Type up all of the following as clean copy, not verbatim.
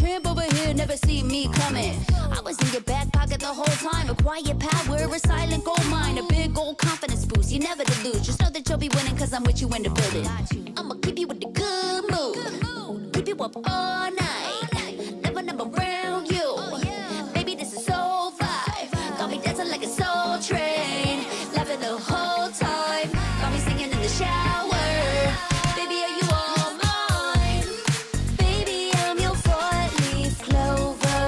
pimp over here never see me coming. I was in your back pocket the whole time. A quiet power, a silent gold mine. A big old confidence boost, you never delude. Just know that you'll be winning cause I'm with you in the building. I'ma keep you with the good mood. Keep you up all night. Never around you. Baby, this is soul vibe. Got me dancing like a soul train. Laughing the whole time. Got me singing in the shower. Baby, are you all mine? Baby, I'm your four-leaf clover.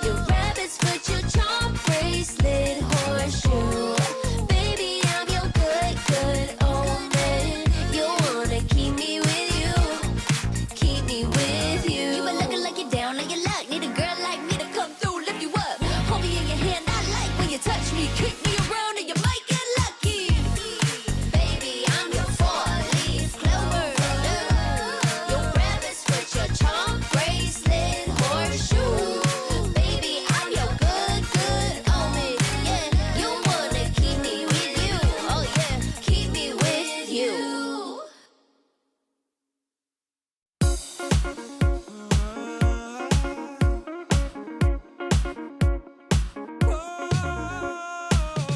Your rabbit's foot, your charm bracelet, horseshoe. Baby, I'm your good omen. You wanna keep me with you. Keep me with you. You been looking like you're down on your luck. Need a girl like me to come through, lift you up. Hold me in your hand, I like when you touch me. Kick me around and you might get lucky. Baby, I'm your four-leaf clover. Your rabbit's foot, your charm bracelet, horseshoe. Baby, I'm your good omen. Yeah, you wanna keep me with you. Oh yeah, keep me with you.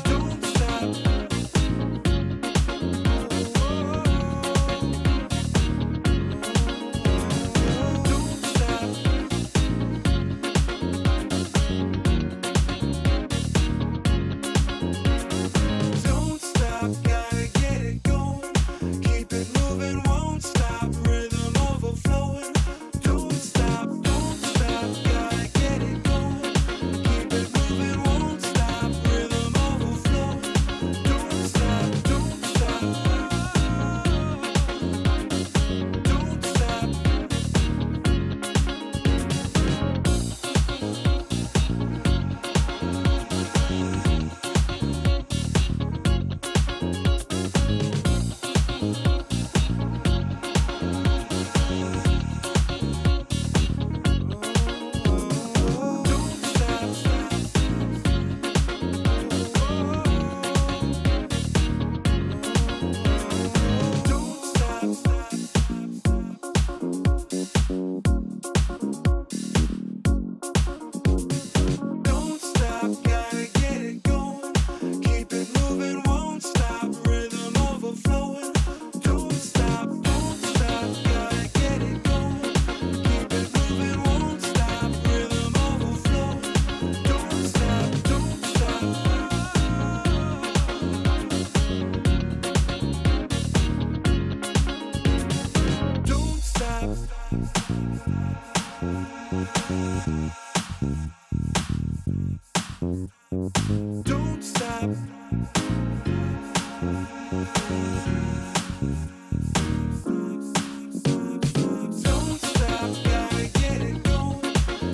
Don't stop, gotta get it going. Keep it moving, won't stop. Rhythm overflowing. Don't stop, gotta get it going. Keep it moving, won't stop. Rhythm overflowing. Don't stop, don't stop. Don't stop. Don't stop. Don't stop, gotta get it going. Keep it moving, won't stop. Rhythm overflowing. Don't stop, gotta get it going. Keep it moving, won't stop. Rhythm overflowing. Don't stop, don't stop. Don't stop. Don't stop. Don't stop, gotta get it going.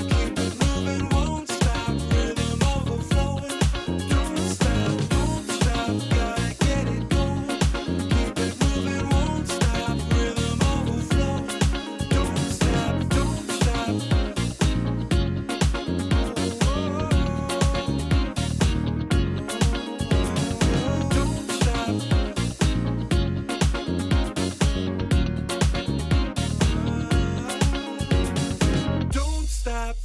Keep it moving, won't stop. Rhythm overflowing. Don't stop, gotta get it going. Keep it moving, won't stop. Rhythm overflowing. Don't stop, don't stop. Don't stop. Don't stop.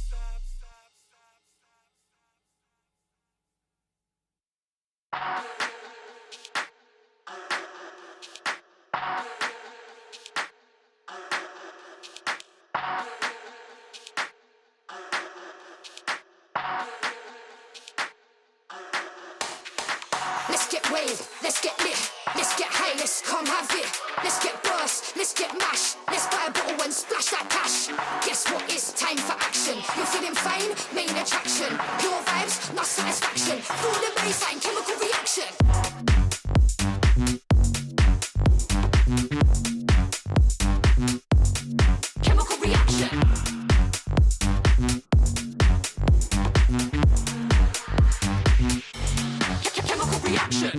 Let's get waved, let's get lit, let's get high, let's come have it. Let's get burst, let's get mashed, let's buy a bottle and splash that cash. Guess what, it's time for action. You're feeling fine, main attraction. Your vibes, not satisfaction. Feel the baseline, chemical reaction. Chemical reaction. Chemical reaction.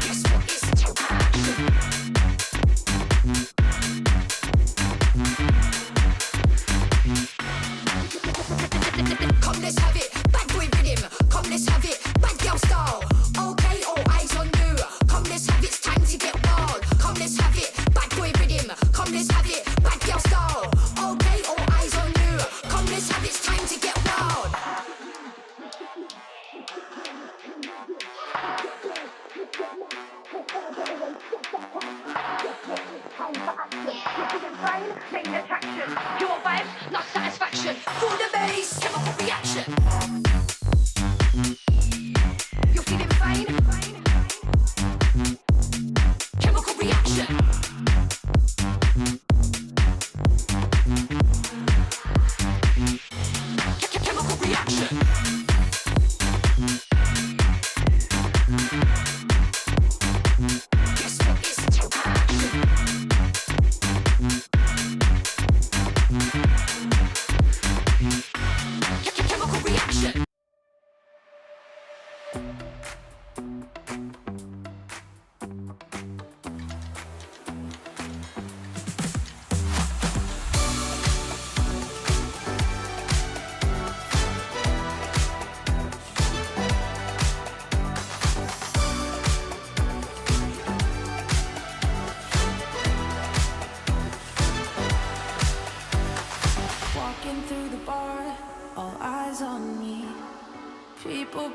Guess what, it's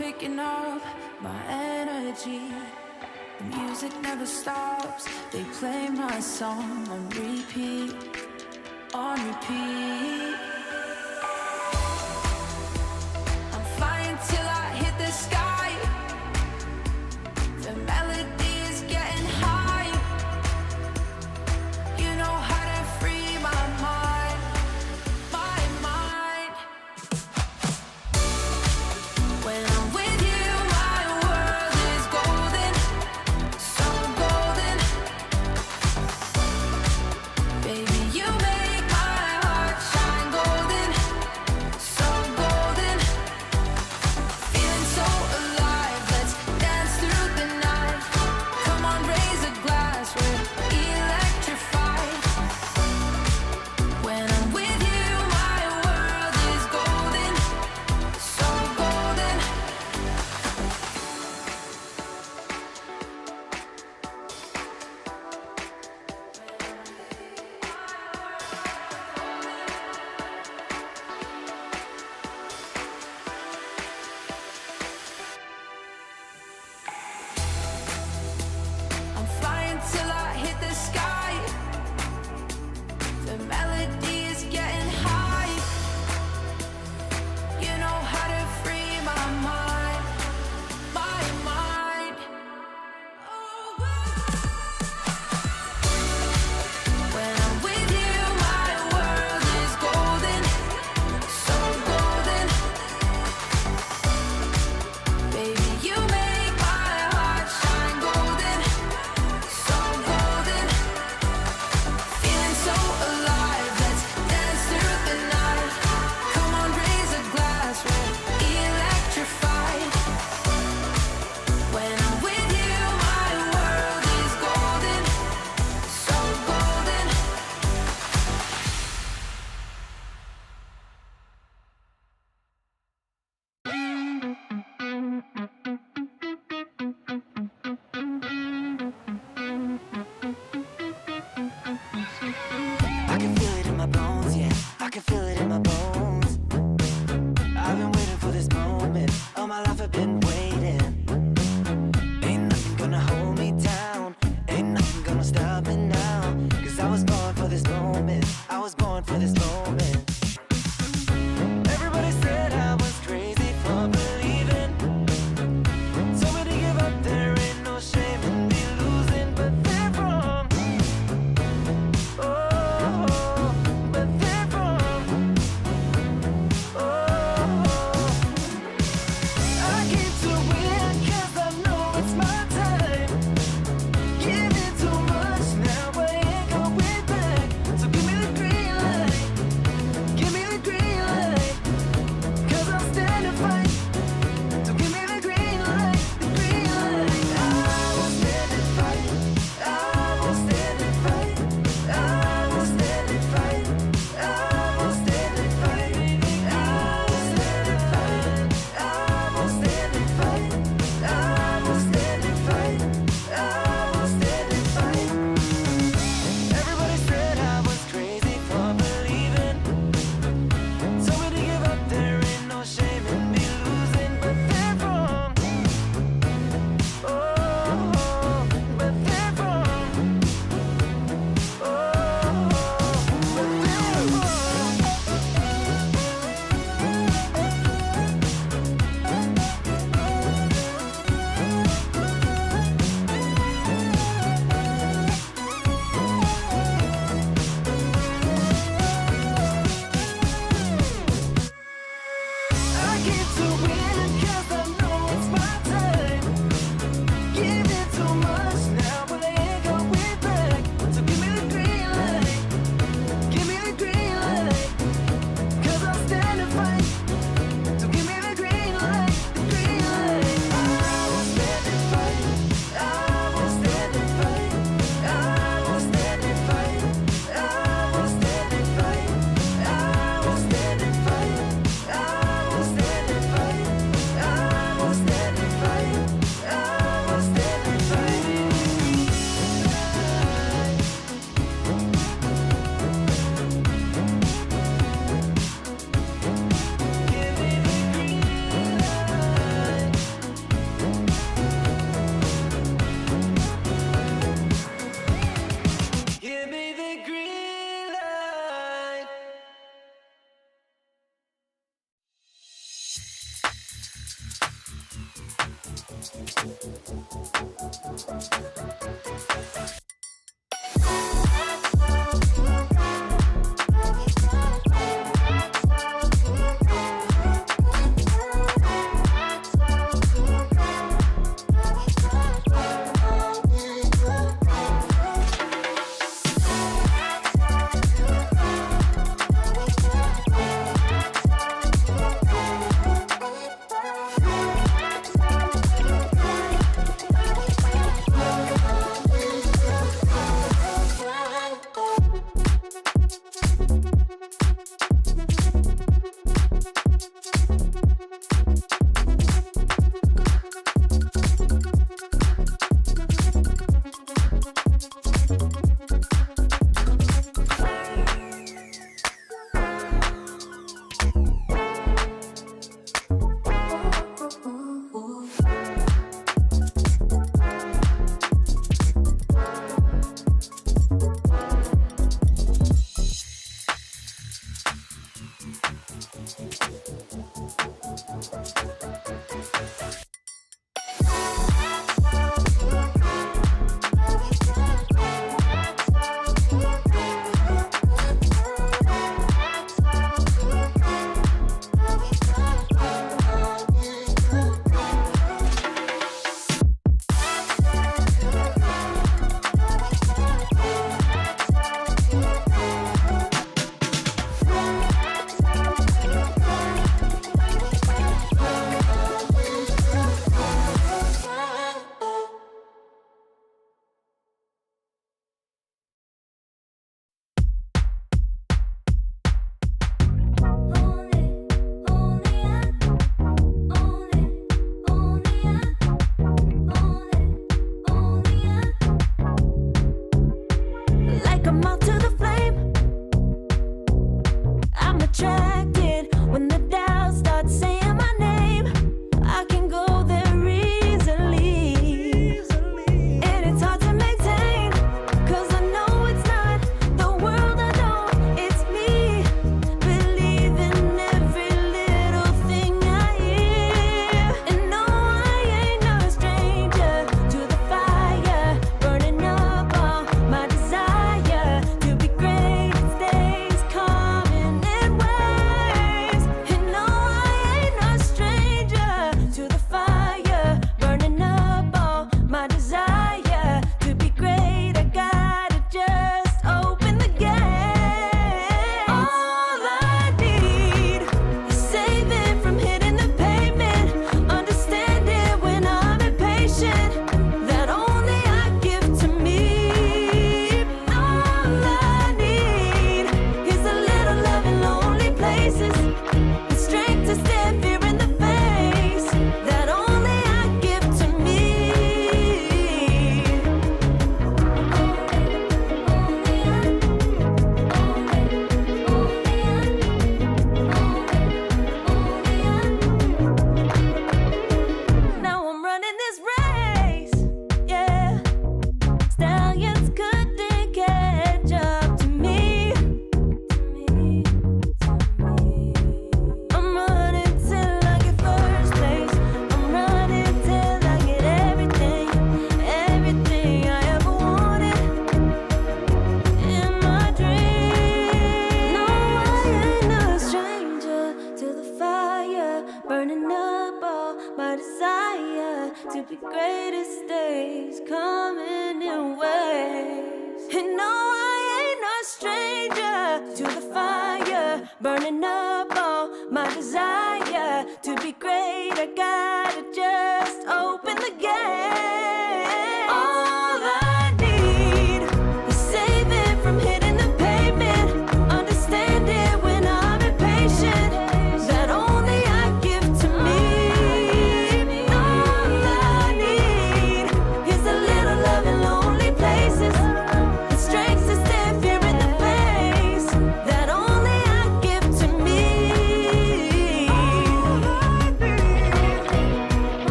picking up my energy. The music never stops. They play my song on repeat, on repeat. I'm flying till I hit the sky. The melody is getting high. You know how to free my mind, my mind. When I'm with you, my world is golden, so golden. Baby, you make my heart shine golden.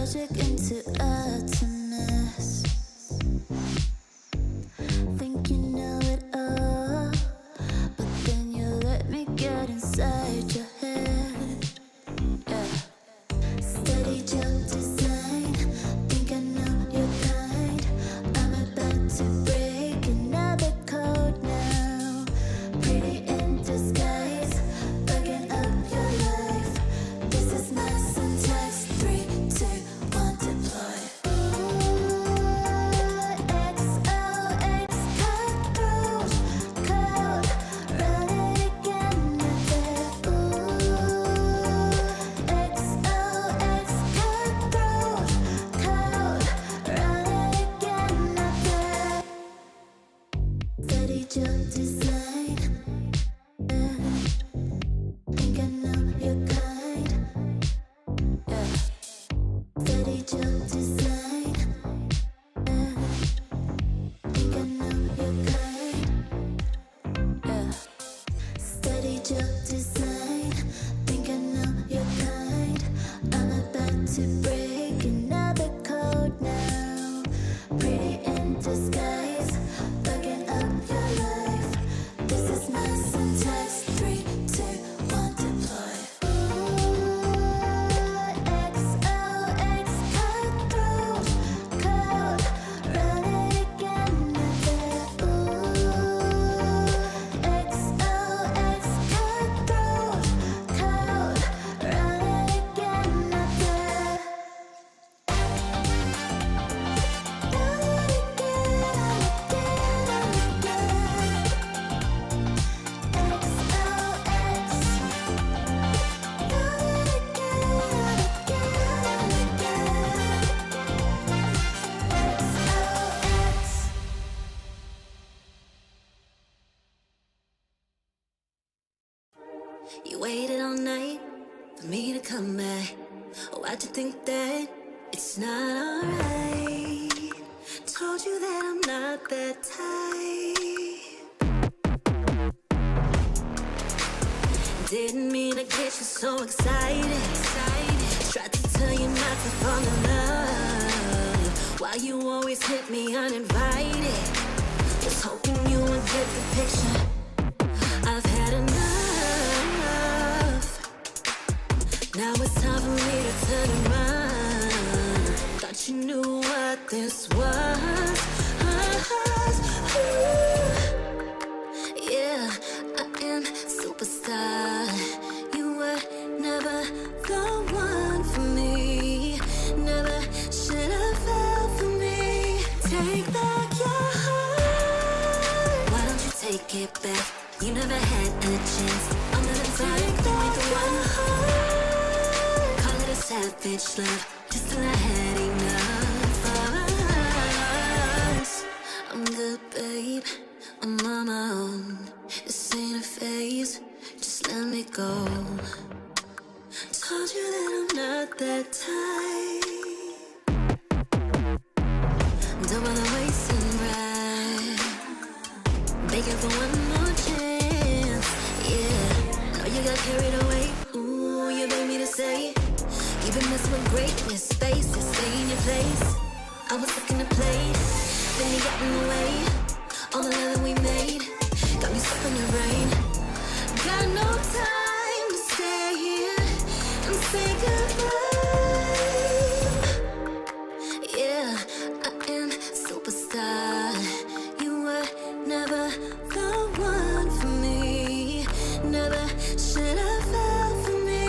logic into atoms. Think you know it all, but then you let me get inside your head. Yeah. Steady jump design, think I know your kind. I'm about to break another code now. Pretty in disguise, bugging up your life. This is my syntax. 3, 2, 1, deploy. XOX cutthroat code, run it again. XOX cutthroat code, run it again. Steady jump design, think I know your kind. Yeah. Steady jump design, think I know your kind. Yeah. Steady jump design, think I know your kind. I'm about to break another code now. Pretty in disguise, bugging up your life. This is my syntax. 3, 2, 1, deploy. XOX cutthroat code, run it again. XOX cutthroat code, run it again. You waited all night for me to come back. Why'd you think that it's not alright? Told you that I'm not that type. Didn't mean to get you so excited. Tried to tell you not to fall in love. Why you always hit me uninvited? Was hoping you would get the picture. I've had enough. Now it's time for me to turn around. Thought you knew what this was. Yeah, I am superstar. You were never the one for me. Never should have fell for me. Take back your heart. Why don't you take it back? You never had a chance. I'm gonna take back the one. Call it a savage love, just till I had enough of us. I'm good, babe. I'm on my own. This ain't a phase. Just let me go. Told you that I'm not that type. Don't bother wasting breath. Begging for one more chance. Yeah, know you got carried away. Ooh, you made me to say you've been messing with greatness. Spaces, stay in your place. I was looking to play, then you got in the way. All the love that we made got me stuck in your brain. Got no time to stay here and say goodbye. Yeah, I am superstar. You were never the one for me. Never should have fell for me.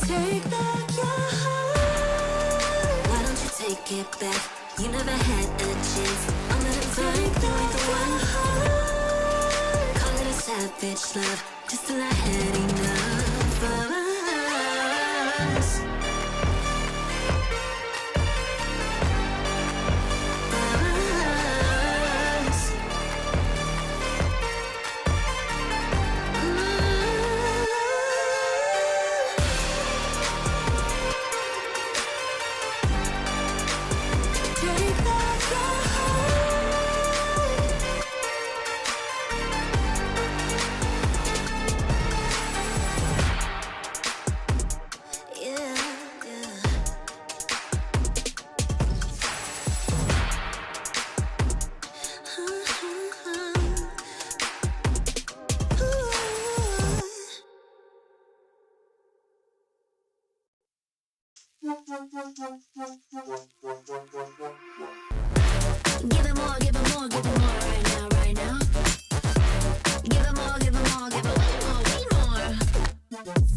Take back your heart. Why don't you take it back? You never had a chance. I'm gonna take back the one. Call it a savage love, just till I had enough of us. Take back your heart. Give it more, give it more, give it more right now, right now. Give it more, give it more, give it way more.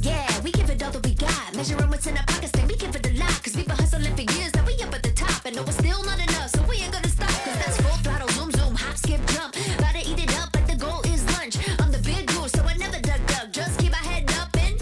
Yeah, we give it all that we got. Measuring what's in our pockets, then we give it a lot. Cause we've been hustling for years, now we up at the top. And no, it's still not enough, so we ain't gonna stop. Cause that's full throttle, zoom, zoom, hop, skip, jump. Gotta eat it up like the goal is lunch. I'm the big goose, so I never duck, just keep my head up and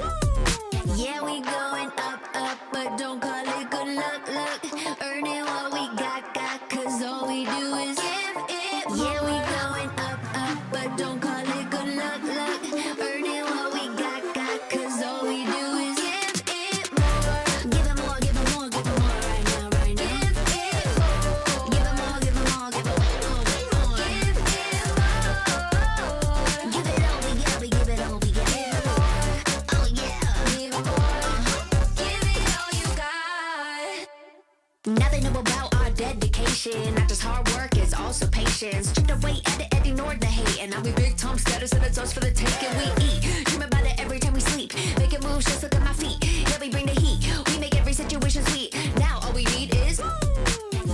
yeah, we going up, up, but don't call it good luck, luck. Earning what we got, cause all we do is give it more. Yeah, we going up, up, but don't call it good luck, luck. Earning what we got, cause all we do is give it more. Give it more, give it more, give it more right now, right now. Give it more. Give it more, give it more, give it way more, way more. Give it more. Give it all we got, we give it all we got. Give it more. Oh yeah. Give it more. Give it all you got. Now they know about our dedication. Not just hard work, it's also patience. Chipped away at it, ignored the hate. And now we big Tom status and it's us for the taking. We eat, dream about it every time we sleep. Making moves, just look at my feet. Yeah, we bring the heat. We make every situation sweet. Now all we need is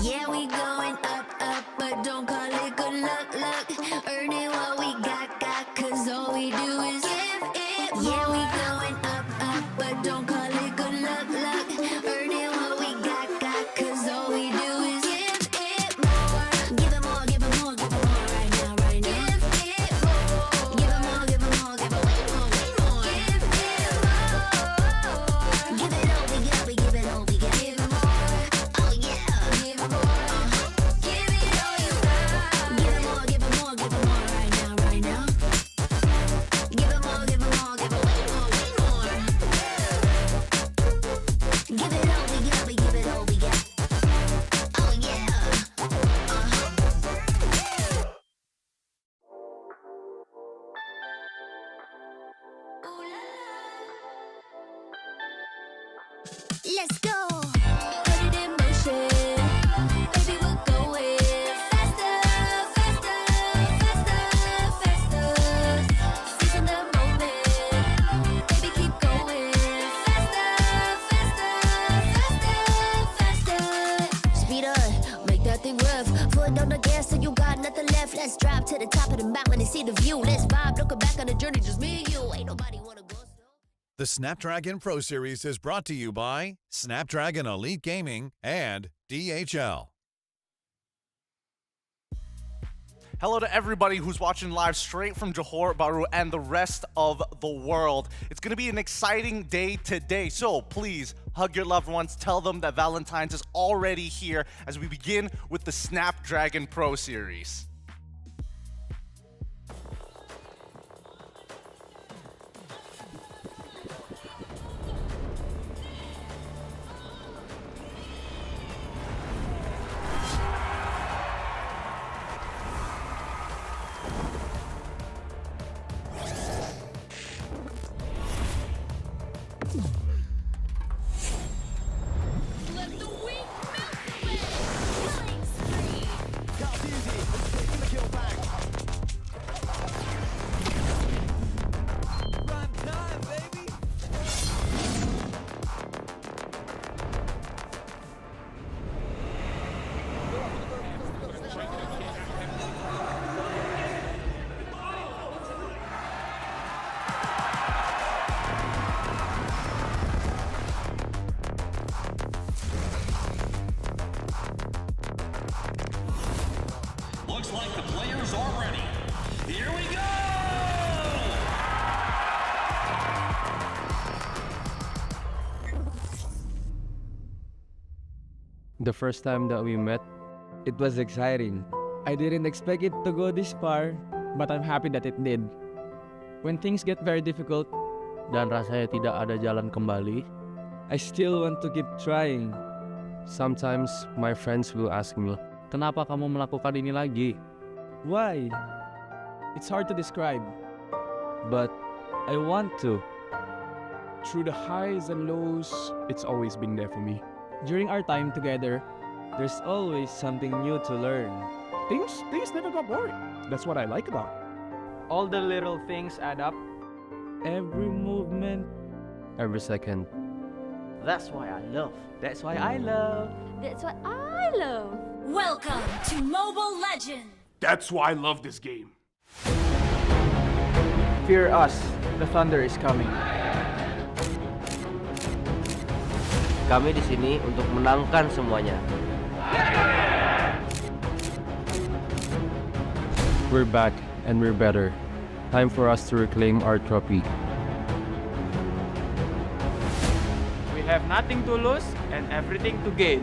yeah, we going up, up, but don't call it good luck, luck. Earning what we got, cause all we do is give it more. Yeah, we going up, up, but don't call it good luck, luck. Earning what we got, cause all we do is give it more. Give it more, give it more, give it more right now, right now. Give it more. Give it more, give it more, give it way more, way more. Give it more. Give it all we got, we give it all we got. Give it more. Oh yeah. Give it more. Give it all you got. Give it more, give it more, give it more right now, right now. Give it more, give it more, give it way more, way more. Give it all we got, we give it all we got. Oh yeah. Let's go. Put it in motion. Baby, we're going faster, faster, faster, faster. Seizing the moment. Baby, keep going faster, faster, faster, faster. Speed up, make that thing rev. Foot on the gas so you got nothing left. Let's drive to the top of the mountain and see the view. Let's vibe, looking back on the journey, just me and you. Ain't nobody wanna go slow. The Snapdragon Pro Series is brought to you by Snapdragon Elite Gaming and DHL. Hello to everybody who's watching live straight from Johor, Bahru, and the rest of the world. It's going to be an exciting day today, so please hug your loved ones. Tell them that Valentine's is already here as we begin with the Snapdragon Pro Series. Let the weak melt away. Killing spree. Prime time, baby. Looks like the players are ready. Here we go! The first time that we met, it was exciting. I didn't expect it to go this far, but I'm happy that it did. When things get very difficult, dan rasanya tidak ada jalan kembali, I still want to keep trying. Sometimes my friends will ask me, "Kenapa kamu melakukan ini lagi?" Why? It's hard to describe, but I want to. Through the highs and lows, it's always been there for me. During our time together, there's always something new to learn. Things never got boring. That's what I like about it. All the little things add up. Every movement, every second, That's why I love. That's why I love. That's what I love. Welcome to Mobile Legends! That's why I love this game. Fear us. The thunder is coming. Kami di sini untuk menangkan semuanya. We're back and we're better. Time for us to reclaim our trophy. We have nothing to lose and everything to gain.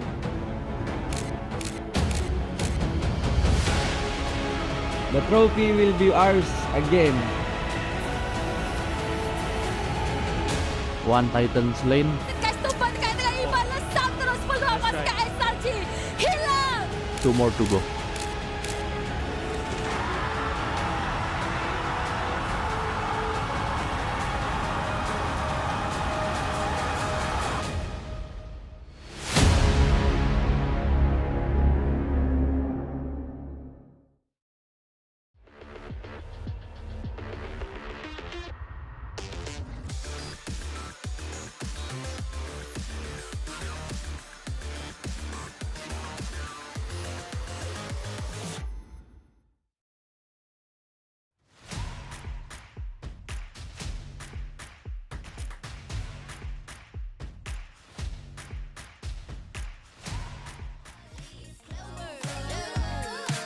The trophy will be ours again. One Titan slain. Kestupan kayak dengan iman lesam terus peluang pasukan SRG. Hilang! 2 more to go.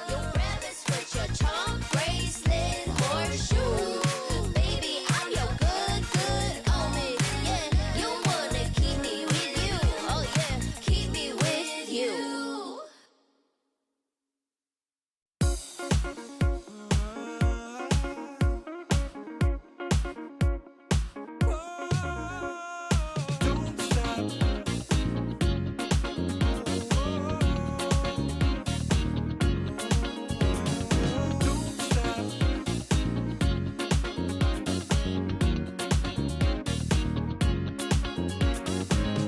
Your rabbits with your charm bracelet, horseshoe. Baby, I'm your good omen. Yeah, you wanna keep me with you. Oh yeah, keep me with you. Don't stop. Don't stop.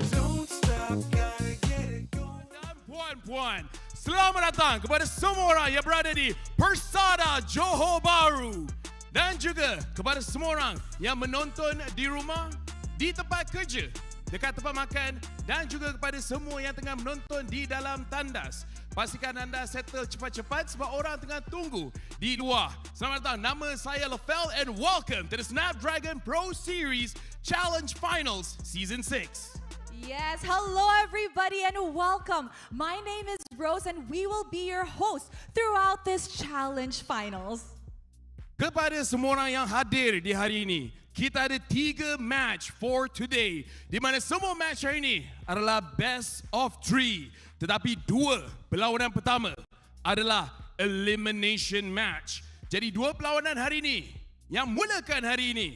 Don't stop. Gotta get it going. Dan puan-puan, selamat datang kepada semua orang yang berada di Persada Johor Bahru. Dan juga kepada semua orang yang menonton di rumah, di tempat kerja, dekat tempat makan dan juga kepada semua yang tengah menonton di dalam tandas. Pastikan anda settle cepat-cepat sebab orang tengah tunggu di luar. Selamat datang, nama saya Lefel and welcome to the Snapdragon Pro Series Challenge Finals Season 6. Yes, hello everybody and welcome. My name is Rose and we will be your host throughout this challenge finals. Kepada semua orang yang hadir di hari ini, kita ada 3 match for today. Di mana semua match hari ini adalah best of 3. Tetapi 2 perlawanan pertama adalah elimination match. Jadi 2 perlawanan hari ini yang mulakan hari ini,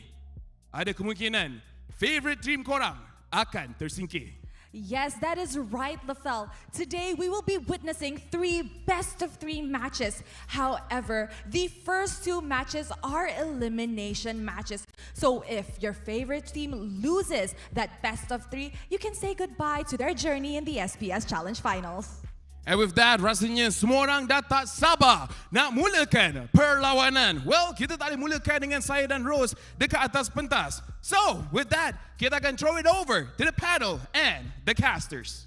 ada kemungkinan favorite team korang akan tersingkir. Yes, that is right, Lefel. Today we will be witnessing 3 best of 3 matches. However, the first 2 matches are elimination matches. So if your favorite team loses that best of 3, you can say goodbye to their journey in the SPS Challenge Finals. And with that, rasanya semua orang dah tak sabar nak mulakan perlawanan. Well, kita tak boleh mulakan dengan saya dan Rose dekat atas pentas. So, with that, kita akan throw it over to the panel and the casters.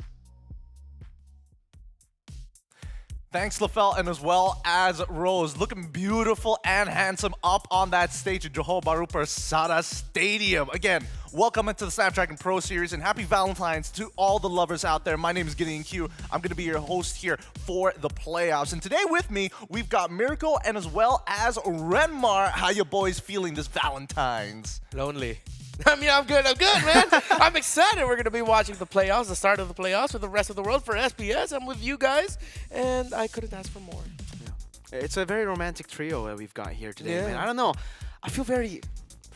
Thanks, Lefel, and as well as Rose, looking beautiful and handsome up on that stage at Johor Bahru Persada Stadium. Again, welcome into the Snapdragon Pro Series and happy Valentine's to all the lovers out there. My name is Gideon Q. I'm going to be your host here for the playoffs. And today with me, we've got Miracle and as well as Renmar. How you boys feeling this Valentine's? Lonely. I mean, I'm good, man. I'm excited. We're going to be watching the playoffs, the start of the playoffs with the rest of the world for SPS. I'm with you guys, and I couldn't ask for more. Yeah. It's a very romantic trio that we've got here today, Yeah. man. I don't know. I feel very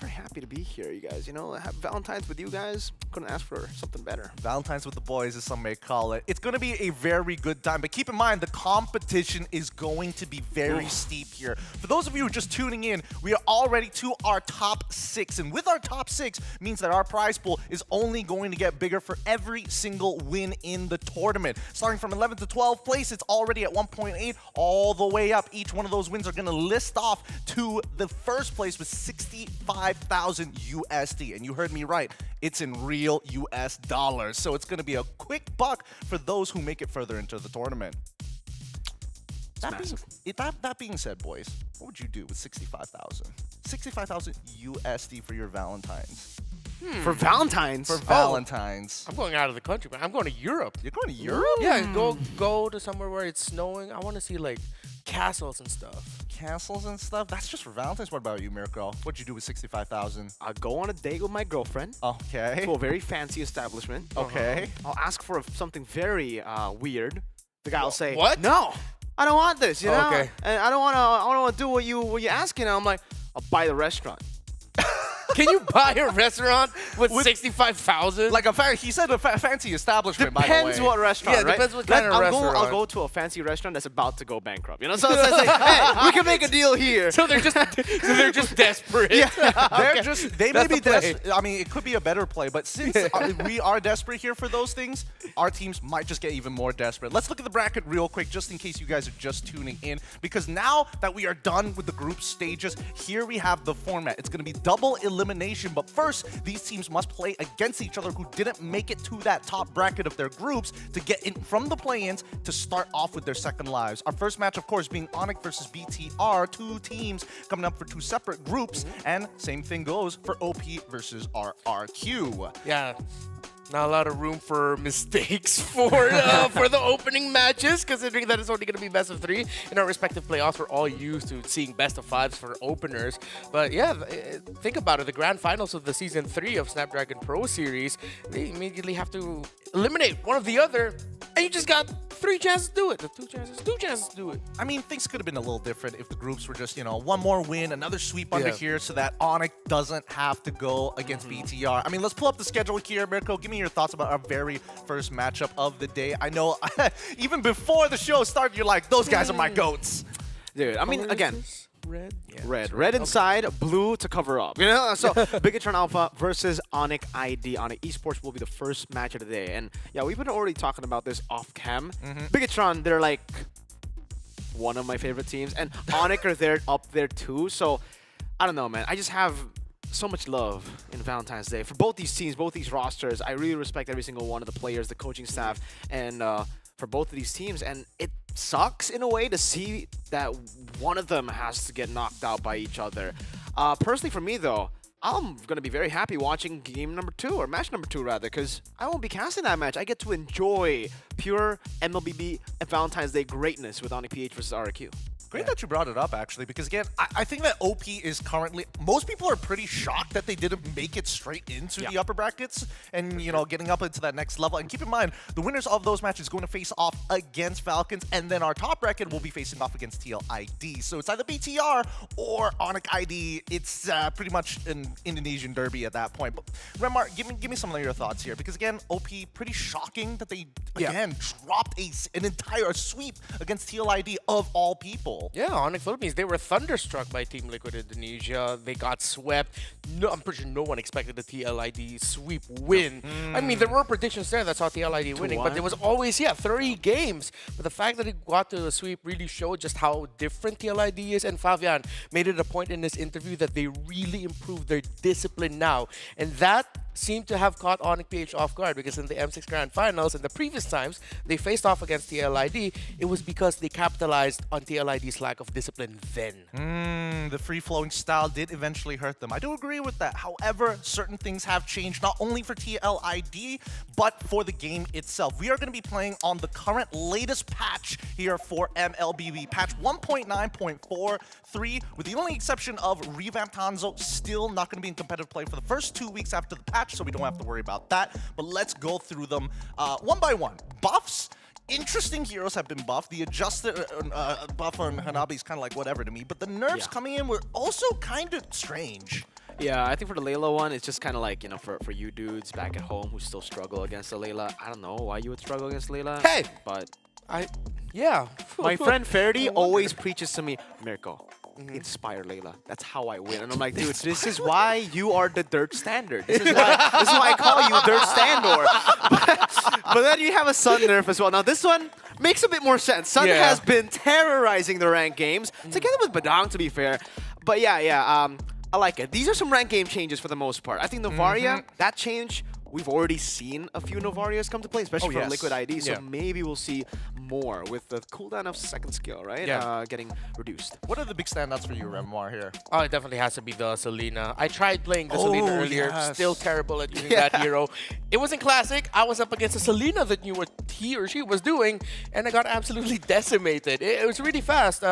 happy to be here, you guys. You know, have Valentine's with you guys. Couldn't ask for something better. Valentine's with the boys, as some may call it. It's going to be a very good time, but keep in mind the competition is going to be very steep here. For those of you who are just tuning in, we are already to our top 6, and with our top 6 means that our prize pool is only going to get bigger for every single win in the tournament. Starting from 11th to 12th place, it's already at 1.8 all the way up. Each one of those wins are going to list off to the first place with 65,000 USD, and you heard me right. it's in real US dollars. So it's going to be a quick buck for those who make it further into the tournament. That being said, boys, what would you do with 65,000? 65,000 USD for your Valentine's. For Valentine's? For Valentine's. I'm going out of the country, man. I'm going to Europe. You're going to Europe? Yeah, go to somewhere where it's snowing. I want to see like castles and stuff. Castles and stuff? That's just for Valentine's. What about you, Mirko? What'd you do with 65,000? I'll go on a date with my girlfriend. Okay. To a very fancy establishment. Okay. I'll ask for something very weird. The guy will say, "What? No, I don't want this. You know, Okay. and I don't want to do what you asking." I'm like, I'll buy the restaurant. Can you buy a restaurant with 65,000? Like he said a fancy establishment, by the way. Depends what restaurant, Yeah, right? depends what kind of restaurant. I'll go to a fancy restaurant that's about to go bankrupt. You know, so it's like, hey, we can make a deal here. So they're just desperate. Yeah. They may That's be the play. desperate. I mean, it could be a better play, but since we are desperate here for those things, our teams might just get even more desperate. Let's look at the bracket real quick, just in case you guys are just tuning in, because now that we are done with the group stages, here we have the format. It's going to be double elimination, but first, these teams must play against each other who didn't make it to that top bracket of their groups to get in from the play-ins to start off with their second lives. Our first match, of course, being Onyx versus BTR, two teams coming up for two separate groups, and same thing goes for OP versus RRQ. Yeah. Not a lot of room for mistakes for the opening matches, considering that it's only going to be best of 3 in our respective playoffs. We're all used to seeing best of 5s for openers. But yeah, think about it. The grand finals of the Season 3 of Snapdragon Pro Series, they immediately have to eliminate one of the other, and you just got 3 chances to do it. The 2 chances to do it. I mean, things could have been a little different if the groups were just, one more win, another sweep under here so that Onyx doesn't have to go against BTR. I mean, let's pull up the schedule here. Mirko, give me your thoughts about our very first matchup of the day. I know even before the show started, you're like, those guys are my GOATs. Dude, I mean, again, Red? Yeah, red inside, blue to cover up. You know, so Bigatron Alpha versus Onyx ID. Onyx Esports will be the first match of the day. And yeah, we've been already talking about this off cam. Bigatron, they're like one of my favorite teams, and Onyx are there up there too. So I don't know, man. I just have so much love in Valentine's Day for both these teams, both these rosters. I really respect every single one of the players, the coaching staff, and for both of these teams. And it sucks in a way to see that one of them has to get knocked out by each other. Personally, for me though, I'm going to be very happy watching game number 2, or match number 2 rather, because I won't be casting that match. I get to enjoy pure MLBB and Valentine's Day greatness with Onyx PH versus RQ. Great that you brought it up, actually, because again, I think that OP is currently, most people are pretty shocked that they didn't make it straight into the upper brackets and, getting up into that next level. And keep in mind, the winners of those matches going to face off against Falcons, and then our top bracket will be facing off against TLID. So it's either BTR or Onyx ID. It's pretty much an Indonesian derby at that point. But Remar, give me some of your thoughts here, because again, OP, pretty shocking that they, again, dropped an entire sweep against TLID of all people. Yeah, Onyx Philippines, they were thunderstruck by Team Liquid Indonesia. They got swept. No, I'm pretty sure no one expected the TLID sweep win. I mean, there were predictions there that saw TLID winning, but there was always, 30 games. But the fact that it got to the sweep really showed just how different TLID is. And Fabian made it a point in this interview that they really improved their discipline now. And that seemed to have caught Onyx PH off guard, because in the M6 Grand Finals, in the previous times they faced off against TLID, it was because they capitalized on TLID's lack of discipline then. The free-flowing style did eventually hurt them. I do agree with that. However, certain things have changed, not only for TLID, but for the game itself. We are going to be playing on the current latest patch here for MLBB, patch 1.9.43, with the only exception of Revamped Hanzo still not going to be in competitive play for the first 2 weeks after the patch, so we don't have to worry about that. But let's go through them one by one. Buffs. Interesting heroes have been buffed. The adjusted buff on Hanabi is kind of like whatever to me, but the nerfs coming in were also kind of strange. Yeah, I think for the Layla one, it's just kind of like, for you dudes back at home who still struggle against the Layla. I don't know why you would struggle against Layla. Hey! But yeah. My friend Ferdy always preaches to me, Mirko, inspire Layla. That's how I win. And I'm like, dude, this is why you are the dirt standard. This is why I call you dirt standard. But then you have a Sun nerf as well. Now this one makes a bit more sense. Sun has been terrorizing the ranked games, together with Badang, to be fair. But yeah, I like it. These are some rank game changes for the most part. I think Novaria, that change, we've already seen a few Novarias come to play, especially for Liquid ID, so maybe we'll see more with the cooldown of second skill, right? Getting reduced. What are the big standouts for you, Remar, here? Oh, it definitely has to be the Selena. I tried playing the Selena earlier. Still terrible at using that hero. It wasn't classic. I was up against a Selena that knew what he or she was doing, and I got absolutely decimated. It was really fast.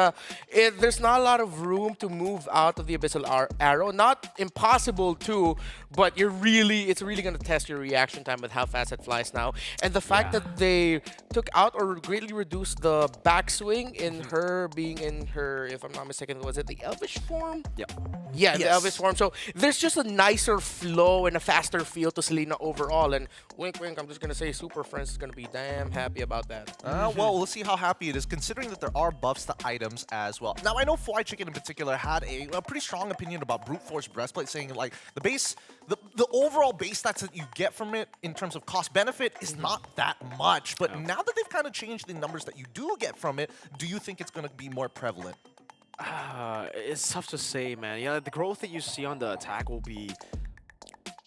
There's not a lot of room to move out of the Abyssal Arrow. Not impossible to, but it's really going to test your reaction time with how fast it flies now. And the fact that they took out or greatly reduced the backswing in her being in her, if I'm not mistaken, was it the Elvish form? Yeah, the Elvish form. So there's just a nicer flow and a faster feel to Selena overall. And wink, wink, I'm just going to say Super Friends is going to be damn happy about that. Well, we'll see how happy it is, considering that there are buffs to items as well. Now, I know Fly Chicken in particular had a pretty strong opinion about Brute Force Breastplate, saying like the base, the overall base stats that you get from it in terms of cost benefit is not that much. But now that they've kind of changed the numbers that you do get from it, do you think it's going to be more prevalent? It's tough to say, man. Yeah, the growth that you see on the attack will be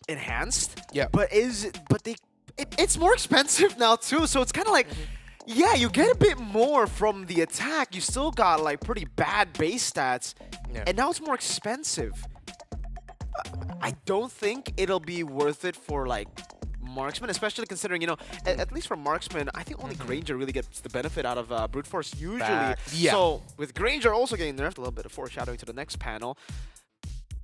enhanced. Yeah. But it's more expensive now too. So it's kind of like, yeah, you get a bit more from the attack. You still got like pretty bad base stats, and now it's more expensive. I don't think it'll be worth it for like Marksman, especially considering, you know, at least for Marksman, I think only Granger really gets the benefit out of Brute Force usually. So with Granger also getting nerfed, a little bit of foreshadowing to the next panel,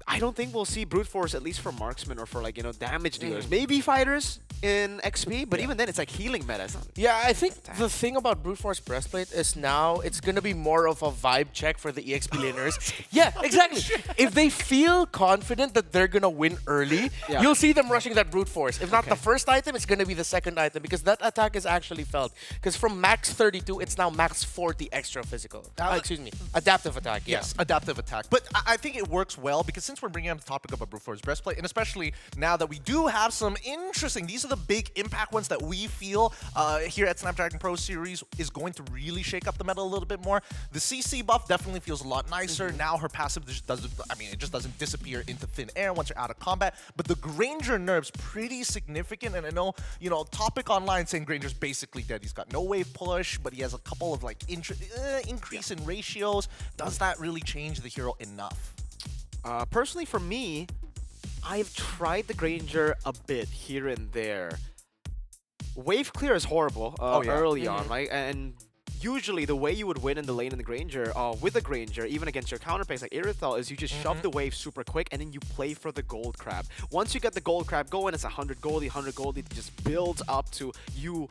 I don't think we'll see Brute Force, at least for Marksman or for, like, you know, damage dealers. Maybe fighters in XP, but even then it's like healing meta. Yeah, I think the thing about Brute Force Breastplate is now it's going to be more of a vibe check for the EXP laners. Yeah, exactly. If they feel confident that they're going to win early, you'll see them rushing that Brute Force. If not the first item, it's going to be the second item, because that attack is actually felt. Because from max 32, it's now max 40 extra physical. Excuse me, adaptive attack. Yes, adaptive attack. But I think it works well, because since we're bringing up the topic of a Brute Force Breastplate, and especially now that we do have some interesting, these are the big impact ones that we feel here at Snapdragon Pro Series is going to really shake up the meta a little bit more. The CC buff definitely feels a lot nicer. Now her passive just doesn't, it just doesn't disappear into thin air once you're out of combat. But the Granger nerf's pretty significant, and I know, you know, Topic Online saying Granger's basically dead. He's got no wave push, but he has a couple of like increase in ratios. Does that really change the hero enough? Personally, for me, I've tried the Granger a bit here and there. Wave clear is horrible early on, right? And usually the way you would win in the lane in the Granger, with the Granger, even against your counter picks like Irithel, is you just shove the wave super quick and then you play for the gold crab. Once you get the gold crab going, it's 100 goldie, 100 goldie. It just builds up to you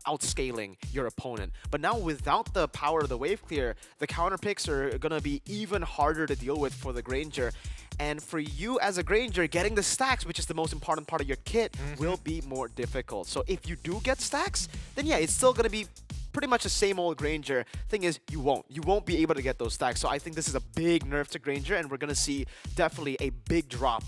outscaling your opponent. But now without the power of the wave clear, the counter picks are gonna be even harder to deal with for the Granger. And for you as a Granger, getting the stacks, which is the most important part of your kit, will be more difficult. So if you do get stacks, then yeah, it's still gonna be pretty much the same old Granger. Thing is, you won't be able to get those stacks. So I think this is a big nerf to Granger, and we're gonna see definitely a big drop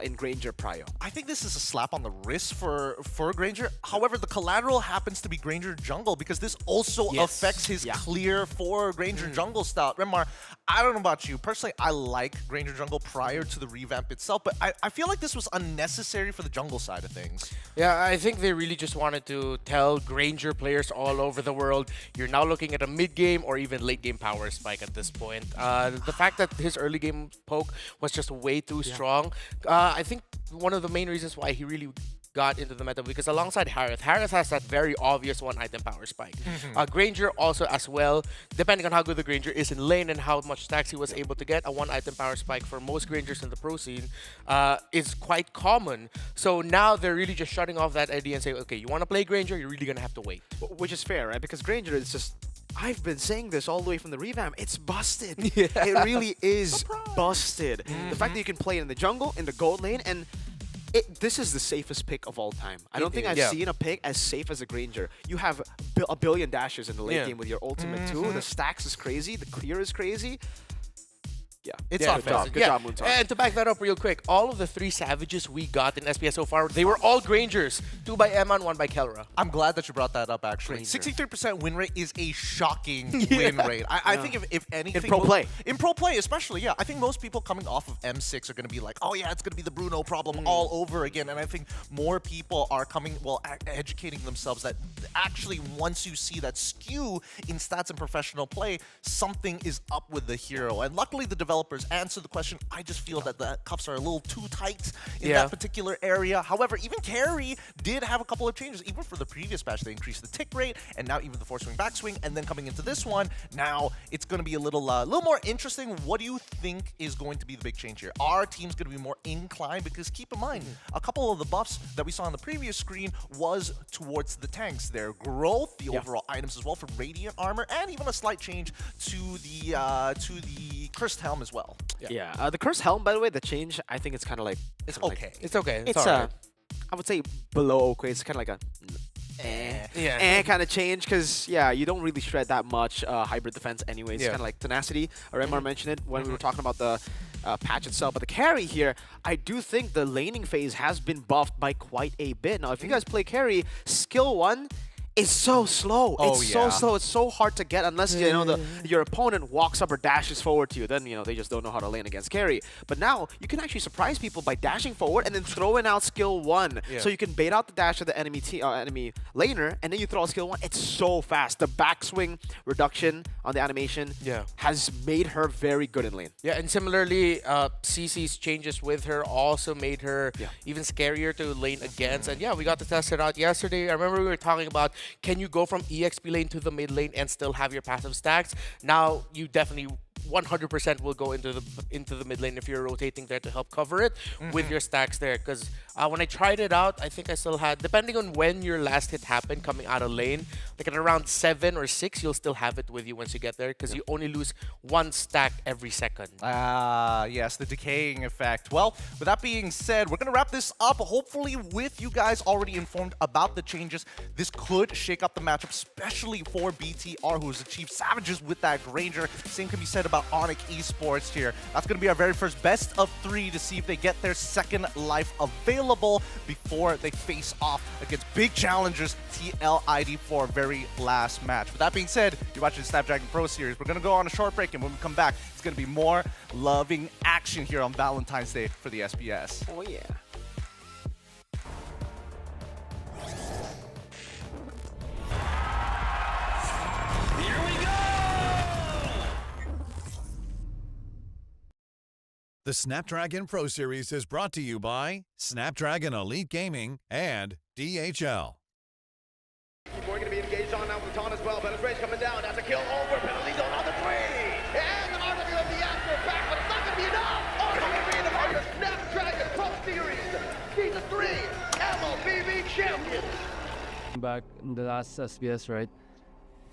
in Granger prio. I think this is a slap on the wrist for Granger. However, the collateral happens to be Granger jungle, because this also affects his clear for Granger jungle style. Remar, I don't know about you. Personally, I like Granger jungle prior to the revamp itself, but I feel like this was unnecessary for the jungle side of things. Yeah, I think they really just wanted to tell Granger players all over the world, you're now looking at a mid-game or even late-game power spike at this point. The fact that his early game poke was just way too strong, I think one of the main reasons why he really got into the meta, because alongside Harith has that very obvious one-item power spike. Granger also as well, depending on how good the Granger is in lane and how much stacks he was able to get, a one-item power spike for most Grangers in the pro scene is quite common. So now they're really just shutting off that idea and saying, okay, you want to play Granger, you're really going to have to wait. Which is fair, right? Because Granger is just, I've been saying this all the way from the revamp, it's busted. It really is busted. The fact that you can play it in the jungle, in the gold lane, and this is the safest pick of all time. I don't think I've seen a pick as safe as a Granger. You have a billion dashes in the late game with your ultimate too. The stacks is crazy. The clear is crazy. Yeah, It's Yeah, not fair. Good job, Moontalk. And to back that up real quick, all of the 3 Savages we got in SPS so far, they were all Grangers. 2 by Emma and 1 by Kelra. I'm glad that you brought that up, actually. Granger. 63% win rate is a shocking win rate. I think if anything... In pro play. In pro play, especially, yeah. I think most people coming off of M6 are going to be like, oh, yeah, it's going to be the Bruno problem all over again. And I think more people are coming, well, educating themselves that actually once you see that skew in stats and professional play, something is up with the hero. And luckily, the developers answered the question. I just feel that the cuffs are a little too tight in that particular area. However, even Carry did have a couple of changes. Even for the previous patch, they increased the tick rate, and now even the force swing backswing. And then coming into this one, now it's going to be a little more interesting. What do you think is going to be the big change here? Our team's going to be more inclined because keep in mind, a couple of the buffs that we saw on the previous screen was towards the tanks. Their growth, the overall items as well for radiant armor, and even a slight change to the cursed helm as well. Yeah, the cursed helm, by the way, the change, I think it's kind of like... It's okay. It's okay. It's alright. I would say below okay. It's kind of like a kind of change because, yeah, you don't really shred that much hybrid defense anyways. It's kind of like Tenacity, or Emma mentioned it when we were talking about the patch itself. But the carry here, I do think the laning phase has been buffed by quite a bit. Now, if you guys play carry, skill 1 is so slow. It's so slow. It's so hard to get unless you know your opponent walks up or dashes forward to you. Then they just don't know how to lane against carry. But now you can actually surprise people by dashing forward and then throwing out skill 1. So you can bait out the dash of the enemy enemy laner, and then you throw out skill 1. It's so fast. The backswing reduction on the animation has made her very good in lane. Yeah, and similarly, CC's changes with her also made her even scarier to lane against. And yeah, we got to test it out yesterday. I remember we were talking about, can you go from EXP lane to the mid lane and still have your passive stacks? Now you definitely 100% will go into the mid lane if you're rotating there to help cover it with your stacks there. Because when I tried it out, I think I still had, depending on when your last hit happened coming out of lane, like at around 7 or 6, you'll still have it with you once you get there because you only lose 1 stack every second. Yes, the decaying effect. Well, with that being said, we're going to wrap this up, hopefully with you guys already informed about the changes. This could shake up the matchup, especially for BTR, who has achieved Savages with that Granger. Same can be said about Onyx Esports here. That's going to be our very first best of 3 to see if they get their second life available before they face off against big challengers TLID for our very last match. With that being said, you're watching the Snapdragon Pro Series. We're going to go on a short break, and when we come back, it's going to be more loving action here on Valentine's Day for the SPS. Oh, yeah. The Snapdragon Pro Series is brought to you by Snapdragon Elite Gaming and DHL. We're going to be engaged on now with the taunt as well. Penetration coming down. That's a kill over. Penalty zone on the 3. And the RWMD after back, but it's not going to be enough. RWMD in the part of Snapdragon Pro Series. Season 3, MLBB champion. Back in the last SPS, right?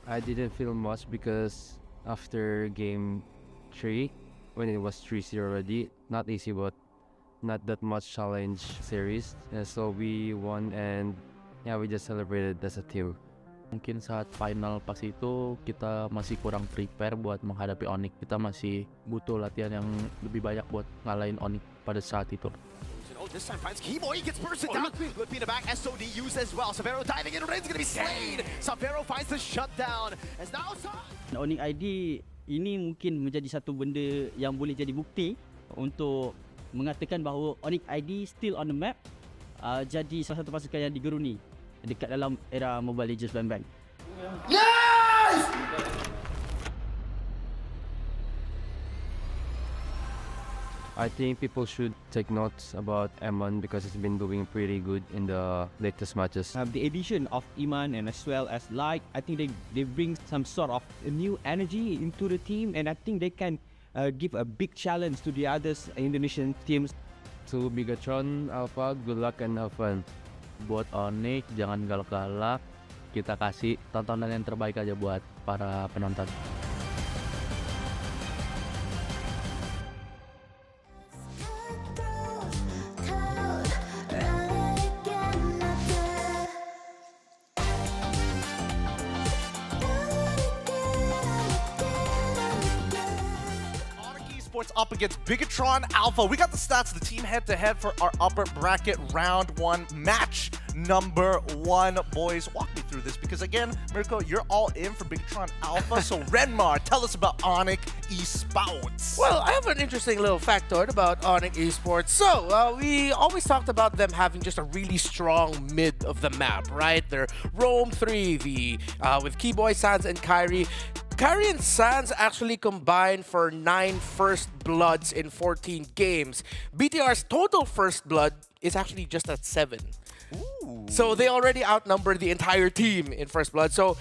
I didn't feel much because after game 3, when it was 3-0 already, not easy but not that much challenge series. So we won and yeah, we just celebrated as a team. Mungkin saat final pas itu kita masih kurang prepare buat menghadapi Onyx. Kita masih butuh latihan yang lebih banyak buat ngalahin Onyx pada saat itu. Oh, this time finds Keyboy, he gets bursted down. Flipping the back, SOD used as well. Savero diving in, Ren's gonna be slain. Savero finds the shutdown. As now Onyx ID ini mungkin menjadi satu benda yang boleh jadi bukti untuk mengatakan bahawa Onyx ID still on the map. Jadi salah satu pasukan yang digeruni dekat dalam era Mobile Legends Bang. Nice! I think people should take notes about Eman because he's been doing pretty good in the latest matches. The addition of Iman and as well as Light, I think they bring some sort of a new energy into the team, and I think they can give a big challenge to the others Indonesian teams. To Bigatron, Alpha, good luck and have fun. Buat Onyx, jangan galak-galak. Kita kasih tontonan yang terbaik aja buat para penonton. Esports up against Bigatron Alpha. We got the stats of the team head-to-head for our upper bracket round 1 match number 1. Boys, walk me through this because, again, Mirko, you're all in for Bigatron Alpha. So, Renmar, tell us about Onyx Esports. Well, I have an interesting little factoid about Onyx Esports. So, we always talked about them having just a really strong mid of the map, right? They're Roam 3v with Keyboy, Sans, and Kyrie. Kyrie and Sans actually combined for 9 first bloods in 14 games. BTR's total first blood is actually just at 7. Ooh. So they already outnumber the entire team in first blood. So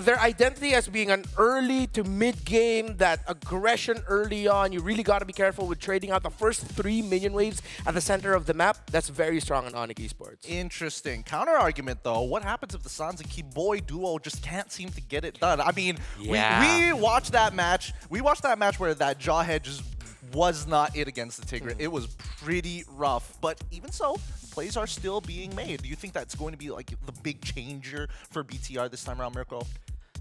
their identity as being an early to mid game, that aggression early on, you really got to be careful with trading out the first 3 minion waves at the center of the map. That's very strong in Onyx Esports. Interesting. Counter argument though, what happens if the Sans and Keyboy duo just can't seem to get it done? I mean, we watched that match. We watched that match where that Jawhead just was not it against the Tigre. It was pretty rough, but even so, plays are still being made. Do you think that's going to be like the big changer for BTR this time around, Mirko?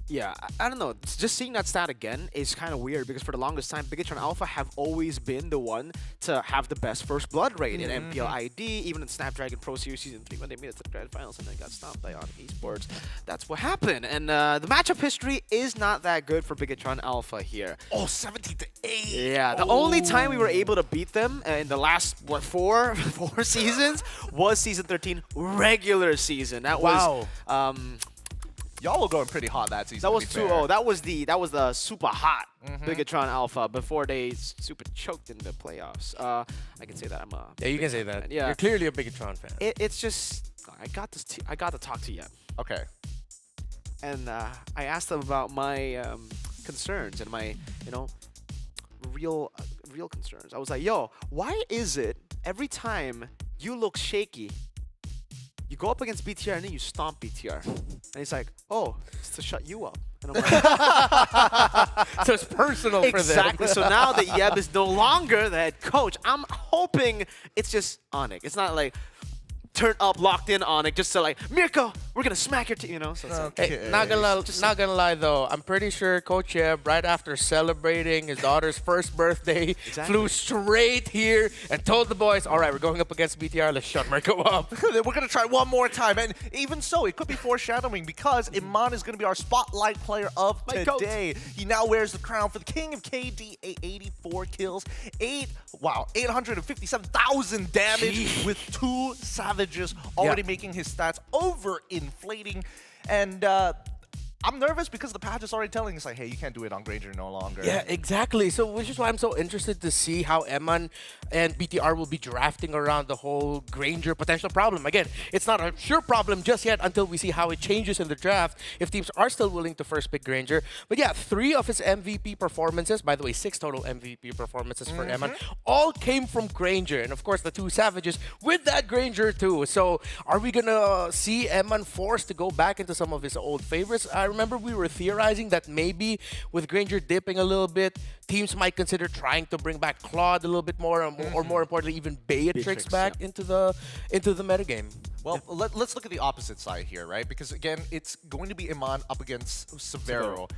Yeah, I don't know. Just seeing that stat again is kind of weird because for the longest time, Bigatron Alpha have always been the one to have the best first blood rate in MPL ID, even in Snapdragon Pro Series Season 3 when they made it to the grand finals and then got stopped by Onyx Esports. That's what happened. And the matchup history is not that good for Bigatron Alpha here. Oh, 70-8. Yeah, the only time we were able to beat them in the last, what, four seasons was Season 13 regular season. That was... Y'all were going pretty hot that season. That was 2-0. That was the super hot Bigatron Alpha before they super choked in the playoffs. I can say that I'm a you can say that. Fan. Yeah, you're clearly a Bigatron fan. It's just I got to talk to Yep. Okay. And I asked them about my concerns and my real concerns. I was like, yo, why is it every time you look shaky, you go up against BTR and then you stomp BTR? And he's like, oh, it's to shut you up. And I'm like, so it's personal for them. Exactly. So now that Yeb is no longer the head coach, I'm hoping it's just Onyx. It's not like turn up, locked in Onyx, just to like, Mirko, we're going to smack your team, you know? So it's like, hey, not gonna lie though, I'm pretty sure Coach Yeb, right after celebrating his daughter's first birthday, flew straight here and told the boys, all right, we're going up against BTR, let's shut Mirko up. We're going to try one more time. And even so, it could be foreshadowing because Iman is going to be our spotlight player of today. He now wears the crown for the king of KD, 84 kills, 857,000 damage with 2 savages already making his stats overinflating. And I'm nervous because the patch is already telling us like, hey, you can't do it on Granger no longer. Yeah, exactly. So which is why I'm so interested to see how Eman and BTR will be drafting around the whole Granger potential problem. Again, it's not a sure problem just yet until we see how it changes in the draft, if teams are still willing to first pick Granger. But yeah, 3 of his MVP performances, by the way, 6 total MVP performances for Eman, all came from Granger. And of course, the 2 Savages with that Granger too. So are we going to see Eman forced to go back into some of his old favorites? I remember we were theorizing that maybe with Granger dipping a little bit, teams might consider trying to bring back Claude a little bit more, or more importantly, even Beatrix back into the metagame. Well, let's look at the opposite side here, right? Because again, it's going to be Iman up against Severo.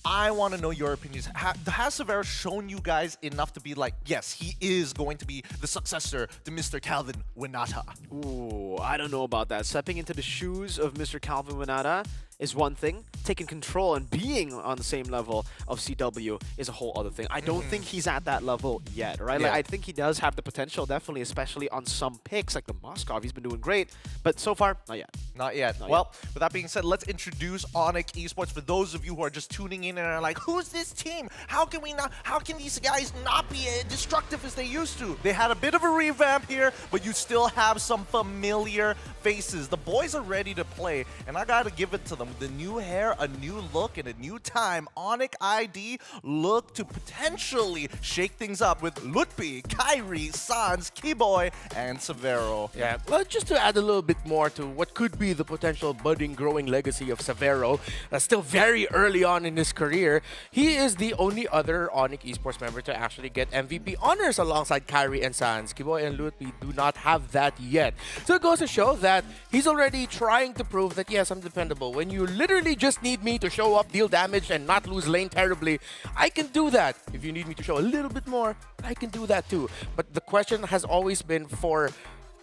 I want to know your opinions. Has Severo shown you guys enough to be like, yes, he is going to be the successor to Mr. Calvin Winata? Ooh, I don't know about that. Stepping into the shoes of Mr. Calvin Winata is one thing. Taking control and being on the same level of CW is a whole other thing. I don't think he's at that level yet, right? Like, I think he does have the potential, definitely, especially on some picks like the Moskov. He's been doing great, but so far, not yet. Not yet. Well, with that being said, let's introduce Onyx Esports for those of you who are just tuning in and are like, who's this team? How can these guys not be destructive as they used to? They had a bit of a revamp here, but you still have some familiar faces. The boys are ready to play, and I gotta give it to them. With the new hair, a new look, and a new time, Onyx ID look to potentially shake things up with Lutpi, Kyrie, Sans, Keyboy, and Severo. Yeah, well, just to add a little bit more to what could be the potential budding, growing legacy of Severo, still very early on in his career, he is the only other Onyx Esports member to actually get MVP honors alongside Kyrie and Sans. Keyboy and Lutpi do not have that yet. So it goes to show that he's already trying to prove that, yes, I'm dependable. When you literally just need me to show up, deal damage, and not lose lane terribly, I can do that. If you need me to show a little bit more, I can do that too. But the question has always been for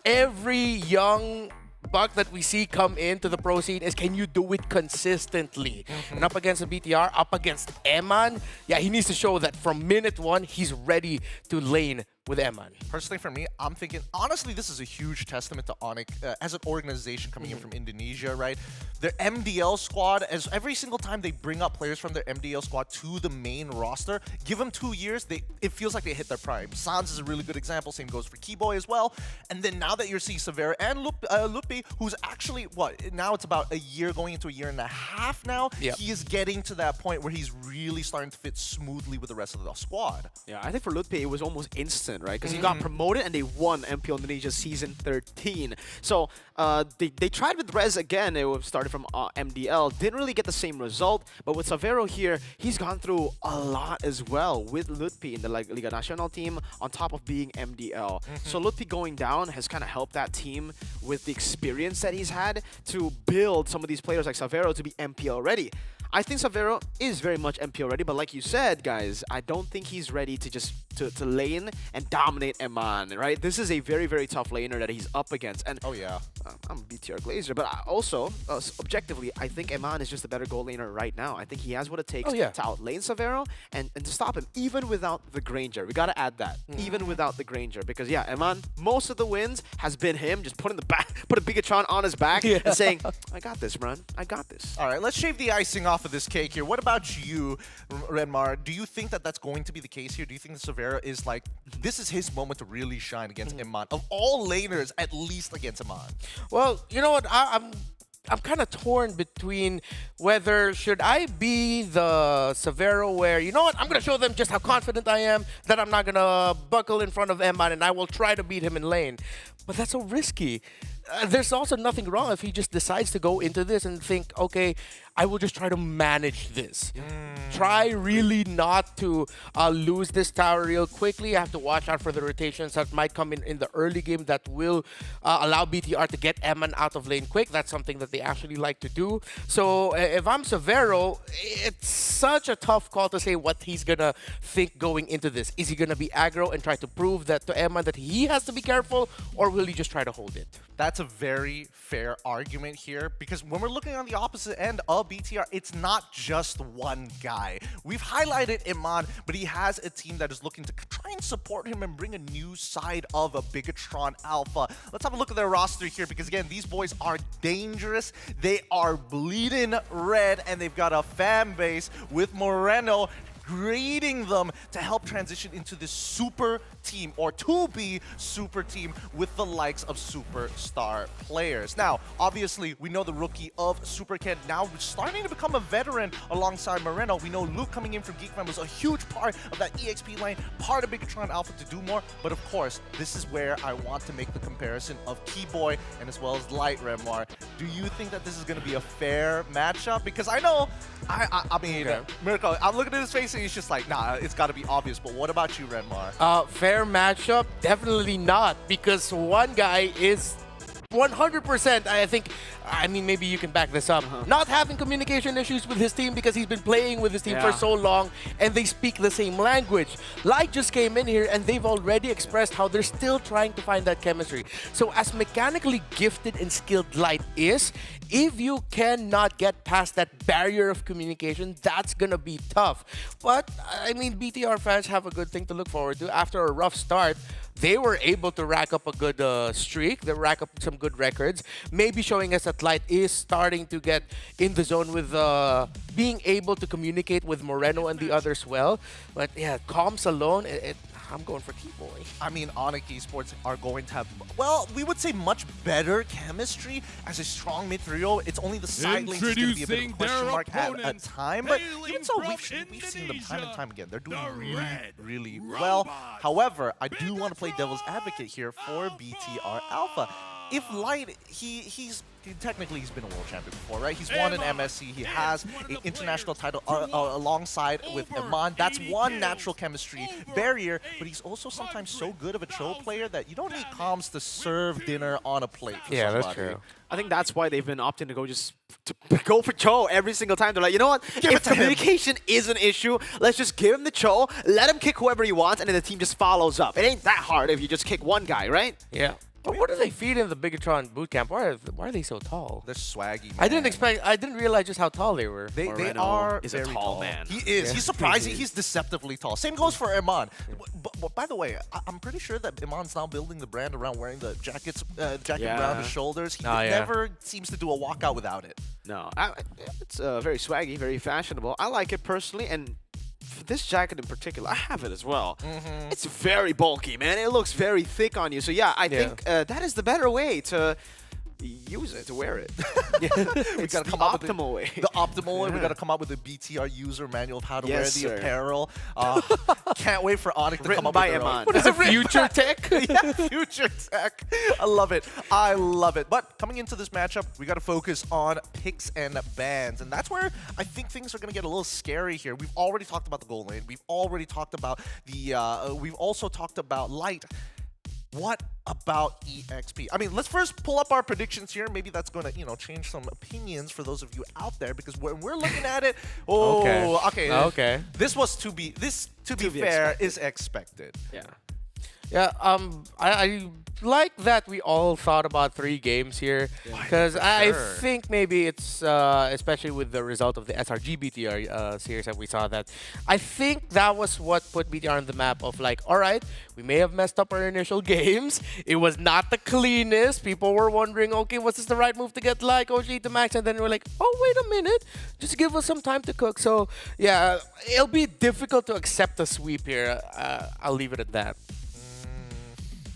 every young buck that we see come into the pro scene is, can you do it consistently? And up against the BTR, up against Eman, yeah, he needs to show that from minute one, he's ready to lane with Eman. Personally, for me, I'm thinking, honestly, this is a huge testament to Onyx as an organization coming in from Indonesia, right? Their MDL squad, as every single time they bring up players from their MDL squad to the main roster, give them 2 years, it feels like they hit their prime. Sans is a really good example, same goes for Keyboy as well. And then now that you're seeing Severa and Lupi, who's actually, now it's about a year, going into a year and a half now, he is getting to that point where he's really starting to fit smoothly with the rest of the squad. Yeah, I think for Lupi, it was almost instant, right? Because he got promoted and they won MPL Indonesia Season 13. So they tried with Rez again. It started from MDL. Didn't really get the same result. But with Savero here, he's gone through a lot as well with Lutpi in the Liga Nacional team on top of being MDL. So Lutpi going down has kind of helped that team with the experience that he's had to build some of these players like Savero to be MPL ready. I think Savero is very much MPL ready, but like you said, guys, I don't think he's ready to just to lane and dominate Eman, right? This is a very, very tough laner that he's up against. And I'm a BTR Glazer, but also, objectively, I think Eman is just a better gold laner right now. I think he has what it takes to outlane Savero and to stop him, even without the Granger. We gotta add that, even without the Granger, because yeah, Eman, most of the wins has been him just put a Bigatron on his back and saying, I got this, man. I got this. All right, let's shave the icing off of this cake here. What about you, Renmar? Do you think that that's going to be the case here? Do you think that Severa is like, this is his moment to really shine against Eman? Of all laners, at least against Eman. Well, you know what? I'm kind of torn between whether should I be the Severo where, you know what, I'm going to show them just how confident I am, that I'm not going to buckle in front of Eman and I will try to beat him in lane. But that's so risky. There's also nothing wrong if he just decides to go into this and think, okay, I will just try to manage this. Try really not to lose this tower real quickly. I have to watch out for the rotations that might come in the early game that will allow BTR to get Eman out of lane quick. That's something that they actually like to do. So if I'm Severo, it's such a tough call to say what he's going to think going into this. Is he going to be aggro and try to prove that to Eman that he has to be careful, or will he just try to hold it? That's a very fair argument here, because when we're looking on the opposite end of BTR, it's not just one guy. We've highlighted Eman, but he has a team that is looking to try and support him and bring a new side of a Bigatron Alpha. Let's have a look at their roster here, because again, these boys are dangerous. They are bleeding red, and they've got a fan base with Moreno greeting them to help transition into this super team, or to be super team with the likes of superstar players. Now, obviously, we know the rookie of Super Ken now starting to become a veteran alongside Moreno. We know Luke coming in from GeekFam was a huge part of that EXP lane, part of Bigatron Alpha to do more. But of course, this is where I want to make the comparison of Keyboy and as well as Light Remar. Do you think that this is going to be a fair matchup? Because I know, I mean, Miracle, I'm looking at his face and he's just like, nah, it's got to be obvious. But what about you, Renmar? Fair matchup? Definitely not, because one guy is 100%, I mean, maybe you can back this up, not having communication issues with his team because he's been playing with his team for so long and they speak the same language. Light just came in here and they've already expressed how they're still trying to find that chemistry. So as mechanically gifted and skilled Light is, if you cannot get past that barrier of communication, that's gonna be tough. But, I mean, BTR fans have a good thing to look forward to. After a rough start, they were able to rack up a good streak. They rack up some good records. Maybe showing us that Light is starting to get in the zone with being able to communicate with Moreno and the others well. But yeah, comms alone, I'm going for Keyboy. I mean, Onyx Esports are going to have, well, we would say much better chemistry as a strong mid trio. It's only the side lanes is going to be a bit of a question mark at a time. But even so, we've seen them time and time again. They're doing really well. However, I do want to play devil's advocate here for BTR Alpha. if Light, technically he's been a world champion before, right? He's won an MSC. He has an international title alongside with Iman. That's one natural chemistry barrier, but he's also sometimes so good of a Cho player that you don't need comms to serve dinner on a plate for somebody. That's true. I think that's why they've been opting to go for Cho every single time. They're like, you know what? If communication is an issue, let's just give him the Cho, let him kick whoever he wants, and then the team just follows up. It ain't that hard if you just kick one guy, right? Yeah. But what do they feed in the Bigatron bootcamp? Why are they so tall? They're swaggy, man. I didn't realize just how tall they were. They are is very a tall man. He is. Yeah. He's surprising. He's deceptively tall. Same goes for Iman. But by the way, I'm pretty sure that Iman's now building the brand around wearing the jacket around his shoulders. He never seems to do a walkout without it. No, it's very swaggy, very fashionable. I like it personally, and for this jacket in particular, I have it as well. It's very bulky, man. It looks very thick on you. So yeah, I think that is the better way to use it, to wear it. We It's gotta the come up with optimal way. The optimal way. We gotta come up with a BTR user manual of how to wear the sir. apparel. Can't wait for Onyx to Written come up by with their own. Iman. What is it, future tech? Yeah, future tech. I love it. I love it. But coming into this matchup, we got to focus on picks and bans. And that's where I think things are going to get a little scary here. We've already talked about the goal lane. We've already talked about we've also talked about Light. What about EXP? I mean, let's first pull up our predictions here. Maybe that's going to, change some opinions for those of you out there, because when we're looking at it, okay. This was to be fair, is expected. Yeah. Yeah, I like that we all thought about 3 games here, because I think maybe it's, especially with the result of the SRG BTR series that we saw, that I think that was what put BTR on the map of like, all right, we may have messed up our initial games. It was not the cleanest. People were wondering, okay, was this the right move to get like OG to max? And then we're like, oh, wait a minute, just give us some time to cook. So yeah, it'll be difficult to accept a sweep here. I'll leave it at that.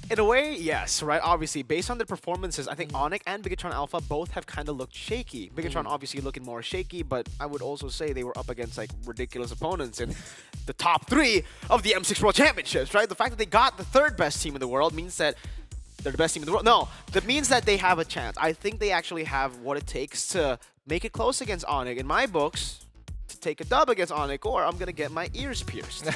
In a way, yes, right? Obviously, based on their performances, I think Onyx and Bigatron Alpha both have kind of looked shaky. Bigatron obviously looking more shaky, but I would also say they were up against like ridiculous opponents in the top 3 of the M6 World Championships, right? The fact that they got the 3rd best team in the world means that they're the best team in the world. No, that means that they have a chance. I think they actually have what it takes to make it close against Onyx. In my books, to take a dub against Onyx, or I'm gonna get my ears pierced.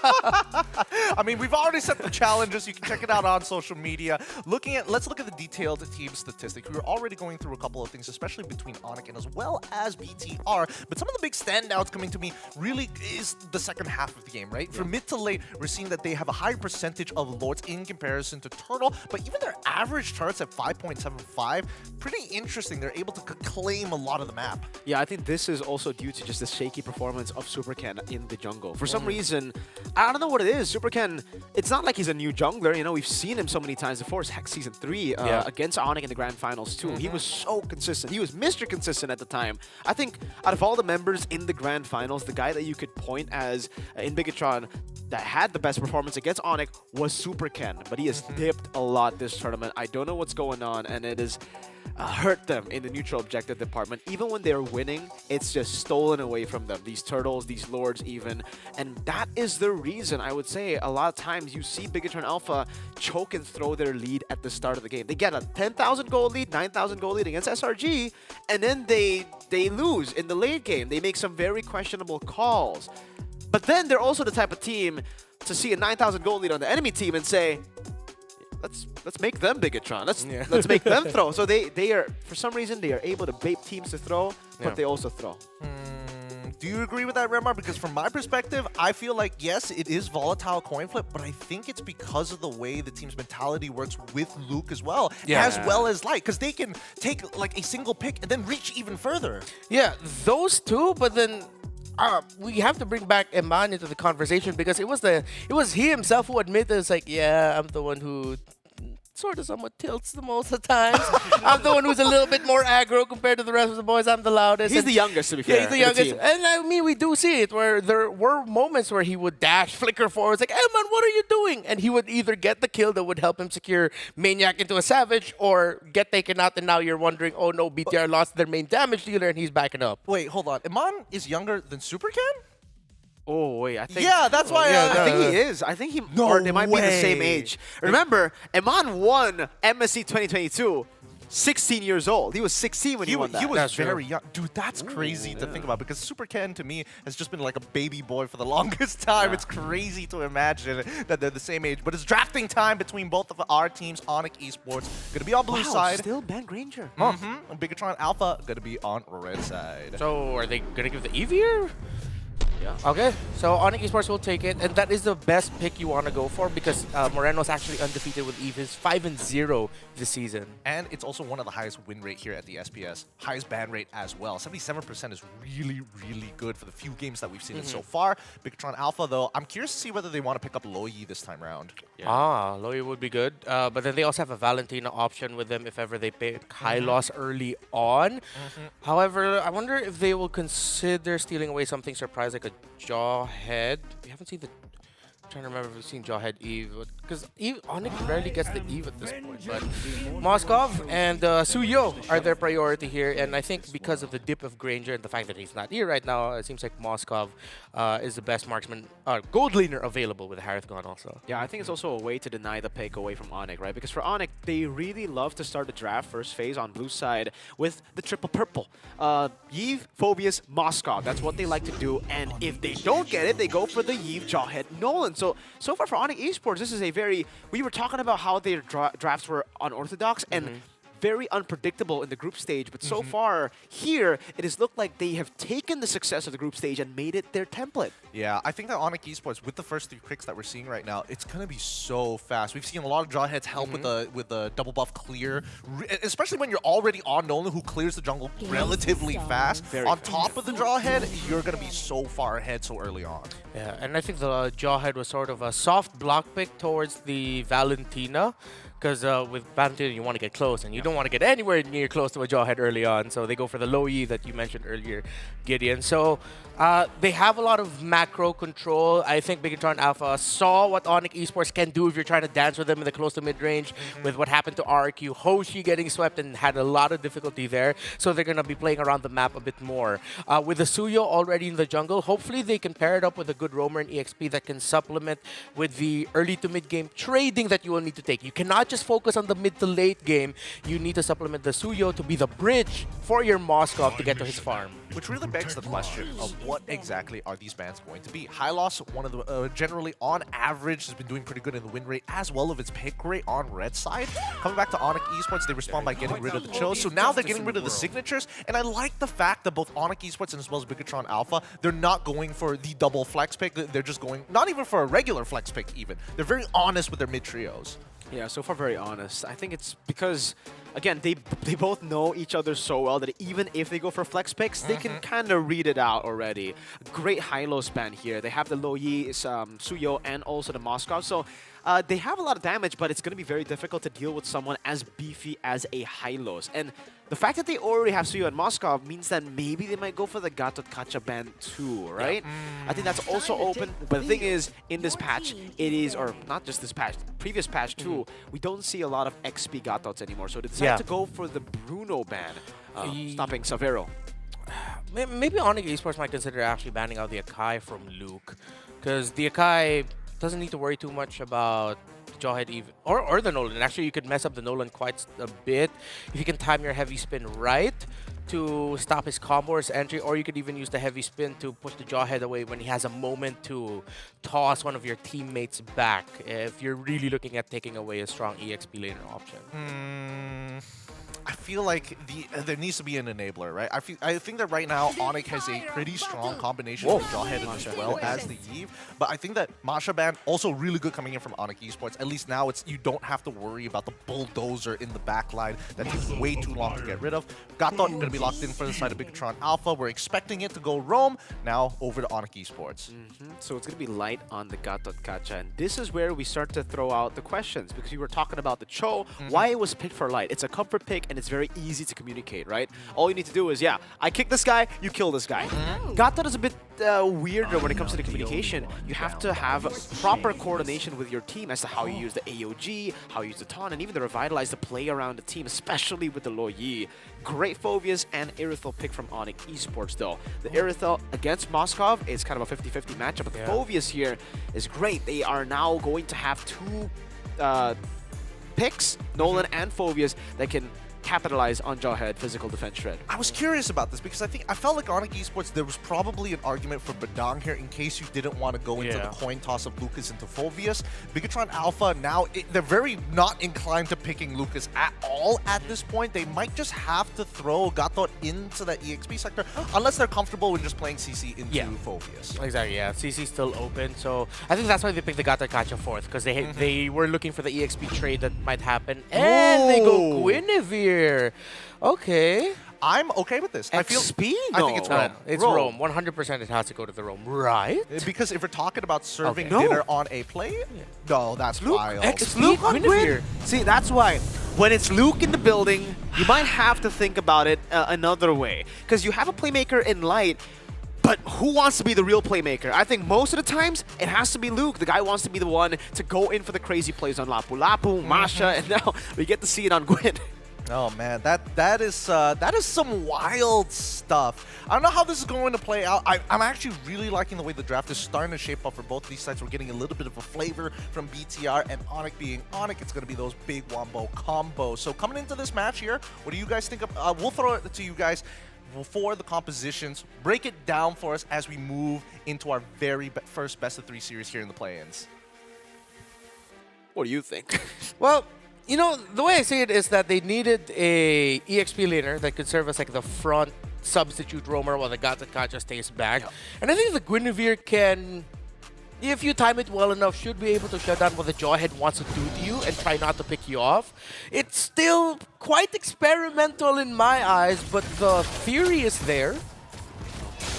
I mean, we've already set the challenges. You can check it out on social media. Let's look at the detailed team statistics. We were already going through a couple of things, especially between Onyx and as well as BTR. But some of the big standouts coming to me really is the second half of the game, right? From mid to late, we're seeing that they have a higher percentage of Lords in comparison to Turtle, but even their average turrets at 5.75, pretty interesting. They're able to claim a lot of the map. Yeah, I think this is also due to just the shaky performance of Superken in the jungle. For some reason, I don't know what it is. Superken, it's not like he's a new jungler. You know, we've seen him so many times before. It's Hex Season 3 against Onyx in the Grand Finals too. He was so consistent. He was Mr. Consistent at the time. I think out of all the members in the Grand Finals, the guy that you could point as in Bigatron that had the best performance against Onyx was Superken. But he has dipped a lot this tournament. I don't know what's going on, and it is hurt them in the neutral objective department. Even when they're winning, it's just stolen away from them. These turtles, these lords even. And that is the reason, I would say, a lot of times you see Bigatron Alpha choke and throw their lead at the start of the game. They get a 10,000 gold lead, 9,000 gold lead against SRG, and then they lose in the late game. They make some very questionable calls. But then they're also the type of team to see a 9,000 gold lead on the enemy team and say, let's make them Bigatron. Let's make them throw. So they are, for some reason, they are able to bait teams to throw, but they also throw. Do you agree with that, Remar? Because from my perspective, I feel like, yes, it is volatile coin flip, but I think it's because of the way the team's mentality works with Luke as well, as well as Light, because they can take like a single pick and then reach even further. Yeah, those two, but then we have to bring back Iman into the conversation, because it was he himself who admitted, it's like, yeah, I'm the one who sort of somewhat tilts the most of the times. I'm the one who's a little bit more aggro compared to the rest of the boys. I'm the loudest. He's the youngest, to be fair. Yeah, he's the youngest. And I mean, we do see it where there were moments where he would dash, flicker forward. It's like, hey man, what are you doing? And he would either get the kill that would help him secure Maniac into a Savage, or get taken out, and now you're wondering, oh no, BTR lost their main damage dealer and he's backing up. Wait, hold on. Iman is younger than Superken? Oh wait, I think. Yeah, that's why. I think he is. I think he. No or they might be the same way. age. Remember, Eman won MSC 2022. 16 years old. He was 16 when he won that. He was very young. Dude, that's crazy to think about because Super Ken to me has just been like a baby boy for the longest time. It's crazy to imagine that they're the same age. But it's drafting time between both of our teams. Onyx Esports going to be on blue side. Still Ben Granger. And Bigatron Alpha going to be on red side. So are they going to give the EV here? Yeah. Okay, so Onyx Esports will take it, and that is the best pick you want to go for because Moreno's actually undefeated with EVE. He's 5-0 this season. And it's also one of the highest win rate here at the SPS. Highest ban rate as well. 77% is really, really good for the few games that we've seen it so far. Bigatron Alpha, though, I'm curious to see whether they want to pick up Loyi this time around. Loyi would be good, but then they also have a Valentina option with them if ever they pick high loss early on. However, I wonder if they will consider stealing away something surprise like a Jawhead. We haven't seen the. I'm trying to remember if we've seen Jawhead Eve, because Onyx rarely gets the Eve at this point. But Moskov and Suyo are their priority here, and I think because of the dip of Granger and the fact that he's not here right now, it seems like Moskov is the best marksman, gold laner available with Harith gone also. Yeah, I think it's also a way to deny the pick away from Onyx, right? Because for Onyx, they really love to start the draft first phase on blue side with the triple purple. Yve, Phobius, Moskov. That's what they like to do. And if they don't get it, they go for the Yve, Jawhead, Nolan. So far for Onyx Esports, this is a very... We were talking about how their drafts were unorthodox and very unpredictable in the group stage, but so far here it has looked like they have taken the success of the group stage and made it their template. Yeah, I think that Onyx Esports, with the first 3 picks that we're seeing right now, it's gonna be so fast. We've seen a lot of Jawheads help with the double buff clear, especially when you're already on Nolan, who clears the jungle relatively fast. On top of the Jawhead, you're gonna be so far ahead so early on. Yeah, and I think the Jawhead was sort of a soft block pick towards the Valentina. Because with Valentina, you want to get close, and you don't want to get anywhere near close to a Jawhead early on. So they go for the low E that you mentioned earlier, Gideon. So they have a lot of macro control. I think Bigatron Alpha saw what Onyx Esports can do if you're trying to dance with them in the close to mid-range with what happened to RQ. Hoshi getting swept and had a lot of difficulty there. So they're going to be playing around the map a bit more. With the Suyo already in the jungle, hopefully they can pair it up with a good roamer and EXP that can supplement with the early to mid-game trading that you will need to take. You cannot just focus on the mid to late game. You need to supplement the Suyo to be the bridge for your Moskov to get to his farm. Which really begs the question of what exactly are these bans going to be. High Loss, one of the generally on average has been doing pretty good in the win rate as well of its pick rate on red side. Coming back to Onyx Esports, they respond by getting rid of the chills. So now they're getting rid of the signatures, and I like the fact that both Onyx Esports and as well as Bigatron Alpha, they're not going for the double flex pick. They're just going not even for a regular flex pick even. They're very honest with their mid trios. Yeah, so far very honest. I think it's because, again, they both know each other so well that even if they go for flex picks, they can kind of read it out already. Great high-low span here. They have the Loyi, Suyo, and also the Moskov. So they have a lot of damage, but it's going to be very difficult to deal with someone as beefy as a high-lows. And the fact that they already have Suyo and Moskov means that maybe they might go for the Gatot Kacha ban too, right? I think that's also open. But the thing is, in this patch, it is, or not just this patch, previous patch too, we don't see a lot of XP Gatots anymore. So they decided to go for the Bruno ban, stopping Savero. Maybe Onyx Esports might consider actually banning out the Akai from Luke. Because the Akai doesn't need to worry too much about Jawhead Eve or the Nolan. Actually, you could mess up the Nolan quite a bit if you can time your heavy spin right to stop his combo or his entry, or you could even use the heavy spin to push the Jawhead away when he has a moment to toss one of your teammates back if you're really looking at taking away a strong EXP laner option. I feel like there needs to be an enabler, right? I think that right now Onyx has a pretty strong combination of Jawhead as well as the Eve, but I think that Masha ban also really good coming in from Onyx Esports. At least now you don't have to worry about the bulldozer in the back line that takes way too long to get rid of. Gatot going to be locked in for the side of Bigatron Alpha. We're expecting it to go roam. Now over to Onyx Esports. So it's going to be light on the Gatot Kacha, and this is where we start to throw out the questions, because we were talking about the Cho, why it was picked for light. It's a comfort pick, and it's very easy to communicate, right? All you need to do is, I kick this guy, you kill this guy. Gatot is a bit weirder when it comes to the communication. You have to have proper coordination with your team as to how you use the AOG, how you use the taunt, and even the Revitalize to play around the team, especially with the Lo Yi. Great Phoveus and Irithel pick from Onyx Esports, though. The Irithel against Moskov is kind of a 50-50 matchup, but the Phoveus here is great. They are now going to have two picks, Nolan and Phoveus, that can capitalize on Jawhead physical defense shred. I was curious about this because I felt like Onyx Esports, there was probably an argument for Badang here in case you didn't want to go into the coin toss of Lucas into Phoveus. Bigatron Alpha now, they're very not inclined to picking Lucas at all at this point. They might just have to throw Gato into that EXP sector unless they're comfortable with just playing CC into Phoveus. Exactly, yeah. CC's still open, so I think that's why they picked the Gato Kacha fourth, because they were looking for the EXP trade that might happen, and they go Guinevere. Okay. I'm okay with this. XP? I think it's no. Rome. It's Rome. 100% it has to go to the Rome. Right? Because if we're talking about serving dinner on a plate, no, that's wild. It's Luke on Gwyn. See, that's why when it's Luke in the building, you might have to think about it another way. Because you have a playmaker in Light, but who wants to be the real playmaker? I think most of the times, it has to be Luke. The guy wants to be the one to go in for the crazy plays on Lapu Lapu, Masha, and now we get to see it on Gwyn. Oh man, that is some wild stuff. I don't know how this is going to play out. I'm actually really liking the way the draft is starting to shape up for both of these sides. We're getting a little bit of a flavor from BTR, and Onyx being Onyx, it's going to be those big wombo combos. So coming into this match here, what do you guys think of? We'll throw it to you guys for the compositions. Break it down for us as we move into our very first best of 3 series here in the play-ins. What do you think? Well, you know, the way I see it is that they needed a EXP laner that could serve as like the front substitute roamer while the Gato Kacha stays back. And I think the Guinevere can, if you time it well enough, should be able to shut down what the Jawhead wants to do to you and try not to pick you off. It's still quite experimental in my eyes, but the theory is there.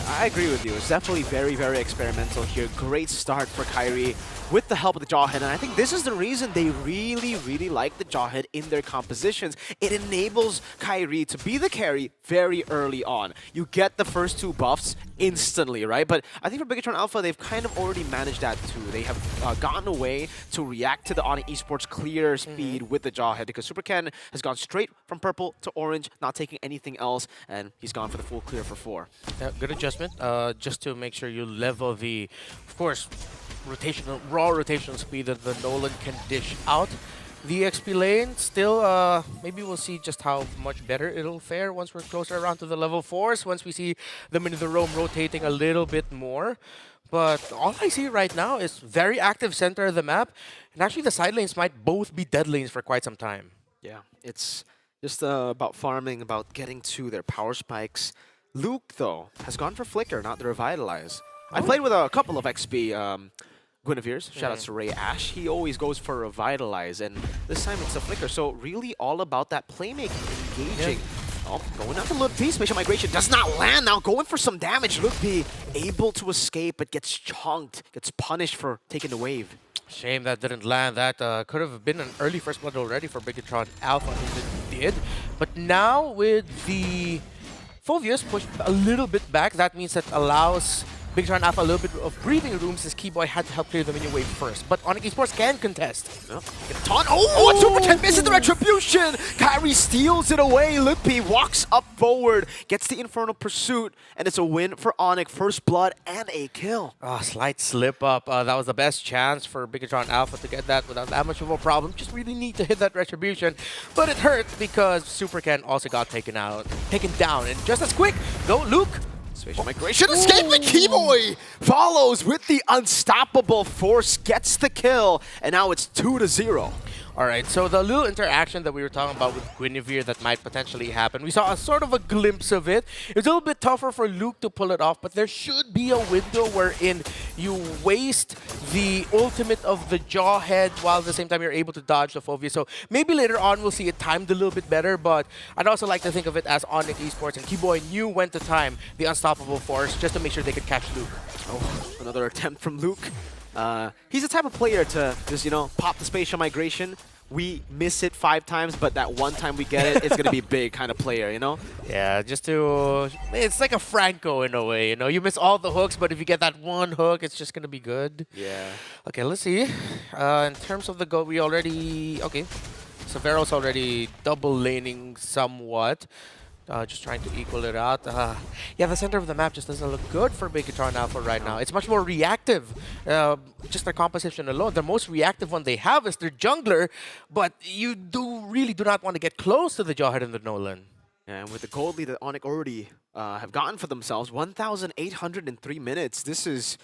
I agree with you. It's definitely very, very experimental here. Great start for Kyrie with the help of the Jawhead, and I think this is the reason they really, really like the Jawhead in their compositions. It enables Kyrie to be the carry very early on. You get the first 2 buffs instantly, right? But I think for Bigatron Alpha, they've kind of already managed that too. They have gotten away to react to the Onyx Esports clear speed with the Jawhead, because Super Ken has gone straight from purple to orange, not taking anything else, and he's gone for the full clear for 4. Yeah, good adjustment, just to make sure you level the, of course, raw rotational speed that the Nolan can dish out. The XP lane, still, maybe we'll see just how much better it'll fare once we're closer around to the level 4s, once we see them in the roam rotating a little bit more. But all I see right now is very active center of the map, and actually the side lanes might both be dead lanes for quite some time. Yeah, it's just about farming, about getting to their power spikes. Luke, though, has gone for Flicker, not the Revitalize. I played with a couple of XP Guinevere's. Shout out to Ray Ash. He always goes for Revitalize, and this time it's a Flicker. So really all about that playmaking, engaging. Oh, going out to Luke P. Spatial Migration does not land now. Going for some damage. Luke P able to escape, but gets chunked, gets punished for taking the wave. Shame that didn't land. That could have been an early first blood already for Bigatron Alpha, and it did. But now with the Phoveus pushed a little bit back, that means that allows Bigatron Alpha a little bit of breathing room since Keyboy had to help clear the minion wave first. But Onyx Esports can contest. Taunt. Oh, Super Ken misses the retribution. Kyrie steals it away. Lippy walks up forward, gets the Infernal Pursuit, and it's a win for Onyx. First blood and a kill. Slight slip up. That was the best chance for Bigatron Alpha to get that without that much of a problem. Just really need to hit that retribution. But it hurt because Super Ken also got taken down. And just as quick, though, Luke. Spatial Migration escape, and Keyboy follows with the unstoppable force, gets the kill, and now it's 2-0. Alright, so the little interaction that we were talking about with Guinevere that might potentially happen, we saw a sort of a glimpse of it. It's a little bit tougher for Luke to pull it off, but there should be a window wherein you waste the ultimate of the Jawhead while at the same time you're able to dodge the Phoveus. So maybe later on we'll see it timed a little bit better, but I'd also like to think of it as Onyx Esports and Keyboy knew when to time the unstoppable force just to make sure they could catch Luke. Oh, another attempt from Luke. He's the type of player to just, pop the Spatial Migration we miss it 5 times, but that one time we get it, it's going to be big kind of player, you know? Yeah, just to... It's like a Franco in a way, you know? You miss all the hooks, but if you get that one hook, it's just going to be good. Yeah. Okay, let's see. In terms of the goal, we already... Okay. Severo's already double laning somewhat. Just trying to equal it out. Yeah, the center of the map just doesn't look good for Bigatron Alpha right now. It's much more reactive. Just their composition alone. The most reactive one they have is their jungler, but you really do not want to get close to the Jawhead and the Nolan. And with the gold lead that Onyx already have gotten for themselves, 1,803 minutes. This is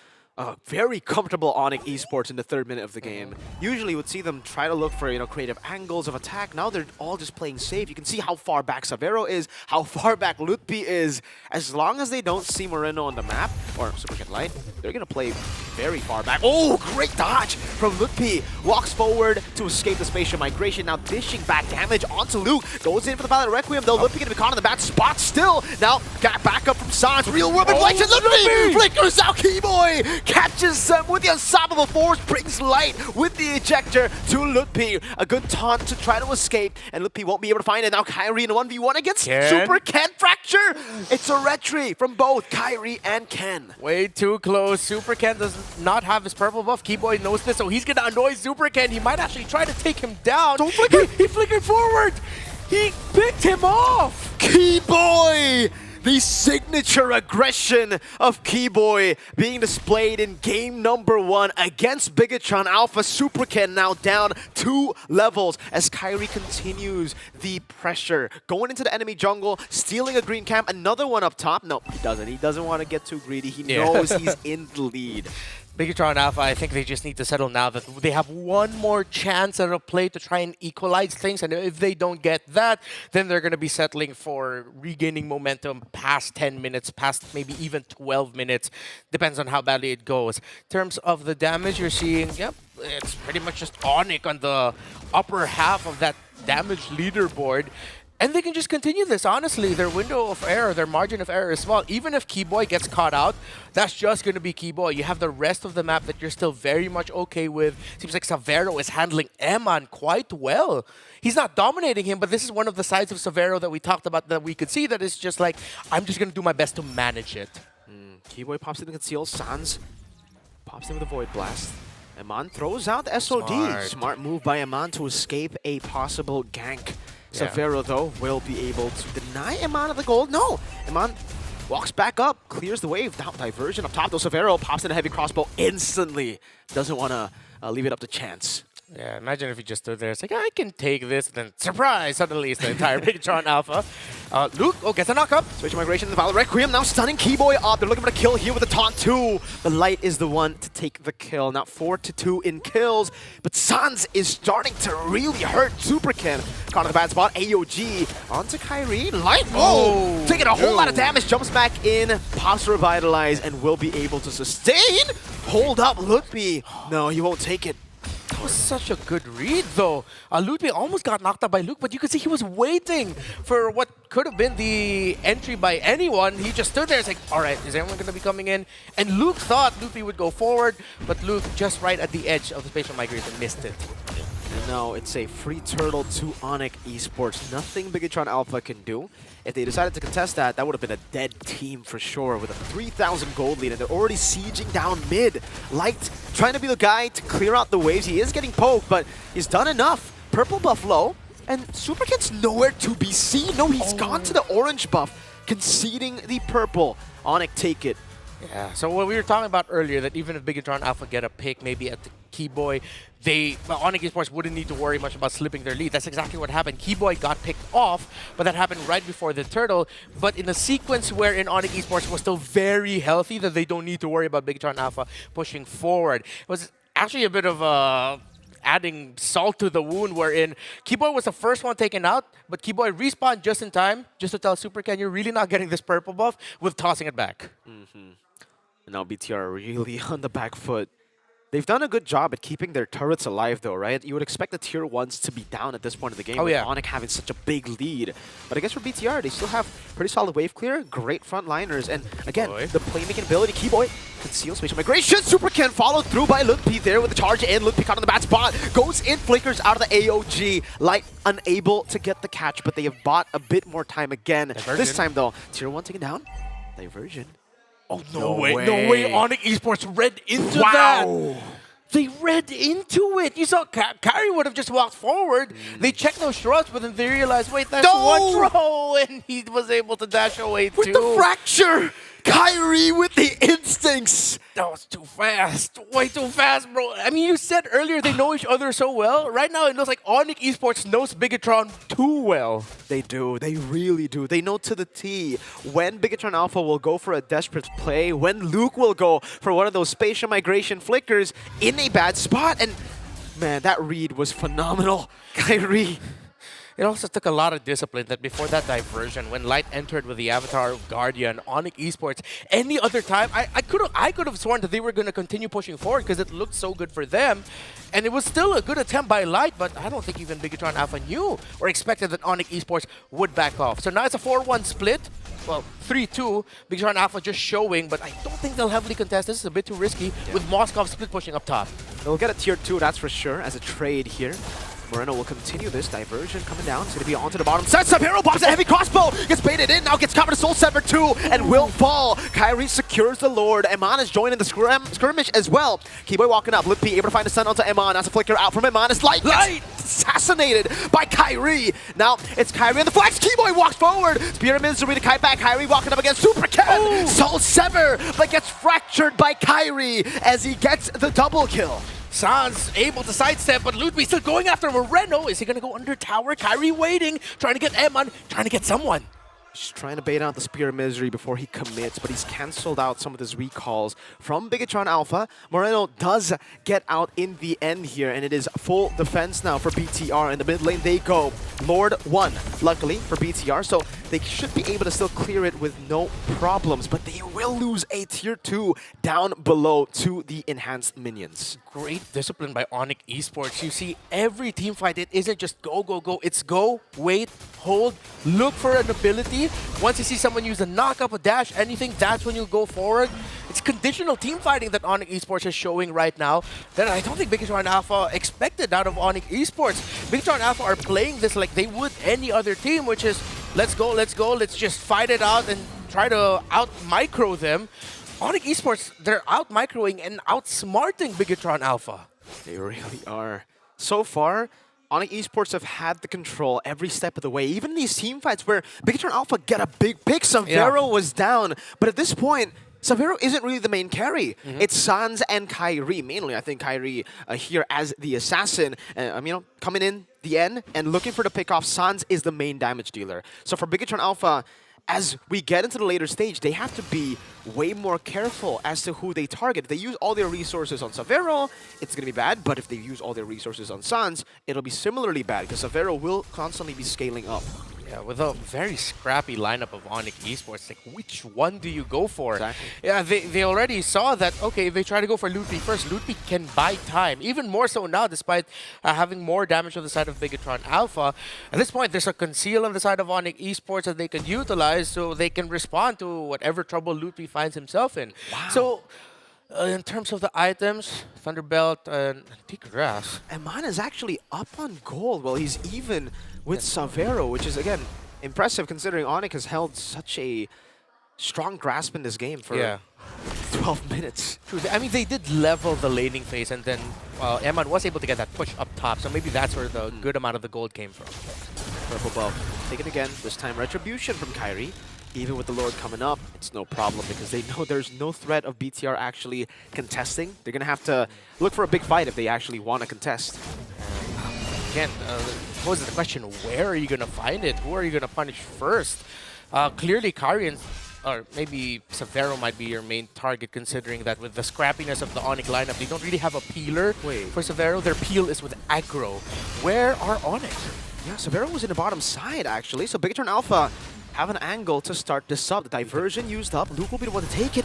very comfortable Onyx esports in the 3rd minute of the game. Usually you would see them try to look for, you know, creative angles of attack. Now they're all just playing safe. You can see how far back Savero is, how far back Lutpi is. As long as they don't see Moreno on the map, or Supercat Light, they're going to play very far back. Oh, great dodge from Lutpi. Walks forward to escape the spatial migration. Now dishing back damage onto Luke. Goes in for the Violet Requiem, though. Lutpi going to be caught in the bad spot still. Now got back up from Sans. Real world light to Lutpi. Flickers out Keyboy. Catches them with the unstoppable force, brings light with the ejector to Lutpi. A good taunt to try to escape, and Lutpi won't be able to find it. Now Kyrie in a 1v1 against Super Ken Fracture. It's a retry from both Kyrie and Ken. Way too close. Super Ken does not have his purple buff. Keyboy knows this, so he's going to annoy Super Ken. He might actually try to take him down. Don't flicker! He flickered forward! He picked him off! Keyboy! The signature aggression of Keyboy being displayed in game number 1 against Bigatron Alpha. Super Ken now down 2 levels as Kyrie continues the pressure. Going into the enemy jungle, stealing a green camp, another one up top. No, he doesn't. He doesn't want to get too greedy. He knows he's in the lead. Bigatron Alpha, I think they just need to settle now that they have one more chance at a play to try and equalize things. And if they don't get that, then they're going to be settling for regaining momentum past 10 minutes, past maybe even 12 minutes. Depends on how badly it goes. In terms of the damage you're seeing, yep, it's pretty much just Onyx on the upper half of that damage leaderboard. And they can just continue this, honestly. Their window of error, their margin of error is small. Even if Keyboy gets caught out, that's just going to be Keyboy. You have the rest of the map that you're still very much okay with. Seems like Savero is handling Eman quite well. He's not dominating him, but this is one of the sides of Savero that we talked about that we could see that is just like, I'm just going to do my best to manage it. Keyboy pops in the conceal. Sans pops in with a Void Blast. Eman throws out the SOD. Smart move by Eman to escape a possible gank. Yeah. Savero, though, will be able to deny Eman of the gold. No! Eman walks back up, clears the wave. Down diversion up top, though. Savero pops in a heavy crossbow instantly. Doesn't want to leave it up to chance. Yeah, imagine if he just stood there. It's like, I can take this. Then, surprise, suddenly it's the entire Bigatron Alpha. Luke, gets a knock-up. Switch migration to the Violet Requiem. Now stunning Keyboy up. They're looking for a kill here with a taunt too. The Light is the one to take the kill. Now 4-2 in kills. But Sans is starting to really hurt Super Ken. Caught in the bad spot. AOG onto Kyrie. Light, taking a whole lot of damage. Jumps back in. Pops Revitalize and will be able to sustain. Hold up, Lutpi. No, he won't take it. That was such a good read, though. Lutpi almost got knocked out by Luke, but you could see he was waiting for what could have been the entry by anyone. He just stood there. It's like, all right, is everyone going to be coming in? And Luke thought Lutpi would go forward, but Luke, just right at the edge of the spatial migration, missed it. And now it's a free turtle to Onyx Esports. Nothing Bigatron Alpha can do. If they decided to contest that, that would have been a dead team for sure with a 3,000 gold lead, and they're already sieging down mid. Light trying to be the guy to clear out the waves. He is getting poked, but he's done enough. Purple buff low, and Super Ken's nowhere to be seen. No, he's gone to the orange buff, conceding the purple. Onyx take it. Yeah, so what we were talking about earlier, that even if Bigatron Alpha get a pick maybe at the Keyboy, Onyx Esports wouldn't need to worry much about slipping their lead. That's exactly what happened. Keyboy got picked off, but that happened right before the turtle. But in a sequence wherein Onyx Esports was still very healthy, that they don't need to worry about Bigatron Alpha pushing forward. It was actually a bit of adding salt to the wound, wherein Keyboy was the first one taken out, but Keyboy respawned just in time, just to tell Super Ken, you're really not getting this purple buff, with tossing it back. Now BTR really on the back foot. They've done a good job at keeping their turrets alive, though, right? You would expect the tier 1s to be down at this point of the game, Oh, with yeah. Onyx having such a big lead. But I guess for BTR, they still have pretty solid wave clear, great frontliners, and again, the playmaking ability. Keyboy conceals spatial migration. Super can followed through by Lutpi there with the charge in. Lutpi caught on the bad spot, goes in, flickers out of the AOG. Light unable to get the catch, but they have bought a bit more time again. Diversion. This time, though, tier 1 taken down. Diversion. Oh, no way. No way. Onyx Esports read into that. They read into it. You saw Kyrie would have just walked forward. They checked those shrubs, but then they realized, wait, that's one throw, and he was able to dash away with too. the fracture. Kyrie with the instincts. That was too fast. Way too fast, bro. I mean, you said earlier they know each other so well. Right now, it looks like Onyx Esports knows Bigatron too well. They do. They really do. They know to the T when Bigatron Alpha will go for a desperate play, when Luke will go for one of those spatial migration flickers in a bad spot. And man, that read was phenomenal. Kyrie. It also took a lot of discipline that before that diversion, when Light entered with the avatar of Guardian, Onyx Esports, any other time, I could have sworn that they were going to continue pushing forward because it looked so good for them. And it was still a good attempt by Light, but I don't think even Bigatron Alpha knew or expected that Onyx Esports would back off. So now it's a 4-1 split. Well, 3-2. Bigatron Alpha just showing, but I don't think they'll heavily contest. This is a bit too risky with Moskov split pushing up top. They'll get a tier 2, that's for sure, as a trade here. Moreno will continue this diversion coming down. It's going to be onto the bottom. Sets up Hero bombs a heavy crossbow. Gets baited in. Now gets caught with a Soul Sever 2 and will fall. Kyrie secures the Lord. Eman is joining the skirmish as well. Keyboy walking up. Lippi able to find a stun onto Eman. That's a flicker out from Eman. It's Light assassinated by Kyrie. Now it's Kyrie on the flex. Keyboy walks forward. Spear of Misery to kite back. Kyrie walking up against Super Ken. Soul Sever, but gets fractured by Kyrie as he gets the double kill. Sans able to sidestep, but Ludwig still going after Moreno. Is he going to go under tower? Kyrie waiting, trying to get Eman, trying to get someone. He's trying to bait out the Spear of Misery before he commits, but he's cancelled out some of his recalls from Bigatron Alpha. Moreno does get out in the end here, and it is full defense now for BTR. In the mid lane they go. Lord 1, luckily for BTR, so they should be able to still clear it with no problems, but they will lose a tier 2 down below to the enhanced minions. Great discipline by Onyx Esports. You see every team fight, it isn't just go, go, go. It's go, wait, hold, look for an ability. Once you see someone use a knock-up, a dash, anything, that's when you go forward. It's conditional team fighting that Onyx Esports is showing right now. Then I don't think Bigatron Alpha expected out of Onyx Esports. Bigatron Alpha are playing this like they would any other team, which is let's go, let's just fight it out and try to out-micro them. Onyx Esports, they're out-microing and outsmarting Bigatron Alpha. They really are. So far, Onyx Esports have had the control every step of the way. Even in these team fights where Bigatron Alpha get a big pick, Savero was down. But at this point, Savero isn't really the main carry. It's Sans and Kyrie. Mainly, I think Kyrie here as the assassin. Coming in the end and looking for the pick-off. Sans is the main damage dealer. So for Bigatron Alpha, as we get into the later stage, they have to be way more careful as to who they target. If they use all their resources on Savero, it's going to be bad. But if they use all their resources on Sans, it'll be similarly bad because Savero will constantly be scaling up. Yeah, with a very scrappy lineup of Onyx Esports, like which one do you go for? Exactly. Yeah, they already saw that, okay, if they try to go for Ludwig first, Ludwig can buy time. Even more so now, despite having more damage on the side of Bigatron Alpha. At this point, there's a conceal on the side of Onyx Esports that they can utilize so they can respond to whatever trouble Ludwig finds himself in. Wow. So, in terms of the items, Thunderbelt and Tigras. Eman is actually up on gold. Well, he's even with Savero, which is, again, impressive considering Onyx has held such a strong grasp in this game for 12 minutes. True. I mean, they did level the laning phase, and then Eman was able to get that push up top, so maybe that's where the good amount of the gold came from. Purple buff. Take it again. This time, Retribution from Kyrie. Even with the Lord coming up, it's no problem because they know there's no threat of BTR actually contesting. They're going to have to look for a big fight if they actually want to contest. Again, poses the question, where are you going to find it? Who are you going to punish first? Clearly, Kyrie or maybe Savero might be your main target, considering that with the scrappiness of the Onyx lineup, they don't really have a peeler for Savero. Their peel is with aggro. Where are Onyx? Yeah, Savero was in the bottom side, actually. So Bigatron Alpha have an angle to start this up. The diversion used up. Luke will be the one to take it.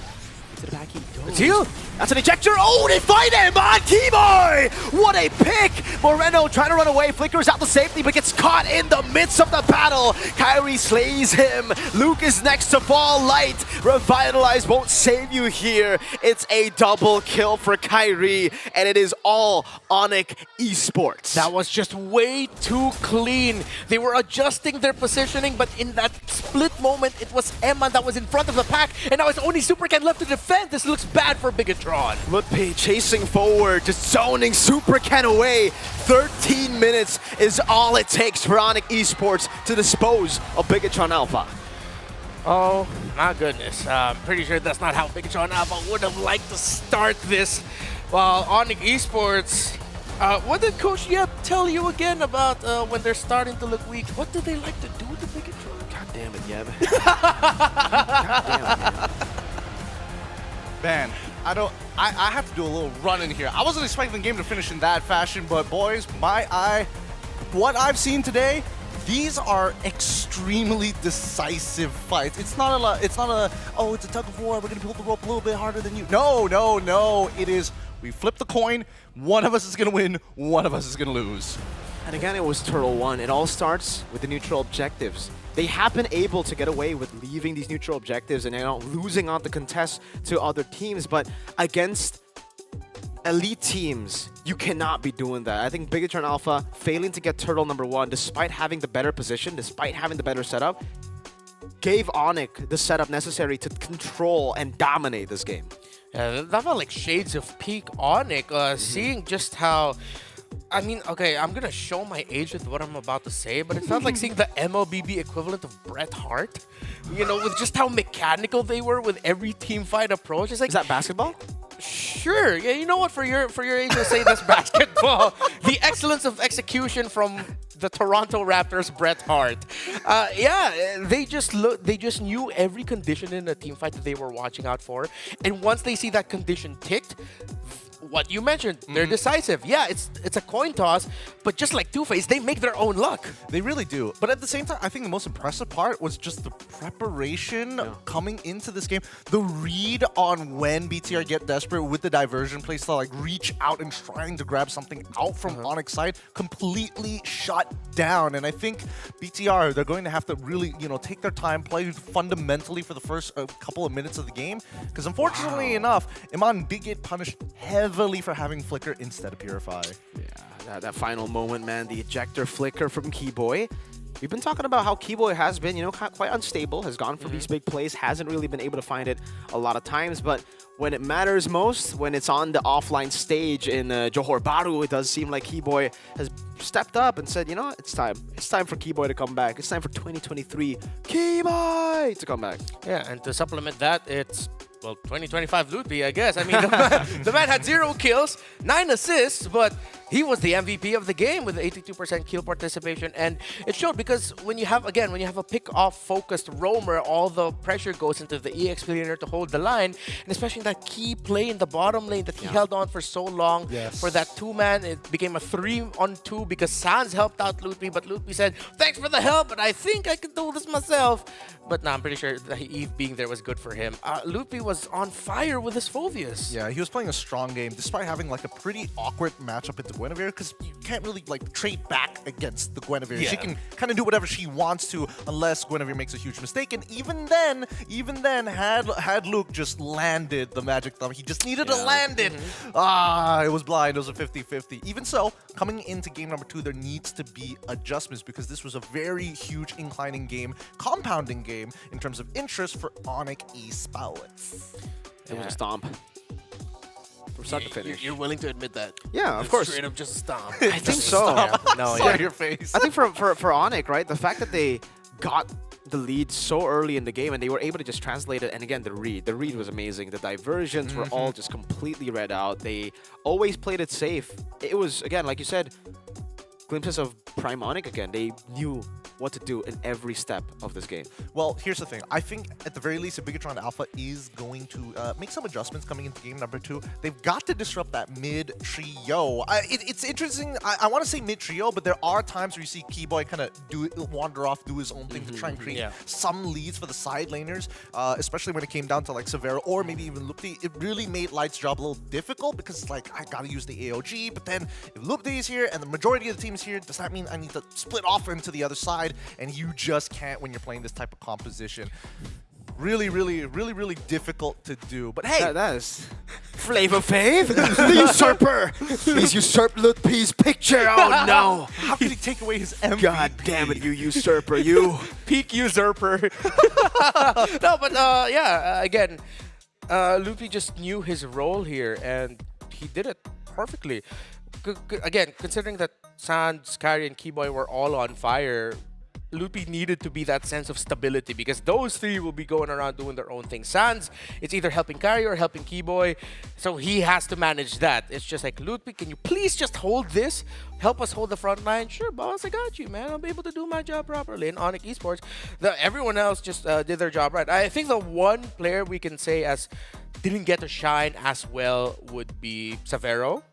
to the back he goes. It's you. That's an ejector. Oh, they find him on Keyboy! What a pick! Moreno trying to run away. Flickers out to safety, but gets caught in the midst of the battle. Kyrie slays him. Luke is next to fall. Light. Revitalize won't save you here. It's a double kill for Kyrie, and it is all Onyx Esports. That was just way too clean. They were adjusting their positioning, but in that split moment, it was Emma that was in front of the pack, and now it's only Supercat left to defend. This looks bad for Bigatron. Lutpi chasing forward, just zoning Supercat away. 13 minutes is all it takes for Onyx Esports to dispose of Bigatron Alpha. Oh my goodness. I'm pretty sure that's not how Bigatron Alpha would have liked to start this. While Onyx Esports, what did Coach Yep tell you again about when they're starting to look weak? What do they like to do to Bigatron? God damn it, Yeb. Man, I have to do a little run in here. I wasn't expecting the game to finish in that fashion, but boys, what I've seen today, these are extremely decisive fights. It's not a oh, it's a tug of war, we're gonna pull the rope a little bit harder than you. No. It is, we flip the coin, one of us is gonna win, one of us is gonna lose. And again, it was Turtle 1. It all starts with the neutral objectives. They have been able to get away with leaving these neutral objectives and losing out the contest to other teams, but against elite teams, you cannot be doing that. I think Bigatron Alpha failing to get Turtle number 1, despite having the better position, despite having the better setup, gave Onyx the setup necessary to control and dominate this game. Yeah, that felt like shades of peak Onyx, seeing just how... I mean, okay, I'm gonna show my age with what I'm about to say, but it's not like seeing the MLBB equivalent of Bret Hart. You know, with just how mechanical they were with every team fight approach. It's like, is that basketball? Sure. Yeah, you know what? For your age, you'll say that's basketball. The excellence of execution from the Toronto Raptors, Bret Hart. Yeah, they just knew every condition in a team fight that they were watching out for, and once they see that condition ticked, what you mentioned, they're decisive. Yeah, it's a coin toss, but just like Two-Face, they make their own luck. They really do. But at the same time, I think the most impressive part was just the preparation coming into this game. The read on when BTR get desperate with the diversion plays to like reach out and trying to grab something out from Onyx side, completely shut down. And I think BTR, they're going to have to really, take their time, play fundamentally for the first couple of minutes of the game. Because unfortunately enough, Iman did get punished heavily for having Flicker instead of Purify. Yeah, that final moment, man, the ejector flicker from Keyboy. We've been talking about how Keyboy has been, quite unstable, has gone for these big plays, hasn't really been able to find it a lot of times, but when it matters most, when it's on the offline stage in Johor Baru, it does seem like Keyboy has stepped up and said, it's time. It's time for Keyboy to come back. It's time for 2023 Keyboy to come back. Yeah, and to supplement that, it's... well, 2025 Lutpi, I guess. I mean, the man had 0 kills, 9 assists, but he was the MVP of the game with 82% kill participation. And it showed because when you have a pick-off focused roamer, all the pressure goes into the EXP laner to hold the line. And especially that key play in the bottom lane that he held on for so long. For that 2-man, it became a 3-on-2 because Sans helped out Lutpi, but Lutpi said, thanks for the help, but I think I can do this myself. But no, I'm pretty sure that Eve being there was good for him. Lutpi was on fire with his Phoveus. Yeah, he was playing a strong game despite having like a pretty awkward matchup into Guinevere because you can't really like trade back against the Guinevere. She can kind of do whatever she wants to unless Guinevere makes a huge mistake. And even then, had Luke just landed the magic thumb, he just needed to land it. It was blind. It was a 50-50. Even so, coming into game number 2, there needs to be adjustments because this was a very huge inclining game, compounding game in terms of interest for Onyx Esports. It was a stomp. From start to finish. You're willing to admit that? Yeah, of course. Straight up just a stomp. I think so. No, Saw your face. I think for Onyx, right, the fact that they got the lead so early in the game and they were able to just translate it, and again, the read was amazing. The diversions were all just completely read out. They always played it safe. It was, again, like you said, glimpses of Prime Onic again. They knew what to do in every step of this game. Well, here's the thing. I think at the very least, the Bigatron Alpha is going to make some adjustments coming into game number 2. They've got to disrupt that mid trio. It's interesting. I want to say mid trio, but there are times where you see Keyboy kind of wander off, do his own thing to try and create some leads for the side laners, especially when it came down to like Severo or maybe even Lupti. It really made Light's job a little difficult because like I gotta use the AOG, but then if Lupti is here and the majority of the team is here, does that mean I need to split off into the other side? And you just can't when you're playing this type of composition. Really, really, really, really difficult to do. But hey, that is Flavor Fave, the usurper. He's usurped Lutpi's picture. Oh no! How could he take away his MVP? God damn it, you usurper, you peak usurper. No, but yeah, again, Lupi just knew his role here, and he did it perfectly. Again, considering that Sans, Carry, and Keyboy were all on fire, Lupi needed to be that sense of stability because those three will be going around doing their own thing. Sans, it's either helping Carry or helping Keyboy, so he has to manage that. It's just like, Lupi, can you please just hold this? Help us hold the front line? Sure, boss, I got you, man. I'll be able to do my job properly. In Onic Esports, everyone else just did their job right. I think the one player we can say as didn't get to shine as well would be Severo.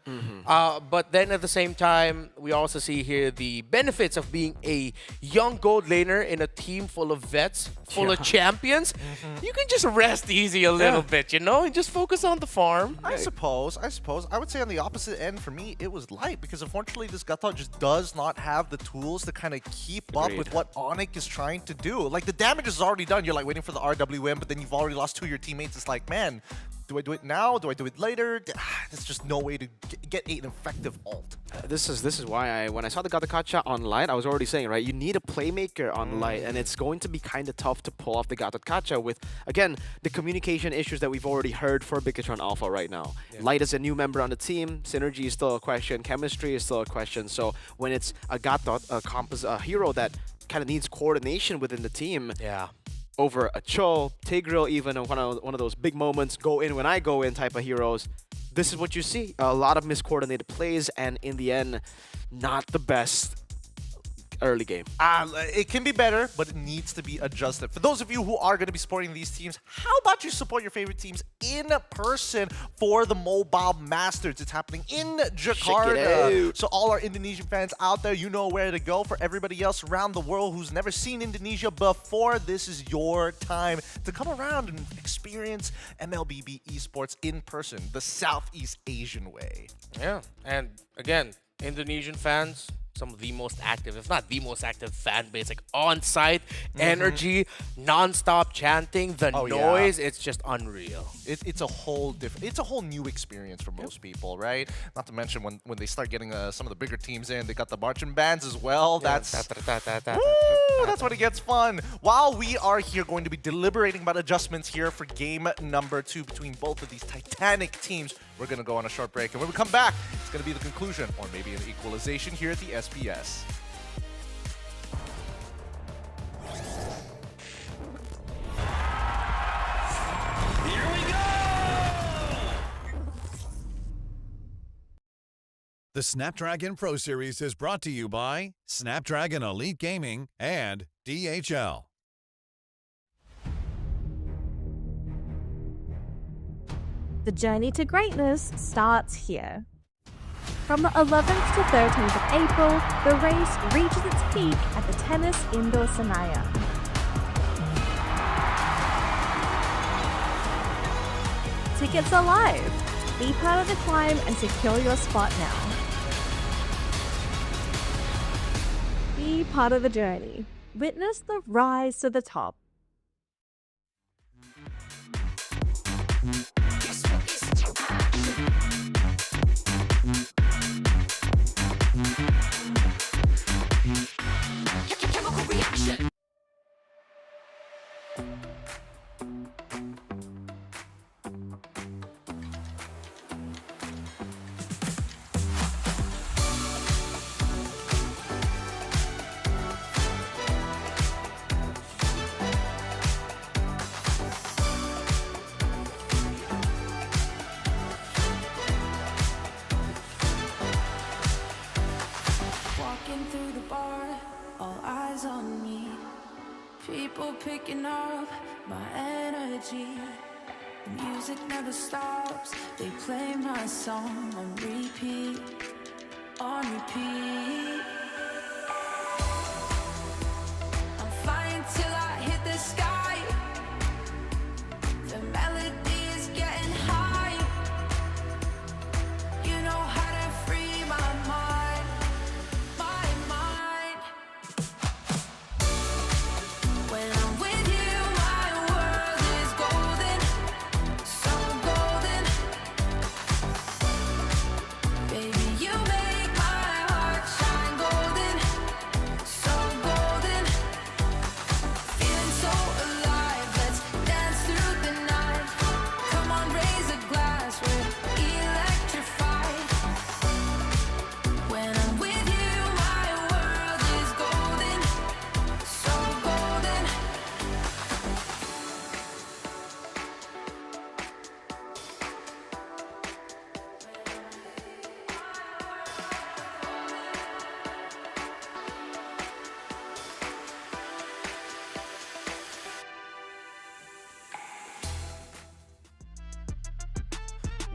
But then at the same time, we also see here the benefits of being a young gold laner in a team full of vets, full of champions. You can just rest easy a little bit, you know, and just focus on the farm. I suppose. I would say on the opposite end for me, it was Light because unfortunately this Gatot just does not have the tools to kind of keep up with what Onic is trying to do. Like the damage is already done. You're like waiting for the RWM, but then you've already lost 2 of your teammates. It's like, man, do I do it now? Do I do it later? There's just no way to get an effective ult. This is why when I saw the Gatotkacha on Light, I was already saying, right, you need a playmaker on Light, and it's going to be kind of tough to pull off the Gatotkacha with, again, the communication issues that we've already heard for Bigatron Alpha right now. Light is a new member on the team, synergy is still a question, chemistry is still a question, so when it's a Gatot, a hero that kind of needs coordination within the team, over a Cho, Tigreal, even one of those big moments, go in when I go in type of heroes, this is what you see. A lot of miscoordinated plays, and in the end, not the best early game. It can be better, but it needs to be adjusted. For those of you who are going to be supporting these teams, how about you support your favorite teams in person for the Mobile Masters? It's happening in Jakarta. So all our Indonesian fans out there, you know where to go. For everybody else around the world who's never seen Indonesia before, this is your time to come around and experience MLBB esports in person, the Southeast Asian way. Yeah, and again, Indonesian fans, some of the most active, if not the most active fan base, like on-site energy, non-stop chanting, the noise, it's just unreal. It's a whole different, it's a whole new experience for most people, right? Not to mention when they start getting some of the bigger teams in, they got the marching bands as well. That's that's when it gets fun. While we are here going to be deliberating about adjustments here for game number 2 between both of these titanic teams, we're going to go on a short break. And when we come back, it's going to be the conclusion or maybe an equalization here at the SPS. Here we go! The Snapdragon Pro Series is brought to you by Snapdragon Elite Gaming and DHL. The journey to greatness starts here. From the 11th to 13th of April, the race reaches its peak at the Tennis Indoor Senayan. Tickets are live. Be part of the climb and secure your spot now. Be part of the journey. Witness the rise to the top. People picking up my energy. The music never stops. They play my song on repeat, on repeat. I'm flying till I hit the sky. The melody is getting high. You know how to free my mind, my mind. When I'm with you, my world is golden, so golden. Baby, you make my heart shine golden, so golden. Feeling so alive, let's dance through the night. Come on, raise a glass, we're electrified. When I'm with you, my world is golden, so golden.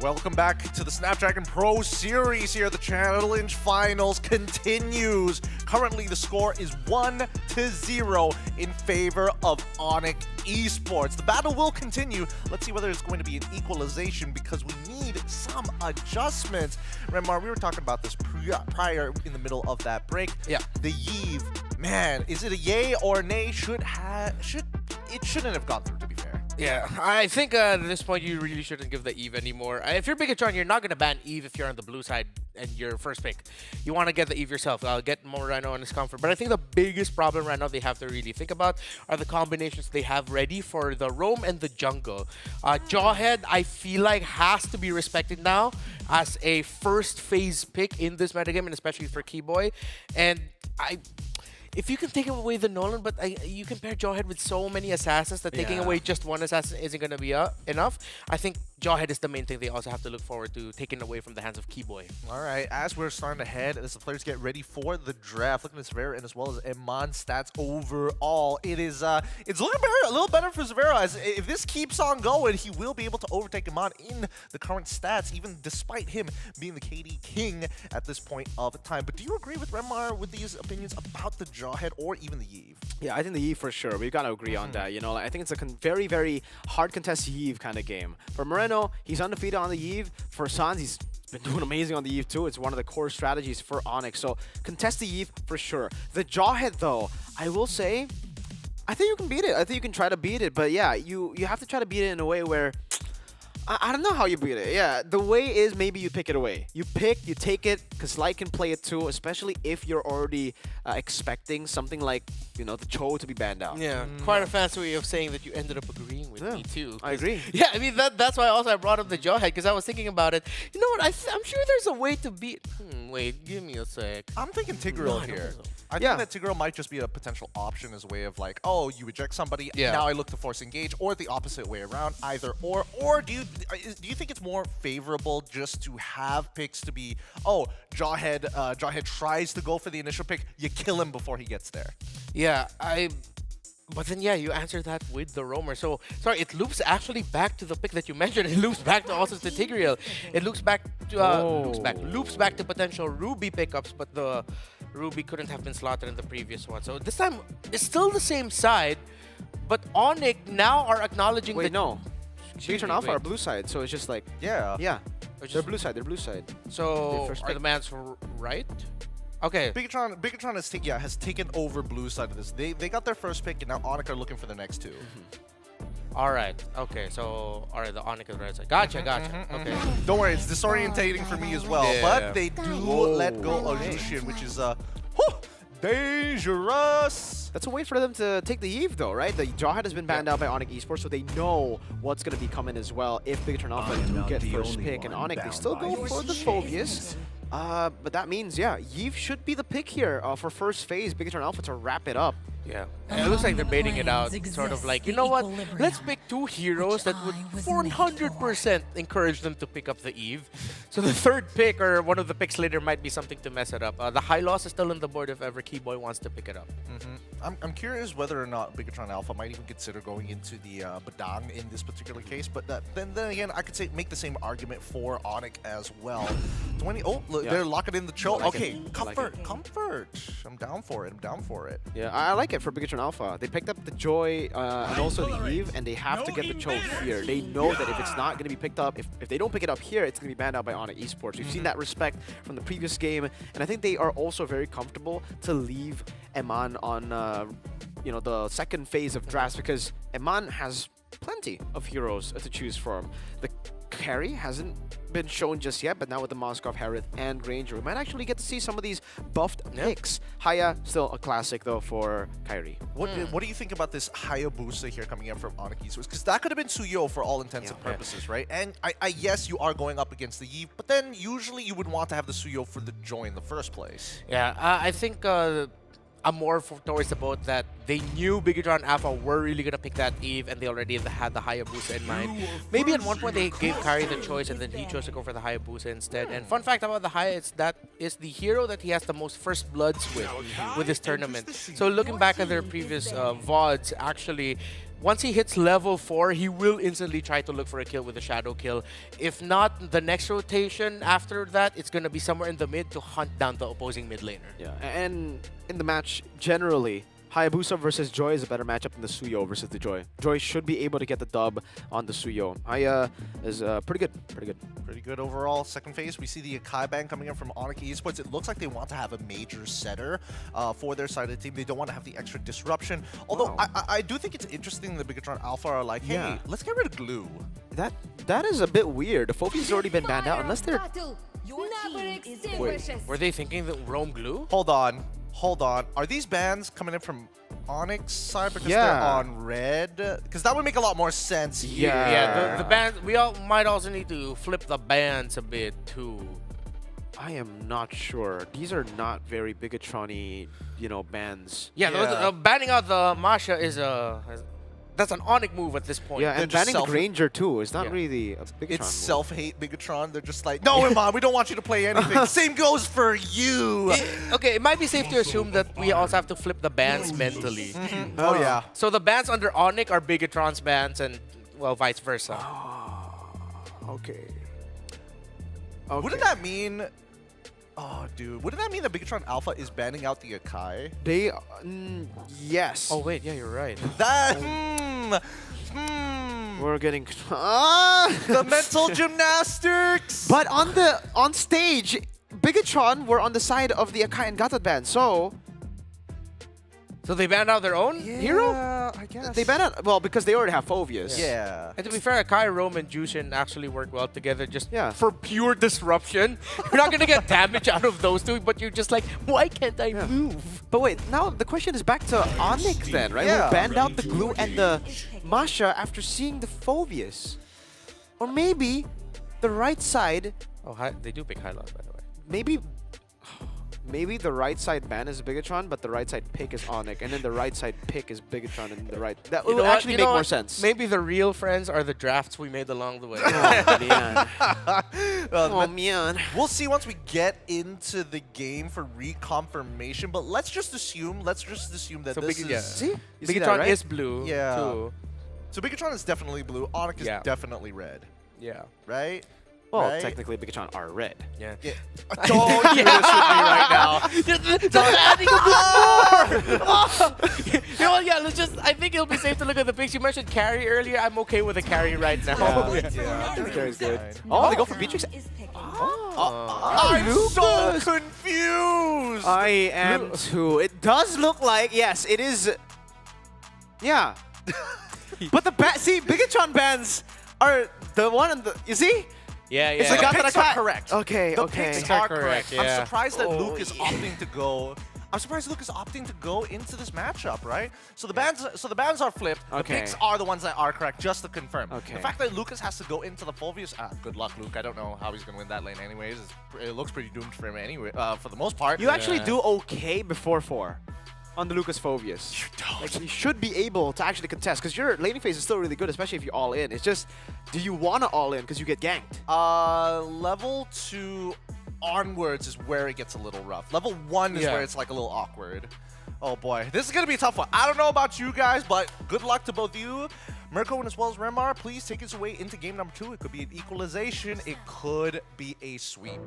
Welcome back to the Snapdragon Pro Series here. The Challenge Finals continues. Currently, the score is 1-0 in favor of Onyx Esports. The battle will continue. Let's see whether it's going to be an equalization because we need some adjustments. Remar, we were talking about this prior in the middle of that break. Yeah. The Yves, man, is it a yay or a nay? It shouldn't have gone through, to be fair. Yeah, I think at this point you really shouldn't give the Eve anymore. If you're Bigatron, you're not going to ban Eve if you're on the blue side and you're first pick. You want to get the Eve yourself. Get Moreno on his comfort. But I think the biggest problem right now they have to really think about are the combinations they have ready for the roam and the jungle. Jawhead, I feel like, has to be respected now as a first phase pick in this metagame, and especially for Keyboy. And if you can take away the Nolan, but you can pair Jawhead with so many assassins that taking away just one assassin isn't going to be enough. I think Jawhead is the main thing they also have to look forward to taking away from the hands of Keyboy. All right, as we're starting to head, as the players get ready for the draft, looking at Severa and as well as Emon's stats overall, it's looking a little better for Severa. As if this keeps on going, he will be able to overtake Emon in the current stats, even despite him being the KD king at this point of time. But do you agree with Remar with these opinions about the Jawhead or even the Yves? Yeah, I think the Yves for sure. We've got to agree on that. You know, I think it's a very, very hard contested Yves kind of game. For Moreno, he's undefeated on the Yves. For Sans, he's been doing amazing on the Yves too. It's one of the core strategies for Onyx. So contest the Yves for sure. The Jawhead though, I will say, I think you can beat it. I think you can try to beat it. But yeah, you have to try to beat it in a way where I don't know how you beat it. Yeah, the way is maybe you pick it away. You take it, because Light can play it too, especially if you're already expecting something like, you know, the Cho to be banned out. Yeah, quite a fancy way of saying that you ended up agreeing with me too. I agree. Yeah, I mean, that's why I brought up the Jawhead, because I was thinking about it. You know what, I'm sure there's a way to beat... wait, give me a sec. I'm thinking Tigreal here. I think that Tigreal might just be a potential option as a way of like, oh, you eject somebody, now I look to force engage, or the opposite way around, either or do you think it's more favorable just to have picks to be, oh, Jawhead tries to go for the initial pick, you kill him before he gets there? Yeah, but then, you answered that with the roamer. So, sorry, it loops actually back to the pick that you mentioned. It loops back to also to Tigreal. It loops back to loops back to potential Ruby pickups, but the Ruby couldn't have been slaughtered in the previous one. So this time, it's still the same side, but Onyx now are acknowledging that... no. Bigatron Alpha are blue side, so it's just like... Yeah. They're blue side, So, are the mans right? Okay. Bigatron has taken over blue side of this. They got their first pick, and now Onyx are looking for the next two. Alright, okay, so, the Onyx is right side. Gotcha. Okay. Don't worry, it's disorientating for me as well. But they do let go of Lucian, which is dangerous. That's a way for them to take the Yves though, right? The Jawhead has been banned out by Onyx Esports, so they know what's going to be coming as well if Bigatron Alpha do get first pick. And Onyx, they still go for the Phobius. But that means, Yves should be the pick here for first phase, Bigatron Alpha to wrap it up. Yeah, and it looks like they're baiting it out, sort of like, you know what, let's pick two heroes that would 400% encourage them to pick up the Eve. So the third pick or one of the picks later might be something to mess it up. The high loss is still on the board if ever Keyboy wants to pick it up. I'm curious whether or not Bigatron Alpha might even consider going into the Badang in this particular case, but then again, I could say make the same argument for Onyx as well. 20. Oh, look, they're locking in the chill. I like Okay, it. I like comfort, it. comfort. I'm down for it. I'm down for it. Yeah, I like it for Bigatron Alpha. They picked up the Joy and also the Eve, and they have to get the choke here. They know that if it's not going to be picked up, if they don't pick it up here, it's going to be banned out by Onyx Esports. We've seen that respect from the previous game, and I think they are also very comfortable to leave Eman on the second phase of drafts, because Eman has plenty of heroes to choose from. The carry hasn't been shown just yet, but now with the Moskov, Harith, and Granger, we might actually get to see some of these buffed picks. Haya, still a classic though for Kyrie. What do you think about this Hayabusa here coming in from Onyx Esports? Because that could have been Suyo for all intents and purposes, right? And yes, you are going up against the Eve, but then usually you would want to have the Suyo for the Joy in the first place. Yeah, I think I'm more towards the boat that they knew Bigatron Alpha were really going to pick that Eve, and they already had the Hayabusa in mind. Maybe at one point they gave Kyrie the choice, and then he chose to go for the Hayabusa instead. And fun fact about the Haya is that is the hero that he has the most first bloods with this tournament. So looking back at their previous VODs, actually, once he hits level 4, he will instantly try to look for a kill with a shadow kill. If not, the next rotation after that, it's going to be somewhere in the mid to hunt down the opposing mid laner. Yeah, and in the match, generally, Hayabusa versus Joy is a better matchup than the Suyo versus the Joy. Joy should be able to get the dub on the Suyo. Haya is pretty good. Pretty good overall. Second phase, we see the Akai ban coming in from Onyx Esports. It looks like they want to have a major setter for their side of the team. They don't want to have the extra disruption. Although I do think it's interesting that Bigatron Alpha are like, hey, let's get rid of glue. That is a bit weird. The Phobia's already been banned out unless they're... Wait, were they thinking that Rome glue? Hold on. Are these bans coming in from Onyx side because they're on red? Because that would make a lot more sense here. Yeah, the bans, we might also need to flip the bans a bit too. I am not sure. These are not very Bigatron-y, bans. Yeah. Banning out the Masha is that's an Onyx move at this point. Yeah, and banning the Granger too is not really a Bigatron It's move. self-hate Bigatron. They're just like, no, Iman, we don't want you to play anything. Same goes for you. Okay, it might be safe to assume that we also have to flip the bans mentally. Oh, yeah. So the bans under Onyx are Bigatron's bans and, well, vice versa. Okay. Wouldn't that mean... Oh, dude. Wouldn't that mean that Bigatron Alpha is banning out the Akai? They... yes. Oh, wait. Yeah, you're right. That... We're getting... the mental gymnastics! But on stage, Bigatron were on the side of the Akai and Gata band, so... So they banned out their own hero? I guess. They banned out... Well, because they already have Phobias. Yeah. And to be fair, Akai, Rome, and Jushin actually work well together just for pure disruption. You're not going to get damage out of those two, but you're just like, why can't I move? But wait, now the question is back to Onyx then, right? Yeah. Who banned out the glue and the Masha after seeing the Phobias. Or maybe the right side... Oh, they do pick high loss, by the way. Maybe the right side ban is Bigatron, but the right side pick is Onyx, and then the right side pick is Bigatron, and the right... That would actually make more sense. Maybe the real friends are the drafts we made along the way. Oh, man. We'll see once we get into the game for reconfirmation, but let's just assume that So this is... See? You see Bigatron that, right? is blue, Yeah. too. So Bigatron is definitely blue, Onyx is definitely red. Yeah. Right? Well, right? technically Bigatron are red. Yeah. Don't do this with me right now. Just adding a bit more! You know what, let's just... I think it'll be safe to look at the picks. You mentioned carry earlier. I'm okay with a carry right now. Yeah, carry's good. Oh, they go for Beatrix. I'm so confused! I am too. It does look like... Yes, it is... Yeah. But see, Bigatron bans are the one in the... You see? Yeah. It's like the picks are correct. Okay, The picks are correct. yeah. I'm surprised that Luke is opting to go. I'm surprised Luke is opting to go into this matchup, right? So the bans are flipped. The picks are the ones that are correct, just to confirm. Okay. The fact that Lucas has to go into the Fulvius, good luck, Luke. I don't know how he's gonna win that lane, anyways. It looks pretty doomed for him anyway, for the most part. You actually do okay before 4. on the Lucas Phobius. You don't. Like, you should be able to actually contest, because your laning phase is still really good, especially if you're all in. It's just, do you want to all in because you get ganked? Level 2 onwards is where it gets a little rough. Level 1 is where it's like a little awkward. Oh boy, this is going to be a tough one. I don't know about you guys, but good luck to both you. Mirko and as well as Remar, please take us away into game number 2. It could be an equalization. It could be a sweep.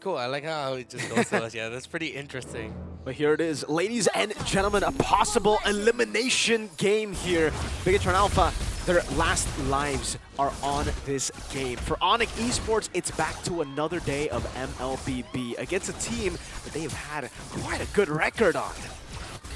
Cool, I like how it just goes to us. Yeah, that's pretty interesting. But here it is, ladies and gentlemen, a possible elimination game here. Bigatron Alpha, their last lives are on this game. For Onyx Esports, it's back to another day of MLBB against a team that they have had quite a good record on.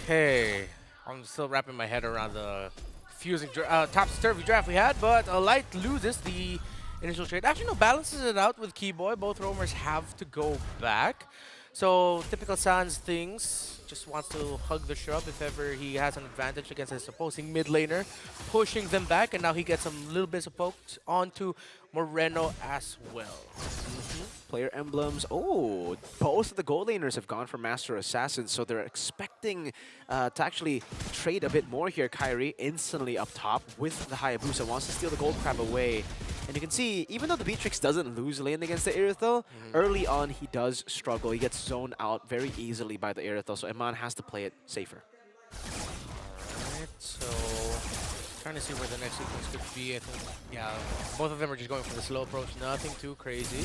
Okay, I'm still wrapping my head around the confusing topsy-turvy draft we had, but Light loses the initial trade. Actually, no, balances it out with Keyboy. Both roamers have to go back. So, typical Sans things, just wants to hug the shrub if ever he has an advantage against his opposing mid laner, pushing them back, and now he gets some little bits of pokes onto Moreno as well. Player emblems. Oh, both of the gold laners have gone for Master Assassin, so they're expecting to actually trade a bit more here. Kyrie instantly up top with the Hayabusa, wants to steal the gold crab away. And you can see, even though the Beatrix doesn't lose lane against the Irithel, early on he does struggle. He gets zoned out very easily by the Irithel, so Iman has to play it safer. Alright, so trying to see where the next sequence could be. I think, yeah, both of them are just going for the slow approach, nothing too crazy.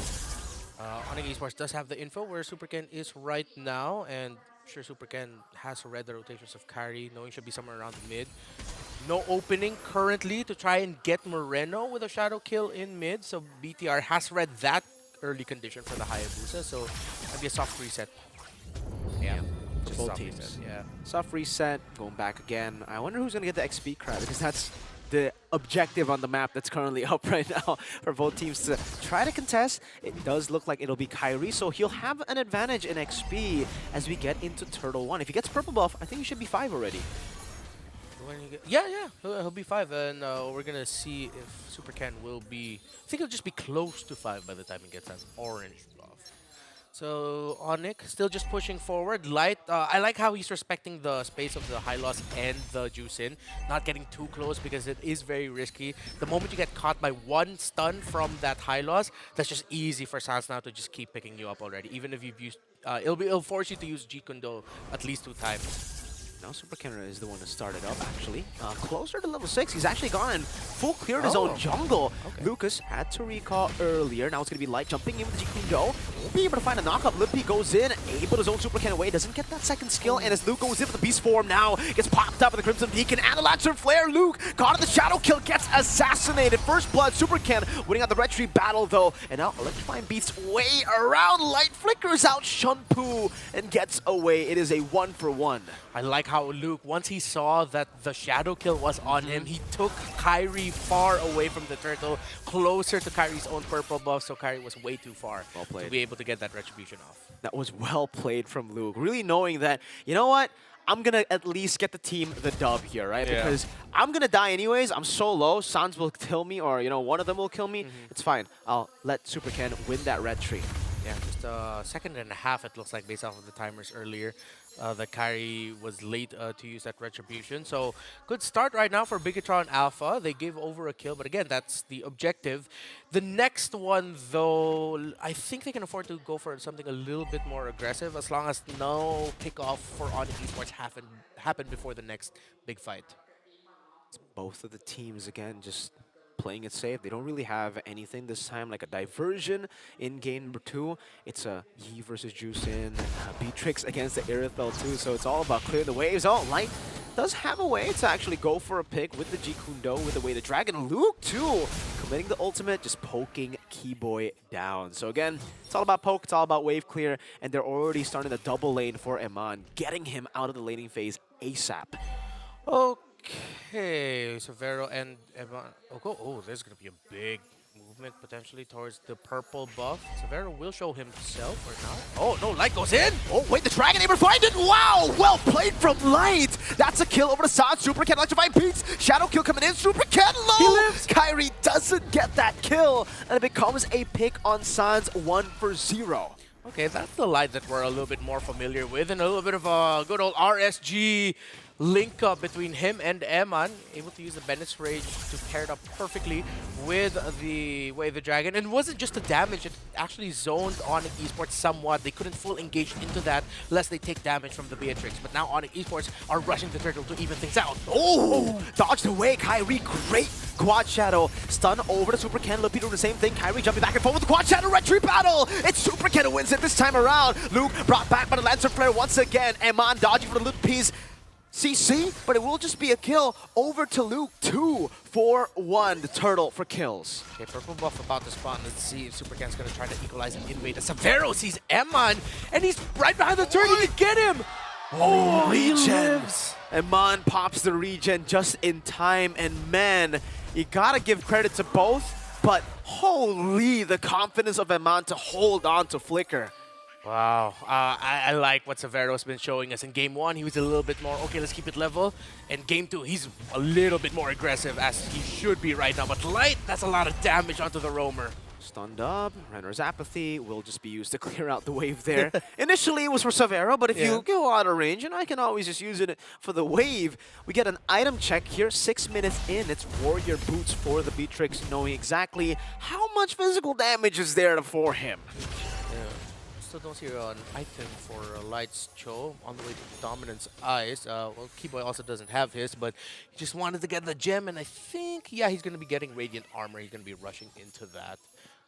Onyx Esports does have the info where Super Ken is right now, and I'm sure Super Ken has read the rotations of Kyrie, knowing should be somewhere around the mid. No opening currently to try and get Moreno with a shadow kill in mid, so BTR has read that early condition for the Hayabusa, so that'd be a soft reset. Yeah, just Both soft teams. reset, yeah. Soft reset, going back again. I wonder who's going to get the XP crab, because that's the objective on the map that's currently up right now for both teams to try to contest. It does look like it'll be Kyrie, so he'll have an advantage in XP as we get into Turtle 1. If he gets purple buff, I think he should be 5 already. When you get, yeah, he'll be 5, and we're gonna see if Super Ken will be. I think he'll just be close to 5 by the time he gets that orange buff. So Onyx still just pushing forward. Light, I like how he's respecting the space of the Hylos and the Juicin, not getting too close because it is very risky. The moment you get caught by one stun from that Hylos, that's just easy for Sans now to just keep picking you up already. Even if you've used, it'll force you to use G Kundo at least 2 times. Now Super Ken is the one to start it up, actually. Closer to level 6. He's actually gone and full cleared his own jungle. Okay. Lucas had to recall earlier. Now it's going to be Light jumping in with the Jikundo. Won't be able to find a knockup. Lippy goes in, able to zone Super Ken away. Doesn't get that second skill. And as Luke goes in for the beast form now, gets popped up with the Crimson Beacon and the Lancer Flare. Luke caught in the shadow kill, gets assassinated. First blood, Super Ken winning on the red tree battle though. And now Electrifying beats way around. Light flickers out Shunpu and gets away. It is a 1-for-1. I like how Luke, once he saw that the shadow kill was on him, he took Kyrie far away from the turtle, closer to Kyrie's own purple buff, so Kyrie was way too far to be able to get that retribution off. That was well played from Luke, really knowing that, you know what, I'm going to at least get the team the dub here, right? Yeah. Because I'm going to die anyways, I'm so low, Sans will kill me, or, you know, one of them will kill me, it's fine. I'll let Super Ken win that red tree. Yeah, just a second and a half, it looks like, based off of the timers earlier. That Kyrie was late to use that retribution. So good start right now for Bigatron Alpha. They gave over a kill, but again, that's the objective. The next one, though, I think they can afford to go for something a little bit more aggressive as long as no kickoff for Onyx Esports happen before the next big fight. Both of the teams, again, just playing it safe. They don't really have anything this time, like a diversion in game number 2. It's a Yi versus Juicin, Beatrix against the Irithel too, so it's all about clearing the waves. Oh, Light does have a way to actually go for a pick with the G Kundo, with the way the Dragon Luke too, committing the ultimate, just poking Keyboy down. So again, it's all about poke, it's all about wave clear, and they're already starting the double lane for Iman, getting him out of the laning phase ASAP. Okay, so Vero and Evan. Oh, there's going to be a big movement potentially towards the purple buff. Severo will show himself or not. Oh, no, Light goes in. Oh, wait, the Dragon Neighbor find it. Wow, well played from Light. That's a kill over to Sans. Super Ken electrifying beats. Shadow kill coming in. Super Ken low. He lives. Kyrie doesn't get that kill, and it becomes a pick on Sans 1-for-0. Okay, that's the light that we're a little bit more familiar with, and a little bit of a good old RSG link up between him and Eman, able to use the Bennett's Rage to pair it up perfectly with the Way of the Dragon. And it wasn't just the damage, it actually zoned Onyx Esports somewhat. They couldn't full engage into that lest they take damage from the Beatrix. But now Onyx Esports are rushing the turtle to even things out. Oh! Dodged away, Kyrie. Great Quad Shadow. Stun over to Super Ken. Lupi doing the same thing. Kyrie jumping back and forth with the Quad Shadow retreat battle. It's Super Ken who wins it this time around. Luke brought back by the Lancer Flare once again. Eman dodging for the Lupi's CC, but it will just be a kill over to Luke. 2-4-1, the turtle for kills. Okay, purple buff about to spawn. Let's see if Super Ken's gonna try to equalize and invade. Severo sees Eman, and he's right behind the turret. He can get him. Oh, he lives. Eman pops the regen just in time, and man, you gotta give credit to both, but holy, the confidence of Eman to hold on to Flicker. Wow, I like what Severo's been showing us. In Game 1, he was a little bit more, okay, let's keep it level. And Game 2, he's a little bit more aggressive, as he should be right now. But Light, that's a lot of damage onto the Roamer. Stunned up, Renner's Apathy will just be used to clear out the wave there. Initially, it was for Severo, but if you go out of range, and I can always just use it for the wave, we get an item check here, 6 minutes in. It's Warrior Boots for the Beatrix, knowing exactly how much physical damage is there for him. Still don't see an item for Light's Cho on the way to Dominance Eyes. Well, Keyboy also doesn't have his, but he just wanted to get the gem, and I think, yeah, he's going to be getting Radiant Armor. He's going to be rushing into that.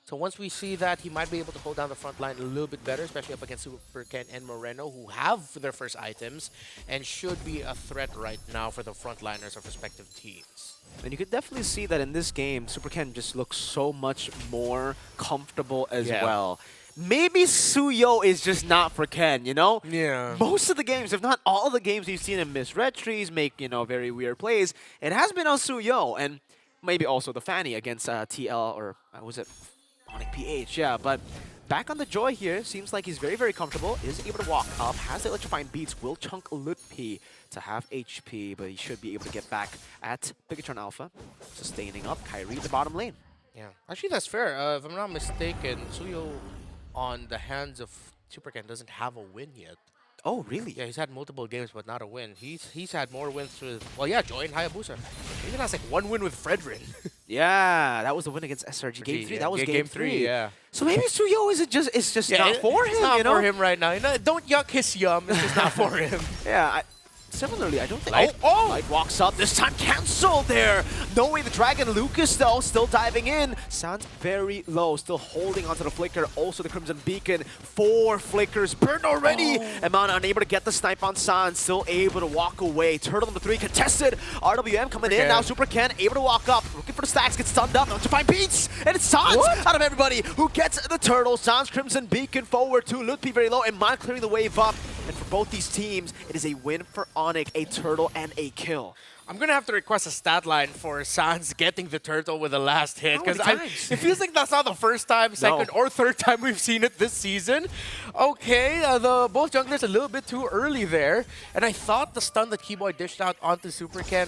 So once we see that, he might be able to hold down the front line a little bit better, especially up against Super Ken and Moreno, who have their first items and should be a threat right now for the frontliners of respective teams. And you could definitely see that in this game, Super Ken just looks so much more comfortable as well. Maybe Suyo is just not for Ken, you know? Yeah. Most of the games, if not all the games you've seen him miss red trees, make, you know, very weird plays, it has been on Suyo, and maybe also the Fanny against TL, or was it Onyx PH? Yeah, but back on the Joy here, seems like he's very, very comfortable, is able to walk up, has the electrifying beats, will chunk Lutpi to have HP, but he should be able to get back at Bigatron Alpha, sustaining up Kyrie in the bottom lane. Yeah, actually that's fair. If I'm not mistaken, Suyo on the hands of Super Ken doesn't have a win yet. Oh, really? Yeah, he's had multiple games, but not a win. He's had more wins with, well, yeah, Joy and Hayabusa. He even has like one win with Fredrin. Yeah, that was the win against SRG. Game 3, yeah. that was game 3. Yeah. So maybe Suyo is just not for him, it's not you know? for him right now. You know, don't yuck his yum. It's just not for him. Yeah, similarly, I don't think... Light, Light walks up, this time cancelled there! No Way the Dragon. Lucas, though, still diving in. Sounds very low, still holding onto the Flicker. Also the Crimson Beacon. 4 Flickers burned already! Eman unable to get the snipe on San, still able to walk away. Turtle number 3 contested. RWM coming in, now Super Ken able to walk up. Looking for the stacks, gets stunned up. To find beats! And it's Sans out of everybody who gets the Turtle. Sans Crimson Beacon forward to Lutpi very low. Eman clearing the wave up. And for both these teams, it is a win for Onyx, a turtle, and a kill. I'm going to have to request a stat line for Sans getting the turtle with the last hit. Because it feels like that's not the first time, second, or third time we've seen it this season. Okay, both junglers a little bit too early there. And I thought the stun that Keyboy dished out onto Super Ken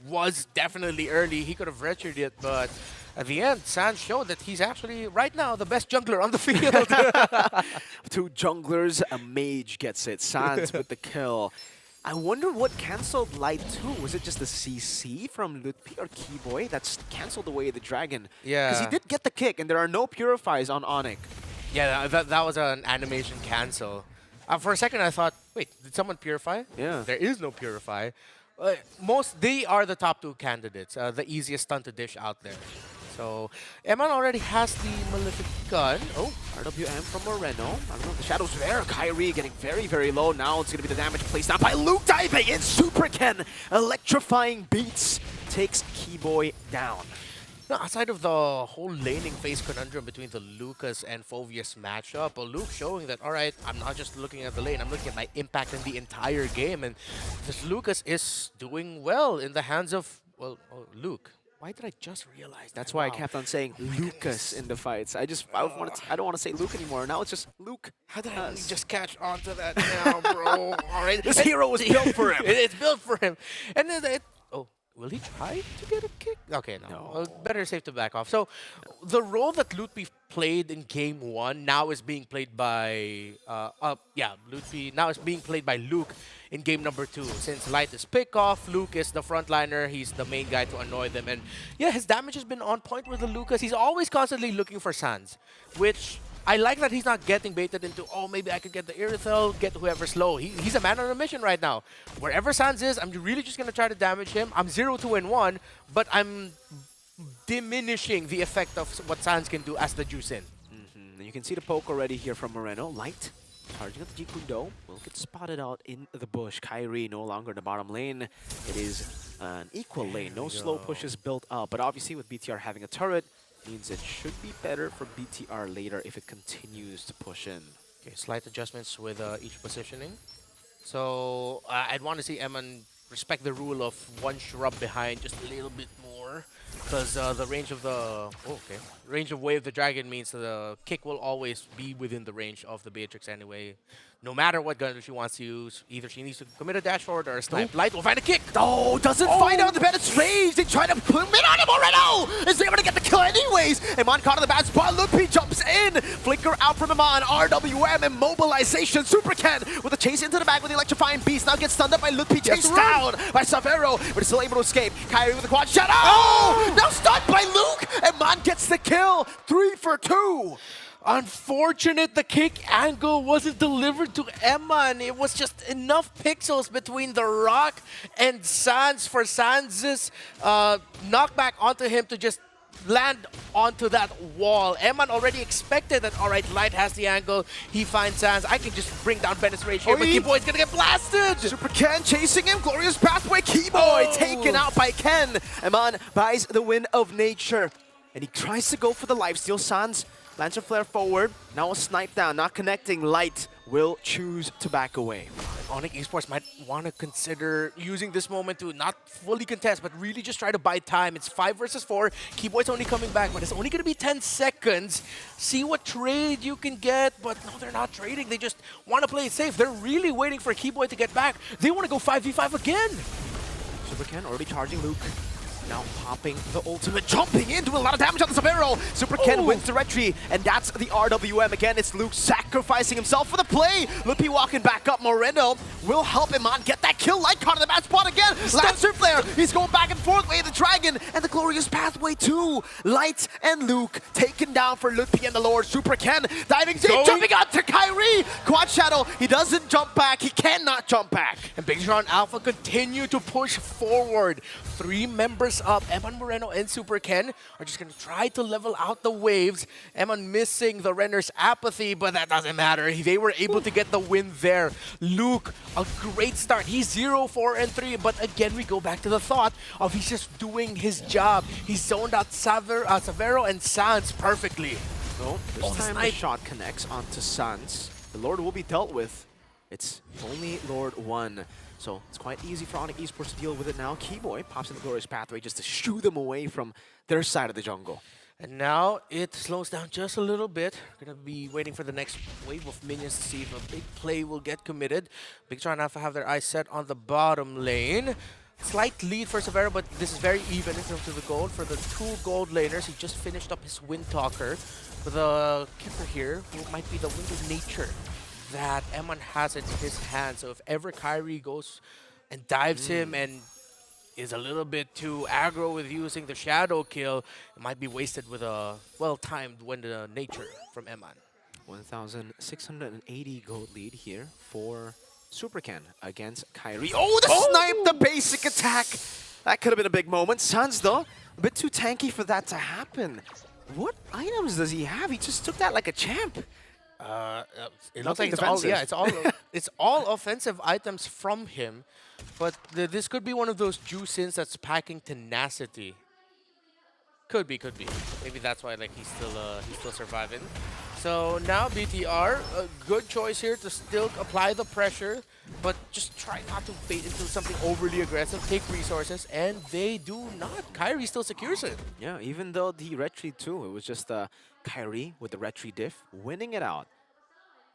was definitely early. He could have retchered it, but at the end, Sans showed that he's actually, right now, the best jungler on the field. 2 junglers, a mage gets it. Sans with the kill. I wonder what cancelled Light 2. Was it just the CC from Lutpi or Keyboy that's cancelled away the Dragon? Yeah. Because he did get the kick, and there are no Purifies on Onyx. Yeah, that was an animation cancel. For a second, I thought, wait, did someone Purify? Yeah. There is no Purify. They are the top 2 candidates, the easiest stun to dish out there. So, Eman already has the Malefic gun. Oh, RWM from Moreno. I don't know if the Shadow's there. Kyrie getting very, very low. Now it's going to be the damage placed down by Luke diving in. Super Ken electrifying beats takes Keyboy down. Now, outside of the whole laning phase conundrum between the Lucas and Phoveus matchup, Luke showing that, all right, I'm not just looking at the lane, I'm looking at my impact in the entire game. And this Lucas is doing well in the hands of, well, Luke. Why did I just realize that? That's why I kept on saying Lucas in the fights. I don't want to say Luke anymore. Now it's just Luke. How did I just catch on to that now, bro? All right. This hero was built for him. It's built for him. And Will he try to get a kick? Okay, no. Better safe to back off. So, the role that Lutfi played in game 1 now is being played by... Lutfi now is being played by Luke in game number 2. Since Light is pick off, Luke is the frontliner. He's the main guy to annoy them. And yeah, his damage has been on point with the Lucas. He's always constantly looking for Sans, which... I like that he's not getting baited into, oh, maybe I could get the Irithel, get whoever's low. He's a man on a mission right now. Wherever Sans is, I'm really just going to try to damage him. I'm 0-2-1, but I'm diminishing the effect of what Sans can do as the juice in. And you can see the poke already here from Moreno. Light charging up the Jikundo. Will get spotted out in the bush. Kyrie no longer in the bottom lane. It is an equal lane. No slow pushes built up. But obviously with BTR having a turret, means it should be better for BTR later if it continues to push in. Okay, slight adjustments with each positioning. So I'd want to see Eman respect the rule of one shrub behind just a little bit more, because the range of the range of wave the dragon means the kick will always be within the range of the Beatrix anyway. No matter what gun she wants to use, either she needs to commit a dash forward or a snipe. Light will find a kick. Oh, doesn't find out the Bandit's range. They try to put him in on him already. Is able to get the kill anyways. Iman caught in the bad spot. Lupi jumps in. Flicker out from Iman. RWM immobilization. Super Ken with a chase into the back with the electrifying beast. Now gets stunned up by Lupi. Chased down by Savero, but is still able to escape. Kyrie with the quad shot. Oh! Now stunned by Luke. Iman gets the kill. 3 for 2. Unfortunate the kick angle wasn't delivered to Eman. It was just enough pixels between the rock and Sans for Sans' knockback onto him to just land onto that wall. Eman already expected that, alright, Light has the angle, he finds Sans, I can just bring down Bennett's range here, but Keyboy's gonna get blasted! Super Ken chasing him, glorious pathway, Keyboy taken out by Ken. Eman buys the win of nature, and he tries to go for the lifesteal. Sans Lancer Flare forward, now a snipe down, not connecting. Light will choose to back away. Onyx Esports might want to consider using this moment to not fully contest, but really just try to buy time. It's 5 versus 4. Keyboy's only coming back, but it's only going to be 10 seconds. See what trade you can get, but no, they're not trading. They just want to play it safe. They're really waiting for Keyboy to get back. They want to go 5v5 again. Super Ken already charging Luke. Now popping the ultimate, jumping in, doing a lot of damage on the Savero. Super Ken wins the retry, and that's the RWM. Again, it's Luke sacrificing himself for the play. Lippy walking back up. Moreno will help him on get that kill. Light caught in the bad spot again. Lancer Flare, he's going back and forth. Way of the Dragon, and the glorious pathway too. Light and Luke taken down for Lippy and the Lord. Super Ken diving deep, jumping out to Kyrie. Quad Shadow, he doesn't jump back. He cannot jump back. And Big John Alpha continue to push forward. 3 members up. Eman Moreno and Super Ken are just going to try to level out the waves. Eman missing the Renner's apathy, but that doesn't matter. They were able to get the win there. Luke, a great start. He's 0-4-3, but again, we go back to the thought of he's just doing his job. He zoned out Savero and Sans perfectly. So this time the shot connects onto Sans. The Lord will be dealt with. It's only Lord 1. So it's quite easy for Onyx Esports to deal with it now. Keyboy pops in the glorious pathway just to shoo them away from their side of the jungle. And now it slows down just a little bit. We're going to be waiting for the next wave of minions to see if a big play will get committed. Big John Alpha have their eyes set on the bottom lane. Slight lead for Savero, but this is very even in terms of the gold. For the 2 gold laners, he just finished up his Windtalker. For the kicker here, who might be the Wind of Nature that Eman has in his hand. So if ever Kyrie goes and dives him and is a little bit too aggro with using the shadow kill, it might be wasted with a well-timed Wind of Nature from Eman. 1,680 gold lead here for Super Ken against Kyrie. Oh, the snipe, the basic attack. That could have been a big moment. Sans, though, a bit too tanky for that to happen. What items does he have? He just took that like a champ. It looks like it's all offensive items from him, but this could be one of those juice-ins that's packing tenacity. Could be. Maybe that's why he's still surviving. So now BTR, a good choice here to still apply the pressure, but just try not to bait into something overly aggressive, take resources, and they do not. Kyrie still secures it. Yeah, even though the retry too, it was just Kyrie with the retry diff winning it out.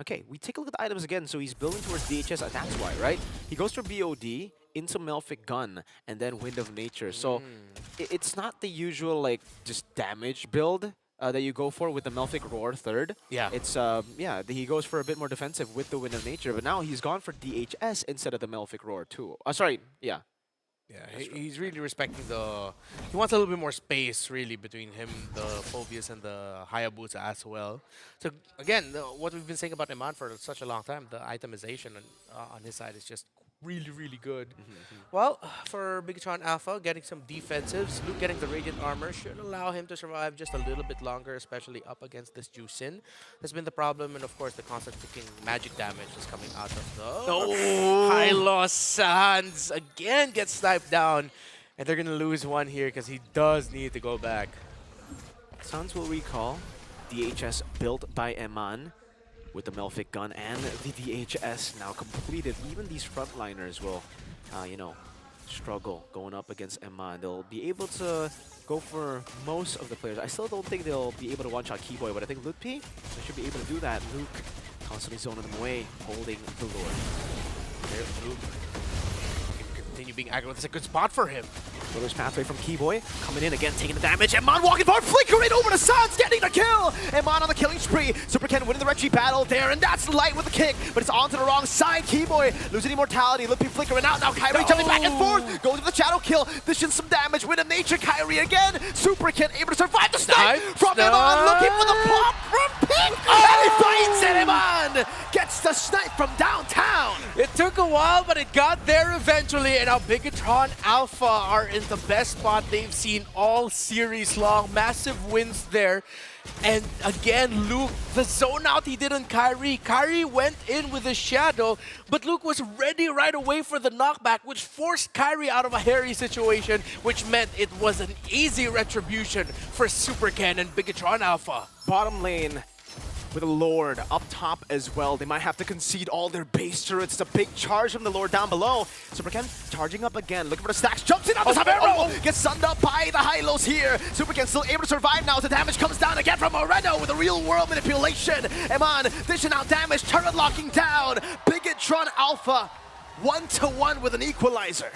Okay, we take a look at the items again. So he's building towards DHS, that's why, right? He goes for BOD into Malefic Gun and then Wind of Nature. So it's not the usual like just damage build that you go for with the Malefic Roar third. Yeah. It's he goes for a bit more defensive with the Wind of Nature, but now he's gone for DHS instead of the Malefic Roar too. Sorry, yeah. Yeah, he's really respecting the... He wants a little bit more space, really, between him, the Phobius, and the Hayabusa as well. So, again, what we've been saying about Iman for such a long time, the itemization on his side is just really, really good. Well, for Bigatron Alpha, getting some defensives, Luke getting the Radiant Armor should allow him to survive just a little bit longer, especially up against this Jusin. That's been the problem, and of course, the constant ticking magic damage is coming out of the... Oh! Hylos Sans again gets sniped down, and they're going to lose one here because he does need to go back. Sans will recall DHS built by Eman, with the Malefic Gun and the DHS now completed. Even these frontliners will, struggle going up against Eman. They'll be able to go for most of the players. I still don't think they'll be able to one-shot Keyboy, but I think Lutpi should be able to do that. Luke constantly zoning them away, holding the Lord. There's Luke. Can continue being aggro. It's a good spot for him. Brothers pathway from Keyboy, coming in again, taking the damage. Eman walking forward, flickering over to Sans, getting the kill. Eman on the killing spree. Super Ken winning the retreat battle there, and that's Light with the kick, but it's onto the wrong side. Keyboy losing immortality, Lippy flickering out. Now Kyrie jumping back and forth, goes with the shadow kill, dishing some damage. Wind of Nature, Kyrie again. Super Ken able to survive the snipe from Eman, looking for the pop from Pink, and he finds it. Eman gets the snipe from downtown. It took a while, but it got there eventually, and now Bigatron Alpha are in the best spot they've seen all series long. Massive wins there. And again, Luke, the zone out he did on Kyrie. Kyrie went in with a shadow, but Luke was ready right away for the knockback, which forced Kyrie out of a hairy situation, which meant it was an easy retribution for Super Ken and Bigatron Alpha. Bottom lane with a Lord up top as well. They might have to concede all their base turrets. It's a big charge from the Lord down below. Super Ken charging up again, looking for the stacks, jumps in on the top arrow, gets sunned up by the Hylos here. Super Ken still able to survive now as the damage comes down again from Moreno with a real world manipulation. Eman dishing out damage, turret locking down. Bigatron Alpha 1-1 with an equalizer.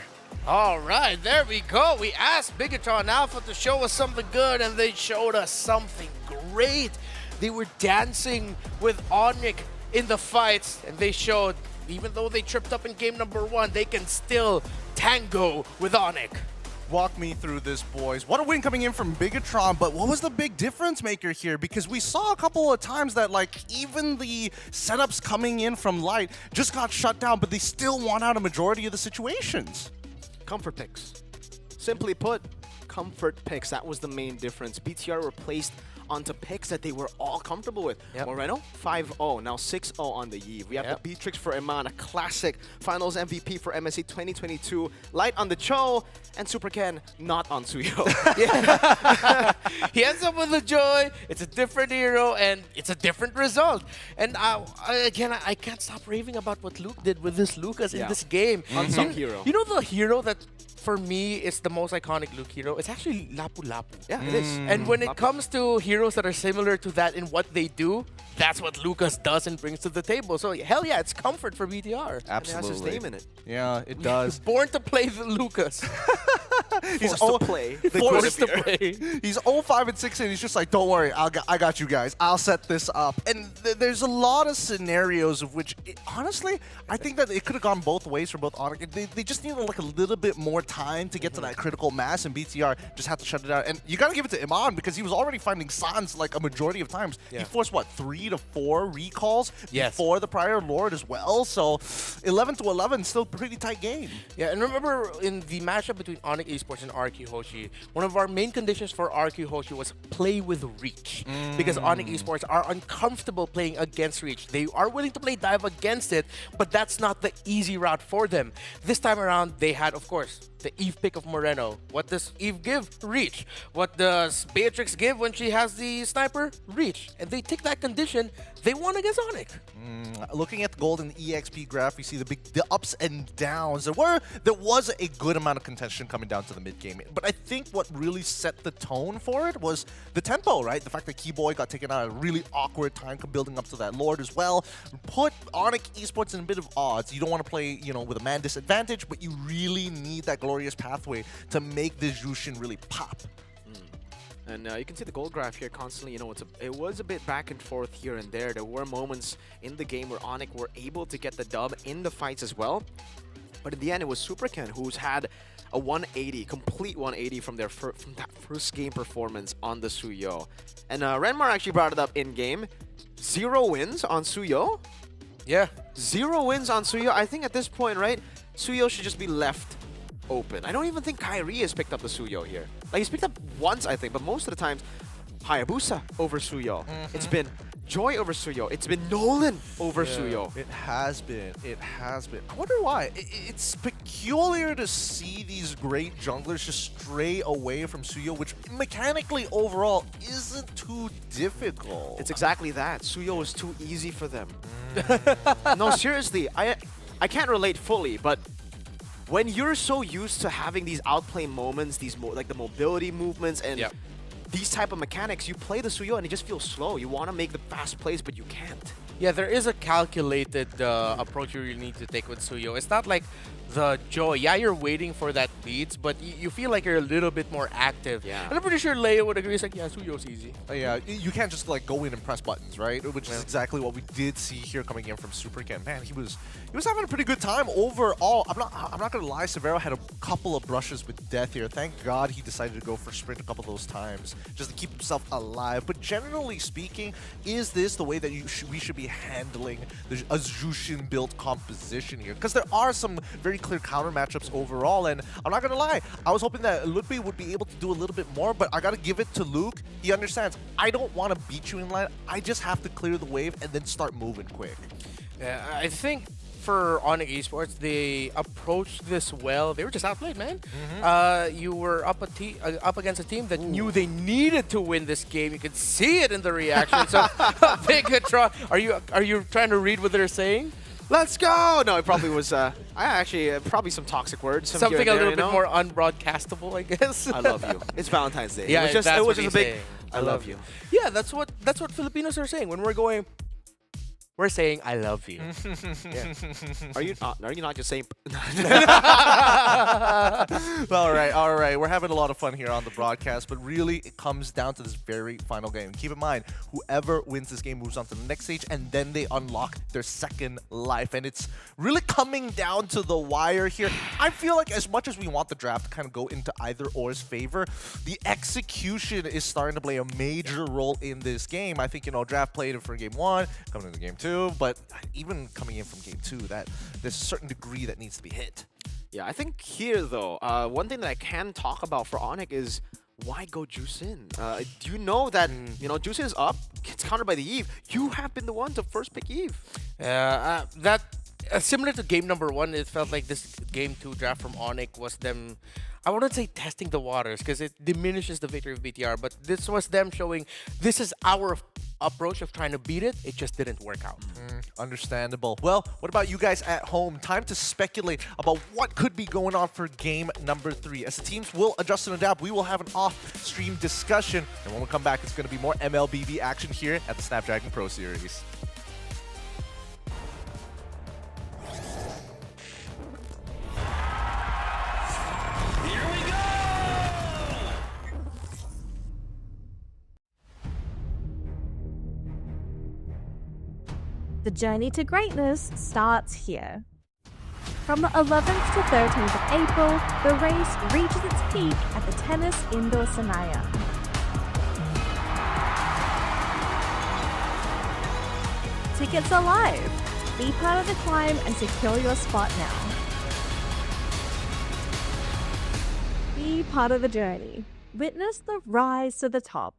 All right, there we go. We asked Bigatron Alpha to show us something good, and they showed us something great. They were dancing with Onyx in the fights, and they showed, even though they tripped up in game number 1, they can still tango with Onyx. Walk me through this, boys. What a win coming in from Bigatron, but what was the big difference maker here? Because we saw a couple of times that, like, even the setups coming in from Light just got shut down, but they still won out a majority of the situations. Comfort picks. Simply put, comfort picks. That was the main difference. BTR replaced onto picks that they were all comfortable with. Moreno, 5-0, now 6-0 on the eve. We have the Beatrix for Eman, a classic finals MVP for MSC 2022. Light on the Cho, and Super Ken not on Suyo. He ends up with the Joy. It's a different hero, and it's a different result. And again, I can't stop raving about what Luke did with this Lucas in this game. Unsung hero. You know the hero that, for me, is the most iconic Luke hero? It's actually Lapu Lapu. Yeah, it is. And when it comes to heroes that are similar to that in what they do, that's what Lucas does and brings to the table. So hell yeah, it's comfort for BTR. Absolutely. And it has his name in it. Yeah, it does. Born to play the Lucas. He's forced to play. Forced to play. He's 0-5 and 6, and he's just like, don't worry, I got you guys. I'll set this up. And there's a lot of scenarios of which, honestly, I think that it could have gone both ways for both Onyx. They just needed like a little bit more time to get to that critical mass, and BTR just had to shut it out. And you got to give it to Iman because he was already finding Sans like a majority of times. He forced, what, 3 to 4 recalls before the prior Lord as well. So 11-11, still pretty tight game. Yeah, and remember in the matchup between Onyx Esports and RQ Hoshi, one of our main conditions for RQ Hoshi was play with reach. Because Onyx Esports are uncomfortable playing against reach. They are willing to play dive against it, but that's not the easy route for them. This time around, they had, of course, the Eve pick of Moreno. What does Eve give? Reach. What does Beatrix give when she has the sniper? Reach. And they take that condition, they won against Onyx. Looking at the golden EXP graph, we see the ups and downs. There was a good amount of contention coming down to the mid game, but I think what really set the tone for it was the tempo, right? The fact that Keyboy got taken out at a really awkward time building up to that Lord as well. Put Onyx Esports in a bit of odds. You don't want to play, with a man disadvantage, but you really need that glorious pathway to make this Jushin really pop. And you can see the gold graph here constantly, it was a bit back and forth here and there. There were moments in the game where Onyx were able to get the dub in the fights as well. But in the end, it was Superken who's had a 180, complete 180 from that first game performance on the Suyo. And Renmar actually brought it up in-game. 0 wins on Suyo? Yeah. 0 wins on Suyo. I think at this point, right, Suyo should just be left open. I don't even think Kyrie has picked up the Suyo here. Like, he's picked up once, I think, but most of the times, Hayabusa over Suyo. It's been Joy over Suyo. It's been Nolan over Suyo. It has been. It has been. I wonder why. It's peculiar to see these great junglers just stray away from Suyo, which mechanically overall isn't too difficult. It's exactly that. Suyo is too easy for them. No, seriously. I can't relate fully, but when you're so used to having these outplay moments, like the mobility movements and these type of mechanics, you play the Suyo and it just feels slow. You want to make the fast plays, but you can't. Yeah, there is a calculated approach you really need to take with Suyo. It's not like the Joy. Yeah, you're waiting for that beats, but you feel like you're a little bit more active. Yeah. And I'm pretty sure Leia would agree. It's like, yeah, Suyo's easy. Yeah, you can't just like go in and press buttons, right? Which is exactly what we did see here coming in from Superken. Man, he was having a pretty good time overall. I'm not gonna lie, Severo had a couple of brushes with death here. Thank God he decided to go for sprint a couple of those times just to keep himself alive. But generally speaking, is this the way that we should be handling a Jushin built composition here? Because there are some very clear counter matchups overall, and I'm not gonna lie, I was hoping that Ludwig would be able to do a little bit more, but I gotta give it to Luke. He understands, I don't want to beat you in line, I just have to clear the wave and then start moving quick. Yeah, I think for Onyx Esports, they approached this well. They were just outplayed, man. You were up against a team that knew they needed to win this game. You could see it in the reaction. So, Bigatron, are you trying to read what they're saying? Let's go! No, it probably was, probably some toxic words. Something a little bit more unbroadcastable, I guess. I love you. It's Valentine's Day. Yeah, it was just a big, I love you. Yeah, that's what Filipinos are saying. When we're saying I love you. Yeah. Are you not just saying? All right. We're having a lot of fun here on the broadcast, but really it comes down to this very final game. Keep in mind, whoever wins this game moves on to the next stage, and then they unlock their second life. And it's really coming down to the wire here. I feel like as much as we want the draft to kind of go into either or's favor, the execution is starting to play a major role in this game. I think, draft played it for game 1, coming into game 2. But even coming in from game 2, that there's a certain degree that needs to be hit. Yeah, I think here though, one thing that I can talk about for Onyx is why go Jushin? Do you know that Jushin is up, gets countered by the Eve. You have been the one to first pick Eve. Similar to game number 1, it felt like this game 2 draft from Onyx was them, I wouldn't say testing the waters because it diminishes the victory of BTR, but this was them showing this is our approach of trying to beat it. It just didn't work out. Understandable. Well, what about you guys at home? Time to speculate about what could be going on for game number 3. As the teams will adjust and adapt, we will have an off-stream discussion. And when we come back, it's going to be more MLBB action here at the Snapdragon Pro Series. The journey to greatness starts here. From the 11th to 13th of April, the race reaches its peak at the Tennis Indoor Senayan. Tickets are live. Be part of the climb and secure your spot now. Be part of the journey. Witness the rise to the top.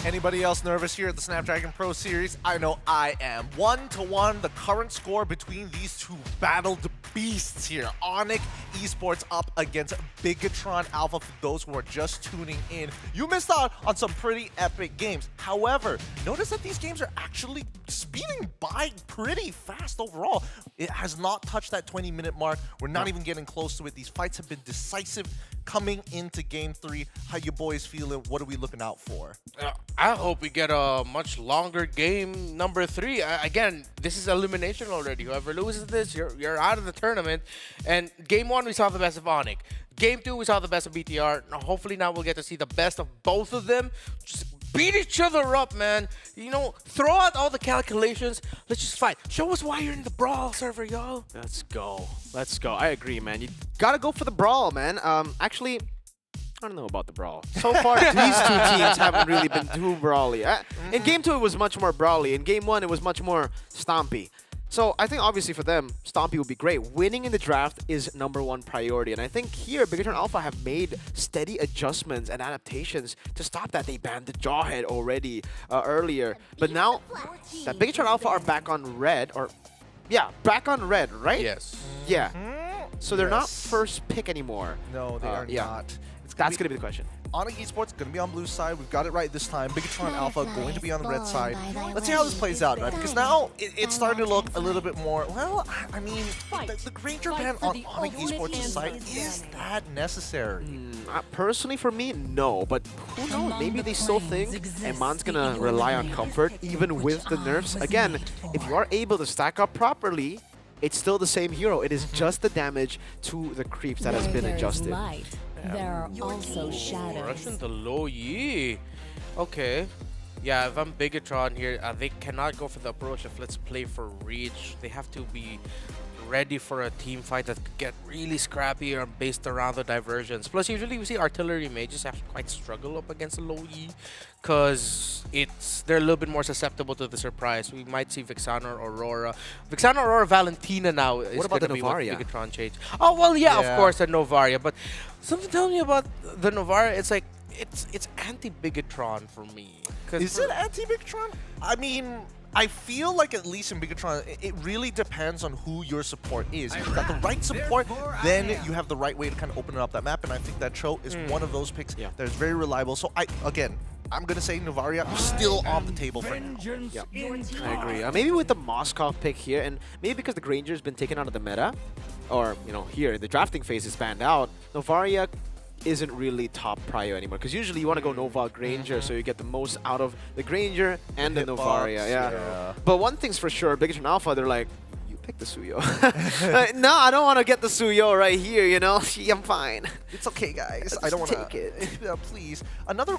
Anybody else nervous here at the Snapdragon Pro Series? I know I am. 1-1, the current score between these two battled beasts here. Onyx Esports up against Bigatron Alpha. For those who are just tuning in, you missed out on some pretty epic games. However, notice that these games are actually speeding by pretty fast overall. It has not touched that 20-minute mark. We're not even getting close to it. These fights have been decisive coming into Game 3. How you boys feeling? What are we looking out for? I hope we get a much longer game number 3. Again, this is elimination already. Whoever loses this, you're out of the tournament. And Game 1, we saw the best of Onyx. Game 2, we saw the best of BTR. Now, hopefully now we'll get to see the best of both of them. Just beat each other up, man. You know, throw out all the calculations. Let's just fight. Show us why you're in the Brawl server, y'all. Let's go. Let's go. I agree, man. You gotta go for the Brawl, man. Actually, I don't know about the Brawl. So far, these two teams haven't really been too brawly. In Game 2, it was much more brawly. In Game 1, it was much more stompy. So I think obviously for them, Stompy would be great. Winning in the draft is #1 priority. And I think here, Bigatron Alpha have made steady adjustments and adaptations to stop that. They banned the Jawhead already earlier. But now that Bigatron Alpha are back on red, or yeah, back on red, right? Yes. Yeah. So they're not first pick anymore. No, they are not. That's going to be the question. Onyx Esports going to be on blue side. We've got it right this time. Bigatron Alpha going to be on the red side. Let's see how this plays out, right? Because now it's starting to look a little bit more, well, I mean, the Granger ban on Onyx Esports' side, is that necessary? Personally, for me, no. But who knows? Maybe they still think Eman's going to rely on comfort, even with the nerfs. Again, if you are able to stack up properly, it's still the same hero. It is just the damage to the creeps that has been adjusted. There are also shadows. Russian the low yi. Okay. Yeah, if I'm Bigatron here, they cannot go for the approach of let's play for reach. They have to be ready for a team fight that could get really scrappy or based around the diversions. Plus, usually we see artillery mages have quite struggle up against the low yi because they're a little bit more susceptible to the surprise. We might see Vixana or Aurora. Vixana, Aurora, Valentina now is what about the be Novaria? What Bigatron changed. Oh, well, yeah, of course, the Novaria. But something telling me about the Novaria, it's like, it's anti-Bigatron for me. Is it anti-Bigatron? I mean, I feel like at least in Bigatron, it really depends on who your support is. If you've got the right support, then you have the right way to kind of open up that map. And I think that Cho is one of those picks that is very reliable. So I'm going to say Novaria still on the table for now. Yeah, I agree. Maybe with the Moskov pick here, and maybe because the Granger's been taken out of the meta, or, you know, here, the drafting phase is banned out, Novaria isn't really top prio anymore. Because usually you want to go Nova Granger, so you get the most out of the Granger and the Novaria. Yeah. But one thing's for sure, Bigatron Alpha, they're like, pick the Suyo. No, I don't want to get the Suyo right here, you know? I'm fine. It's okay, guys. I don't want to take it. Please. Another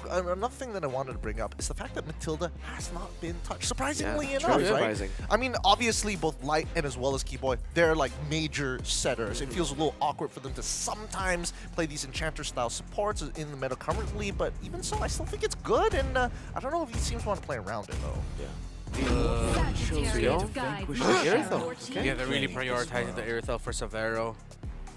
thing that I wanted to bring up is the fact that Matilda has not been touched. Surprisingly enough, right? Surprising. I mean, obviously, both Light and as well as Keyboy, they're like major setters. It feels a little awkward for them to sometimes play these Enchanter-style supports in the meta currently, but even so, I still think it's good, and I don't know if he seems to want to play around it, though. Yeah. Yeah, they're really prioritizing the Aerithel for Severo.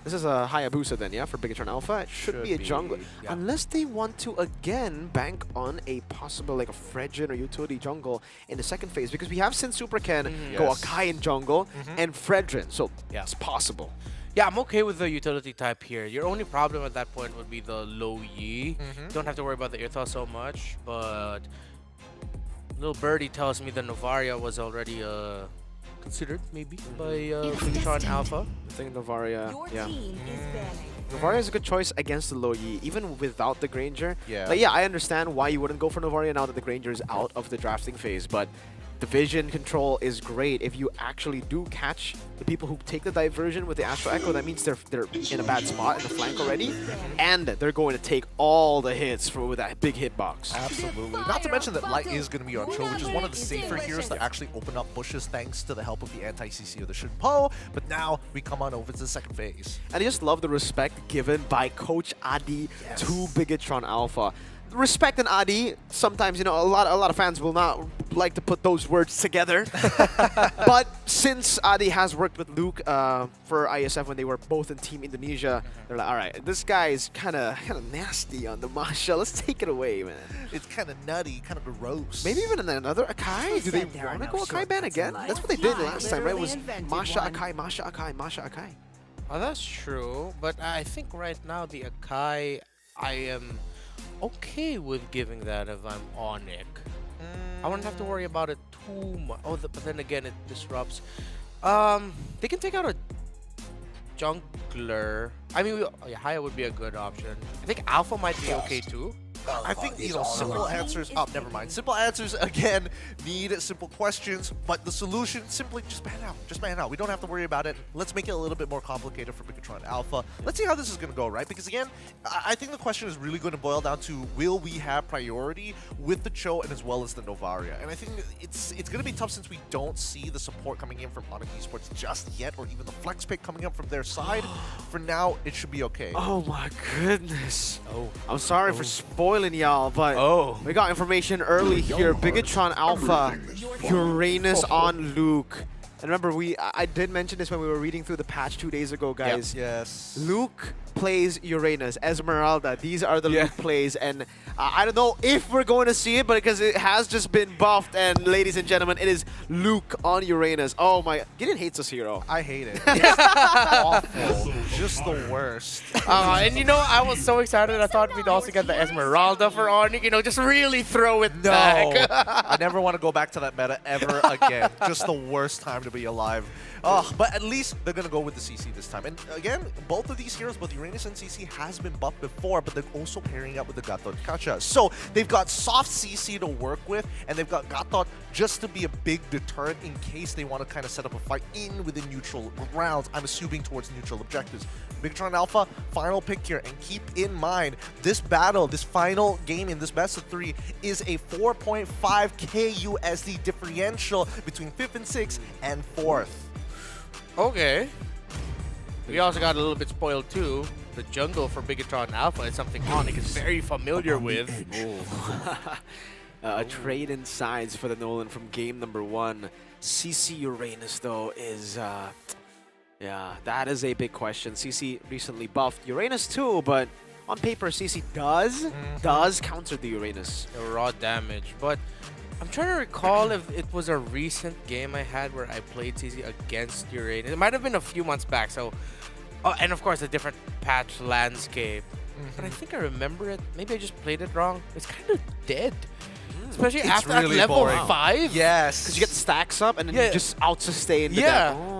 This is a Hayabusa then, yeah, for Bigatron Alpha. It should be a jungle. Yeah. Unless they want to, again, bank on a possible, like a Fredrin or utility jungle in the second phase. Because we have Sin Super Ken go Akai in jungle and Fredrin. So, it's possible. Yeah, I'm okay with the utility type here. Your only problem at that point would be the low yi. Don't have to worry about the Aerithel so much, but Little Birdie tells me the Novaria was already considered, maybe, by Bigatron Alpha. I think Novaria, Novaria is a good choice against the low yi, even without the Granger. But yeah, I understand why you wouldn't go for Novaria now that the Granger is out of the drafting phase, but the vision control is great. If you actually do catch the people who take the diversion with the Astral Echo, that means they're in a bad spot in the flank already, and they're going to take all the hits with that big hitbox. Absolutely. Not to mention that Light is going to be on Cho, which is one of the safer heroes that actually open up bushes thanks to the help of the anti-CC of the Shinpo. But now we come on over to the second phase. And I just love the respect given by Coach Adi to Bigatron Alpha. respect and Adi, sometimes, you know, a lot of fans will not like to put those words together. But since Adi has worked with Luke for ISF when they were both in Team Indonesia, they're like, all right, this guy is kind of nasty on the Masha. Let's take it away, man. It's kind of nutty, kind of gross. Maybe even another Akai? Do they want to go Akai ban again? That's what they did last time, right? It was Masha Akai, Masha Akai, Masha Akai. Oh, that's true. But I think right now the Akai, I am okay with giving that if I'm Onic. I wouldn't have to worry about it too much. Oh, but then again, it disrupts. They can take out a jungler. I mean, Haya would be a good option. I think Alpha might be okay too. I think, you know, simple answers. Oh, never mind. Simple answers, again, need simple questions, but the solution, simply just ban out. Just ban out. We don't have to worry about it. Let's make it a little bit more complicated for Bigatron Alpha. Let's see how this is going to go, right? Because, again, I think the question is really going to boil down to, will we have priority with the Cho and as well as the Novaria? And I think it's going to be tough since we don't see the support coming in from Onyx Esports just yet, or even the flex pick coming up from their side. For now, it should be okay. Oh my goodness. I'm sorry for spoiling y'all, but we got information early here. Bigatron Alpha, Uranus on Luke. And remember, I did mention this when we were reading through the patch 2 days ago, guys. Yep. Yes. Luke plays Uranus, Esmeralda. These are the Luke plays, and I don't know if we're going to see it, but because it has just been buffed, and ladies and gentlemen, it is Luke on Uranus. Oh my, Gideon hates this hero. I hate it. It's awful. Just the worst. And you know, I was so excited. I thought we'd also get the Esmeralda for Onic. You know, just really throw it back. I never want to go back to that meta ever again. Just the worst time to be alive. But at least they're going to go with the CC this time. And again, both of these heroes, both Uranus and CC, has been buffed before, but they're also pairing up with the Gatot Kacha. So they've got soft CC to work with, and they've got Gatot just to be a big deterrent in case they want to kind of set up a fight within neutral rounds, I'm assuming towards neutral objectives. Bigatron Alpha, final pick here, and keep in mind, this battle, this final game in this best of 3 is a 4.5k USD differential between 5th and 6th and 4th. Okay. We also got a little bit spoiled too. The jungle for Bigatron Alpha is something Onic is very familiar with. A trade in sides for the Nolan from game number 1. CC Uranus, though, is... yeah, that is a big question. CC recently buffed Uranus too, but on paper, CC does counter the Uranus. The raw damage, but I'm trying to recall if it was a recent game I had where I played CC against Uranus. It might have been a few months back, so... Oh, and of course, a different patch landscape. But I think I remember it. Maybe I just played it wrong. It's kind of dead. Especially It's after really level boring. 5. Yes. Because you get the stacks up and then you just out-sustain the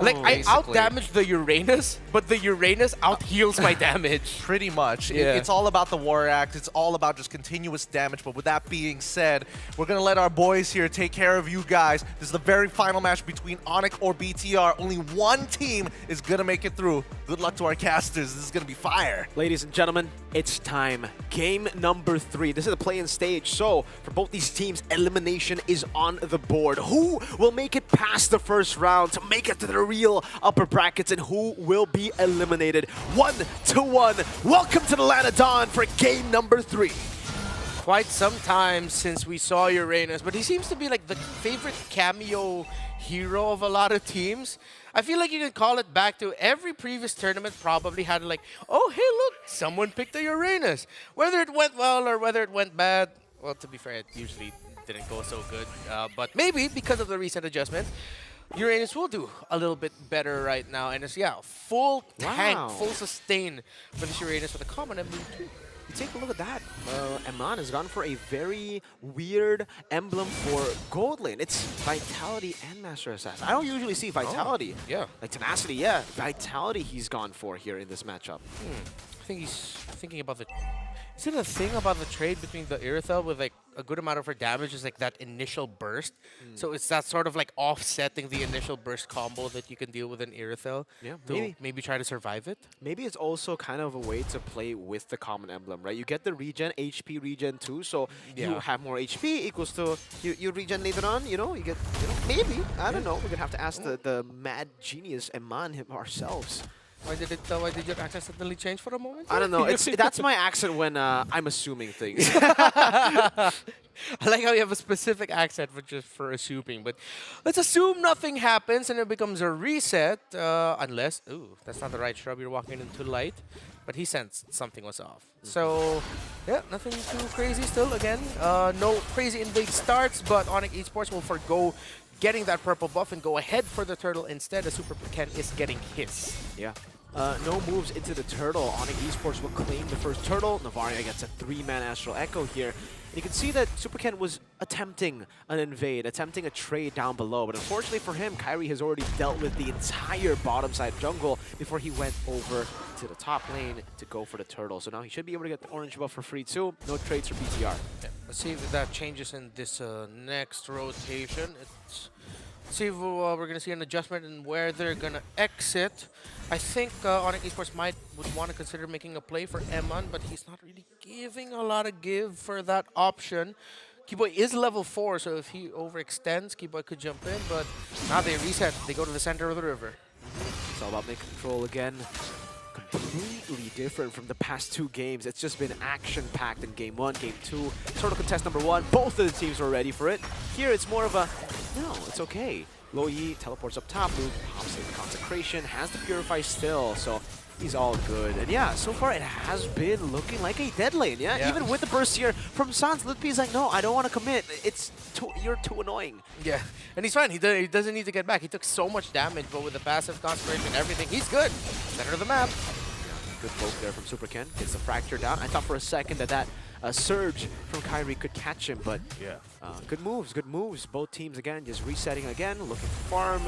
Like, I out-damage the Uranus, but the Uranus out-heals my damage. Pretty much. Yeah. It's all about the War Act. It's all about just continuous damage. But with that being said, we're going to let our boys here take care of you guys. This is the very final match between Onic or BTR. Only one team is going to make it through. Good luck to our casters. This is going to be fire. Ladies and gentlemen, it's time. Game number 3. This is the play-in stage. So, for both these teams, elimination is on the board. Who will make it past the first round to make it to the real upper brackets, and who will be eliminated 1-1? Welcome to the Land of Dawn for game number 3. Quite some time since we saw Uranus, but he seems to be like the favorite cameo hero of a lot of teams. I feel like you can call it back to every previous tournament probably had like, oh, hey, look, someone picked a Uranus. Whether it went well or whether it went bad, well, to be fair, it usually didn't go so good. But maybe because of the recent adjustment, Uranus will do a little bit better right now. And it's, full tank, full sustain for this Uranus with a common MLBB. Take a look at that. Eman has gone for a very weird emblem for gold lane. It's Vitality and Master Assassin. I don't usually see Vitality. Like Tenacity, Vitality he's gone for here in this matchup. I think he's thinking about the... Is it a thing about the trade between the Irithel with like a good amount of her damage is like that initial burst? So it's that sort of like offsetting the initial burst combo that you can deal with an Irithel. Yeah, maybe try to survive it. Maybe it's also kind of a way to play with the common emblem, right? You get the regen, HP regen too, so you have more HP equals to you regen later on. You know, you get maybe I don't know. We're gonna have to ask the mad genius Eman him ourselves. Why did your accent suddenly change for a moment? I don't know. That's my accent when I'm assuming things. I like how you have a specific accent for assuming, but let's assume nothing happens and it becomes a reset, unless, ooh, that's not the right shrub, you're walking into light, but he sensed something was off. So, yeah, nothing too crazy still, again. No crazy invade starts, but Onyx Esports will forgo getting that purple buff and go ahead for the turtle instead, as Super Ken is getting his. Yeah. No moves into the turtle. Onyx Esports will claim the first turtle. Navaria gets a 3-man Astral Echo here. And you can see that Super Ken was attempting an invade, attempting a trade down below. But unfortunately for him, Kyrie has already dealt with the entire bottom side jungle before he went over to the top lane to go for the turtle. So now he should be able to get the orange buff for free too. No trades for BTR. Yeah, let's see if that changes in this next rotation. Let's see if we're going to see an adjustment in where they're going to exit. I think Onyx Esports would want to consider making a play for Eman, but he's not really giving a lot of give for that option. Keyboy is level 4, so if he overextends, Keyboy could jump in, but now they reset. They go to the center of the river. It's all about making control again. Completely different from the past 2 games. It's just been action-packed in Game 1, Game 2. Turtle contest number 1, both of the teams were ready for it. Here it's more of a, no, it's okay. Lo Yi teleports up top, Luke pops in the Consecration, has the Purify still, so he's all good. And yeah, so far it has been looking like a dead lane, yeah? Even with the burst here from Sans, Ludpi's like, no, I don't want to commit. You're too annoying. Yeah, and he's fine. He doesn't need to get back. He took so much damage, but with the passive Consecration and everything, he's good. Center of the map. Good poke there from Super Ken. Gets the Fracture down. I thought for a second that surge from Kyrie could catch him, but good moves, good moves. Both teams, again, just resetting again, looking for farm.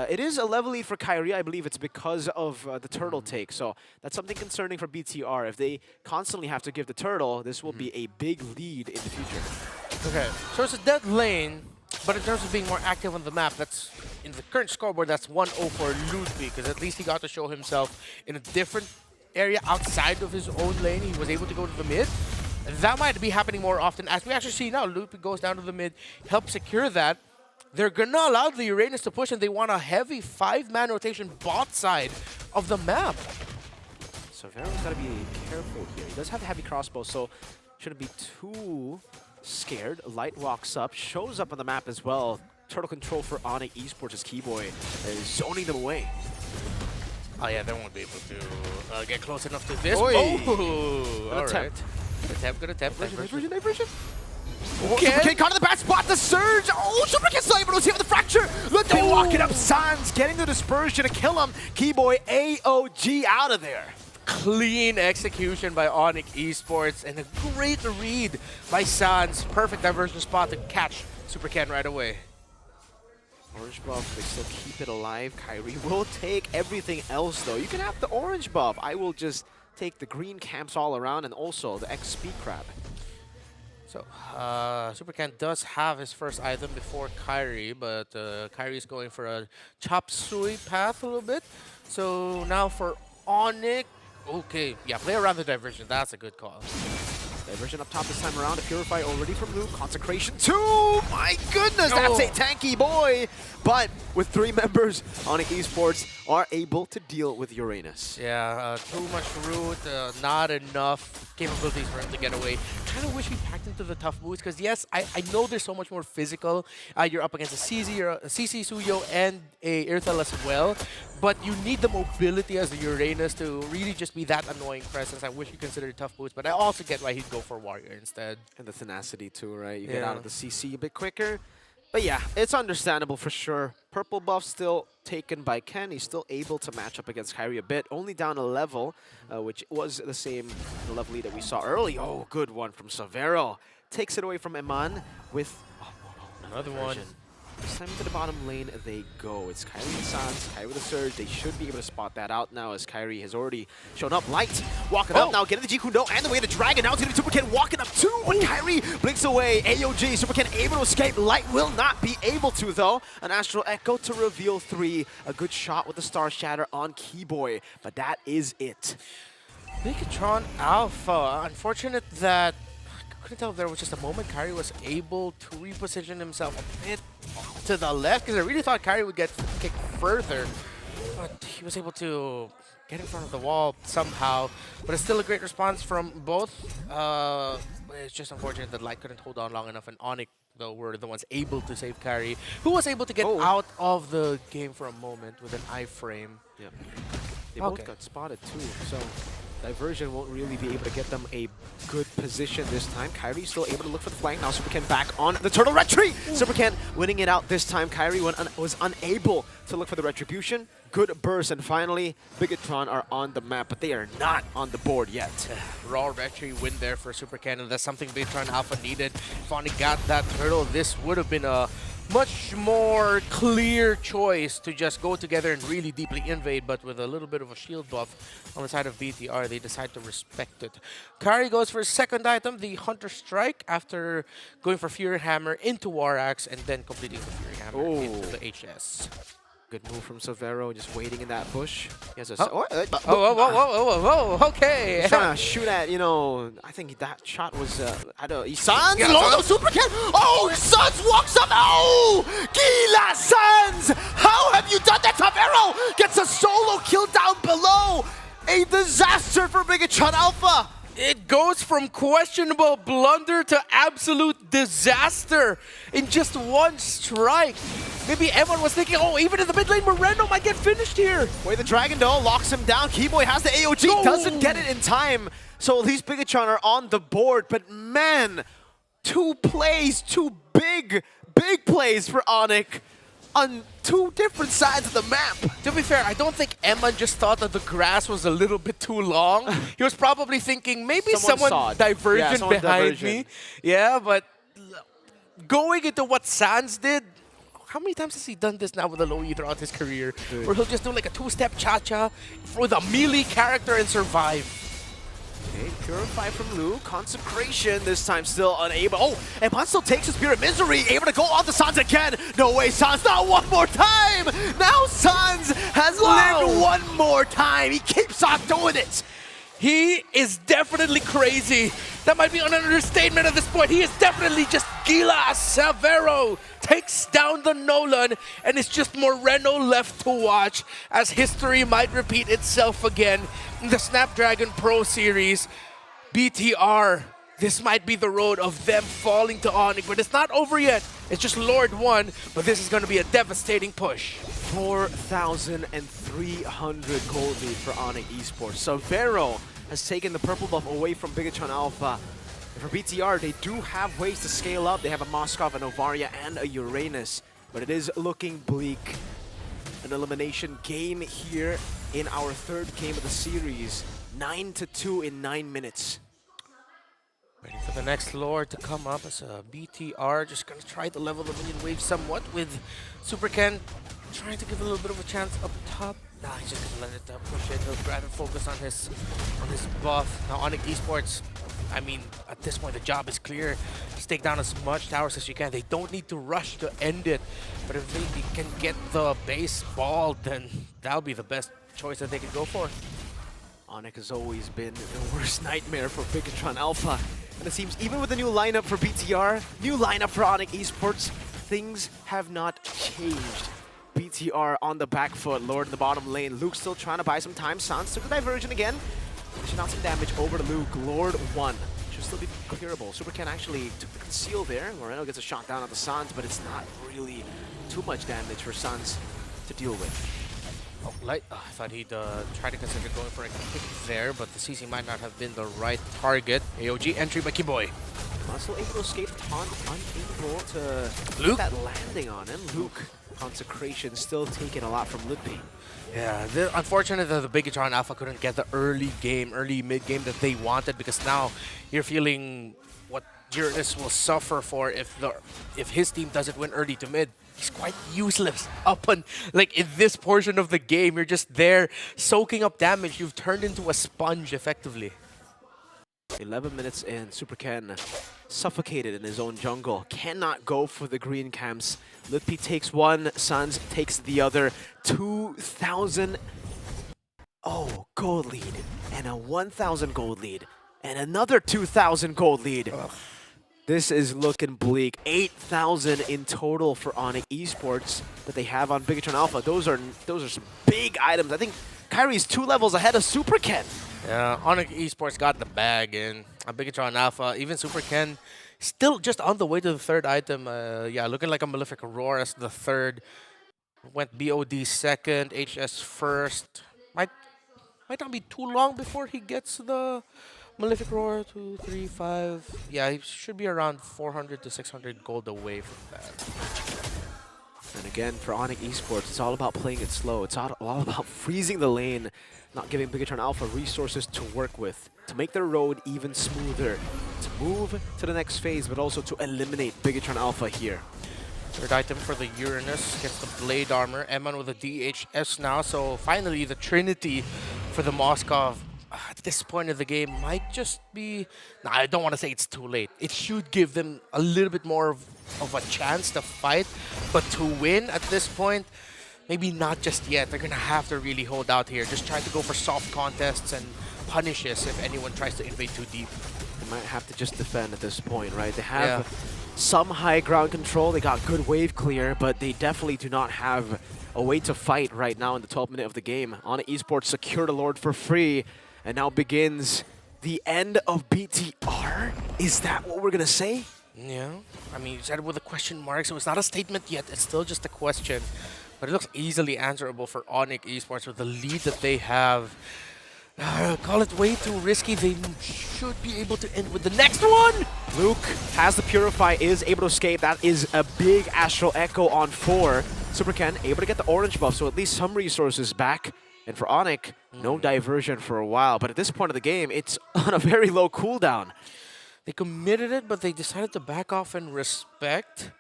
It is a level lead for Kyrie. I believe it's because of the turtle take, so that's something concerning for BTR. If they constantly have to give the turtle, this will be a big lead in the future. Okay, so it's a dead lane, but in terms of being more active on the map, that's in the current scoreboard, that's 1-0 for Ludwig, because at least he got to show himself in a different area outside of his own lane. He was able to go to the mid. That might be happening more often, as we actually see now. Ludwig goes down to the mid, helps secure that. They're gonna allow the Uranus to push, and they want a heavy 5-man rotation bot side of the map. So Vero's gotta be careful here. He does have a heavy crossbow, so shouldn't be too scared. Light walks up, shows up on the map as well. Turtle control for Onyx Esports as Keyboy is zoning them away. Oh yeah, they won't be able to get close enough to this. Oi. Oh, all right. Good attempt. Diversion. Okay. Super Ken caught in the bad spot, the surge! Oh, Super Ken's not able to see with the fracture! Look, they walk it up, Sans getting the dispersion to kill him. Keyboy AOG out of there. Clean execution by Onyx Esports and a great read by Sans. Perfect diversion spot to catch Super Ken right away. Orange buff, they still keep it alive. Kyrie will take everything else though. You can have the orange buff. I will just take the green camps all around and also the XP crab. So, Super Ken does have his first item before Kyrie, but Kyrie's going for a chop suey path a little bit. So now for Onyx, okay, yeah, play around the diversion. That's a good call. Diversion up top this time around. A Purify already from Luke. Consecration 2! My goodness, that's a tanky boy! But with 3 members, Onyx Esports are able to deal with Uranus. Yeah, too much root, not enough capabilities for him to get away. Kind of wish he packed into the tough moves, because yes, I know there's so much more physical. You're up against a CC Suyo and a Irthel as well, but you need the mobility as the Uranus to really just be that annoying presence. I wish you considered tough boots, but I also get why he'd go for Warrior instead. And the tenacity too, right? You get out of the CC a bit quicker. But yeah, it's understandable for sure. Purple buff still taken by Ken. He's still able to match up against Kyrie a bit. Only down a level, which was the same level lead that we saw early. Oh, good one from Savero. Takes it away from Eman with another one. This time to the bottom lane they go. It's Kyrie and Sans, Kyrie with a surge. They should be able to spot that out now as Kyrie has already shown up. Light walking up now, getting the Jikundo and the way to Dragon. Now it's going to be Super Ken walking up too, but Kyrie blinks away. AOG, Super Ken able to escape. Light will not be able to though. An Astral Echo to reveal 3. A good shot with the Star Shatter on Keyboy, but that is it. Megatron Alpha. Unfortunate that I couldn't tell if there was just a moment Kyrie was able to reposition himself a bit to the left, because I really thought Kyrie would get kicked further, but he was able to get in front of the wall somehow. But it's still a great response from both. It's just unfortunate that Light couldn't hold on long enough, and Onyx, though, were the ones able to save carry, who was able to get out of the game for a moment with an iframe. Yeah. They both got spotted too, so Diversion won't really be able to get them a good position this time. Kyrie still able to look for the flank. Now Superken back on the turtle retreat. Superken winning it out this time. Kyrie was unable to look for the retribution. Good burst, and finally, Bigatron are on the map, but they are not on the board yet. Raw retreat win there for Superken, and that's something Bigatron Alpha needed. If Onyx got that turtle, this would have been a much more clear choice to just go together and really deeply invade, but with a little bit of a shield buff on the side of BTR, they decide to respect it. Kari goes for his second item, the Hunter Strike, after going for Fury Hammer into War Axe and then completing the Fury Hammer into the HS. Good move from Severo, just waiting in that bush. He has a okay. He's trying to shoot at, you know, I think that shot was, I don't know, Sans? No, Superken! Oh, Sans walks up! Oh! Gila Sans! How have you done that? Severo gets a solo kill down below! A disaster for Bigatron Alpha! It goes from questionable blunder to absolute disaster in just one strike. Maybe everyone was thinking, oh, even in the mid lane, Moreno might get finished here. Wait, the Dragon Doll locks him down. Keyboy has the AOG, doesn't get it in time. So at least Bigatron are on the board. But man, two big plays for Onyx on two different sides of the map. To be fair, I don't think Emma just thought that the grass was a little bit too long. He was probably thinking maybe someone divergent behind me. Yeah, but going into what Sans did, how many times has he done this now with a low E throughout his career? Where he'll just do like a two-step cha-cha with a melee character and survive. Okay, Purify from Lu. Consecration this time still unable. Oh, and Pan still takes his Spirit Misery. Able to go on to Sans again. No way, Sans, not one more time. Now Sans has lived one more time. He keeps on doing it. He is definitely crazy. That might be an understatement at this point. He is definitely just Gila. Severo takes down the Nolan, and it's just Moreno left to watch as history might repeat itself again in the Snapdragon Pro Series. BTR, this might be the road of them falling to Onyx, but it's not over yet. It's just Lord 1, but this is going to be a devastating push. 4,300 gold lead for Onyx Esports. Severo has taken the purple buff away from Bigatron Alpha. And for BTR, they do have ways to scale up. They have a Moskov, an Ovaria, and a Uranus. But it is looking bleak. An elimination game here in our third game of the series. 9-2 in 9 minutes. Waiting for the next Lord to come up as a BTR. Just going to try to level the minion wave somewhat with Superken trying to give a little bit of a chance up top. Nah, he's just going to let it push it. He'll rather focus on his buff. Now Onyx Esports, I mean, at this point the job is clear. Just take down as much towers as you can. They don't need to rush to end it. But if they can get the base ball, then that'll be the best choice that they can go for. Onyx has always been the worst nightmare for Bigatron Alpha. And it seems even with the new lineup for BTR, new lineup for Onyx Esports, things have not changed. BTR on the back foot, Lord in the bottom lane. Luke still trying to buy some time. Sans took the diversion again. Dishing out some damage over to Luke. Lord 1 should still be clearable. Superken actually took the conceal there. Moreno gets a shot down on the Sans, but it's not really too much damage for Sans to deal with. Oh, Light, I thought he'd try to consider going for a kick there, but the CC might not have been the right target. AOG entry by Keyboy. Still able to escape Taunt, unable to get that landing on him. Luke, Consecration still taking a lot from Ludwig. Yeah, unfortunate that the Bigatron Alpha couldn't get the early mid game that they wanted, because now you're feeling what Uranus will suffer for if his team doesn't win early to mid. He's quite useless up on, like, in this portion of the game. You're just there soaking up damage. You've turned into a sponge effectively. 11 minutes in, Superken suffocated in his own jungle. Cannot go for the green camps. Litpi takes one, Sans takes the other. 2,000 gold lead, and a 1,000 gold lead, and another 2,000 gold lead. Ugh. This is looking bleak. 8,000 in total for Onyx Esports that they have on Bigatron Alpha. Those are some big items. I think carries 2 levels ahead of Super Ken. Yeah, Onyx Esports got the bag in. Bigatron Alpha, even Super Ken, still just on the way to the 3rd item. Yeah, looking like a Malefic Roar as the 3rd. Went BOD 2nd, HS 1st. Might not be too long before he gets the Malefic Roar. 2, 3, 5. Yeah, he should be around 400 to 600 gold away from that. And again, for Onyx Esports, it's all about playing it slow. It's all about freezing the lane, not giving Bigatron Alpha resources to work with, to make their road even smoother, to move to the next phase, but also to eliminate Bigatron Alpha here. 3rd item for the Uranus gets the Blade Armor. Eman with the DHS now, so finally the Trinity for the Moskov. At this point of the game might just be... Nah, I don't want to say it's too late. It should give them a little bit more of a chance to fight, but to win at this point, maybe not just yet. They're going to have to really hold out here. Just try to go for soft contests and punishes if anyone tries to invade too deep. They might have to just defend at this point, right? They have some high ground control. They got good wave clear, but they definitely do not have a way to fight right now in the 12th minute of the game. Onyx Esports secure the Lord for free. And now begins the end of BTR? Is that what we're going to say? Yeah. I mean, you said it with a question mark, so it's not a statement yet. It's still just a question. But it looks easily answerable for Onyx Esports with the lead that they have. Call it way too risky. They should be able to end with the next one. Luke has the Purify, is able to escape. That is a big Astral Echo on 4. Super Ken able to get the orange buff, so at least some resources back. And for Onyx, no diversion for a while. But at this point of the game, it's on a very low cooldown. They committed it, but they decided to back off and respect.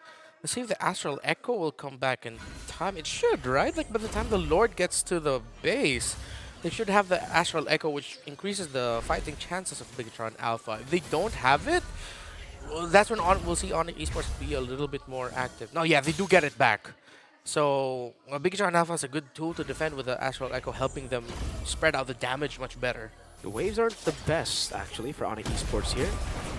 Let's see if the Astral Echo will come back in time. It should, right? Like by the time the Lord gets to the base, they should have the Astral Echo, which increases the fighting chances of Bigatron Alpha. If they don't have it, well, that's when we'll see Onyx Esports be a little bit more active. No, yeah, they do get it back. So, Bigatron Alpha is a good tool to defend with the Astral Echo, helping them spread out the damage much better. The waves aren't the best, actually, for Onyx Esports here.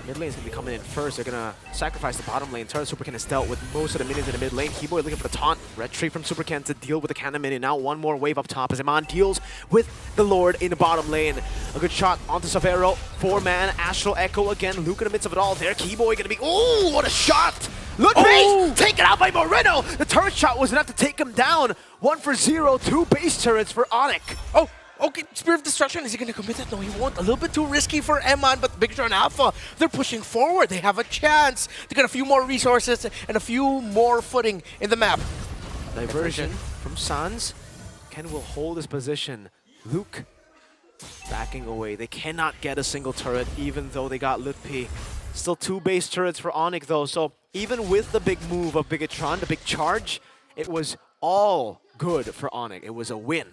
Mid lane is going to be coming in first. They're going to sacrifice the bottom lane. Turret Super Ken has dealt with most of the minions in the mid lane. Keyboy looking for the taunt. Red tree from Super Ken to deal with the cannon minion. Now one more wave up top as Iman deals with the Lord in the bottom lane. A good shot onto Savero. 4-man Astral Echo again. Luke in the midst of it all there. Keyboy going to be... Ooh, what a shot! Look, taken out by Moreno! The turret shot was enough to take him down. 1 for 0, 2 base turrets for Onyx. Oh! Okay, Spirit of Destruction, is he going to commit it? No, he won't. A little bit too risky for Eman, but Bigatron Alpha, they're pushing forward. They have a chance to get a few more resources and a few more footing in the map. Diversion from Sans. Ken will hold his position. Luke backing away. They cannot get a single turret, even though they got Lutpi. Still 2 base turrets for Onyx, though. So even with the big move of Bigatron, the big charge, it was all good for Onyx. It was a win.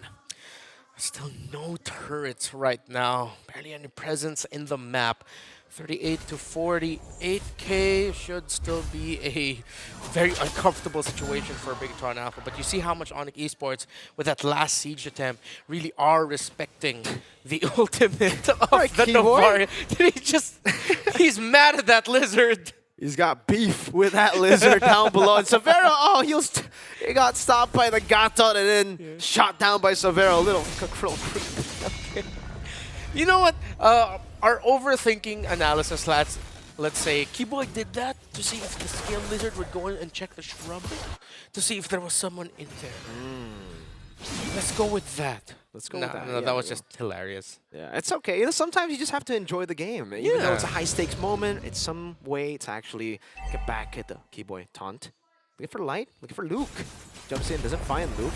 Still no turrets right now. Barely any presence in the map. 38 to 48k should still be a very uncomfortable situation for Bigatron Alpha. But you see how much Onyx Esports, with that last siege attempt, really are respecting the ultimate of the Novaria. Did he just... He's mad at that lizard. He's got beef with that lizard down below. And Savero, oh, he got stopped by the Gatot and then shot down by Savero. Little creep. Okay. You know what? Our overthinking analysis, let's say Keyboy did that to see if the Scale Lizard would go in and check the shrub to see if there was someone in there. Let's go with that. Let's go with that. No, that was just hilarious. Yeah, it's okay. You know, sometimes you just have to enjoy the game. Even though it's a high-stakes moment, it's some way to actually get back at the Keyboy taunt. Looking for Light, looking for Luke. Jumps in, doesn't find Luke.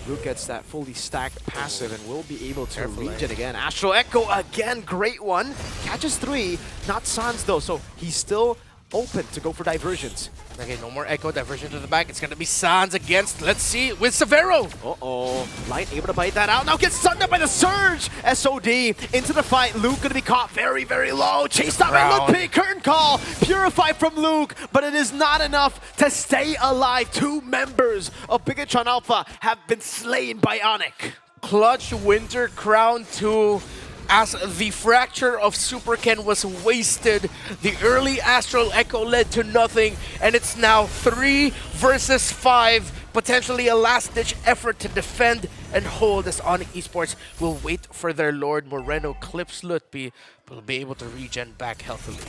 Luke gets that fully stacked passive and will be able to reach it again. Astral Echo again, great one. Catches 3, not Sans though, so he's still open to go for diversions. Okay, no more Echo, diversion to the back. It's going to be Sans against, let's see, with Savero. Uh-oh. Light able to bite that out. Now gets stunned up by the Surge. SOD into the fight. Luke going to be caught very, very low. Chased out by Luke. Curtain call. Purify from Luke, but it is not enough to stay alive. 2 members of Bigatron Alpha have been slain by Onyx. Clutch Winter Crown 2. As the fracture of Super Ken was wasted, the early Astral Echo led to nothing, and it's now 3 versus 5. potentially a last-ditch effort to defend and hold as Onyx Esports will wait for their Lord. Moreno clips Lutpi, but will be able to regen back healthily.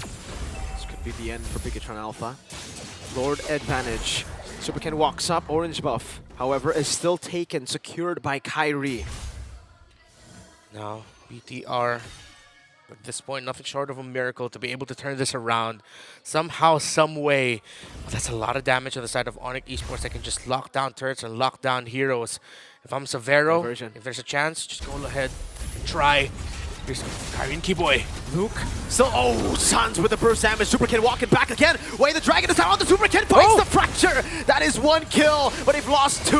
This could be the end for Bigatron Alpha. Lord advantage. Superkin walks up, orange buff, however, is still taken, secured by Kyrie. Now, BTR, at this point, nothing short of a miracle to be able to turn this around. Somehow, some way. Well, that's a lot of damage on the side of Onyx Esports. They can just lock down turrets and lock down heroes. If I'm Severo, if there's a chance, just go ahead and try. Here's Kyrie and Keyboy. Luke still, Sans with the burst damage. Superkin walking back again. Way the Dragon is down on the Superkin, finds the fracture. That is 1 kill, but they've lost 2.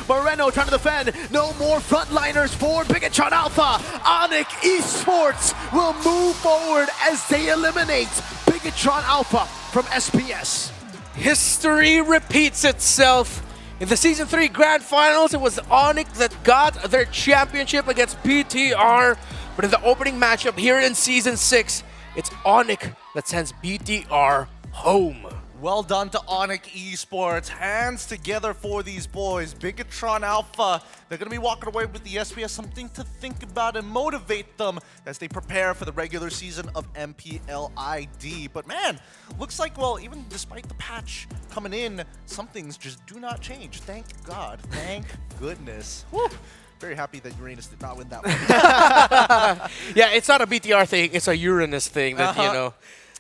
Moreno trying to defend. No more frontliners for Bigatron Alpha. Onyx Esports will move forward as they eliminate Bigatron Alpha from SPS. History repeats itself. In the Season 3 Grand Finals, it was Onyx that got their championship against BTR. But in the opening matchup here in Season 6, it's Onyx that sends BTR home. Well done to Onyx Esports. Hands together for these boys. Bigatron Alpha, they're going to be walking away with the SPS, something to think about and motivate them as they prepare for the regular season of MPLID. But man, looks like, well, even despite the patch coming in, some things just do not change. Thank God. Thank goodness. Woo. Very happy that Uranus did not win that one. Yeah, it's not a BTR thing, it's a Uranus thing that, you know.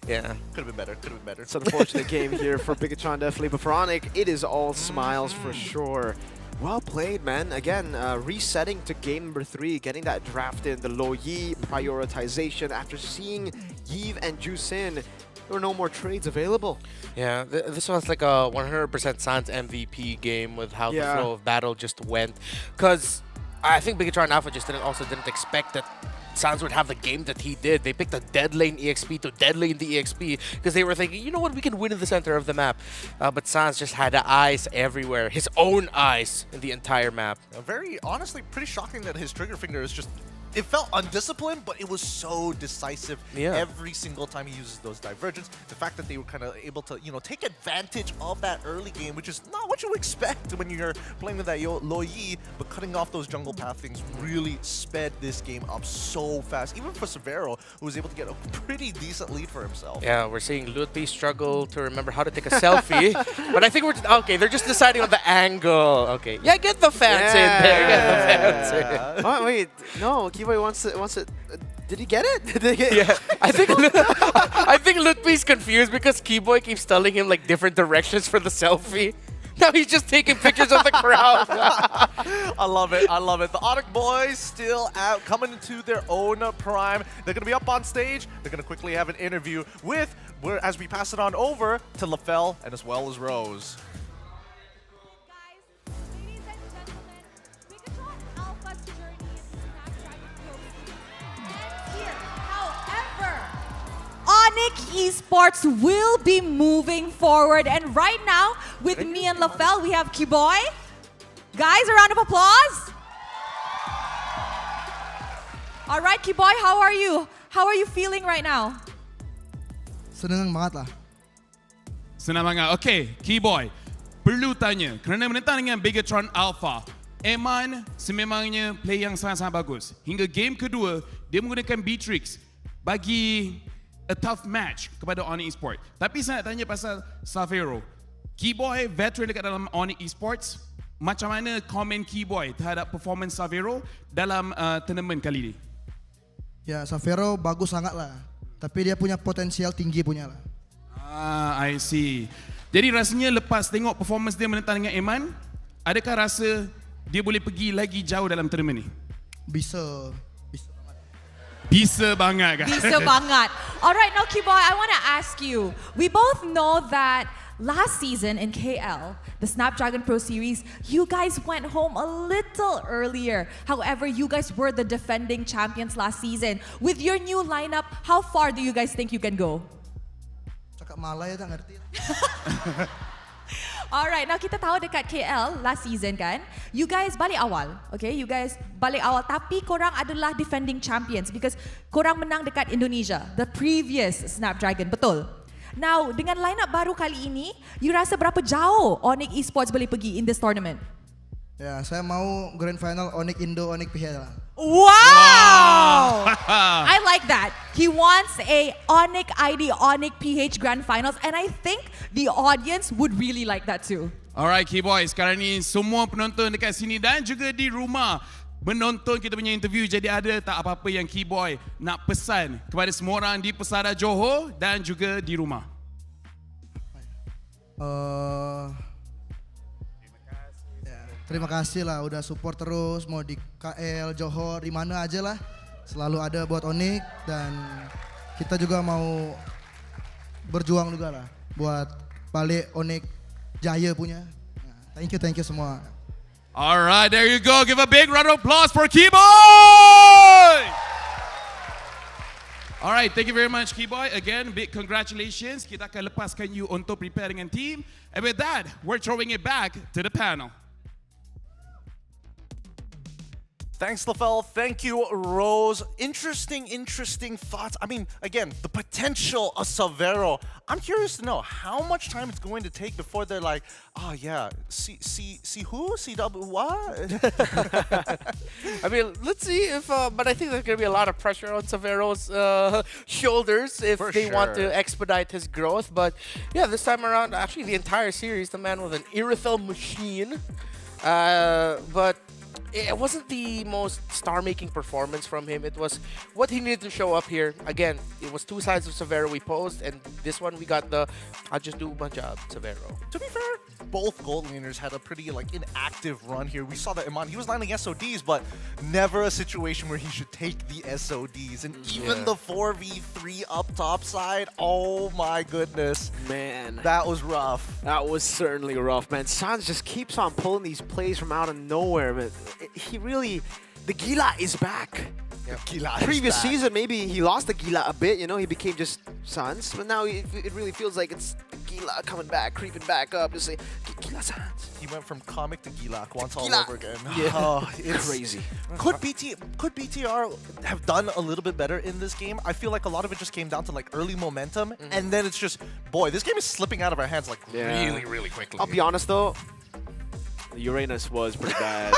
Yeah. Could have been better, could have been better. It's an unfortunate game here for Bigatron, definitely. But for Onyx, it is all smiles for sure. Well played, man. Again, resetting to game number 3, getting that draft in, the low Yi prioritization. After seeing Yves and Jusin, there were no more trades available. Yeah, this was like a 100% Sans MVP game with how the flow of battle just went. Because I think Bigatron Alpha just didn't expect that Sans would have the game that he did. They picked a dead lane EXP to dead lane the EXP because they were thinking, you know what, we can win in the center of the map. But Sans just had eyes everywhere, his own eyes in the entire map. Very, honestly, pretty shocking that his trigger finger is just, it felt undisciplined, but it was so decisive every single time he uses those divergence. The fact that they were kind of able to, you know, take advantage of that early game, which is not what you expect when you're playing with that low Yi, but cutting off those jungle path things really sped this game up so fast. Even for Severo, who was able to get a pretty decent lead for himself. Yeah, we're seeing Lutpi struggle to remember how to take a selfie. But I think okay, they're just deciding on the angle. Okay, yeah, get the fans in there. Get the fans in. Oh, wait, no. Keyboy wants it. Did he get it? Did he get yeah, I think Lutpi's confused because Keyboy keeps telling him like different directions for the selfie. Now he's just taking pictures of the crowd. I love it. I love it. The Onyx boys still out, coming into their own prime. They're going to be up on stage. They're going to quickly have an interview with, as we pass it on over to LaFell and as well as Rose. Onyx Esports will be moving forward. And right now, with me and LaFell, we have Keyboy. Guys, a round of applause. All right, Keyboy, how are you? How are you feeling right now? Senang banget lah. Senang banget. Okay, Keyboy. Perlu tanya, kerana menentang dengan Bigatron Alpha, Eman sememangnya play yang sangat-sangat bagus. Hingga game kedua, dia menggunakan B-Tricks bagi a tough match kepada Onyx Esports. Tapi saya nak tanya pasal Savero. Keyboy veteran dekat dalam Onyx Esports. Macam mana komen Keyboy terhadap performance Savero dalam tournament kali ini? Ya, Savero bagus sangat lah. Tapi dia punya potensial tinggi punya lah. I see. Jadi rasanya lepas tengok performance dia menentang dengan Eman, adakah rasa dia boleh pergi lagi jauh dalam tournament ni? Bisa. Bisa banget, guys. Bisa banget. All right, now Keyboy, I want to ask you. We both know that last season in KL, the Snapdragon Pro Series, you guys went home a little earlier. However, you guys were the defending champions last season. With your new lineup, how far do you guys think you can go? Cakap Malay tak ngerti. Alright, now kita tahu dekat KL last season kan, you guys balik awal, okay? You guys balik awal, tapi korang adalah defending champions because korang menang dekat Indonesia, the previous Snapdragon, betul? Now, dengan lineup baru kali ini, you rasa berapa jauh Onyx Esports boleh pergi in this tournament? Ya, saya mau grand final Onyx Indo, Onyx PH lah. Wow! I like that. He wants a Onyx ID, Onyx PH Grand Finals, and I think the audience would really like that too. Alright, K-Boy. Sekarang ni semua penonton dekat sini dan juga di rumah menonton kita punya interview. Jadi ada tak apa-apa yang K-Boy nak pesan kepada semua orang di Persada Johor dan juga di rumah? Terima kasih lah udah support terus, mau di KL, Johor, di mana aja lah. Selalu ada buat Onyx dan kita juga mau berjuang juga lah buat balik Onyx Jaya punya. Thank you semua. Alright, there you go. Give a big round of applause for K-Boy! Alright, thank you very much, K-Boy. Again, big congratulations. Kita akan lepaskan you untuk prepare dengan team. And with that, we're throwing it back to the panel. Thanks, LaFell. Thank you, Rose. Interesting thoughts. I mean, again, the potential of Severo. I'm curious to know how much time it's going to take before they're like, oh yeah, see who? CW what? I mean, let's see if, but I think there's going to be a lot of pressure on Severo's shoulders if they want to expedite his growth. But yeah, this time around, actually the entire series, the man was an Irithel machine. But it wasn't the most star-making performance from him. It was what he needed to show up here. Again, it was two sides of Severo we posed, and this one we got the I'll just do my job, Severo. To be fair, both gold laners had a pretty inactive run here. We saw that Iman, he was landing SODs, but never a situation where he should take the SODs. And even the 4v3 up top side, oh my goodness. Man. That was rough. That was certainly rough, man. Sans just keeps on pulling these plays from out of nowhere, man. He really, the Gila is back. Previous season, maybe he lost the Gila a bit, you know, he became just Sans, but now it really feels like it's Gila coming back, creeping back up, just say, Gila Sans. He went from comic to Gilak once all Gila. over again. Yeah. Oh, it's crazy. Could BTR have done a little bit better in this game? I feel like a lot of it just came down to early momentum, and then it's just, boy, this game is slipping out of our hands really quickly. I'll be honest though, Uranus was pretty bad.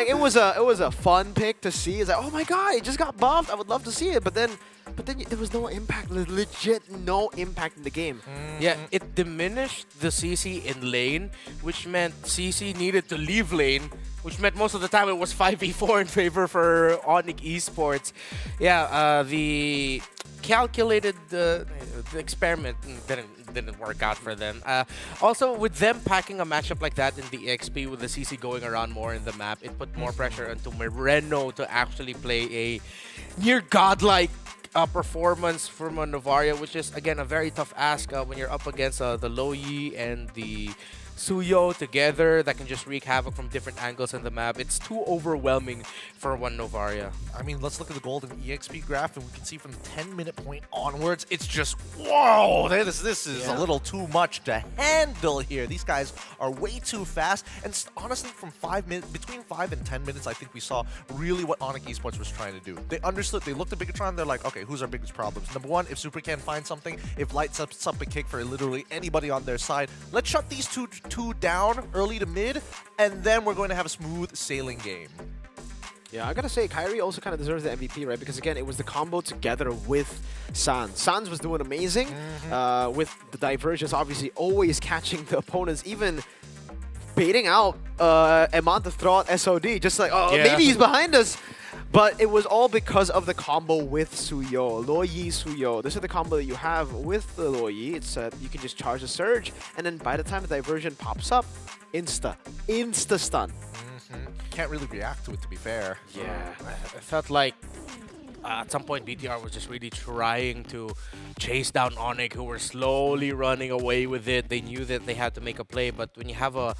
It was a fun pick to see. It's like, oh my god, it just got buffed. I would love to see it, but then there was no impact. Legit no impact in the game. Yeah, it diminished the CC in lane, which meant CC needed to leave lane, which meant most of the time it was 5v4 in favor for Onyx Esports. Yeah, the calculated the experiment didn't work out for them. Also, with them packing a matchup like that in the XP with the CC going around more in the map, it put more pressure onto Moreno to actually play a near godlike performance from a Novaria, which is again a very tough ask when you're up against the Loyi and the Suyo together that can just wreak havoc from different angles in the map. It's too overwhelming for one Novaria. I mean, let's look at the golden EXP graph, and we can see from the 10-minute point onwards, it's just, whoa, this is a little too much to handle here. These guys are way too fast, and honestly, from between 5 and 10 minutes, I think we saw really what Onyx Esports was trying to do. They understood, they looked at Bigatron, they're like, okay, who's our biggest problems? Number one, if Super can find something, if Light sets up a kick for literally anybody on their side, let's shut these two down early to mid, and then we're going to have a smooth sailing game. Yeah, I gotta say, Kyrie also kind of deserves the MVP, right? Because again, it was the combo together with Sans. Sans was doing amazing with the divergence, obviously always catching the opponents, even baiting out Eman to throw out SOD, just like, oh, maybe he's behind us. But it was all because of the combo with Suyo, Loyi, Suyo. This is the combo that you have with the Loyi. It's you can just charge the surge, and then by the time the diversion pops up, insta stun. Can't really react to it, to be fair. Yeah, I felt like at some point BTR was just really trying to chase down Onyx, who were slowly running away with it. They knew that they had to make a play, but when you have a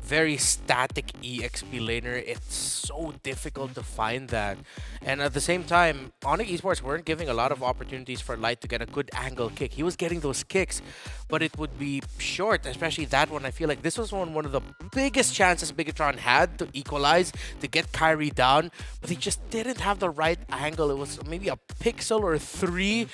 very static EXP laner, it's so difficult to find that. And at the same time, Onyx Esports weren't giving a lot of opportunities for Light to get a good angle kick. He was getting those kicks, but it would be short, especially that one. I feel like this was one of the biggest chances Bigatron had to equalize, to get Kyrie down, but he just didn't have the right angle. It was maybe a pixel or 3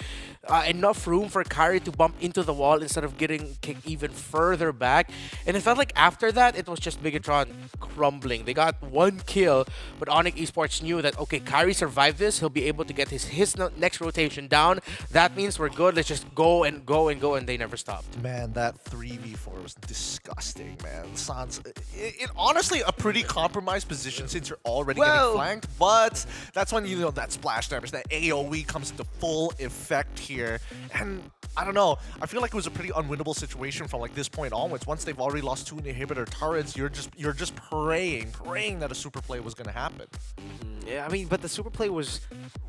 enough room for Kyrie to bump into the wall instead of getting kicked even further back. And it felt like after that, it was just Bigatron crumbling. They got one kill, but Onyx Esports knew that, okay, Kyrie survived this. He'll be able to get his next rotation down. That means we're good. Let's just go and go and go, and they never stopped. Man, that 3v4 was disgusting, man. Sans, it honestly a pretty compromised position since you're already getting flanked, but that's when you know that splash damage, that AoE comes into full effect here. And I don't know, I feel like it was a pretty unwinnable situation from like this point onwards. Once they've already lost 2 inhibitor turrets, you're just praying that a super play was gonna happen. Yeah, I mean, but the super play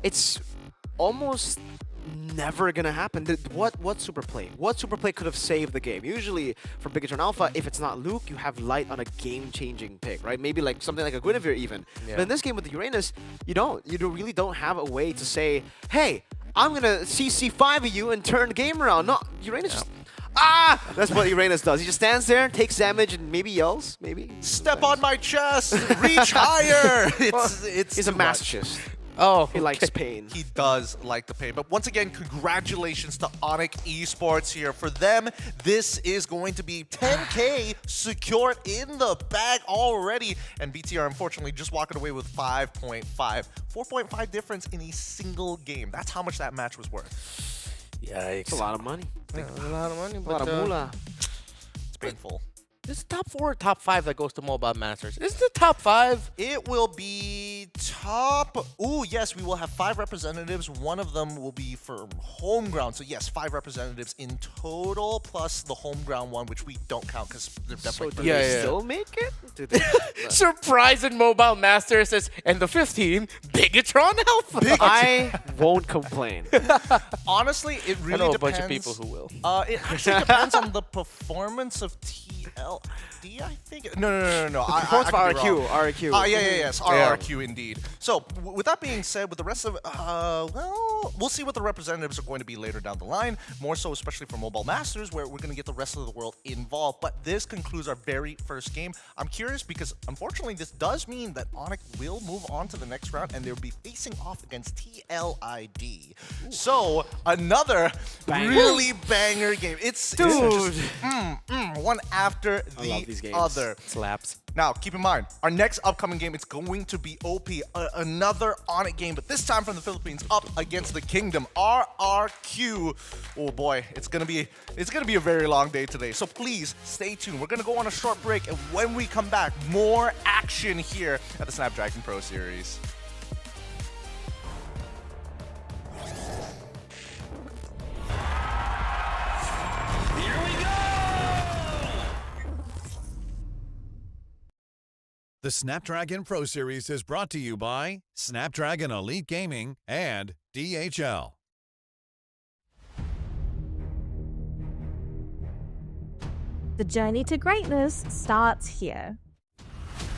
it's almost never gonna happen. What super play? What super play could have saved the game? Usually for Bigatron Alpha, if it's not Luke, you have Light on a game-changing pick, right? Maybe like something like a Guinevere even. Yeah. But in this game with the Uranus, you really don't have a way to say, hey, I'm gonna CC5 of you and turn the game around. No, Uranus just, that's what Uranus does. He just stands there, takes damage, and maybe yells, maybe. Step on my chest, reach higher. He's a masochist. Oh, he likes pain. He does like the pain. But once again, congratulations to Onyx Esports here. For them, this is going to be 10K secured in the bag already. And BTR, unfortunately, just walking away with 5.5. 4.5 difference in a single game. That's how much that match was worth. Yikes. It's a lot of money. Yeah, a lot of money, A but lot of moolah. It's painful. This top 4 or top 5 that goes to Mobile Masters. Is it the top 5? It will be top... Ooh, yes, we will have 5 representatives. One of them will be for home ground. So yes, 5 representatives in total, plus the home ground one, which we don't count because they're definitely... So do they still make it? Do they- Surprise in Mobile Masters is, and the 5th team, Bigatron Alpha. I won't complain. Honestly, it really I know depends. a bunch of people who will. It actually depends on the performance of TLD, I think. No. I Performance could for be wrong. RRQ. Yes, RRQ indeed. So, with that being said, with the rest of well, we'll see what the representatives are going to be later down the line. More so, especially for Mobile Masters, where we're going to get the rest of the world involved. But this concludes our very first game. I'm curious because, unfortunately, this does mean that Onyx will move on to the next round, and they'll be facing off against TLID. Ooh. So, another really banger game. It's just, one after the other. Slaps. Now, keep in mind, our next upcoming game is going to be OP, another Onyx game, but this time from the Philippines, up against the Kingdom, RRQ. Oh boy, it's gonna be a very long day today. So please stay tuned. We're gonna go on a short break, and when we come back, more action here at the Snapdragon Pro Series. The Snapdragon Pro Series is brought to you by Snapdragon Elite Gaming and DHL. The journey to greatness starts here.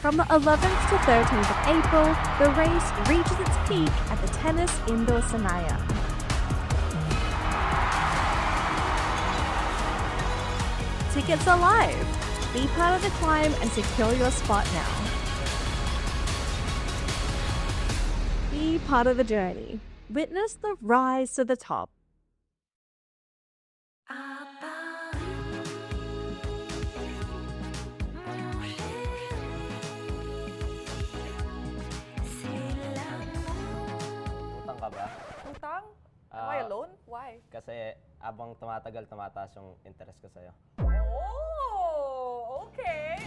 From the 11th to 13th of April, the race reaches its peak at the Tennis Indoor Sanaya. Tickets are live. Be part of the climb and secure your spot now. Be part of the journey. Witness the rise to the top. Utang ka ba? Utang? Am I alone? Why? Kasi abang tumatagal, tumataas yung interest ko sa'yo. Oh, okay.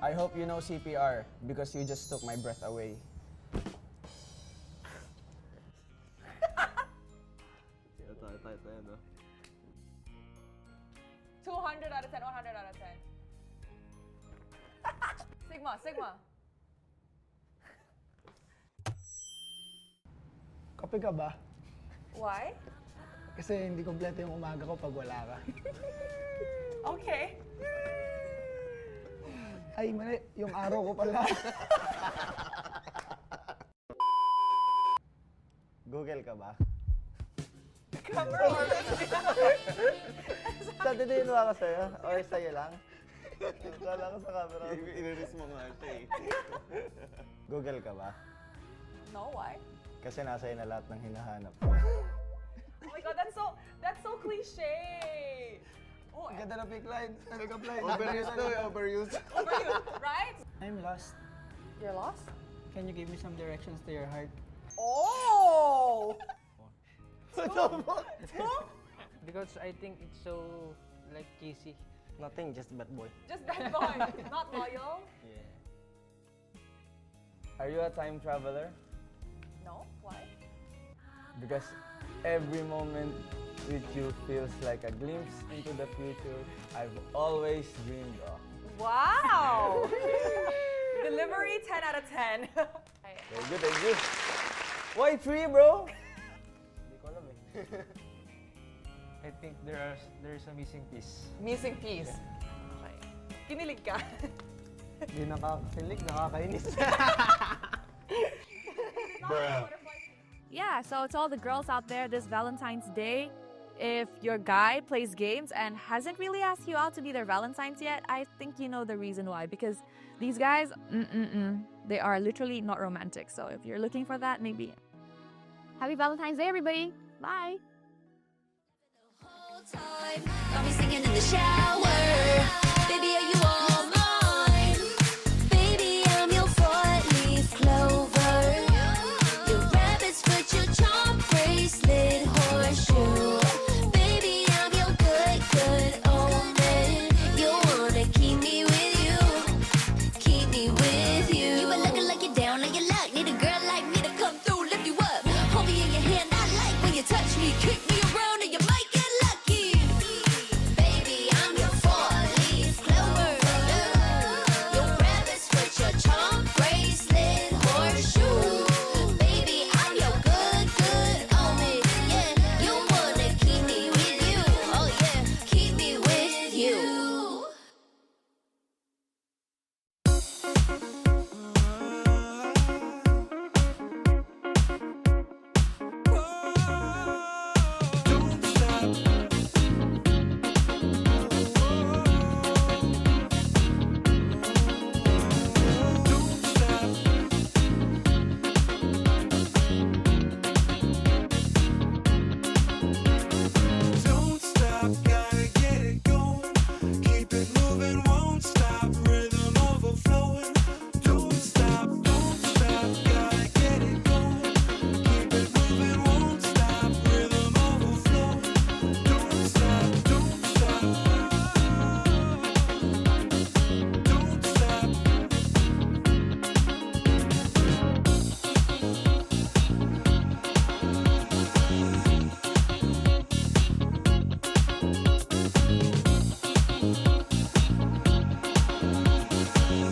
I hope you know CPR because you just took my breath away. Tayo, no? 200 out of 10, 100 out of 10. Sigma. Kape ka ba? Why? Kasi hindi kompleto yung umaga ko pag wala ka. Okay. Ay, mali. Yung araw ko pala. Google ka ba? Camera Sa didiin mo ako sa'yo? Or sa'yo lang? Kala ko sa camera. Iniris mo nga siya eh. Google ka ba? No, why? Kasi nasa na lahat ng hinahanap. Oh my God, that's so cliche. Oh, Ganda na pick line. Pick-up line. Overused to, overused. Overused, right? I'm lost. You're lost? Can you give me some directions to your heart? Oh! Because I think it's so like cheesy. Nothing, just bad boy. Just bad boy, not loyal? Yeah. Are you a time traveler? No, why? Because every moment with you feels like a glimpse into the future I've always dreamed of. Wow! Delivery 10 out of 10. Very good, thank you. Why 3, bro? Hindi ko alam eh. I think there's a missing piece. Missing piece. Okay. Kinilig ka? Hindi nakakakilig, nakakainis. Yeah, so to all the girls out there this Valentine's Day, if your guy plays games and hasn't really asked you out to be their Valentine's yet, I think you know the reason why. Because these guys, they are literally not romantic. So if you're looking for that, maybe. Happy Valentine's Day, everybody. Bye. Got me singing in the shower. Baby, are you all mine? Baby, I'm your four-leaf clover. Your rabbit's foot, your charm bracelet, horseshoe. Baby, I'm your good omen. You wanna keep me with you. Keep me with you. You been looking like you're down on your luck. Need a girl like me to come through, lift you up. Hold me in your hand, I like when you touch me. Kick me around and you might get lucky. Baby, I'm your four-leaf clover. Your rabbit's foot, your charm bracelet, horseshoe. Baby, I'm your good omen. Yeah, you wanna keep me with you. Oh yeah, keep me with you. Don't stop, gotta get it going. Keep it moving, won't stop. Rhythm overflowing. Don't stop, gotta get it going. Keep it moving, won't stop. Rhythm overflowing. Don't stop, don't stop. Don't stop.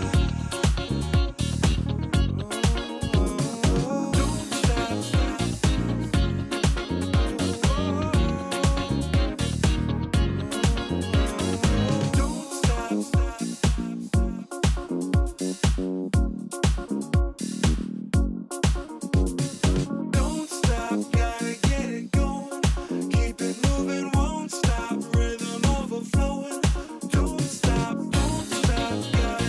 Don't stop, gotta get it going. Keep it moving, won't stop. Rhythm overflowing. Don't stop, gotta get it going. Keep it moving, won't stop. Rhythm overflowing. Don't stop, don't stop. Don't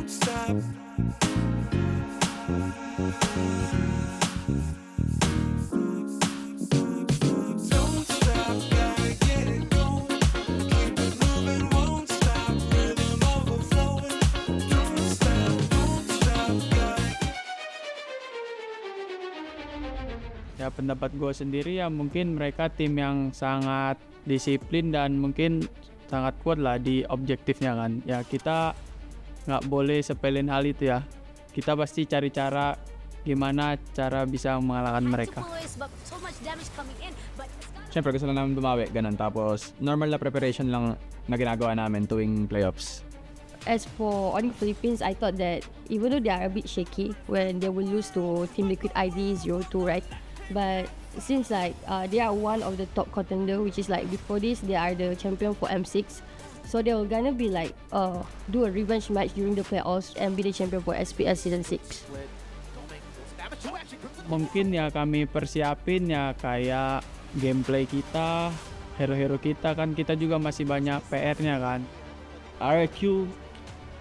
stop. Don't stop, gotta get it going. Keep it moving, won't stop. Rhythm overflowing. Don't stop, gotta. Ya pendapat gue sendiri ya mungkin mereka tim yang sangat disiplin dan mungkin sangat kuat lah di objektifnya kan. Ya kita nggak boleh sepelin hal itu ya. Kita pasti cari cara gimana cara bisa mengalahkan mereka. But so much damage coming in, but Siyempre gusto lang namin bumawi, ganun. Tapos normal na preparation lang na ginagawa namin tuwing playoffs. As for Onyx Philippines, I thought that even though they are a bit shaky when they will lose to Team Liquid ID 0-2, right? But it seems like they are one of the top contender, which is like before this they are the champion for M6. So they were gonna be like do a revenge match during the playoffs and be the champion for SPS Season 6. Mungkin ya kami persiapin ya kayak gameplay kita, hero-hero kita kan kita juga masih banyak PR-nya kan. RQ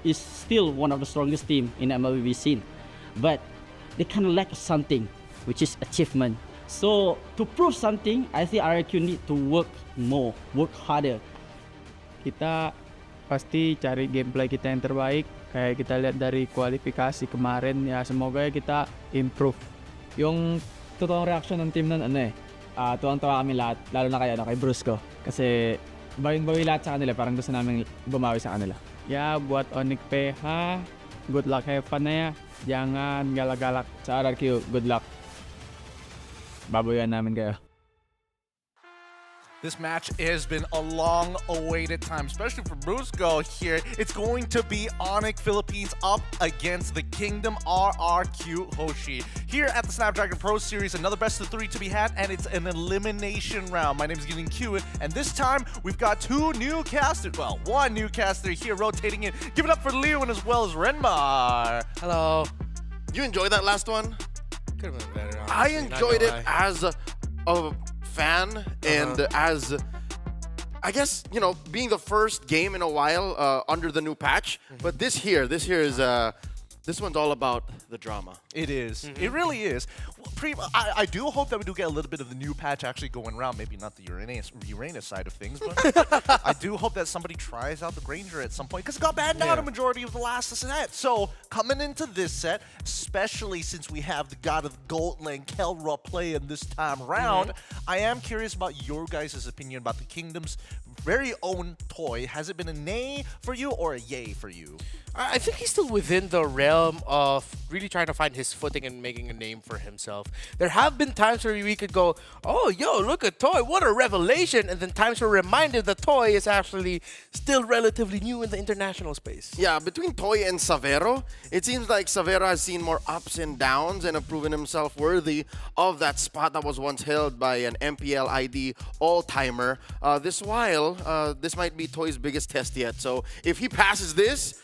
is still one of the strongest team in MLBB scene, but they kind of lack something, which is achievement. So to prove something, I think RQ need to work more, work harder. Kita pasti cari gameplay kita yang terbaik, kayak kita lihat dari kualifikasi kemarin ya, semoga ya kita improve. Yung totoong reaction ng team nun tuwang-tuwa kami lahat, lalo na kay Brusco. Kasi bawing-bawi lahat sa kanila, parang gusto namin bumawi sa kanila. Ya, buat Onyx PH, good luck, have fun na ya. Jangan galak-galak sa RRQ, good luck. Baboyan namin kayo. This match has been a long-awaited time, especially for Brusco here. It's going to be Onyx Philippines up against the Kingdom RRQ Hoshi. Here at the Snapdragon Pro Series, another best of 3 to be had, and it's an elimination round. My name is Gillian Q, and this time we've got two new casters. Well, one new caster here rotating in. Give it up for Leon as well as Renmar. Hello. You enjoyed that last one? Could have been better. I honestly, enjoyed it not gonna lie. as a fan and as, I guess, you know, being the first game in a while under the new patch. But this here is this one's all about the drama. It is. It really is. I do hope that we do get a little bit of the new patch actually going around. Maybe not the Uranus side of things, but I do hope that somebody tries out the Granger at some point, because it got banned out a majority of the last set. So coming into this set, especially since we have the God of Gold Lane, Kelra, playing this time around, I am curious about your guys' opinion about the Kingdom's very own toy. Has it been a nay for you or a yay for you? I think he's still within the realm of really trying to find his footing and making a name for himself. There have been times where we could go, oh, yo, look at Toy, what a revelation. And then times we're reminded that Toy is actually still relatively new in the international space. Yeah, between Toy and Savero, it seems like Savero has seen more ups and downs and have proven himself worthy of that spot that was once held by an MPL ID all-timer. This might be Toy's biggest test yet. So if he passes this,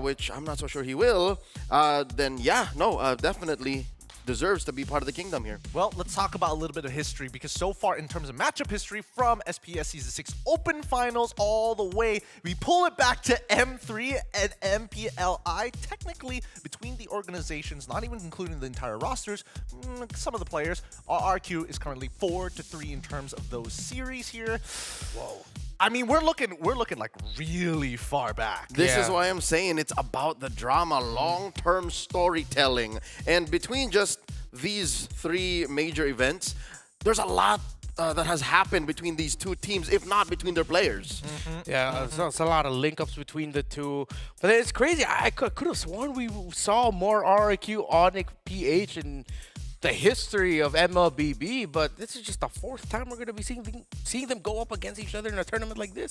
which I'm not so sure he will, then yeah, no, definitely deserves to be part of the Kingdom here. Well, let's talk about a little bit of history, because so far in terms of matchup history from SPS Season 6 Open Finals all the way, we pull it back to M3 and MPLI. Technically, between the organizations, not even including the entire rosters, some of the players, RRQ is currently 4-3 in terms of those series here. Whoa. I mean, we're looking like really far back. This is why I'm saying it's about the drama, long-term storytelling. And between just these three major events, there's a lot that has happened between these two teams, if not between their players. Yeah, so it's a lot of link-ups between the two. But it's crazy. I could have sworn we saw more RRQ Onyx PH in the history of MLBB, but this is just the fourth time we're going to be seeing them go up against each other in a tournament like this.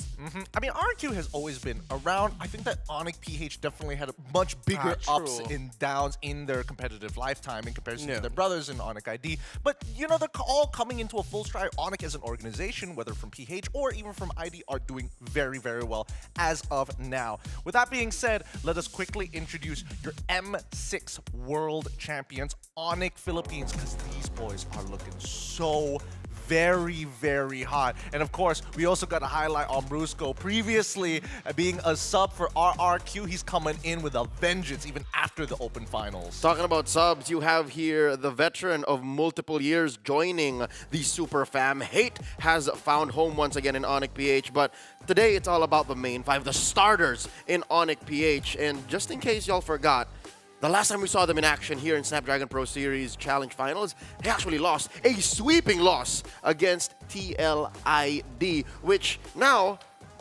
I mean, RQ has always been around. I think that Onyx PH definitely had a much bigger ups and downs in their competitive lifetime in comparison to their brothers in Onyx ID. But, you know, they're all coming into a full stride. Onyx as an organization, whether from PH or even from ID, are doing very, very well as of now. With that being said, let us quickly introduce your M6 World Champions, Onyx Philippines, because these boys are looking so very, very hot. And of course, we also got a highlight on Brusco. Previously, being a sub for RRQ, he's coming in with a vengeance even after the Open Finals. Talking about subs, you have here the veteran of multiple years joining the Super Fam. Hate has found home once again in Onyx PH, but today it's all about the main five, the starters in Onyx PH. And just in case y'all forgot, the last time we saw them in action here in Snapdragon Pro Series Challenge Finals, they actually lost a sweeping loss against TLID, which now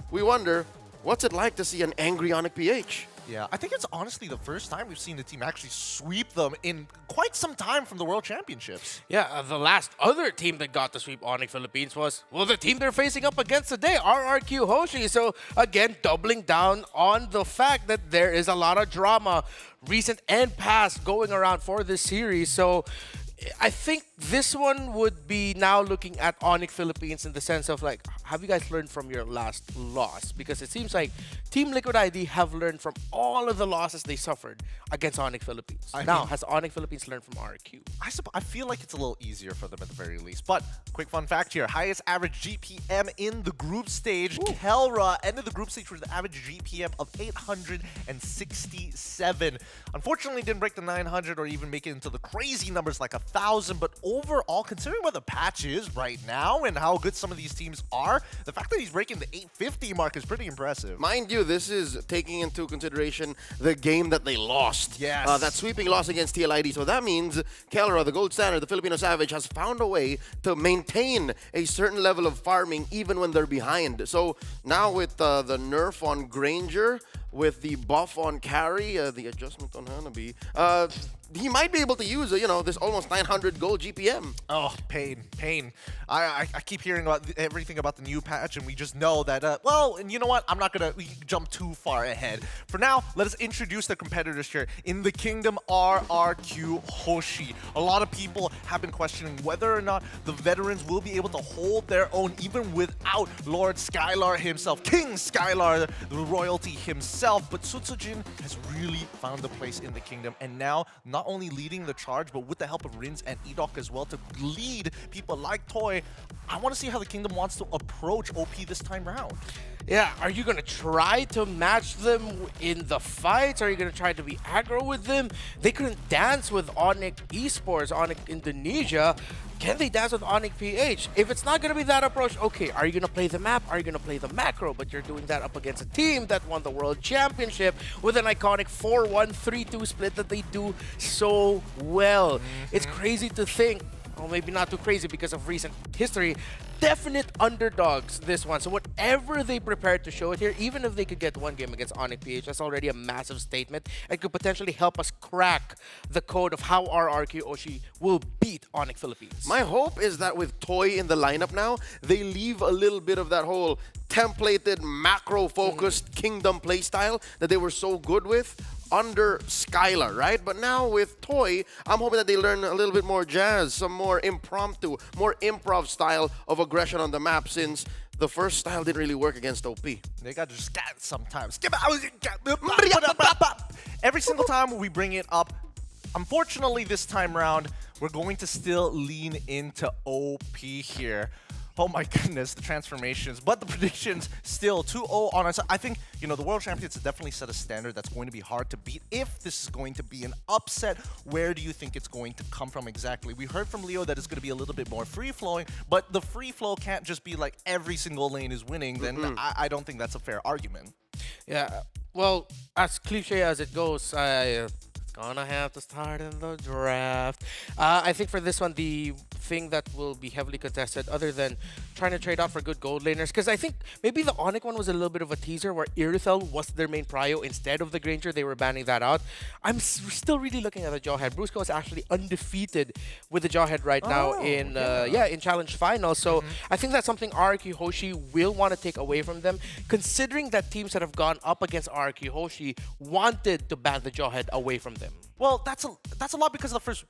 we wonder, what's it like to see an angry Onyx PH? Yeah, I think it's honestly the first time we've seen the team actually sweep them in quite some time from the World Championships. Yeah, the last other team that got to sweep Onyx Philippines was, well, the team they're facing up against today, RRQ Hoshi. So, again, doubling down on the fact that there is a lot of drama, recent and past, going around for this series. So, I think this one would be now looking at Onyx Philippines in the sense of like, have you guys learned from your last loss? Because it seems like Team Liquid ID have learned from all of the losses they suffered against Onyx Philippines. Has Onyx Philippines learned from RQ? I feel like it's a little easier for them at the very least. But quick fun fact here, highest average GPM in the group stage. Kelra ended the group stage with an average GPM of 867. Unfortunately, didn't break the 900 or even make it into the crazy numbers like 1,000. But overall, considering where the patch is right now and how good some of these teams are, the fact that he's breaking the 850 mark is pretty impressive. Mind you, this is taking into consideration the game that they lost. Yes. That sweeping loss against TLID. So that means Kelra, the gold standard, the Filipino Savage, has found a way to maintain a certain level of farming even when they're behind. So now with the nerf on Granger, with the buff on Carry, the adjustment on Hanabi, he might be able to use, this almost 900 gold GPM. Oh, pain. I keep hearing about everything about the new patch, and we just know that, well, and you know what? I'm not going to jump too far ahead. For now, let us introduce the competitors here. In the Kingdom, RRQ Hoshi. A lot of people have been questioning whether or not the veterans will be able to hold their own even without Lord Skylar himself, King Skylar, the royalty himself. But Sutsujin has really found a place in the Kingdom, and now not only leading the charge, but with the help of Rins and Edok as well to lead people like Toy. I want to see how the Kingdom wants to approach OP this time round. Yeah, are you going to try to match them in the fights? Are you going to try to be aggro with them? They couldn't dance with Onyx Esports, Onyx Indonesia. Can they dance with Onyx PH? If it's not going to be that approach, okay, are you going to play the map? Are you going to play the macro? But you're doing that up against a team that won the World Championship with an iconic 4-1, 3-2 split that they do so well. It's crazy to think, well, maybe not too crazy because of recent history, definite underdogs this one. So whatever they prepared to show it here, even if they could get one game against Onyx PH, that's already a massive statement and could potentially help us crack the code of how RRQ Hoshi will beat Onyx Philippines. My hope is that with Toy in the lineup now, they leave a little bit of that whole templated, macro-focused Kingdom playstyle that they were so good with under Skylar, right? But now with Toy, I'm hoping that they learn a little bit more jazz, some more impromptu, more improv style of aggression on the map, since the first style didn't really work against OP. They got to just scat sometimes. Every single time we bring it up, unfortunately this time round, we're going to still lean into OP here. Oh my goodness, the transformations. But the predictions still 2-0 on us. I think, the World Champions have definitely set a standard that's going to be hard to beat. If this is going to be an upset, where do you think it's going to come from exactly? We heard from Leo that it's going to be a little bit more free-flowing, but the free flow can't just be like every single lane is winning. Then I don't think that's a fair argument. Yeah, well, as cliche as it goes, gonna have to start in the draft. I think for this one, the thing that will be heavily contested, other than trying to trade out for good gold laners, because I think maybe the Onyx one was a little bit of a teaser where Irithel was their main prio instead of the Granger. They were banning that out. I'm still really looking at the Jawhead. Brusco is actually undefeated with the Jawhead right now in Challenge Finals. So I think that's something RRQ Hoshi will want to take away from them, considering that teams that have gone up against RRQ Hoshi wanted to ban the Jawhead away from them. Well, that's a lot because the first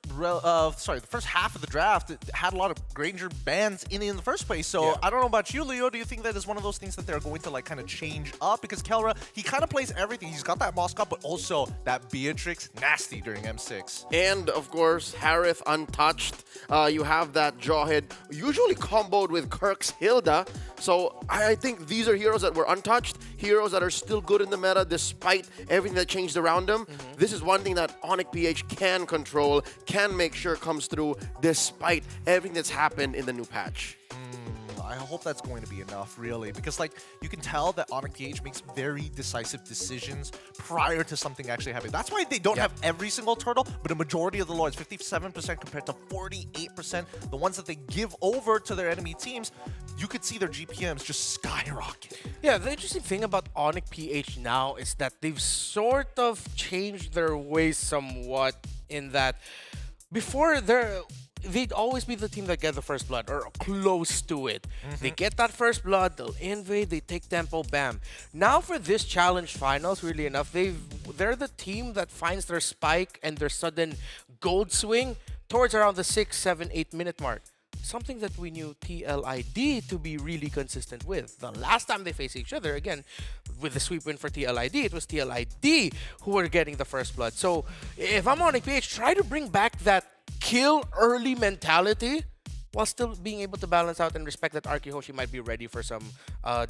half of the draft had a lot of Granger bans in the first place. So I don't know about you, Leo. Do you think that is one of those things that they're going to like kind of change up? Because Kelra, he kind of plays everything. He's got that Moscow, but also that Beatrix nasty during M6. And of course, Harith untouched. You have that Jawhead, usually comboed with Kirk's Hilda. So I think these are heroes that were untouched, heroes that are still good in the meta despite everything that changed around them. This is one thing that Onyx PH can control, can make sure comes through despite everything that's happened in the new patch. I hope that's going to be enough, really, because like you can tell that Onyx PH makes very decisive decisions prior to something actually happening. That's why they don't have every single turtle, but a majority of the lords, 57% compared to 48%. The ones that they give over to their enemy teams, you could see their GPMs just skyrocket. Yeah, the interesting thing about Onyx PH now is that they've sort of changed their ways somewhat, in that before they'd always be the team that get the first blood or close to it. They get that first blood, they'll invade, they take tempo, bam. Now for this challenge finals, really enough, they're the team that finds their spike and their sudden gold swing towards around the 6, 7, 8 minute mark. Something that we knew TLID to be really consistent with. The last time they faced each other, again, with the sweep win for TLID, it was TLID who were getting the first blood. So if I'm on PH, try to bring back that kill early mentality while still being able to balance out and respect that Arki Hoshi might be ready for some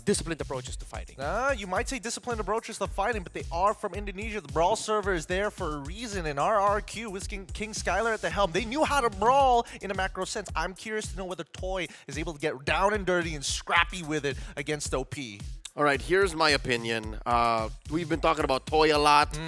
disciplined approaches to fighting. You might say disciplined approaches to fighting, but they are from Indonesia. The Brawl server is there for a reason, and RRQ with King Skylar at the helm, they knew how to brawl in a macro sense. I'm curious to know whether Toy is able to get down and dirty and scrappy with it against OP. All right, here's my opinion. We've been talking about Toy a lot.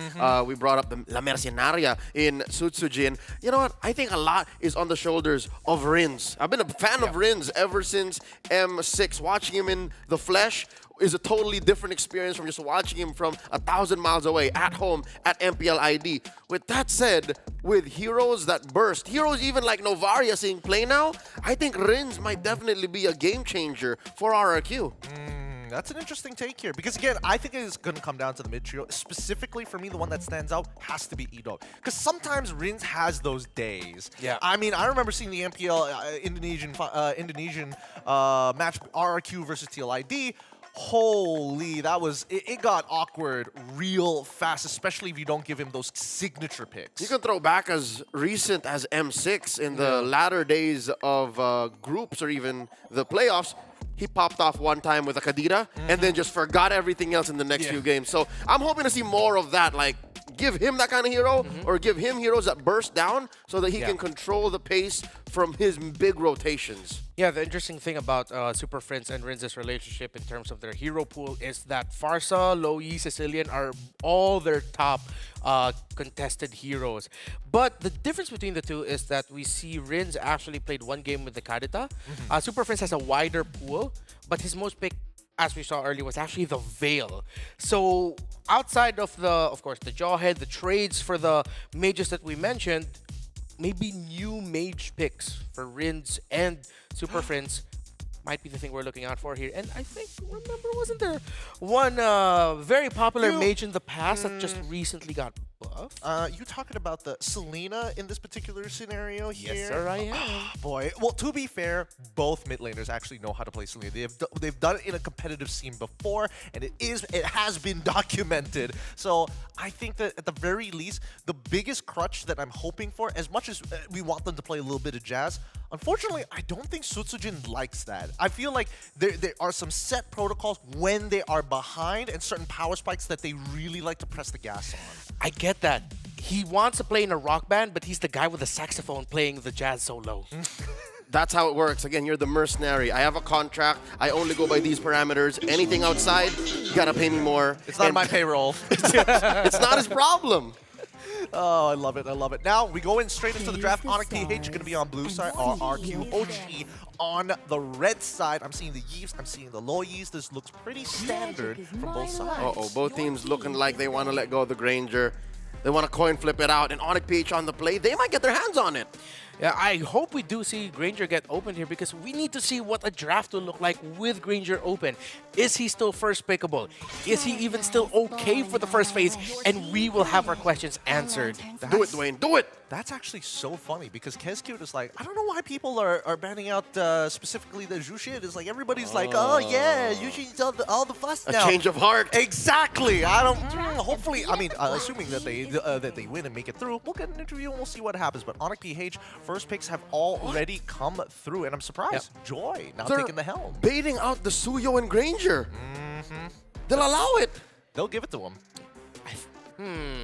We brought up the La Mercenaria in Sutsujin. You know what? I think a lot is on the shoulders of Rins. I've been a fan of Rins ever since M6. Watching him in the flesh is a totally different experience from just watching him from 1,000 miles away at home at MPL ID. With that said, with heroes that burst, heroes even like Novaria seeing play now, I think Rins might definitely be a game changer for RRQ. That's an interesting take here, because again, I think it is going to come down to the mid trio. Specifically for me, the one that stands out has to be Edog, because sometimes Rins has those days. Yeah. I mean, I remember seeing the MPL Indonesian match RRQ versus TLID. Holy, that was it got awkward real fast, especially if you don't give him those signature picks. You can throw back as recent as M6 in the latter days of groups or even the playoffs. He popped off one time with a Kadira and then just forgot everything else in the next few games. So I'm hoping to see more of that. Like, give him that kind of hero or give him heroes that burst down so that he can control the pace from his big rotations. Yeah, the interesting thing about Super Friends and Rins' relationship in terms of their hero pool is that Farsa, Loi, Sicilian are all their top contested heroes. But the difference between the two is that we see Rins actually played one game with the Kadita. Super Friends has a wider pool, but his most pick, as we saw earlier, was actually the Veil. So outside of of course, the Jawhead, the trades for the mages that we mentioned, maybe new mage picks for Rins and Super Friends might be the thing we're looking out for here. And I think, remember, wasn't there one very popular mage in the past that just recently got buffed? You talking about the Selena in this particular scenario here? Yes, sir, I am. Boy, well, to be fair, both mid laners actually know how to play Selena. They've done it in a competitive scene before, and it has been documented. So I think that at the very least, the biggest crutch that I'm hoping for, as much as we want them to play a little bit of jazz, unfortunately, I don't think Sutsujin likes that. I feel like there are some set protocols when they are behind and certain power spikes that they really like to press the gas on. I get that. He wants to play in a rock band, but he's the guy with the saxophone playing the jazz solo. That's how it works. Again, you're the mercenary. I have a contract. I only go by these parameters. Anything outside, you gotta pay me more. It's not my payroll. It's not his problem. Oh, I love it. I love it. Now, we go in straight into the draft. Onyx PH is going to be on blue side. RRQ Hoshi on the red side. I'm seeing the Yeeves. I'm seeing the Loyes. This looks pretty standard from both sides. Uh-oh, both teams looking like they want to let go of the Granger. They want to coin flip it out. And Onyx PH on the play, they might get their hands on it. Yeah, I hope we do see Granger get open here because we need to see what a draft will look like with Granger open. Is he still first pickable? Is he even still okay for the first phase? And we will have our questions answered. Do it, Dwayne. Do it! That's actually so funny because Kezcute is like, I don't know why people are banning out specifically the Zhu shit. It's like everybody's like, oh yeah, Zhu all the fuss now. A change of heart. Exactly. I don't. Hopefully, I mean, assuming that they win and make it through, we'll get an interview and we'll see what happens. But Onyx PH first picks have already come through, and I'm surprised. Joy now taking the helm, baiting out the Suyo and Granger. They'll allow it. They'll give it to him.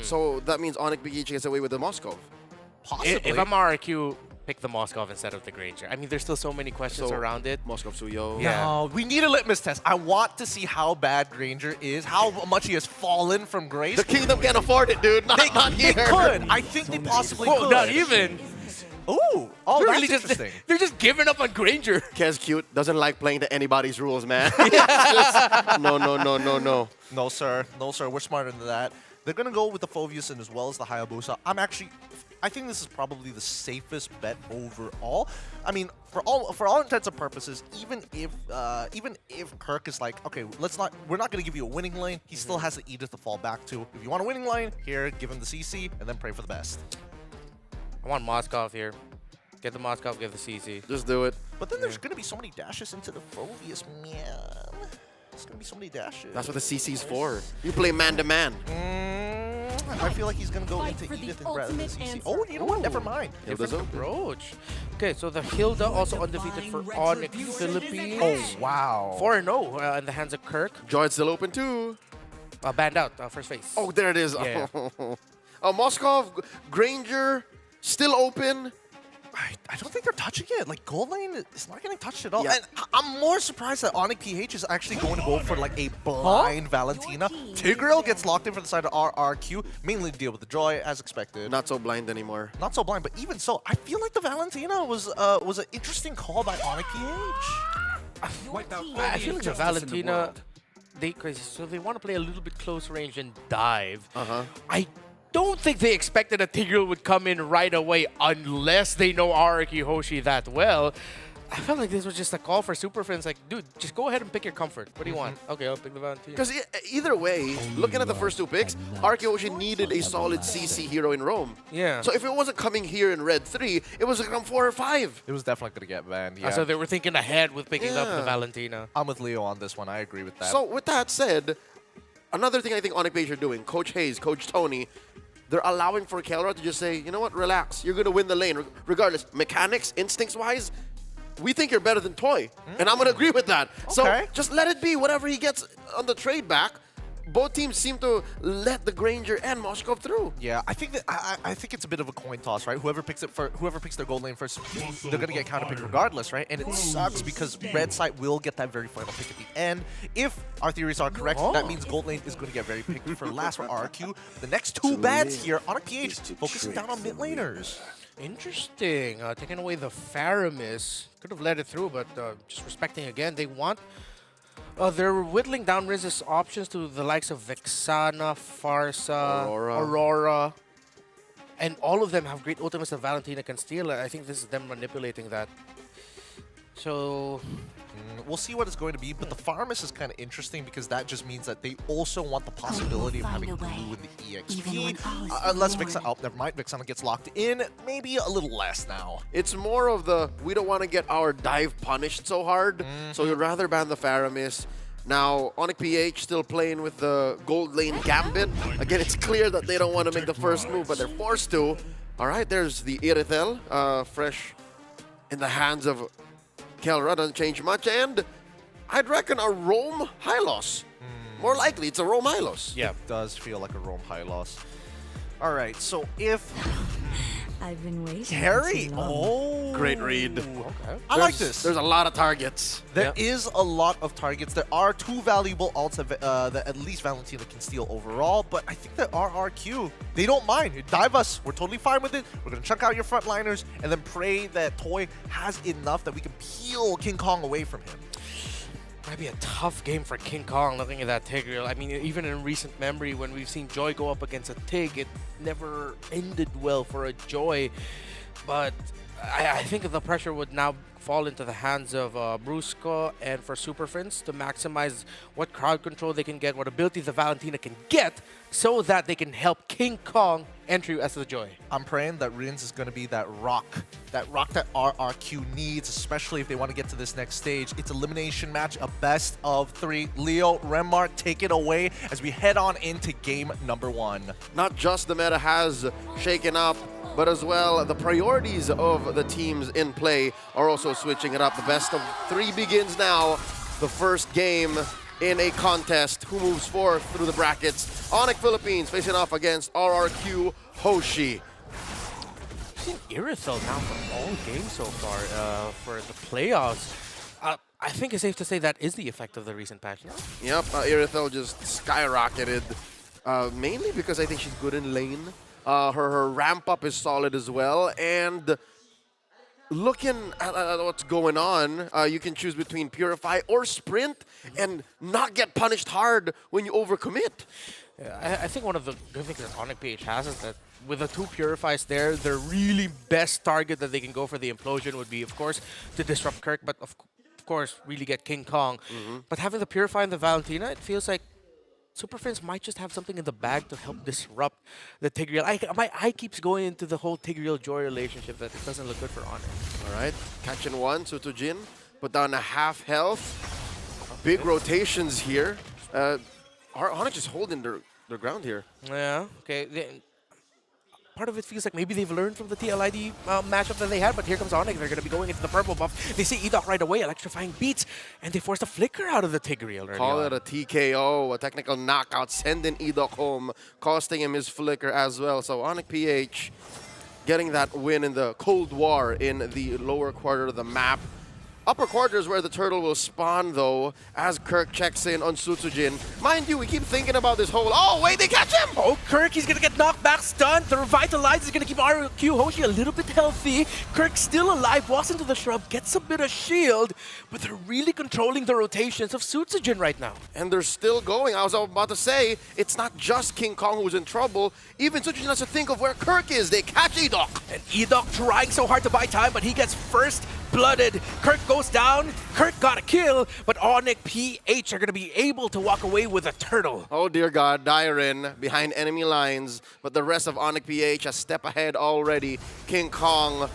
So that means Onyx PH gets away with the Moskov. Possibly. If I'm RRQ, pick the Moskov instead of the Granger. I mean, there's still so many questions around it. Moskov Suyo. Yeah. No, we need a litmus test. I want to see how bad Granger is, how much he has fallen from grace. The Kingdom can't afford it, dude. Not They here. could. I think they possibly could. Not even. Ooh. Oh, They're that's interesting. They're just giving up on Granger. Kezcute doesn't like playing to anybody's rules, man. No. No, sir. No, sir. We're smarter than that. They're going to go with the Phoveus and as well as the Hayabusa. I think this is probably the safest bet overall. I mean, for all intents and purposes, even if Kirk is like, okay, we're not going to give you a winning lane, he still has the Edith to fall back to. If you want a winning lane, here, give him the CC and then pray for the best. I want Moskov here. Get the Moscow, get the CC. Just do it. But then there's going to be so many dashes into the Phobius, man. There's going to be so many dashes. That's what the CC's for. You play man-to-man. I feel like he's going to go into Edith and rather than CC. Oh, you know what? Never mind. Different approach. Okay, so the Hilda also undefeated for Onyx Philippines. Oh, wow. 4-0 in the hands of Kirk. Joy's still open too. Banned out, first phase. Oh, there it is. Yeah. Moskov, Granger, still open. I don't think they're touching it. Like, Gold Lane is not getting touched at all. Yeah. And I'm more surprised that Onyx PH is actually going to go for, like, a blind Valentina. Tigreal gets locked in for the side of RRQ, mainly to deal with the Joy, as expected. Not so blind anymore. Not so blind, but even so, I feel like the Valentina was an interesting call by Onyx PH. I feel like the Valentina, so they want to play a little bit close range and dive. I don't think they expected a Tigreal would come in right away unless they know Araki Hoshi that well. I felt like this was just a call for Super Friends. Like, dude, just go ahead and pick your comfort. What do you want? Okay, I'll pick the Valentina. Because either way, looking at the first two picks, Araki needed a solid CC hero in Rome. Yeah. So if it wasn't coming here in Red 3, it was going to come 4 or 5. It was definitely going to get banned, yeah. So they were thinking ahead with picking up the Valentina. I'm with Leo on this one. I agree with that. So with that said, another thing I think Onyx Page are doing, Coach Hayes, Coach Tony, they're allowing for Kelra to just say, you know what, relax. You're going to win the lane. Regardless, mechanics, instincts-wise, we think you're better than Toy. And I'm going to agree with that. So just let it be. Whatever he gets on the trade back, both teams seem to let the Granger and Moskov through. Yeah, I think that I think it's a bit of a coin toss, right? Whoever picks their gold lane first, they're gonna get counterpicked regardless, right? And it sucks because red side will get that very final pick at the end. If our theories are correct, that means gold lane is gonna get very picked for last for RQ. The next two bans here on a PH, focusing down on mid laners. Interesting. Taking away the Faramis. Could have let it through, but just respecting again. They want... they're whittling down Riz's options to the likes of Vexana, Farsa, Aurora. And all of them have great ultimates that Valentina can steal. I think this is them manipulating that. So... we'll see what it's going to be, but the Farmus is kind of interesting because that just means that they also want the possibility of having blue in the EXP. Unless Vexana, oh, never mind, Vexana gets locked in, maybe a little less now. It's more of the, we don't want to get our dive punished so hard, so you'd rather ban the Faramis. Now, Onyx PH still playing with the gold lane gambit. Again, it's clear that they don't want to make the first move, but they're forced to. All right, there's the Irithel, fresh in the hands of Kelra, doesn't change much, and I'd reckon a Rome Hylos. More likely, it's a Rome Hylos. Yeah, it does feel like a Rome Hylos. All right, so if... I've been waiting. Carry? Oh. Great read. Okay. I like this. There's a lot of targets. There is a lot of targets. There are two valuable ults that at least Valentina can steal overall, but I think that RRQ, they don't mind. Dive us. We're totally fine with it. We're going to chunk out your frontliners and then pray that Toy has enough that we can peel King Kong away from him. Might be a tough game for King Kong looking at that Tigreal. I mean, even in recent memory, when we've seen Joy go up against a Tig, it never ended well for a Joy. But I think the pressure would now fall into the hands of Brusco and for Super Friends to maximize what crowd control they can get, what abilities the Valentina can get, so that they can help King Kong enter as the Joy. I'm praying that Rins is going to be that rock that RRQ needs, especially if they want to get to this next stage. It's elimination match, a best of 3. Leo, Remar, take it away as we head on into game number 1. Not just the meta has shaken up, but as well the priorities of the teams in play are also switching it up. The best of 3 begins now. The first game in a contest. Who moves forth through the brackets? Onyx Philippines facing off against RRQ Hoshi. I've seen Irithel now for all games so far for the playoffs. I think it's safe to say that is the effect of the recent patch. No? Yep, Irithel just skyrocketed, mainly because I think she's good in lane. Her ramp up is solid as well, and looking at what's going on, you can choose between Purify or Sprint and not get punished hard when you overcommit. Yeah, I think one of the good things that Onyx PH has is that with the 2 Purifies there, their really best target that they can go for the implosion would be, of course, to disrupt Kirk, but of course, really get King Kong. But having the Purify and the Valentina, it feels like Super Friends might just have something in the bag to help disrupt the Tigreal. My eye keeps going into the whole Tigreal-Joy relationship that it doesn't look good for Onyx. All right, catching one, Sutujin, put down a half health. Big rotations here. Onyx is holding their ground here. Yeah, okay. Part of it feels like maybe they've learned from the TLID matchup that they had, but here comes Onyx. They're going to be going into the purple buff. They see Edok right away, electrifying beats, and they force a flicker out of the Tigreal. Call it a TKO, a technical knockout, sending Edok home, costing him his flicker as well. So Onyx PH getting that win in the Cold War in the lower quarter of the map. Upper quarter is where the turtle will spawn, though, as Kirk checks in on Sutsujin. Mind you, we keep thinking about this whole... Oh, wait, they catch him! Oh, Kirk, he's going to get knocked back, stunned. The Revitalize is going to keep RQ Hoshi a little bit healthy. Kirk still alive, walks into the shrub, gets a bit of shield, but they're really controlling the rotations of Sutsujin right now. And they're still going. I was about to say, it's not just King Kong who's in trouble. Even Sutsujin has to think of where Kirk is. They catch Edok. And Edok trying so hard to buy time, but he gets first blooded. Kirk goes down. Kirk got a kill, but Onyx PH are going to be able to walk away with a turtle. Oh dear God, Dairen behind enemy lines, but the rest of Onyx PH a step ahead already. King Kong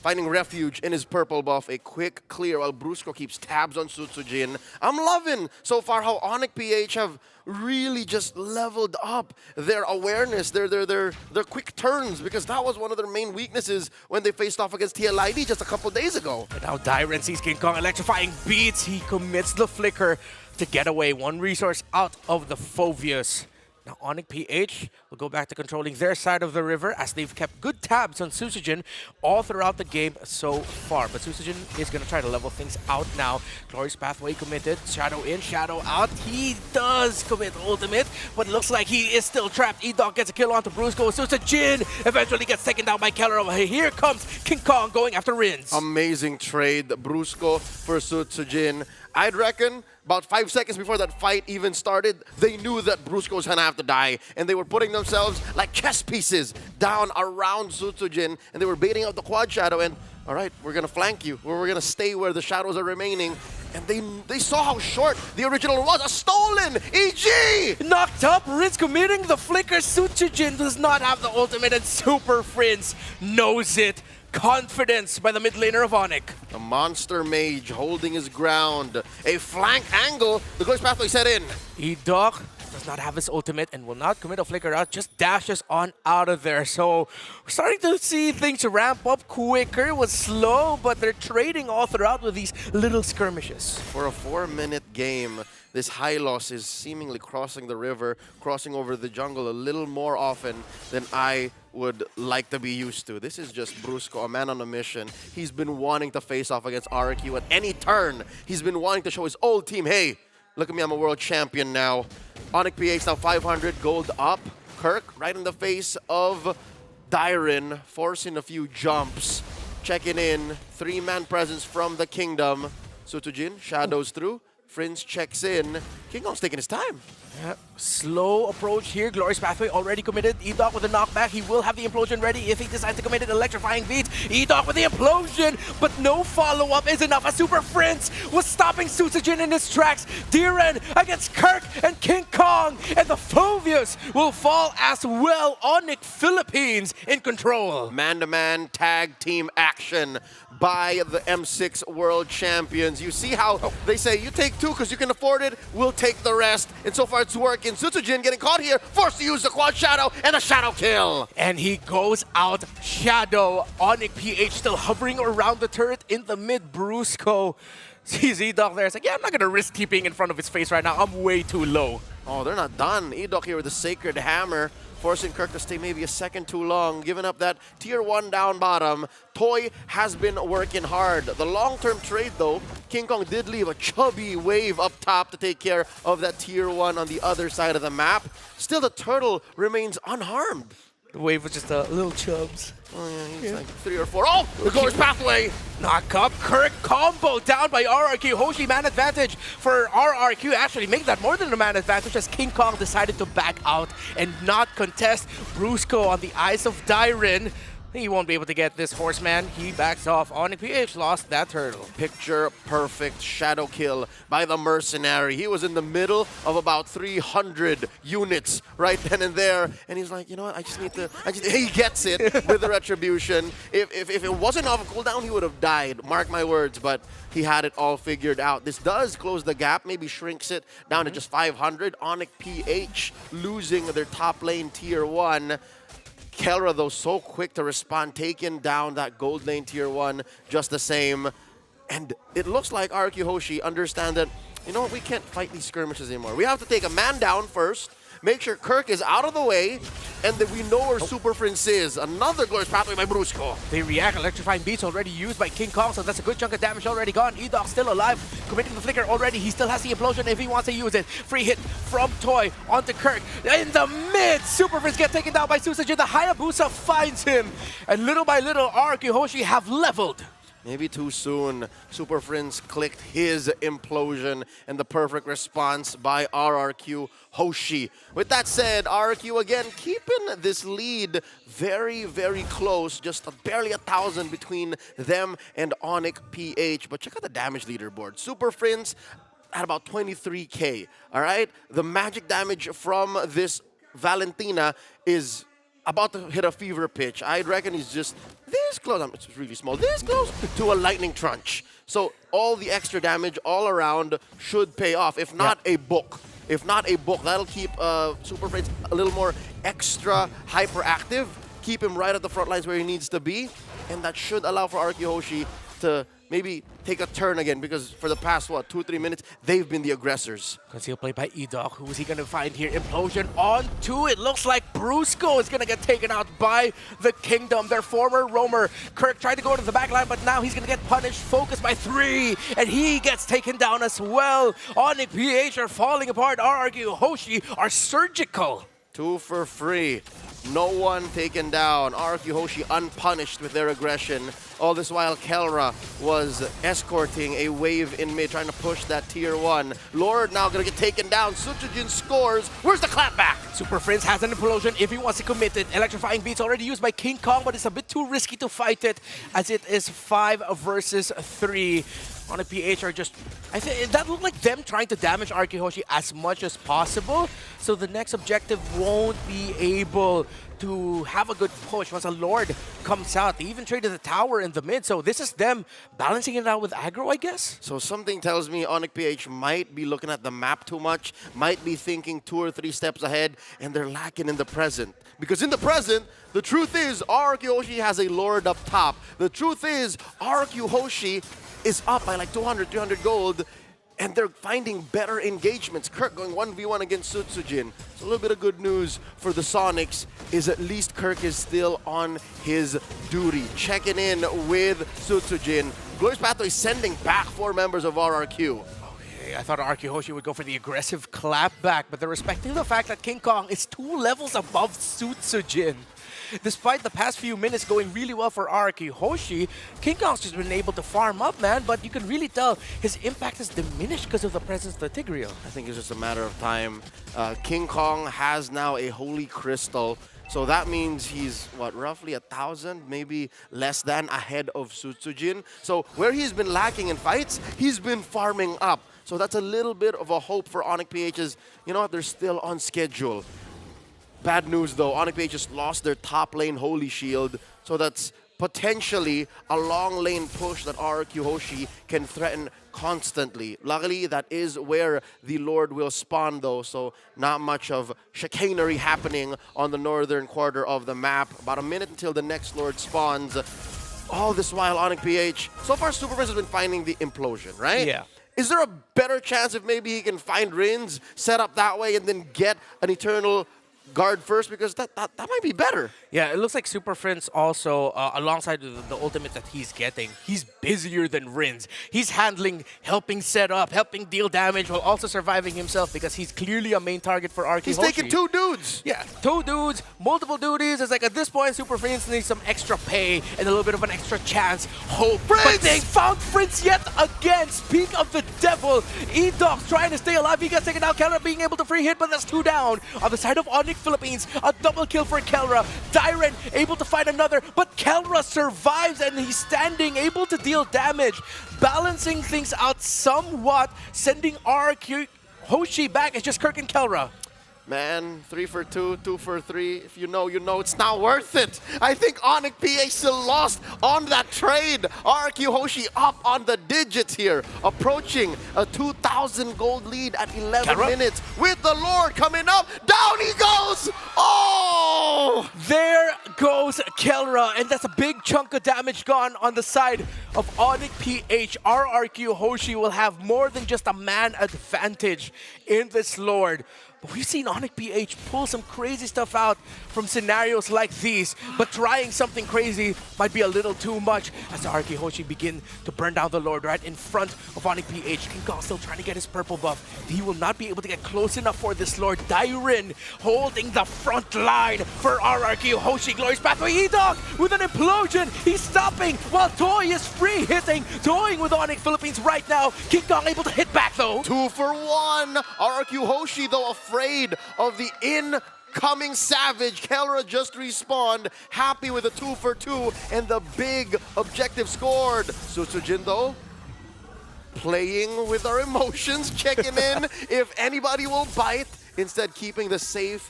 finding refuge in his purple buff. A quick clear while Brusco keeps tabs on Sutsujin. I'm loving so far how Onyx PH have really just leveled up their awareness, their quick turns, because that was one of their main weaknesses when they faced off against TLID just a couple days ago. And now Dairen sees King Kong electrifying beats. He commits the flicker to get away. One resource out of the Phoveus. Now Onyx PH will go back to controlling their side of the river as they've kept good tabs on Sutsujin all throughout the game so far. But Sutsujin is going to try to level things out now. Glorious Pathway committed. Shadow in, Shadow out. He does commit ultimate, but it looks like he is still trapped. Edok gets a kill onto Brusco. Sutsujin eventually gets taken down by Keller. Here comes King Kong going after Rins. Amazing trade, Brusco for Sutsujin. I'd reckon about 5 seconds before that fight even started, they knew that Brusco was going to have to die. And they were putting themselves like chess pieces down around Sutsujin. And they were baiting out the quad shadow. And, all right, we're going to flank you. We're going to stay where the shadows are remaining. And they saw how short the original was. A stolen EG! Knocked up, Rins committing the flicker. Sutsujin does not have the ultimate, and Super Friends knows it. Confidence by the mid laner of Onyx. The monster mage holding his ground. A flank angle. The Glorious Pathway set in. Edok does not have his ultimate and will not commit a flicker out, just dashes on out of there. So we're starting to see things ramp up quicker. It was slow, but they're trading all throughout with these little skirmishes. For a 4-minute game, this Hylos is seemingly crossing the river, crossing over the jungle a little more often than I would like to be used to. This is just Brusco, a man on a mission. He's been wanting to face off against RQ at any turn. He's been wanting to show his old team, hey, look at me, I'm a world champion now. Onyx PH now 500 gold up. Kirk right in the face of Dairen, forcing a few jumps. Checking in, 3-man presence from the kingdom. Sutsujin shadows through. Friends checks in. King Kong's taking his time. Yeah, slow approach here. Glorious Pathway already committed. Edok with a knockback. He will have the implosion ready if he decides to commit it. Electrifying beats. Edok with the implosion, but no follow-up is enough. A Super Friends was stopping Sutsujin in his tracks. Dairen against Kirk and King Kong, and the Phoveus will fall as well. Onyx Philippines in control. Man-to-man tag team action by the M6 World Champions. You see how they say, you take 2 because you can afford it, we'll take the rest. And so far it's working. Sutsujin getting caught here, forced to use the quad shadow and the shadow kill. And he goes out shadow. Onyx PH still hovering around the turret in the mid. Brusco sees Edok there. It's like, yeah, I'm not going to risk keeping in front of his face right now. I'm way too low. Oh, they're not done. Edok here with the Sacred Hammer, forcing Kirk to stay maybe a second too long, giving up that tier 1 down bottom. Toy has been working hard. The long-term trade, though, King Kong did leave a chubby wave up top to take care of that tier 1 on the other side of the map. Still, the turtle remains unharmed. The wave was just a little chubs. Oh, yeah, he's like 3 or 4. Oh, the Glorious Pathway! Knock up, Kirk combo down by RRQ. Hoshi man advantage for RRQ. Actually, make that more than a man advantage as King Kong decided to back out and not contest. Brusco on the eyes of Dairen. He won't be able to get this horseman. He backs off. Onyx PH lost that turtle. Picture perfect shadow kill by the mercenary. He was in the middle of about 300 units right then and there, and he's like, you know what? He gets it with the retribution. If it wasn't off a cooldown, he would have died. Mark my words, but he had it all figured out. This does close the gap, maybe shrinks it down to just 500. Onyx PH losing their top lane tier 1. Kelra, though, so quick to respond, taking down that gold lane tier 1 just the same. And it looks like RQ Hoshi understand that, you know what, we can't fight these skirmishes anymore. We have to take a man down first, make sure Kirk is out of the way, and that we know where Super Prince is. Another glorious pathway by Brusco. They react. Electrifying beats already used by King Kong, so that's a good chunk of damage already gone. Edok still alive, committing the flicker already. He still has the implosion if he wants to use it. Free hit from Toy onto Kirk. In the mid, Super Prince gets taken down by Susajin. The Hayabusa finds him, and little by little, RQ Hoshi have leveled. Maybe too soon. Super Prince clicked his implosion, and the perfect response by RRQ Hoshi. With that said, RRQ again keeping this lead very, very close. Just barely 1,000 between them and Onyx PH. But check out the damage leaderboard. Super Prince at about 23k. All right? The magic damage from this Valentina is about to hit a fever pitch. I'd reckon he's just this close, it's really small, this close to a lightning trunch. So all the extra damage all around should pay off, if not a book. If not a book, that'll keep Super Prince a little more extra hyperactive, keep him right at the front lines where he needs to be, and that should allow for RQ Hoshi to maybe take a turn again, because for the past, 2-3 minutes, they've been the aggressors. Concealed play by Edok. Who is he going to find here? Implosion on 2. It looks like Brusco is going to get taken out by the Kingdom, their former roamer. Kirk tried to go to the back line, but now he's going to get punished. Focused by 3, and he gets taken down as well. Onyx PH are falling apart. RRQ Hoshi are surgical. 2 for free. No one taken down. RQ Hoshi unpunished with their aggression. All this while, Kelra was escorting a wave in mid, trying to push that tier 1. Lord now gonna get taken down. Suchujin scores. Where's the clapback? Super Prince has an implosion if he wants to commit it. Electrifying beats already used by King Kong, but it's a bit too risky to fight it, as it is 5 versus 3. On a PH are just, I think that looked like them trying to damage RQ Hoshi as much as possible. So the next objective won't be able to have a good push once a Lord comes out. They even traded the tower in the mid, so this is them balancing it out with aggro, I guess. So something tells me Onyx PH might be looking at the map too much, might be thinking 2 or 3 steps ahead, and they're lacking in the present. Because in the present, the truth is RQ Hoshi has a Lord up top. The truth is RQ Hoshi is up by like 200, 300 gold, and they're finding better engagements. Kirk going 1v1 against Sutsujin. So a little bit of good news for the Sonics is at least Kirk is still on his duty. Checking in with Sutsujin. Glorious Pathway sending back 4 members of RRQ. I thought RQ Hoshi would go for the aggressive clapback, but they're respecting the fact that King Kong is 2 levels above Sutsujin. Despite the past few minutes going really well for RQ Hoshi, King Kong's just been able to farm up, man, but you can really tell his impact has diminished because of the presence of the Tigreal. I think it's just a matter of time. King Kong has now a Holy Crystal, so that means he's, roughly 1,000, maybe less than, ahead of Sutsujin. So where he's been lacking in fights, he's been farming up. So that's a little bit of a hope for Onyx PH's, you know what, they're still on schedule. Bad news though, Onyx PH just lost their top lane Holy Shield, so that's potentially a long lane push that RQ Hoshi can threaten constantly. Luckily, that is where the Lord will spawn though, so not much of chicanery happening on the northern quarter of the map. About a minute until the next Lord spawns. All this while, Onyx PH, so far Super Prince has been finding the implosion, right? Yeah. Is there a better chance if maybe he can find Rins, set up that way, and then get an Eternal Guard first? Because that might be better. Yeah, it looks like Super Prince also, alongside the ultimate that he's getting, he's busier than Rins. He's handling, helping set up, helping deal damage, while also surviving himself, because he's clearly a main target for RQ He's Hoshi. taking 2 dudes. Yeah, 2 dudes, multiple duties. It's like at this point, Super Prince needs some extra pay and a little bit of an extra chance. Hope. But they found Prince yet again. Speak of the devil. E-Dog's trying to stay alive. He gets taken out. Keller being able to free hit, but that's 2 down. On the side of Onyx Onyx Philippines, a double kill for Kelra. Dyren able to find another, but Kelra survives and he's standing, able to deal damage, balancing things out somewhat, sending RRQ Hoshi back. It's just Kirk and Kelra. Man, 3 for 2, 2 for 3. If you know, you know. It's not worth it. I think Onyx PH still lost on that trade. RQ Hoshi up on the digits here, approaching a 2,000 gold lead at 11 minutes. With the Lord coming up, down he goes. Oh! There goes Kelra, and that's a big chunk of damage gone on the side of Onyx PH. RRQ Hoshi will have more than just a man advantage in this Lord. We've seen Onyx PH pull some crazy stuff out from scenarios like these, but trying something crazy might be a little too much as the RK Hoshi begin to burn down the Lord right in front of Onyx PH. King Kong still trying to get his purple buff. He will not be able to get close enough for this Lord. Dyren holding the front line for RRQ Hoshi. Glorious Pathway E-Dog with an implosion. He's stopping while Toy is free hitting. Toying with Onyx Philippines right now. King Kong able to hit back though. 2 for 1. RRQ Hoshi though afraid of the incoming Savage. Kelra just respawned, happy with a 2 for 2 and the big objective scored. Sutsujin though, playing with our emotions, checking in if anybody will bite, instead keeping the safe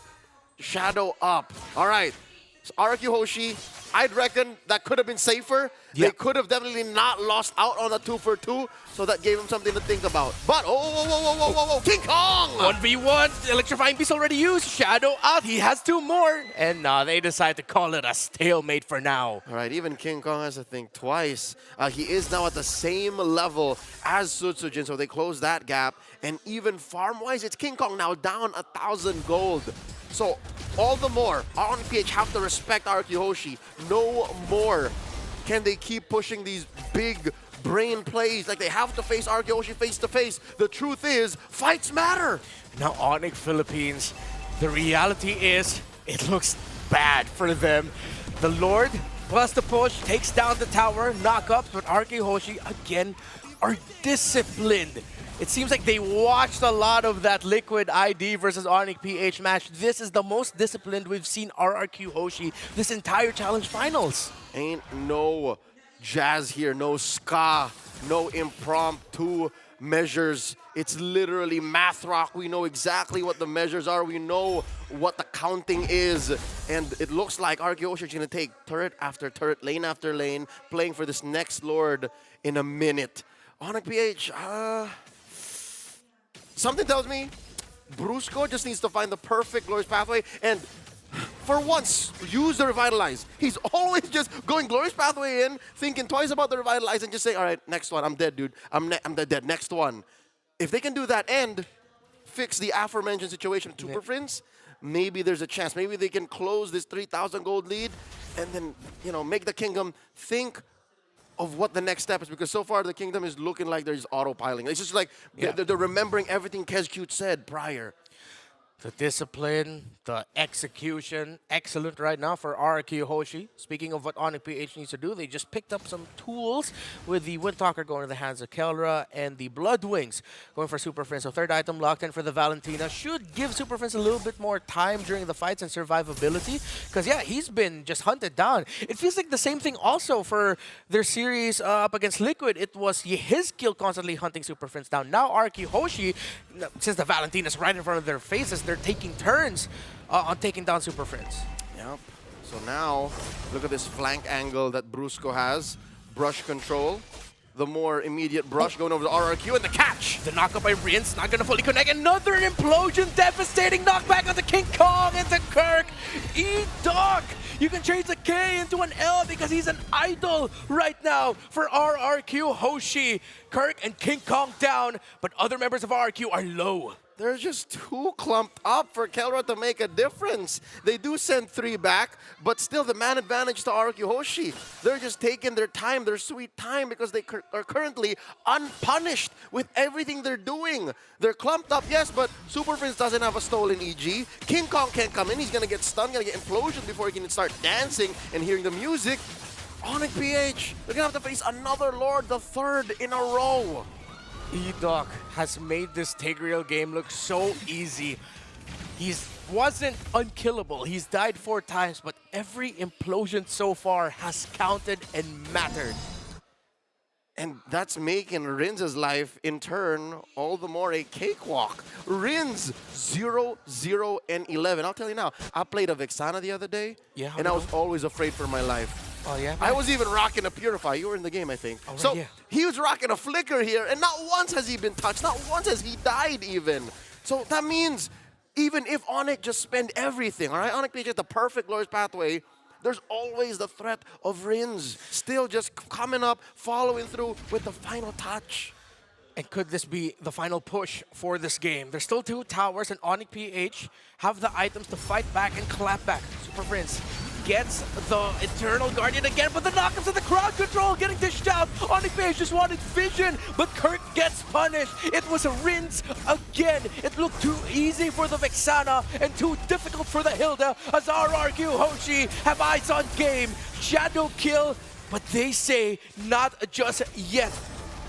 shadow up. All right, so RQ Hoshi, I'd reckon that could have been safer. They could have definitely not lost out on a 2 for 2, so that gave him something to think about. But, whoa, King Kong! 1v1, Electrifying Beast already used, Shadow out, he has 2 more. And now they decide to call it a stalemate for now. All right, even King Kong has to think twice. He is now at the same level as Sutsujin, so they close that gap. And even farm-wise, it's King Kong now down 1,000 gold. So, all the more, Onyx PH have to respect RQ Hoshi. No more can they keep pushing these big brain plays. Like, they have to face RQ Hoshi face to face. The truth is, fights matter. Now Onyx Philippines, the reality is, it looks bad for them. The Lord plus the push takes down the tower, knockups, but RQ Hoshi again are disciplined. It seems like they watched a lot of that Liquid ID versus Onyx PH match. This is the most disciplined we've seen RRQ Hoshi this entire challenge finals. Ain't no jazz here, no ska, no impromptu measures. It's literally math rock. We know exactly what the measures are. We know what the counting is. And it looks like RQ Hoshi is going to take turret after turret, lane after lane, playing for this next Lord in a minute. Onyx PH, something tells me Brusco just needs to find the perfect Glorious Pathway and for once, use the Revitalize. He's always just going Glorious Pathway in, thinking twice about the Revitalize and just saying, all right, next one, I'm dead, dude. I'm dead, next one. If they can do that and fix the aforementioned situation with Super Friends, maybe there's a chance. Maybe they can close this 3,000 gold lead and then, you know, make the Kingdom think of what the next step is, because so far the Kingdom is looking like there's autopiling. It's just like they're remembering everything Kezcute said prior. The discipline, the execution, excellent right now for RRQ Hoshi. Speaking of what Onyx PH needs to do, they just picked up some tools with the Windtalker going to the hands of Kelra and the Bloodwings going for Super Friends. So third item locked in for the Valentina. Should give Super Friends a little bit more time during the fights and survivability. Because yeah, he's been just hunted down. It feels like the same thing also for their series up against Liquid. It was his kill constantly hunting Super Friends down. Now RRQ Hoshi, since the Valentina's right in front of their faces, they're taking turns on taking down Super Friends. Yep. So now, look at this flank angle that Brusco has. Brush control. The more immediate brush going over the RRQ and the catch. The knockup by Rince, not going to fully connect. Another implosion, devastating knockback onto King Kong into Kirk. E-Dog! You can change the K into an L because he's an idol right now for RRQ Hoshi. Kirk and King Kong down, but other members of RRQ are low. They're just too clumped up for Kelra to make a difference. They do send 3 back, but still the man advantage to RQ Hoshi. They're just taking their time, their sweet time, because they are currently unpunished with everything they're doing. They're clumped up, yes, but Super Prince doesn't have a stolen EG. King Kong can't come in. He's going to get stunned, going to get implosion before he can start dancing and hearing the music. Onyx PH, they're going to have to face another Lord, the 3rd in a row. E-Dog has made this Tigreal game look so easy. He wasn't unkillable. He's died 4 times, but every implosion so far has counted and mattered. And that's making Rinz's life, in turn, all the more a cakewalk. Rinz, 0, 0, and 11. I'll tell you now, I played a Vexana the other day, Yeah, and I was always afraid for my life. Oh, yeah? I was even rocking a Purify. You were in the game, I think. Oh, right, So yeah. he was rocking a Flicker here, and not once has he been touched. Not once has he died even. So that means even if Onyx just spend everything, all right? Onyx PH is the perfect Glorious Pathway. There's always the threat of Rinz still just coming up, following through with the final touch. And could this be the final push for this game? There's still 2 towers, and Onyx PH have the items to fight back and clap back. Super Prince gets the Eternal Guardian again, but the knockups of the crowd control getting dished out. Onyx PH just wanted vision, but Kirk gets punished. It was a Rinz again. It looked too easy for the Vexana and too difficult for the Hilda, as RRQ Hoshi have eyes on game. Shadow kill, but they say not just yet.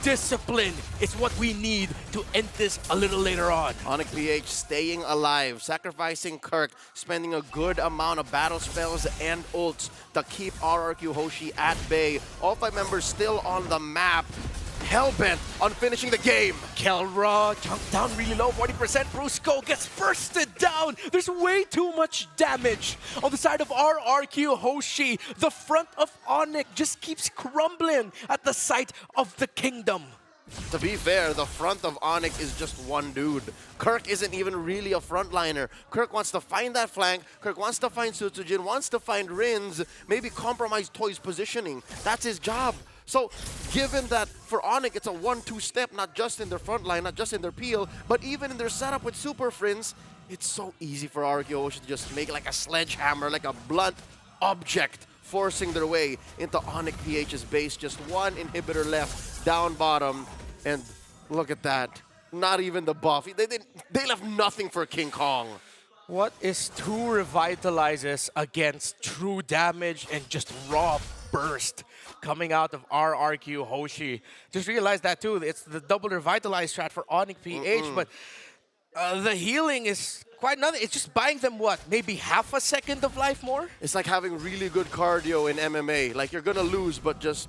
Discipline is what we need to end this a little later on. Onyx PH staying alive, sacrificing Kirk, spending a good amount of battle spells and ults to keep RRQ Hoshi at bay. All 5 members still on the map, hell-bent on finishing the game. Kelra jumped down really low, 40%. Brusco gets bursted down. There's way too much damage on the side of RRQ Hoshi. The front of Onyx just keeps crumbling at the sight of the kingdom. To be fair, the front of Onyx is just one dude. Kirk isn't even really a frontliner. Kirk wants to find that flank. Kirk wants to find Sutsujin, wants to find Rinz, maybe compromise Toy's positioning. That's his job. So, given that for Onyx, it's a 1-2 step, not just in their front line, not just in their peel, but even in their setup with Super Friends, it's so easy for RRQ Hoshi to just make like a sledgehammer, like a blunt object, forcing their way into Onyx PH's base. Just 1 inhibitor left, down bottom, and look at that. Not even the buff. They left nothing for King Kong. What is 2 revitalizes against true damage and just raw burst coming out of RRQ Hoshi? Just realized that too. It's the double revitalize strat for Onyx PH, but the healing is quite nothing. It's just buying them what? Maybe half a second of life more? It's like having really good cardio in MMA. Like you're gonna lose, but just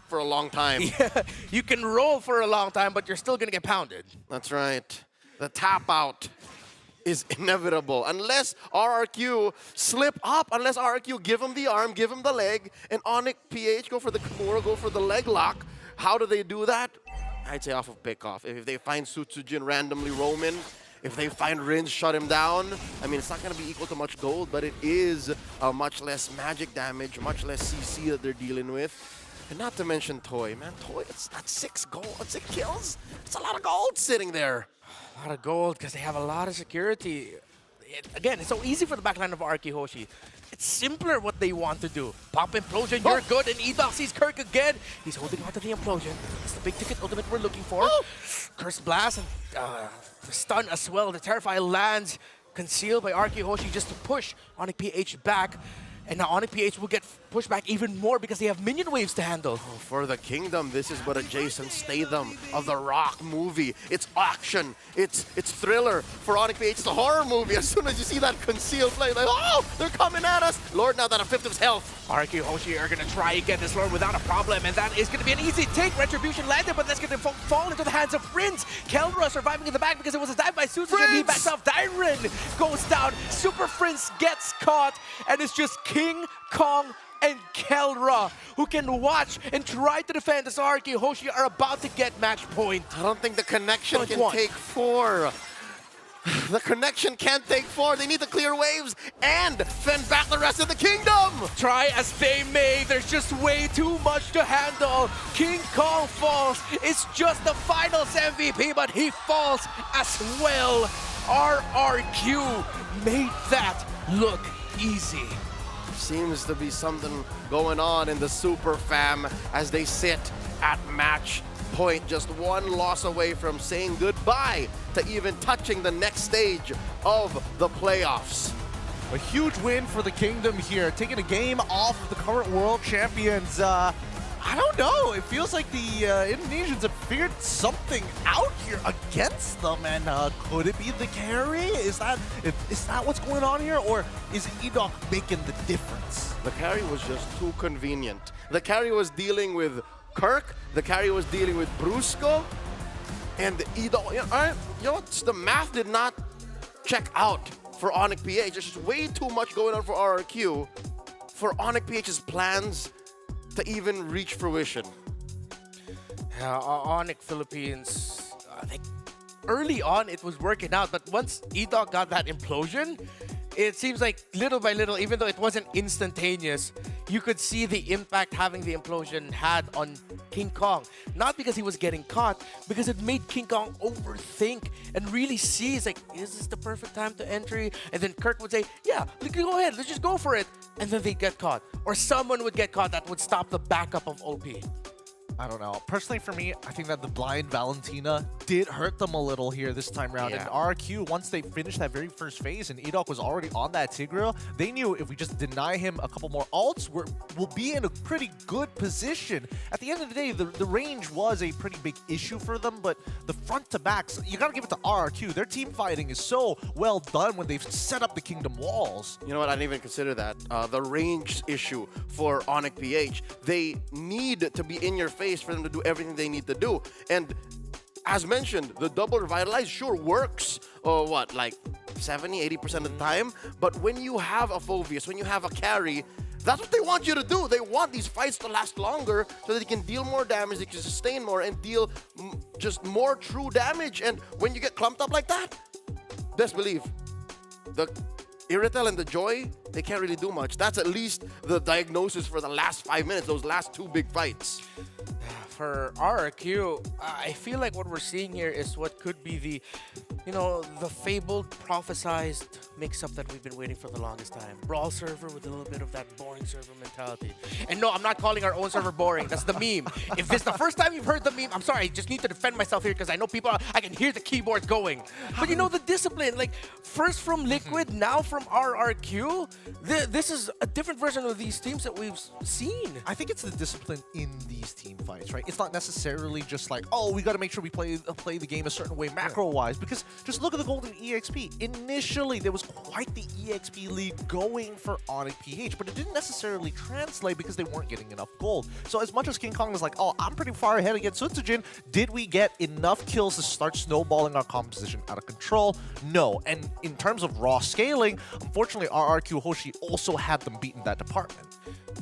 for a long time. Yeah, you can roll for a long time, but you're still gonna get pounded. That's right. The tap out is inevitable. Unless RRQ slip up, unless RRQ give him the arm, give him the leg, and Onyx PH go for the Kimura, go for the leg lock. How do they do that? I'd say off of pickoff. If they find Sutsujin randomly roaming, if they find Rinz shut him down, I mean, it's not going to be equal to much gold, but it is much less magic damage, much less CC that they're dealing with. And not to mention Toy. Man, Toy, that's 6 gold, 6 kills. It's a lot of gold sitting there. A lot of gold because they have a lot of security. Again, it's so easy for the backline of RRQ Hoshi. It's simpler what they want to do. Pop Implosion, you're good, and Edox sees Kirk again. He's holding on to the Implosion. It's the big ticket ultimate we're looking for. Curse Blast and the stun as well. The Terrify lands, concealed by RRQ Hoshi just to push Onyx PH back. And now Onyx PH will get pushed back even more because they have minion waves to handle. Oh, for the kingdom, this is what a Jason Statham of the Rock movie. It's action, it's thriller. For Onyx PH, it's a horror movie. As soon as you see that concealed flame, like, oh, they're coming at us. Lord, now that a 5th of his health. RRQ Hoshi are going to try and get this Lord without a problem, and that is going to be an easy take. Retribution landed, but that's going to fall into the hands of Prince. Kelra surviving in the back because it was a dive by Susan. He backs off. Dyron goes down. Super Prince gets caught, and it's just King Kong and Kelra who can watch and try to defend as RRQ Hoshi are about to get match point. I don't think the connection can take 4. The connection can't take 4. They need to clear waves and fend back the rest of the kingdom. Try as they may, there's just way too much to handle. King Kong falls. It's just the finals MVP, but he falls as well. RRQ made that look easy. Seems to be something going on in the Super Fam as they sit at match point, just 1 loss away from saying goodbye to even touching the next stage of the playoffs. A huge win for the Kingdom here, taking a game off of the current world champions. I don't know. It feels like the Indonesians have figured something out here against them, and could it be the carry? Is that what's going on here, or is Edok making the difference? The carry was just too convenient. The carry was dealing with Kirk. The carry was dealing with Brusco, and Edok. The math did not check out for Onyx PH. There's just way too much going on for RRQ for Onyx PH's plans to even reach fruition. Yeah, Onyx Philippines, I think early on it was working out, but once Edok got that implosion, it seems like little by little, even though it wasn't instantaneous, you could see the impact having the implosion had on King Kong. Not because he was getting caught, because it made King Kong overthink and really see, like, is this the perfect time to entry? And then Kirk would say, yeah, go ahead, let's just go for it. And then they'd get caught. Or someone would get caught that would stop the backup of OP. I don't know. Personally, for me, I think that the blind Valentina did hurt them a little here this time around. Yeah. And RQ, once they finished that very first phase and Edok was already on that Tigreal, they knew if we just deny him a couple more ults, we'll be in a pretty good position. At the end of the day, the range was a pretty big issue for them, but the front to backs, you gotta give it to RQ. Their team fighting is so well done when they've set up the Kingdom walls. You know what? I didn't even consider that. The range issue for Onyx PH. They need to be in your face for them to do everything they need to do. And as mentioned, the double revitalize sure works, like 70-80% of the time. But when you have a Phoveus, when you have a carry, that's what they want you to do. They want these fights to last longer so that they can deal more damage, they can sustain more, and deal just more true damage. And when you get clumped up like that, best believe, the Iritel and the Joy, they can't really do much. That's at least the diagnosis for the last 5 minutes, those last two big fights. For RRQ, I feel like what we're seeing here is what could be the, the fabled, prophesized mix-up that we've been waiting for the longest time. Brawl server with a little bit of that boring server mentality. And no, I'm not calling our own server boring. That's the meme. If this is the first time you've heard the meme, I'm sorry, I just need to defend myself here because I know I can hear the keyboards going. But the discipline, like first from Liquid, now from RRQ, this is a different version of these teams that we've seen. I think it's the discipline in these team fights, right? It's not necessarily just like, oh, we got to make sure we play the game a certain way macro-wise, because just look at the Golden EXP. Initially, there was quite the EXP lead going for Onyx PH, but it didn't necessarily translate because they weren't getting enough gold. So as much as King Kong was like, oh, I'm pretty far ahead against Sutsujin, did we get enough kills to start snowballing our composition out of control? No. And in terms of raw scaling, unfortunately, RRQ Hoshi also had them beat in that department.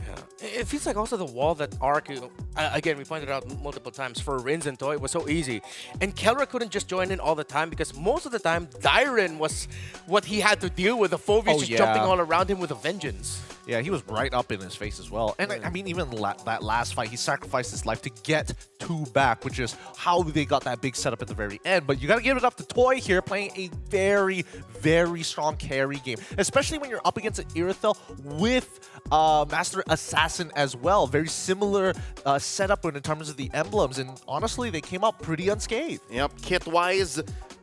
Yeah. It feels like also the wall that RRQ, again, we pointed out multiple times, for Rins and Toy was so easy. And Kelra couldn't just join in all the time because most of the time, Dyron was what he had to deal with. The Phoveus just jumping all around him with a vengeance. Yeah, he was right up in his face as well. And I mean, even that last fight, he sacrificed his life to get 2 back, which is how they got that big setup at the very end. But you got to give it up to Toy here, playing a very, very strong carry game, especially when you're up against an Irithel with Master Assassin as well. Very similar setup in terms of the emblems. And honestly, they came out pretty unscathed. Yep, kit-wise,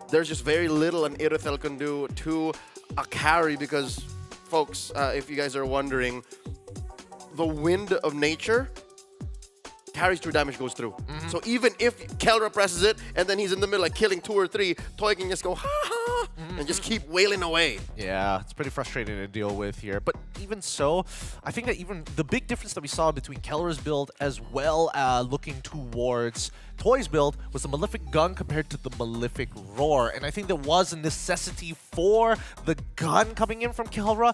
there's just very little an Irithel can do to a carry because, folks, if you guys are wondering, the wind of nature carries through, damage goes through. So even if Kelra presses it and then he's in the middle like killing 2 or 3, Toy can just go ha ha and just keep wailing away. Yeah, it's pretty frustrating to deal with here. But even so, I think that even the big difference that we saw between Kelra's build as well looking towards Toy's build was the Malefic Gun compared to the Malefic Roar. And I think there was a necessity for the gun coming in from Kelra.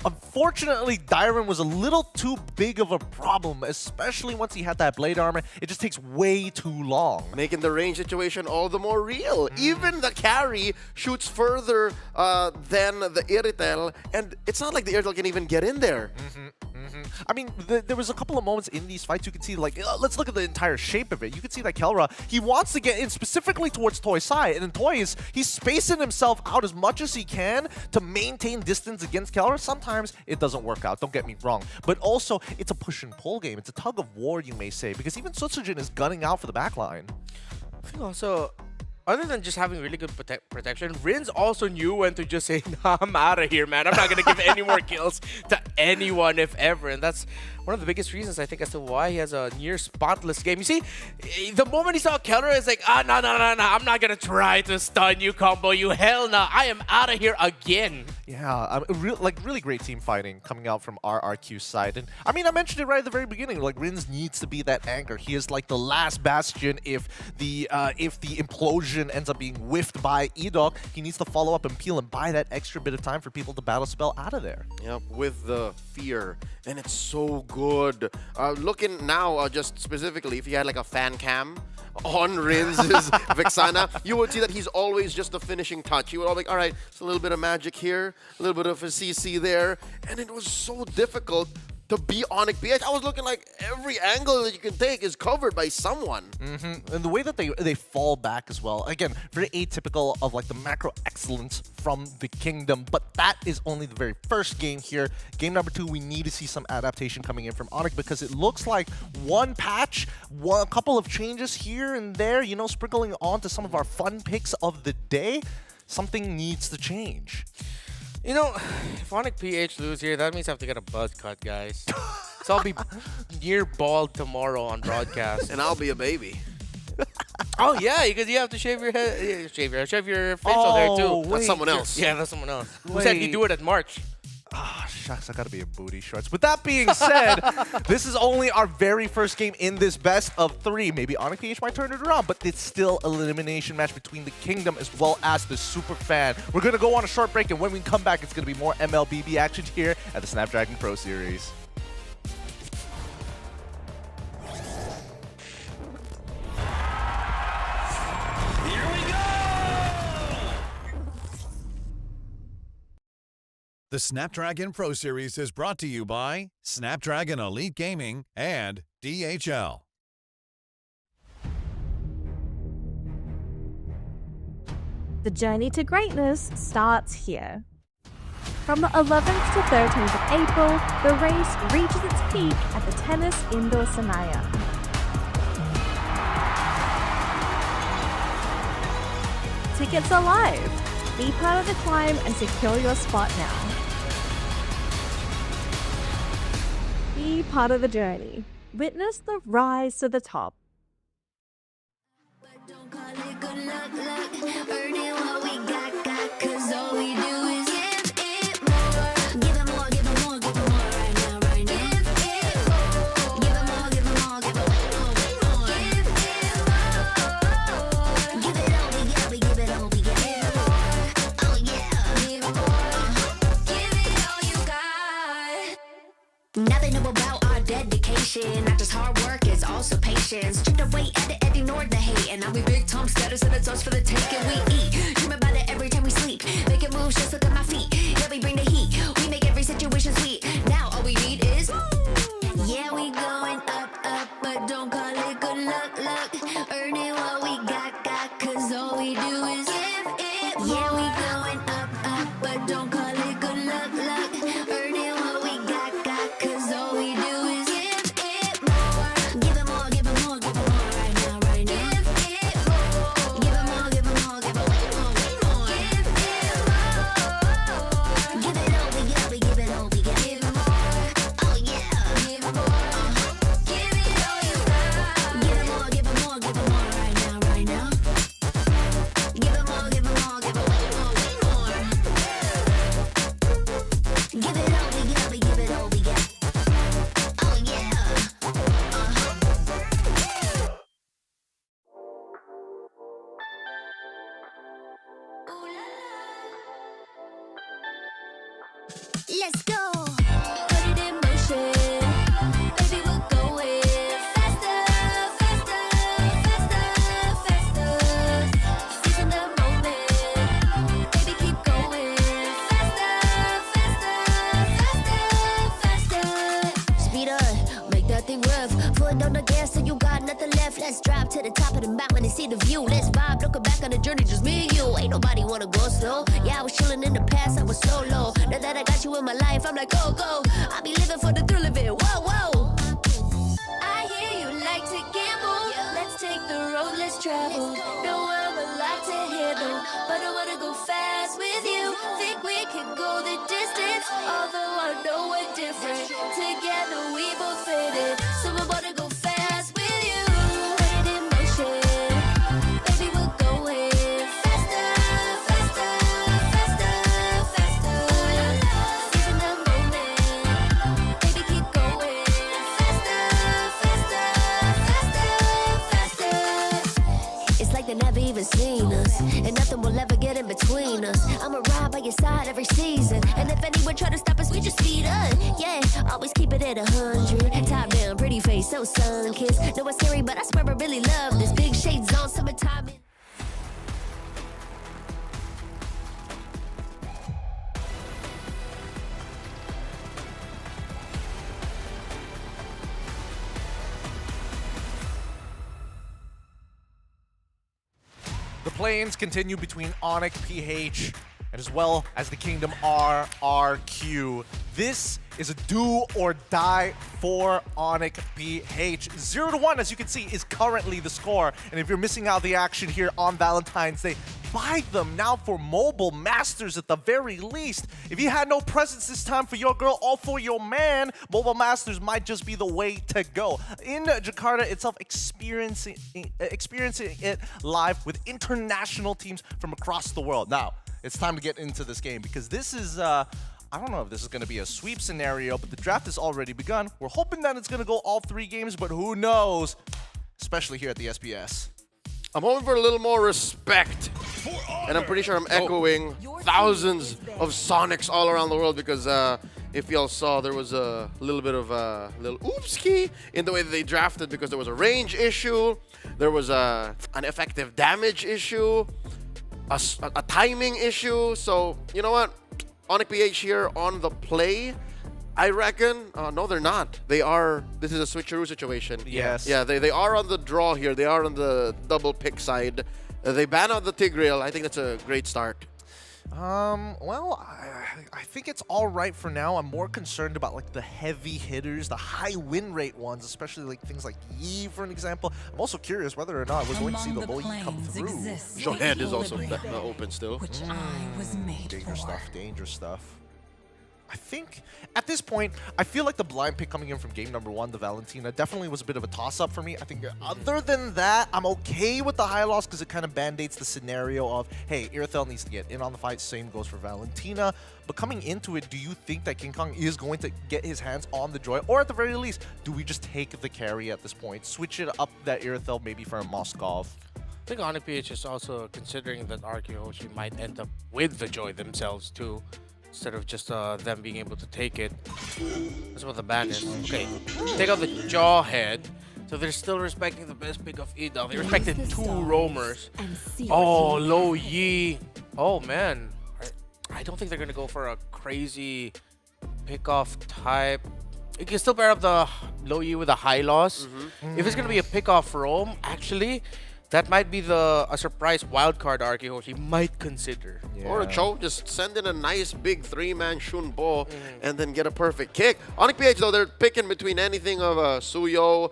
Unfortunately, Dyron was a little too big of a problem, especially once he had that blade armor. It just takes way too long. Making the range situation all the more real. Even the carry shoots further than the Iritel, and it's not like the Iritel can even get in there. I mean, there was a couple of moments in these fights you could see, like, let's look at the entire shape of it. You can see that Kelra, he wants to get in specifically towards Toy's side, and then Toy he's spacing himself out as much as he can to maintain distance against Kelra. Sometimes it doesn't work out, don't get me wrong. But also, it's a push and pull game. It's a tug of war, you may say, because even Sutsujin is gunning out for the backline. I think also, other than just having really good protection, Rins also knew when to just say, nah, I'm out of here, man. I'm not going to give any more kills to anyone, if ever. And that's one of the biggest reasons I think as to why he has a near spotless game. You see, the moment he saw Keller, it's like, no, I'm not gonna try to stun you, combo you. Hell no, I am out of here again. Yeah, really great team fighting coming out from RRQ's side. And I mean, I mentioned it right at the very beginning. Like, Rins needs to be that anchor. He is like the last bastion if the implosion ends up being whiffed by Edok. He needs to follow up and peel and buy that extra bit of time for people to battle spell out of there. Yep, with the fear, and it's so good. Looking now, just specifically, if you had like a fan cam on Rins' Vexana, you would see that he's always just the finishing touch. He would always, all right, it's a little bit of magic here, a little bit of a CC there, and it was so difficult to be Onyx PH. I was looking like every angle that you can take is covered by someone. And the way that they fall back as well, again, very atypical of like the macro excellence from the Kingdom, but that is only the very first game here. Game number 2, we need to see some adaptation coming in from Onyx because it looks like one patch, a couple of changes here and there, you know, sprinkling on to some of our fun picks of the day. Something needs to change. You know, if Onyx PH lose here, that means I have to get a buzz cut, guys. So I'll be near bald tomorrow on broadcast. And I'll be a baby. Oh yeah, because you have to shave your head, shave your facial hair too. That's someone else. Yeah, that's someone else. Who said you do it at March? Shucks, I gotta be a booty shorts. With that being said, this is only our very first game in this best of 3. Maybe Onyx PH might turn it around, but it's still an elimination match between the Kingdom as well as the Super Fan. We're gonna go on a short break, and when we come back, it's gonna be more MLBB action here at the Snapdragon Pro Series. The Snapdragon Pro Series is brought to you by Snapdragon Elite Gaming and DHL. The journey to greatness starts here. From the 11th to 13th of April, the race reaches its peak at the Tennis Indoor Sanaya. Tickets are live. Be part of the climb and secure your spot now. Be part of the journey. Witness the rise to the top. Don't call it good luck, earning what we got, 'cause all we do is give it more. Give it more, give it more, give it more right now, right now. Give it more. Give it more, give it more, give it way more, way more. Give it more. Give it all we got, we give it all we got. Give it more. Oh yeah. Give it more. Give it all you got. Now they know about our dedication. Not just hard work, it's also patience. Chipped away at it and ignored the hate. And now we big time status and it's us for the taking. We eat, dream about it every time we sleep. Making moves, just look at my feet. Yeah, we bring the heat. We make every situation sweet. Now all we need is, yeah, we going up, up, but don't call it good luck, earning what we got, 'cause all we do is give it more. Yeah, we going up, up, but don't call it good luck, earning what we got, 'cause all we do is give it more. Give it more, give it more, give it more right now, right now. Give it more. Give it more, give it more, give it way more, way more. Give it more. Give it all we got, we give it all we got. Give it more. Oh yeah. Give it more. Give it all you got. Give it more, give it more, give it more right now, right now. Give it more, give it more, give it way more, way more. Give it all we got, we give it all we got. Oh yeah. Let's go. Put it in motion. Baby, we're going faster, faster, faster, faster. Seizing the moment. Baby, keep going faster, faster, faster, faster. Speed up, make that thing rev. Foot on the gas so you got nothing left. Let's drive to the top of the mountain and see the view. Let's vibe, looking back on the journey, just me and you. Ain't nobody wanna go slow. Yeah, I was chilling in the past, I was solo. Now that I got you in my life, I'm like, go, go. I be living for the thrill of it, whoa, whoa. I hear you like to gamble. Let's take the road, let's travel. Know I'm a lot to handle, but I wanna go fast with you. Think we can go the distance, although I know we're different. Together we both between us. I'ma ride by your side every season. And if anyone try to stop us, we just speed up. Yeah, always keep it at 100. Top down, pretty face, so sun-kissed. Know it's scary, but I swear I really love this. Big shades on, summertime. The play-ins continue between Onyx PH and as well as the Kingdom RRQ. This is a do or die for Onyx PH. 0-1, as you can see, is currently the score. And if you're missing out the action here on Valentine's Day, buy them now for Mobile Masters at the very least. If you had no presents this time for your girl or for your man, Mobile Masters might just be the way to go. In Jakarta itself, experiencing it live with international teams from across the world. Now, it's time to get into this game because this is, I don't know if this is going to be a sweep scenario, but the draft has already begun. We're hoping that it's going to go all 3 games, but who knows, especially here at the SPS. I'm hoping for a little more respect. And I'm pretty sure I'm echoing thousands of Sonics all around the world because if y'all saw, there was a little bit of a little oopski in the way that they drafted because there was a range issue, there was an effective damage issue, a timing issue. So, you know what? Onyx PH here on the play, I reckon. No, they're not. They are. This is a switcheroo situation. Yes. Yeah, they are on the draw here. They are on the double pick side. They ban out the Tigreal. I think that's a great start. Well, I think it's all right for now. I'm more concerned about like the heavy hitters, the high win rate ones, especially like things like Yi, for an example. I'm also curious whether or not we're going to see the low Yi come through. Johor is also open still. Dangerous stuff, dangerous stuff. I think at this point, I feel like the blind pick coming in from game number 1, the Valentina, definitely was a bit of a toss-up for me. I think other than that, I'm okay with the high loss because it kind of band-aids the scenario of, hey, Irithel needs to get in on the fight. Same goes for Valentina. But coming into it, do you think that King Kong is going to get his hands on the Joy? Or at the very least, do we just take the carry at this point? Switch it up that Irithel maybe for a Moskov? I think Onyx PH is also considering that Arkehoshi might end up with the Joy themselves too, instead of just them being able to take it. That's what the ban is. Okay, take out the Jawhead. So they're still respecting the best pick of Ida. They respected 2 roamers. Oh, Low Yi. Oh man, I don't think they're gonna go for a crazy pick-off type. You can still pair up the Low Yi with a high loss. If it's gonna be a pick-off roam, actually, that might be a surprise wildcard Arkehoshi might consider. Yeah. Or a Cho, just send in a nice big 3-man Shunbo and then get a perfect kick. Onyx PH though, they're picking between anything of Suyo,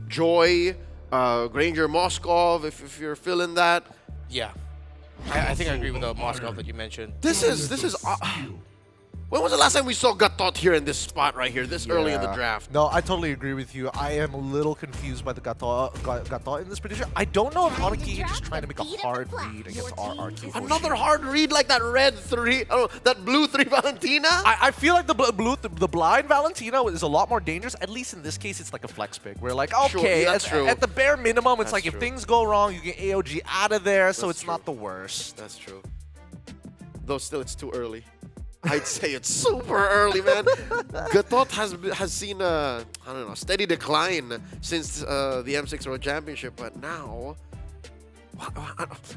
Joy, Granger Moskov, if you're feeling that. Yeah. I think I agree with the Moskov that you mentioned. This is when was the last time we saw Gatot here in this spot right here, this early in the draft? No, I totally agree with you. I am a little confused by the Gatot in this prediction. I don't know if Onyx PH is trying to make a hard read against RRQ. Another hard read like that red 3, that blue 3 Valentina? I feel like the blind Valentina is a lot more dangerous. At least in this case, it's like a flex pick. We're like, okay, sure, at the bare minimum, it's that's like true. if things go wrong, you get AOG out of there, so That's it's true. not the worst. That's true. Though still, it's too early. I'd say it's super early, man. Gatot has seen a, I don't know, steady decline since the M6 World Championship, but now,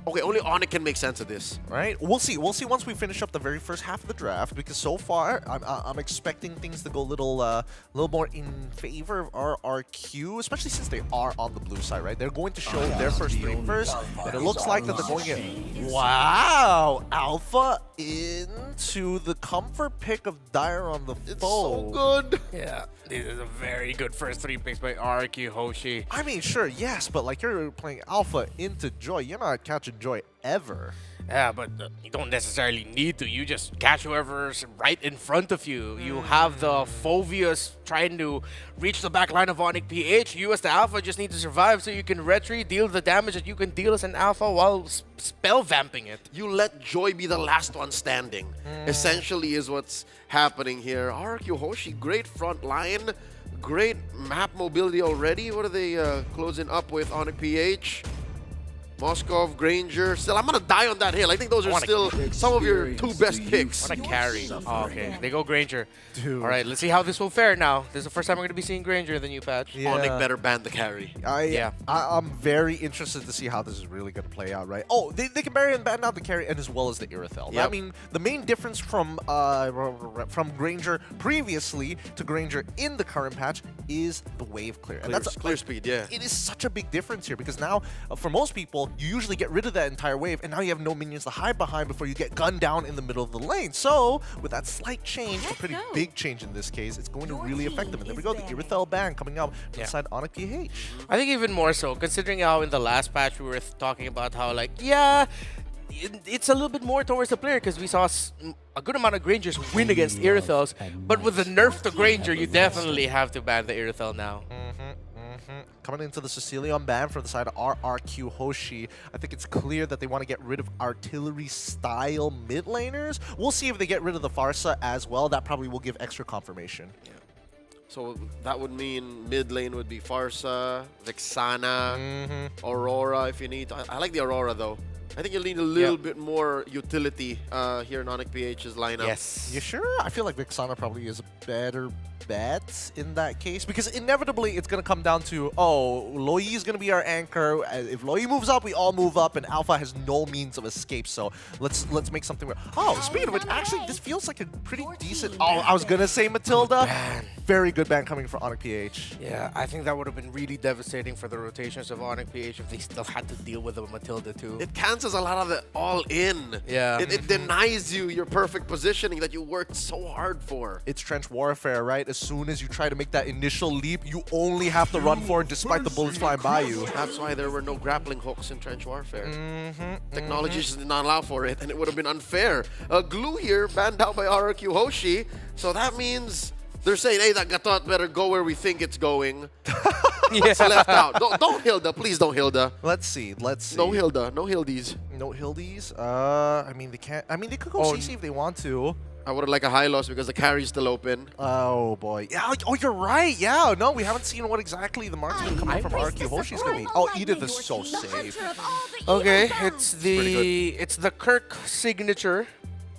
okay, only Onyx can make sense of this. Right? We'll see. We'll see once we finish up the very first half of the draft, because so far I'm expecting things to go a little more in favor of RRQ, especially since they are on the blue side, right? They're going to show their first 3 first, and it looks like that they're going in. Wow! Alpha into the comfort pick of Dire on the foe. So good. Yeah, this is a very good first 3 picks by Arkehoshi. I mean, sure, yes, but like you're playing Alpha into Joy. You're not catching Joy ever. Yeah, but you don't necessarily need to. You just catch whoever's right in front of you. You have the Phoveus trying to reach the back line of Onyx PH. You as the Alpha just need to survive so you can retreat, deal the damage that you can deal as an Alpha while spell vamping it. You let Joy be the last one standing, essentially is what's happening here. Arkehoshi, great front line, great map mobility already. What are they closing up with Onyx PH? Moskov, Granger. Still, I'm gonna die on that hill. I think those are still some of your two best picks. What a carry. Oh, okay. They go Granger. Dude. All right, let's see how this will fare now. This is the first time we're going to be seeing Granger in the new patch. Onyx better ban the carry. I'm very interested to see how this is really going to play out, right? Oh, they can ban out the carry and as well as the Irithel. Yep. I mean, the main difference from Granger previously to Granger in the current patch is the wave clear. And that's clear speed, yeah. It is such a big difference here because now, for most people, you usually get rid of that entire wave and now you have no minions to hide behind before you get gunned down in the middle of the lane. So, with that slight change, a pretty big change in this case, it's going to really affect them. And there we go, the Irithel ban coming out inside Onyx PH. I think even more so, considering how in the last patch we were talking about how, like, yeah, it's a little bit more towards the player because we saw a good amount of Grangers win against Irithels. But with the nerf to Granger, you definitely have to ban the Irithel now. Coming into the Sicilian ban from the side of RRQ Hoshi, I think it's clear that they want to get rid of artillery-style mid laners. We'll see if they get rid of the Farsa as well. That probably will give extra confirmation. So that would mean mid lane would be Farsa, Vexana, Aurora if you need. I like the Aurora though. I think you'll need a little bit more utility here in Onyx PH's lineup. Yes. You sure? I feel like Vexana probably is a better bet in that case because inevitably it's going to come down to, oh, Loi is going to be our anchor. If Loi moves up, we all move up, and Alpha has no means of escape. So let's make something. Oh, speaking of which, actually, this feels like a pretty decent. Oh, I was going to say Matilda. Very good ban coming for Onyx PH. Yeah, I think that would have been really devastating for the rotations of Onyx PH if they still had to deal with a Matilda too. It cancels a lot of the all in. Yeah. It denies you your perfect positioning that you worked so hard for. It's trench warfare, right? As soon as you try to make that initial leap, you only have to run forward despite the bullets flying by you. That's why there were no grappling hooks in trench warfare. Technology just did not allow for it, and it would have been unfair. Glue here banned out by RRQ Hoshi, so that means they're saying, hey, that Gatot better go where we think it's going. It's left out. Don't Hilda, please don't Hilda. Let's see. No Hilda, no Hildies. No Hildies? I mean, they can't. I mean, they could go CC if they want to. I would like a high loss because the carry's still open. Oh boy. Yeah. Oh, you're right. Yeah. No, we haven't seen what exactly the marksman coming from RQ Hoshi's gonna be. Oh, Edith is so safe. Okay, it's the Kirk signature.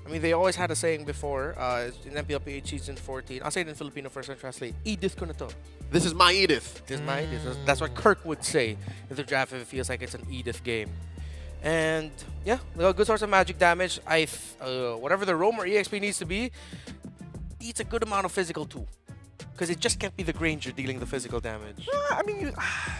I mean, they always had a saying before in MLBB season 14. I'll say it in Filipino first and translate. Edith ko na to. This is my Edith. This is my Edith. That's what Kirk would say in the draft if it feels like it's an Edith game. And yeah, a good source of magic damage. Whatever the roam or EXP needs to be, needs a good amount of physical too. Because it just can't be the Granger dealing the physical damage. I mean,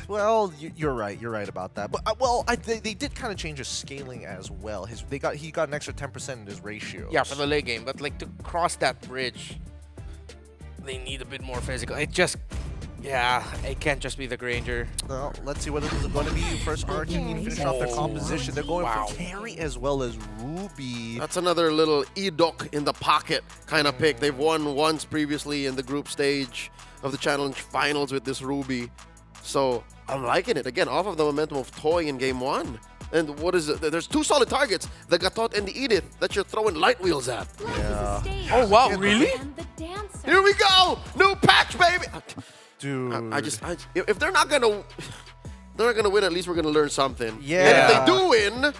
well, you're right. You're right about that. But well, they did kind of change his scaling as well. He got an extra 10% in his ratio. Yeah, for the late game. But like to cross that bridge, they need a bit more physical. Yeah, it can't just be the Granger. Well, let's see what it is going to be. First, RRQ need to finish off their composition. They're going for carry as well as Ruby. That's another little Edok in the pocket kind of pick. They've won once previously in the group stage of the challenge finals with this Ruby. So I'm liking it. Again, off of the momentum of Toy in game one. And what is it? There's two solid targets, the Gatot and the Edith, that you're throwing light wheels at. Yeah. Oh, wow, really? Here we go! New patch, baby! Dude. If they're not gonna win, at least we're gonna learn something. Yeah. And if they do win,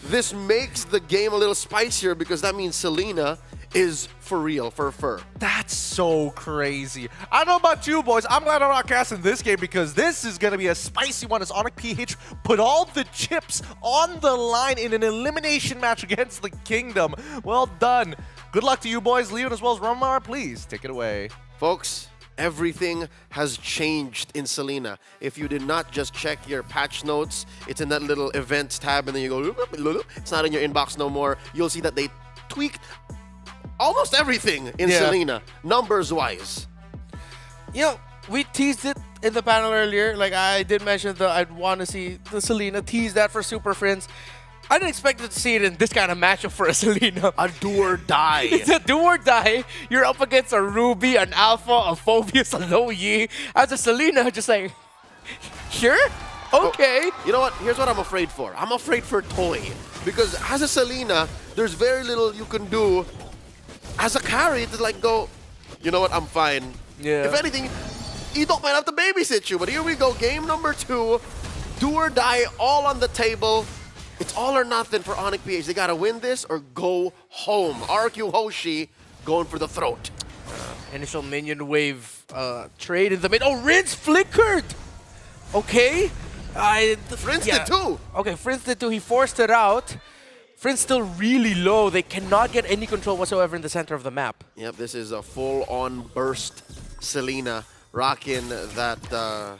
this makes the game a little spicier because that means Selena is for real, for fur. That's so crazy. I don't know about you boys. I'm glad I'm not casting this game because this is going to be a spicy one as Onyx PH put all the chips on the line in an elimination match against the Kingdom. Well done. Good luck to you boys. Leon as well as Romar, please take it away. Folks, everything has changed in Selena. If you did not just check your patch notes, it's in that little events tab and then you go, it's not in your inbox no more. You'll see that they tweaked almost everything in Selena, numbers-wise. You know, we teased it in the panel earlier. Like, I did mention that I'd want to see the Selena tease that for Super Friends. I didn't expect to see it in this kind of matchup for a Selena. A do or die. It's a do or die. You're up against a Ruby, an Alpha, a Phobius, a Low Yi. As a Selena, just like, sure? Okay. You know what? Here's what I'm afraid for. I'm afraid for Toy. Because as a Selena, there's very little you can do. As a carry, to like go, you know what? I'm fine. Yeah. If anything, Edok might have to babysit you. But here we go. Game number 2. do or die, all on the table. It's all or nothing for Onyx PH. They gotta win this or go home. RQ Hoshi going for the throat. Initial minion wave trade in the mid. Oh, Rince flickered! Okay. Frinz did too. Okay, Frinz did too. He forced it out. Frinz still really low. They cannot get any control whatsoever in the center of the map. Yep, this is a full-on burst Selena rocking that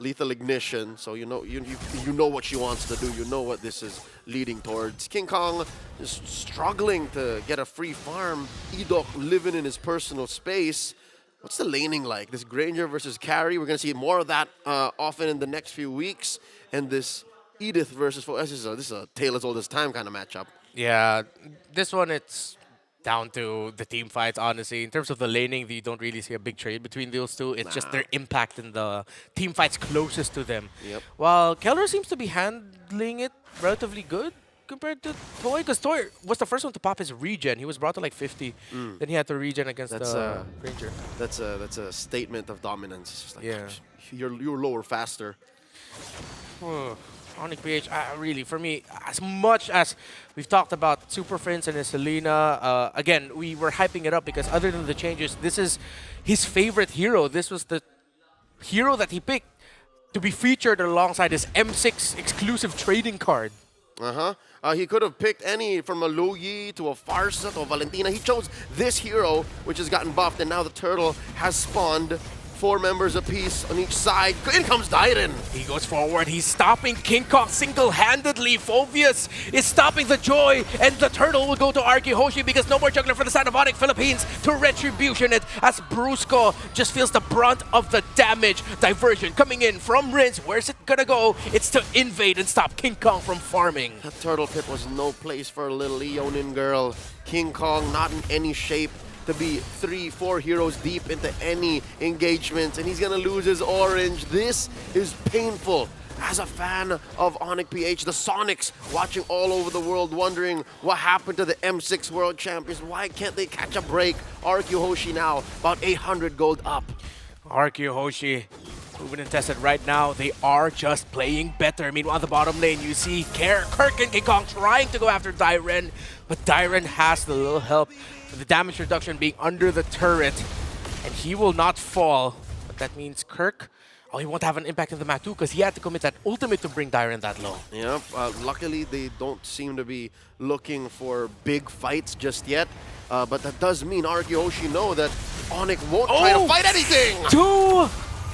lethal ignition. So you know what she wants to do. You know what this is leading towards. King Kong is struggling to get a free farm. Edok living in his personal space. What's the laning like? This Granger versus Carry, we're going to see more of that often in the next few weeks. And this Edith versus this is a tale as old as time kind of matchup. Yeah, this one it's down to the team fights, honestly. In terms of the laning, you don't really see a big trade between those two. It's just their impact in the team fights closest to them. Yep. While Keller seems to be handling it relatively good compared to Toy, because Toy was the first one to pop his regen. He was brought to like 50. Then he had to regen against the Ranger. That's a statement of dominance. It's just like, Yeah. you're lower faster. Onyx PH, really, for me, as much as we've talked about Super Friends and his Selena, again, we were hyping it up because other than the changes, this is his favorite hero. This was the hero that he picked to be featured alongside his M6 exclusive trading card. He could have picked any from a Luyi to a Farsa to a Valentina. He chose this hero, which has gotten buffed, and now the turtle has spawned 4 members apiece on each side. In comes Dairen. He goes forward. He's stopping King Kong single-handedly. Phobius is stopping the Joy, and the turtle will go to RQ Hoshi because no more juggler for the side of Onyx Philippines to retribution it as Brusco just feels the brunt of the damage. Diversion coming in from Rince. Where's it gonna go? It's to invade and stop King Kong from farming. That turtle pit was no place for a little Leonin girl. King Kong not in any shape to be 3-4 heroes deep into any engagement, and he's gonna lose his orange. This is painful. As a fan of Onyx PH, the Sonics watching all over the world wondering what happened to the M6 World Champions. Why can't they catch a break? RQ Hoshi now about 800 gold up. RQ Hoshi proven and tested right now. They are just playing better. Meanwhile, the bottom lane, you see Kirk and King Kong trying to go after Dairen, but Dairen has the little help. The damage reduction being under the turret, and he will not fall. But that means Kirk, he won't have an impact in the map too because he had to commit that ultimate to bring Dairen that low. Yep, luckily they don't seem to be looking for big fights just yet. But that does mean RQ Hoshi know that Onyx won't try to fight anything! Too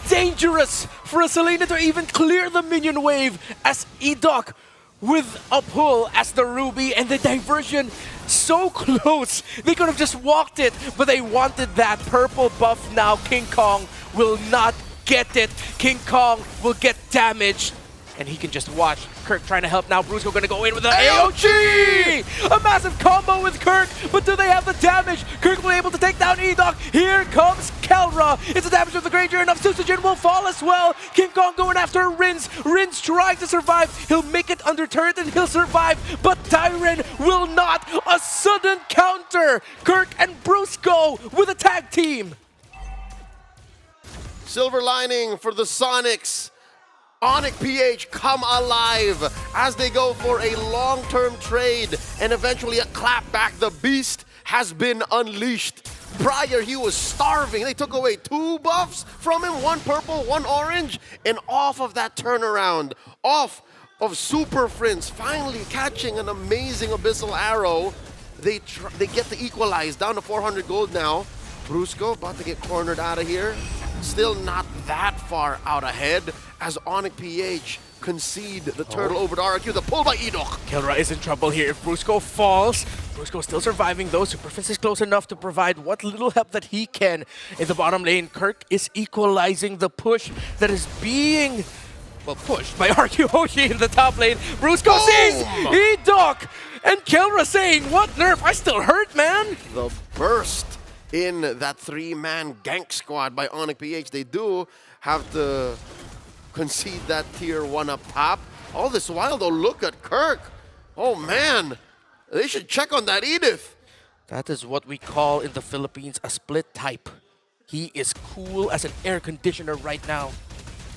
dangerous for a Selena to even clear the minion wave as Edok with a pull as the Ruby and the diversion so close. They could have just walked it, but they wanted that purple buff now. King Kong will not get it. King Kong will get damaged, and he can just watch Kirk trying to help now. Brusco gonna go in with the AOG! A massive combo with Kirk, but do they have the damage? Kirk will be able to take down Edok. Here comes Kelra. It's the damage of the Granger, enough Susujin will fall as well. King Kong going after Rince. Rince trying to survive. He'll make it under turret and he'll survive, but Dairen will not. A sudden counter. Kirk and Brusco with a tag team. Silver lining for the Sonics. Onyx PH come alive as they go for a long-term trade and eventually a clapback. The beast has been unleashed. Prior, he was starving. They took away 2 buffs from him, 1 purple, 1 orange, and off of that turnaround, off of Super Friends, finally catching an amazing Abyssal Arrow, they get to equalize, down to 400 gold now. Brusco about to get cornered out of here. Still not that far out ahead as Onyx PH concede the turtle over to RQ. The pull by Edok. Kelra is in trouble here. If Brusco falls, Brusco still surviving though. Superfence is close enough to provide what little help that he can. In the bottom lane, Kirk is equalizing the push that is being, pushed by RQ Hoshi in the top lane. Brusco sees Edok, and Kelra saying, what nerf? I still hurt, man. The burst in that 3-man gank squad by Onyx PH. They do have to concede that tier 1 up top. All this while though, look at Kirk. Oh man, they should check on that Edith. That is what we call in the Philippines a split type. He is cool as an air conditioner right now.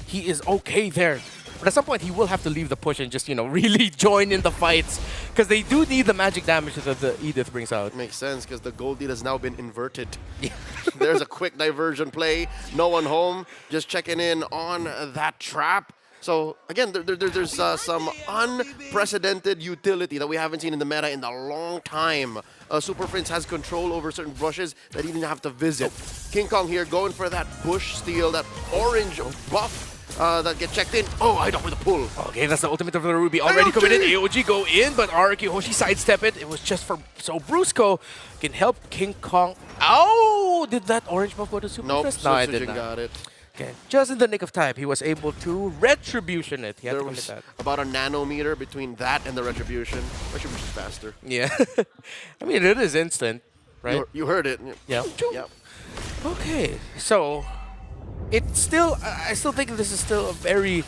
He is okay there. But at some point, he will have to leave the push and just, you know, really join in the fights. Because they do need the magic damage that the Edith brings out. Makes sense, because the gold lead has now been inverted. There's a quick diversion play. No one home. Just checking in on that trap. So, again, there's some unprecedented utility that we haven't seen in the meta in a long time. Super Prince has control over certain brushes that he didn't have to visit. King Kong here going for that bush steal, that orange buff that get checked in. Oh, I don't with a pull. Okay, that's the ultimate of the Ruby. Already committed. AOG go in, but RRQ Hoshi sidestep it. It was just for... So Brusco can help King Kong. Oh! Did that orange buff go to Super Nope, Prince? No, I did Sutsujin not. got it. Okay, just in the nick of time, he was able to retribution it. He had There to commit was that. about a nanometer between that and the retribution. Retribution's faster. Yeah. I mean, it is instant, right? You heard it. Yeah. Yep. Okay, so it's still, I still think this is still a very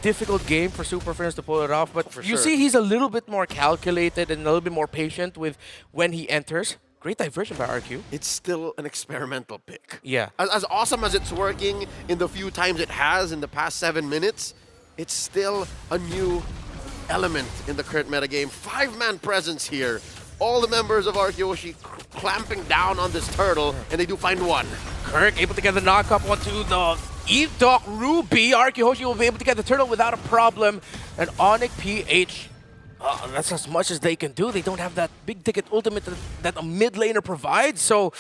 difficult game for Super Friends to pull it off, but For you sure. see he's a little bit more calculated and a little bit more patient with when he enters. Great diversion by RQ. It's still an experimental pick. Yeah. As awesome as it's working in the few times it has in the past 7 minutes, it's still a new element in the current metagame. 5-man presence here. All the members of Arkeyoshi clamping down on this turtle, and they do find one. Kirk able to get the knock up onto the Edoc Ruby. RQ Hoshi will be able to get the turtle without a problem. And Onyx PH, that's as much as they can do. They don't have that big ticket ultimate that a mid laner provides. So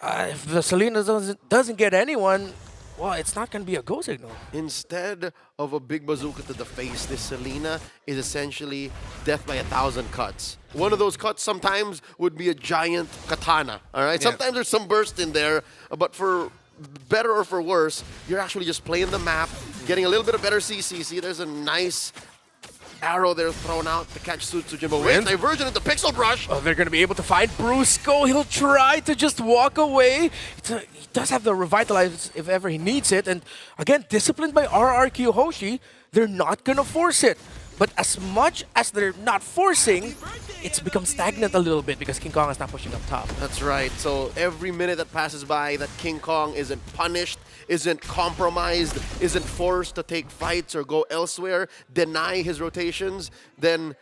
if the Selena doesn't get anyone, well, it's not going to be a go signal. Instead of a big bazooka to the face, this Selena is essentially death by 1,000 cuts. One of those cuts sometimes would be a giant katana, all right? Yeah. Sometimes there's some burst in there, but for better or for worse, you're actually just playing the map, getting a little bit of better CC. See, there's a nice arrow there thrown out to catch Sutsujin, but wait, diversion into Pixel Brush. Oh, they're going to be able to find Brusco. He'll try to just walk away. He does have the Revitalize if ever he needs it. And again, disciplined by RRQ Hoshi, they're not going to force it. But as much as they're not forcing, it's become stagnant a little bit because King Kong is not pushing up top. That's right. So every minute that passes by that King Kong isn't punished, isn't compromised, isn't forced to take fights or go elsewhere, deny his rotations, then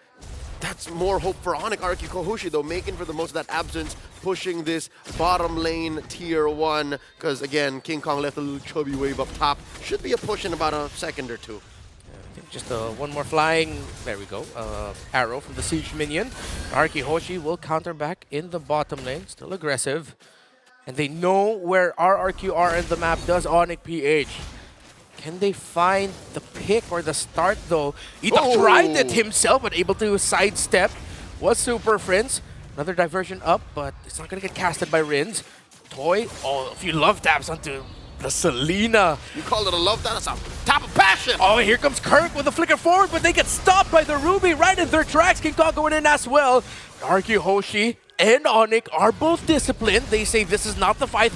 that's more hope for Onyx. RQ Kohushi, though, making for the most of that absence, pushing this bottom lane tier 1. Because, again, King Kong left a little chubby wave up top. Should be a push in about a second or two. Just one more flying, there we go, arrow from the Siege minion. Arki Hoshi will counter back in the bottom lane, still aggressive. And they know where RRQ are in the map, does Onyx PH. Can they find the pick or the start though? Ida tried it himself, but able to sidestep. Was Super Friends. Another diversion up, but it's not going to get casted by Rins. Toy, oh, a few love taps onto the Selena. You call it a love tap? That's a tap of passion. Oh, here comes Kirk with a flicker forward, but they get stopped by the Ruby right in their tracks. King Kong going in as well. RQ Hoshi and Onyx are both disciplined. They say this is not the fight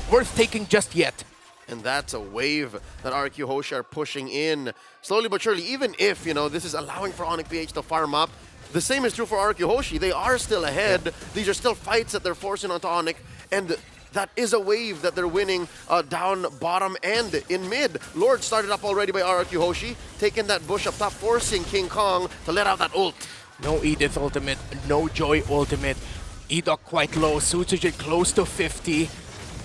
worth taking just yet. And that's a wave that RQ Hoshi are pushing in slowly but surely. Even if, you know, this is allowing for Onyx PH to farm up, the same is true for RQ Hoshi. They are still ahead. Yeah. These are still fights that they're forcing onto Onyx, and that is a wave that they're winning down bottom and in mid. Lord started up already by RQ Hoshi, taking that bush up top, forcing King Kong to let out that ult. No Edith ultimate, no Joy ultimate. Edok quite low, Sutsujin close to 50.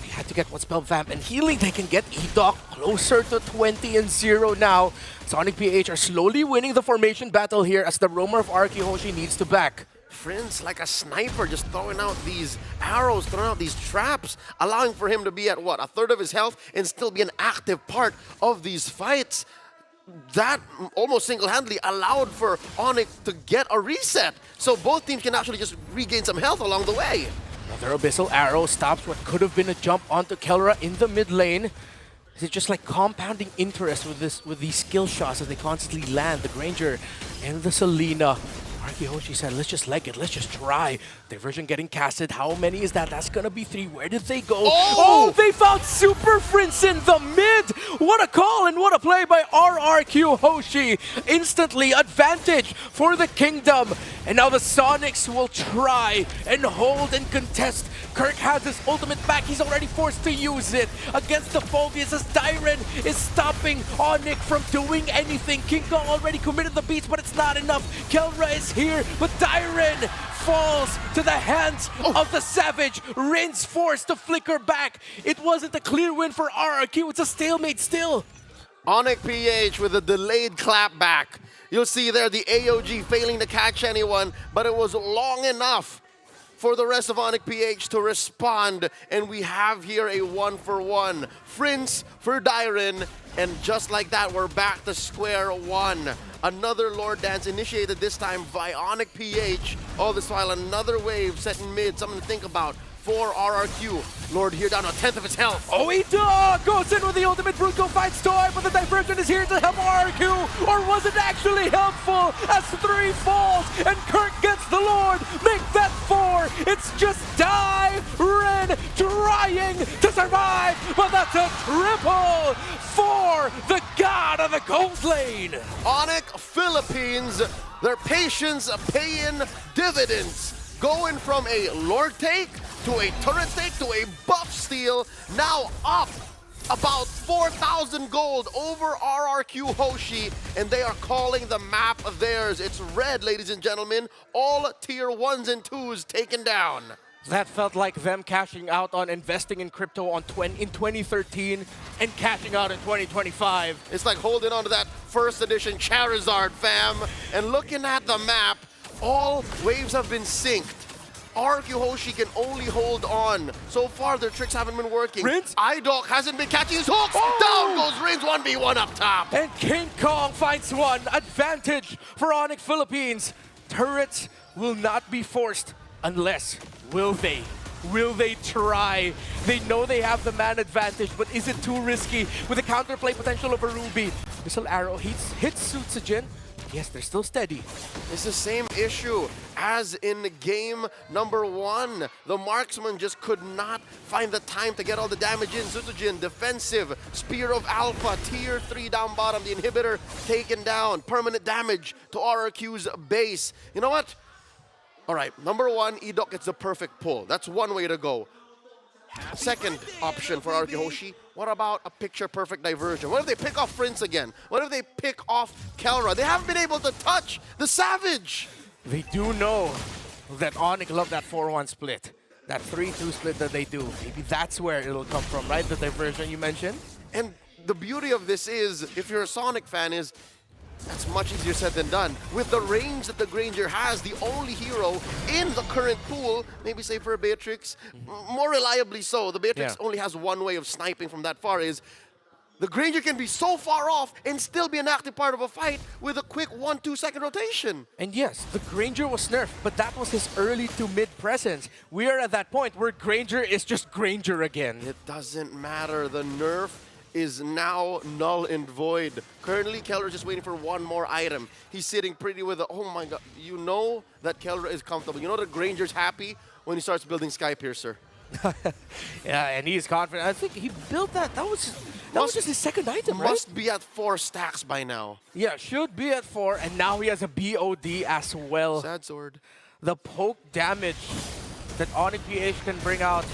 They had to get one spell vamp and healing. They can get Edok closer to 20 and 0 now. Sonic PH are slowly winning the formation battle here as the roamer of RQ Hoshi needs to back. Friends, like a sniper, just throwing out these arrows, throwing out these traps, allowing for him to be at, what, a third of his health and still be an active part of these fights. That almost single-handedly allowed for Onyx to get a reset. So both teams can actually just regain some health along the way. Another Abyssal Arrow stops what could have been a jump onto Kelra in the mid lane. It's just like compounding interest with these skill shots as they constantly land. The Granger and the Selena. RQ Hoshi said, let's just leg it, let's just try. Diversion getting casted. How many is that? That's gonna be 3. Where did they go? Oh, they found Super Prince in the mid! What a call and what a play by RRQ Hoshi. Instantly advantage for the Kingdom. And now the Sonics will try and hold and contest. Kirk has his ultimate back. He's already forced to use it against the Phobias as Dyren is stopping Onyx from doing anything. King Kong already committed the beats, but it's not enough. Kelra is here, but Dyren falls to the hands of the Savage. Rin's forced to flicker back. It wasn't a clear win for RRQ. It's a stalemate still. Onyx PH with a delayed clap back. You'll see there the AOG failing to catch anyone, but it was long enough for the rest of Onyx PH to respond, and we have here a 1-for-1. Frince for Dyren, and just like that, we're back to square one. Another Lord Dance initiated this time by Onyx PH. All this while, another wave set in mid, something to think about for RRQ. Lord here down to 1/10 of his health. Oida goes in with the ultimate Bruco finds Toy, but the diversion is here to help RRQ. Or was it actually helpful as 3 falls and Kirk gets the Lord? Make that 4. It's just Dyren trying to survive, but that's a triple for the god of the Coast Lane. Onyx Philippines, their patience paying dividends. Going from a Lord take to a turret take to a buff steal, now up about 4,000 gold over RRQ Hoshi, and they are calling the map theirs. It's red, ladies and gentlemen. All tier 1s and 2s taken down. That felt like them cashing out on investing in crypto in 2013 and cashing out in 2025. It's like holding on to that first edition Charizard, fam. And looking at the map, all waves have been synced. RRQ Hoshi can only hold on. So far, their tricks haven't been working. Rince? iDoc hasn't been catching his hooks. Down goes Rince, 1v1 up top. And King Kong finds one. Advantage for Onyx Philippines. Turrets will not be forced unless, will they? Will they try? They know they have the man advantage, but is it too risky with the counterplay potential of a Ruby? Missile Arrow hits Sutsujin. Yes, they're still steady. It's the same issue as in game number 1. The marksman just could not find the time to get all the damage in. Sutsujin, defensive, Spear of Alpha, tier 3 down bottom. The inhibitor taken down. Permanent damage to RRQ's base. You know what? All right, number 1, iDoc gets the perfect pull. That's one way to go. Second option for RRQ Hoshi, what about a picture-perfect diversion? What if they pick off Prince again? What if they pick off Kelra? They haven't been able to touch the Savage. They do know that Onyx love that 4-1 split. That 3-2 split that they do. Maybe that's where it'll come from, right? The diversion you mentioned. And the beauty of this is, if you're a Sonic fan, is that's much easier said than done. With the range that the Granger has, the only hero in the current pool, maybe save for a Beatrix, more reliably so. The Beatrix only has one way of sniping from that far, is the Granger can be so far off and still be an active part of a fight with a quick 1-2 second rotation. And yes, the Granger was nerfed, but that was his early to mid presence. We are at that point where Granger is just Granger again. It doesn't matter. The nerf is now null and void. Currently, Kelra is just waiting for one more item. He's sitting pretty with a, oh my god, you know that Kelra is comfortable. You know that Granger's happy when he starts building Sky Piercer. Yeah, and he's confident. I think he built that. That was just his second item, right? Must be at 4 stacks by now. Yeah, should be at 4, and now he has a BOD as well. Sad sword. The poke damage that Onyx PH can bring out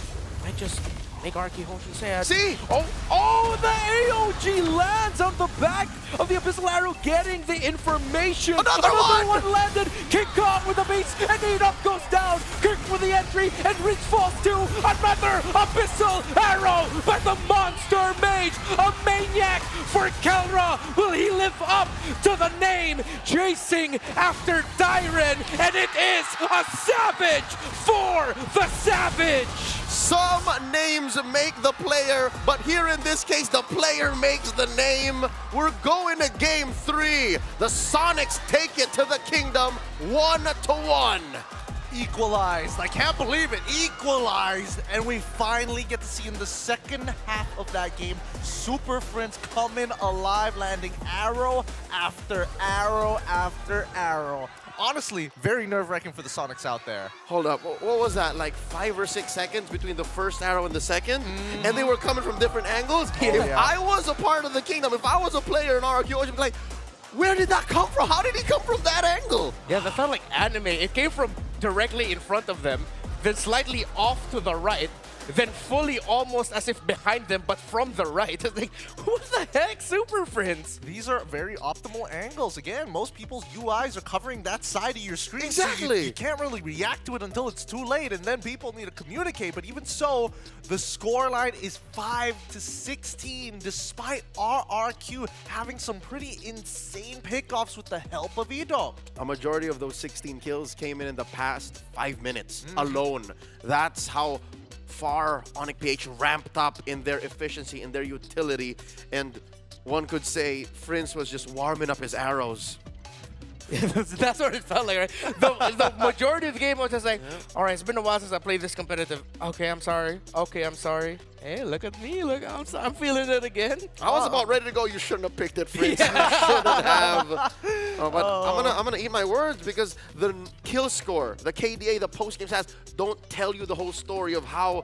might just make RRQ Hoshi sad. See? Oh, the AOG lands on the back of the Abyssal Arrow, getting the information. Another one landed. King Kong with the beats, and Enoch goes down. Kirk with the entry, and Rich falls to another Abyssal Arrow. But the Monster Mage, a maniac for Kelra. Will he live up to the name? Chasing after Dyren, and it is a Savage for the Savage. Some names make the player, but here in this case, the player makes the name. We're going to game 3. The Sonics take it to the kingdom 1-1. Equalized. I can't believe it. Equalized. And we finally get to see in the second half of that game, Super Friends coming alive, landing arrow after arrow after arrow. Honestly, very nerve-wracking for the Sonics out there. Hold up, what was that, like 5 or 6 seconds between the first arrow and the second? And they were coming from different angles? If I was a part of the kingdom, if I was a player in RRQ, I'd be like, Where did that come from? How did he come from that angle? Yeah, that felt like anime. It came from directly in front of them, then slightly off to the right, then fully almost as if behind them, but from the right. It's like, what the heck, Super Friends? These are very optimal angles. Again, most people's UIs are covering that side of your screen. Exactly. So you can't really react to it until it's too late, and then people need to communicate. But even so, the scoreline is 5-16, despite RRQ having some pretty insane pickoffs with the help of Edom. A majority of those 16 kills came in the past 5 minutes alone. That's how far Onyx PH ramped up in their efficiency, in their utility, and one could say Prince was just warming up his arrows. That's what it felt like, right? The majority of the game was just like, all right, it's been a while since I played this competitive. Okay, I'm sorry. Okay, I'm sorry. Hey, look at me. Look, I'm feeling it again. I was about ready to go. You shouldn't have picked it, Prince. You shouldn't have. But I'm gonna eat my words because the kill score, the KDA, the post game stats don't tell you the whole story of how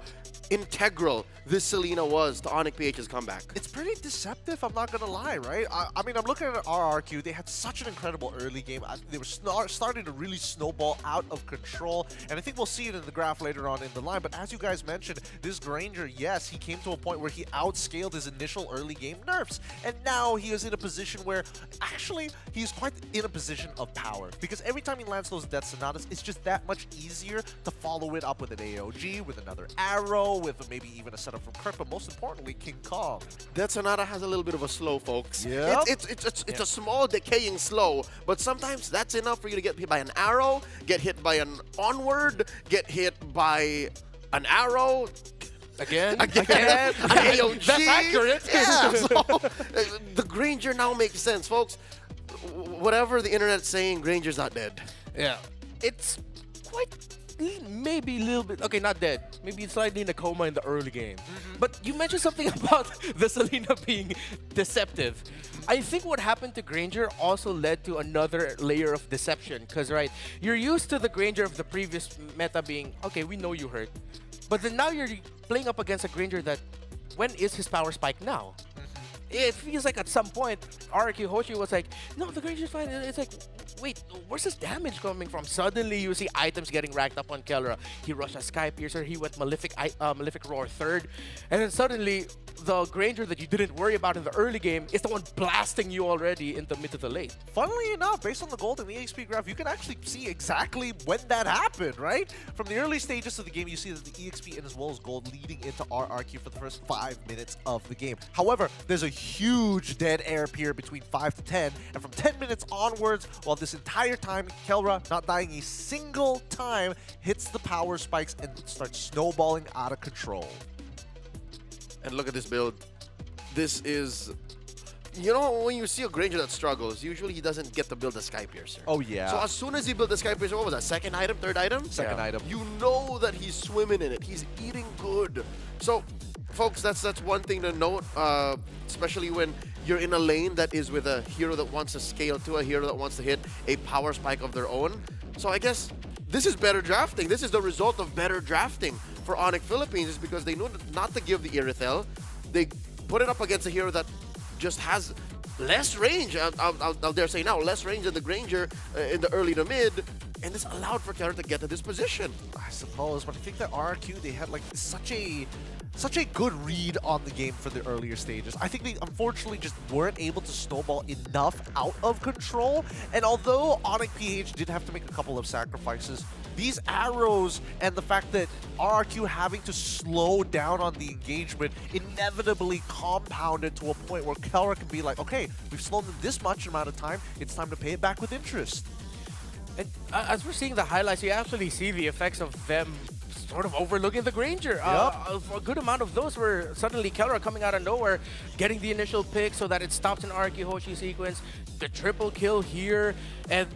integral this Selena was to Onyx PH's comeback. It's pretty deceptive, I'm not gonna lie, right? I mean, I'm looking at RRQ. They had such an incredible early game. They were starting to really snowball out of control, and I think we'll see it in the graph later on in the line. But as you guys mentioned, this Granger, yes, he came to a point where he outscaled his initial early game nerfs, and now he is in a position where actually he's quite in a position of power, because every time he lands those Death Sonatas, it's just that much easier to follow it up with an AOG, with another arrow, with maybe even a setup from Kirk, but most importantly, King Kong. Death Sonata has a little bit of a slow, folks. Yep. It's a small, decaying slow, but sometimes that's enough for you to get hit by an arrow, get hit by an onward, get hit by an arrow. Again? An AOG. That's accurate. Yeah, so the Granger now makes sense, folks. Whatever the internet's saying, Granger's not dead. Yeah. It's quite maybe a little bit, okay, not dead. Maybe slightly in a coma in the early game. But you mentioned something about the Selena being deceptive. I think what happened to Granger also led to another layer of deception. Because, right, you're used to the Granger of the previous meta being, okay, we know you hurt. But then now you're playing up against a Granger that, when is his power spike now? It feels like at some point, RQ Hoshi was like, no, the Granger's fine. And it's like, wait, where's his damage coming from? Suddenly, you see items getting racked up on Kelra. He rushed a Sky Piercer. He went Malefic Roar third. And then suddenly, the Granger that you didn't worry about in the early game is the one blasting you already in the mid to the late. Funnily enough, based on the gold and the EXP graph, you can actually see exactly when that happened, right? From the early stages of the game, you see that the EXP and as well as gold leading into RRQ for the first 5 minutes of the game. However, there's a huge dead air period between 5 to 10, and from 10 minutes onwards, while this entire time, Kelra, not dying a single time, hits the power spikes and starts snowballing out of control. And look at this build. This is... You know, when you see a Granger that struggles, usually he doesn't get to build a Sky Piercer. Oh, yeah. So as soon as he built the Sky Piercer, what was that? Second item? Third item? Second item. You know that he's swimming in it. He's eating good. So, folks, that's one thing to note, especially when you're in a lane that is with a hero that wants to scale to a hero that wants to hit a power spike of their own. So I guess this is better drafting. This is the result of better drafting for Onyx Philippines, is because they knew not to give the Irithel. They put it up against a hero that just has less range. I'll dare say now, less range than the Granger in the early to mid, and this allowed for Kelra to get to this position. I suppose, but I think that RRQ, they had like such a good read on the game for the earlier stages. I think they unfortunately just weren't able to snowball enough out of control. And although Onyx PH did have to make a couple of sacrifices, these arrows and the fact that RRQ having to slow down on the engagement inevitably compounded to a point where Kelra can be like, okay, we've slowed them this much amount of time, it's time to pay it back with interest. And as we're seeing the highlights, you actually see the effects of them sort of overlooking the Granger. A good amount of those were suddenly Kelra coming out of nowhere, getting the initial pick so that it stops an RQ Hoshi sequence, the triple kill here, and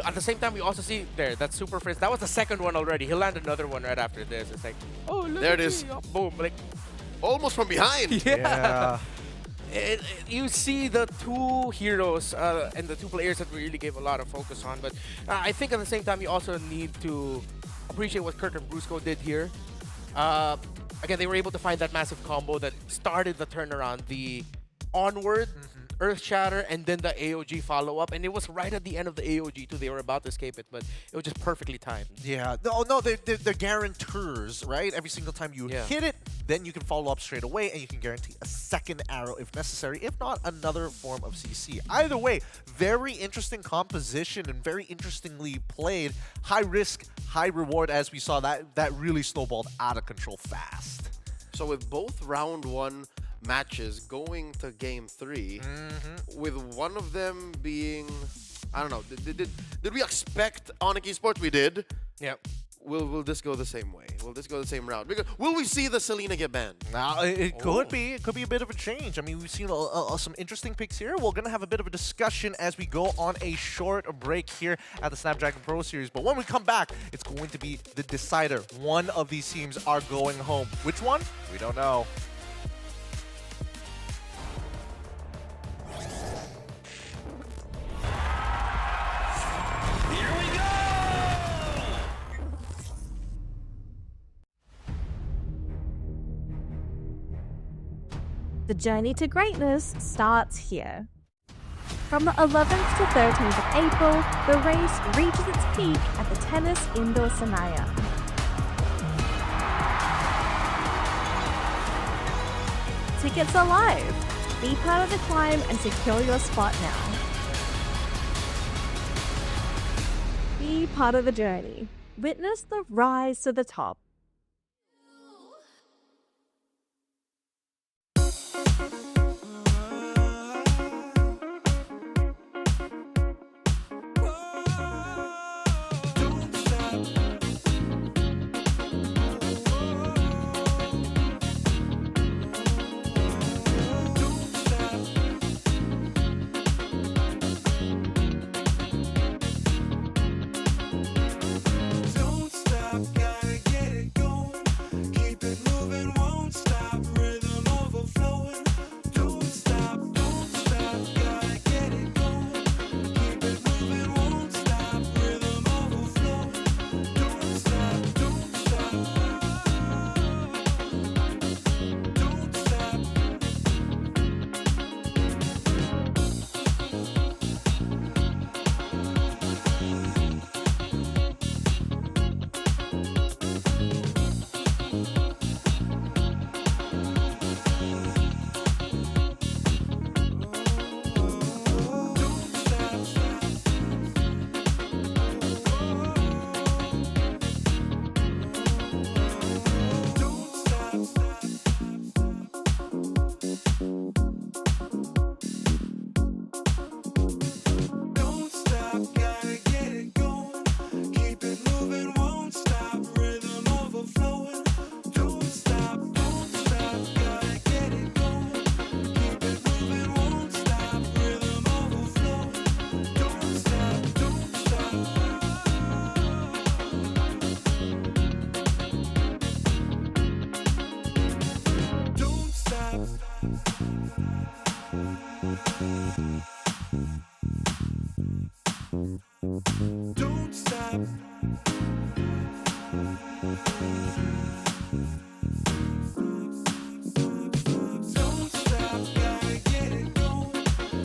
at the same time, we also see there, that Super Frizz. That was the second one already. He'll land another one right after this. It's like, oh, look there at it is. me. Oh, boom. Like, almost from behind. Yeah. You see the two heroes and the two players that we really gave a lot of focus on. But I think at the same time, you also need to appreciate what Kirk and Brusco did here. Again, they were able to find that massive combo that started the turnaround, the onward, Earth Shatter, and then the AOG follow-up. And it was right at the end of the AOG too. They were about to escape it, but it was just perfectly timed. Yeah. No, they're guarantors, right? Every single time you hit it, then you can follow up straight away, and you can guarantee a second arrow if necessary, if not another form of CC. Either way, very interesting composition and very interestingly played. High risk, high reward, as we saw that really snowballed out of control fast. So with both round 1 matches going to game 3, with one of them being, I don't know, did we expect Onyx Esports? We did. Yeah. Will this go the same way? Will this go the same route? Because will we see the Selena get banned? Now, it could be. It could be a bit of a change. I mean, we've seen some interesting picks here. We're going to have a bit of a discussion as we go on a short break here at the Snapdragon Pro Series. But when we come back, it's going to be the decider. One of these teams are going home. Which one? We don't know. The journey to greatness starts here. From the 11th to 13th of April, the race reaches its peak at the Tennis Indoor Senayan. Tickets are live. Be part of the climb and secure your spot now. Be part of the journey. Witness the rise to the top. Don't stop, gotta get it going. Keep it moving, won't stop. Rhythm overflowing. Don't stop, gotta get it going. Keep it moving, won't stop. Rhythm overflowing. Don't stop, don't stop. Don't stop, gotta get it going. Keep it moving, won't stop. Rhythm overflowing. Don't stop, gotta get it going. Keep it moving, won't stop. Rhythm overflowing. Don't stop, don't stop. Don't stop. Don't stop, gotta get it going.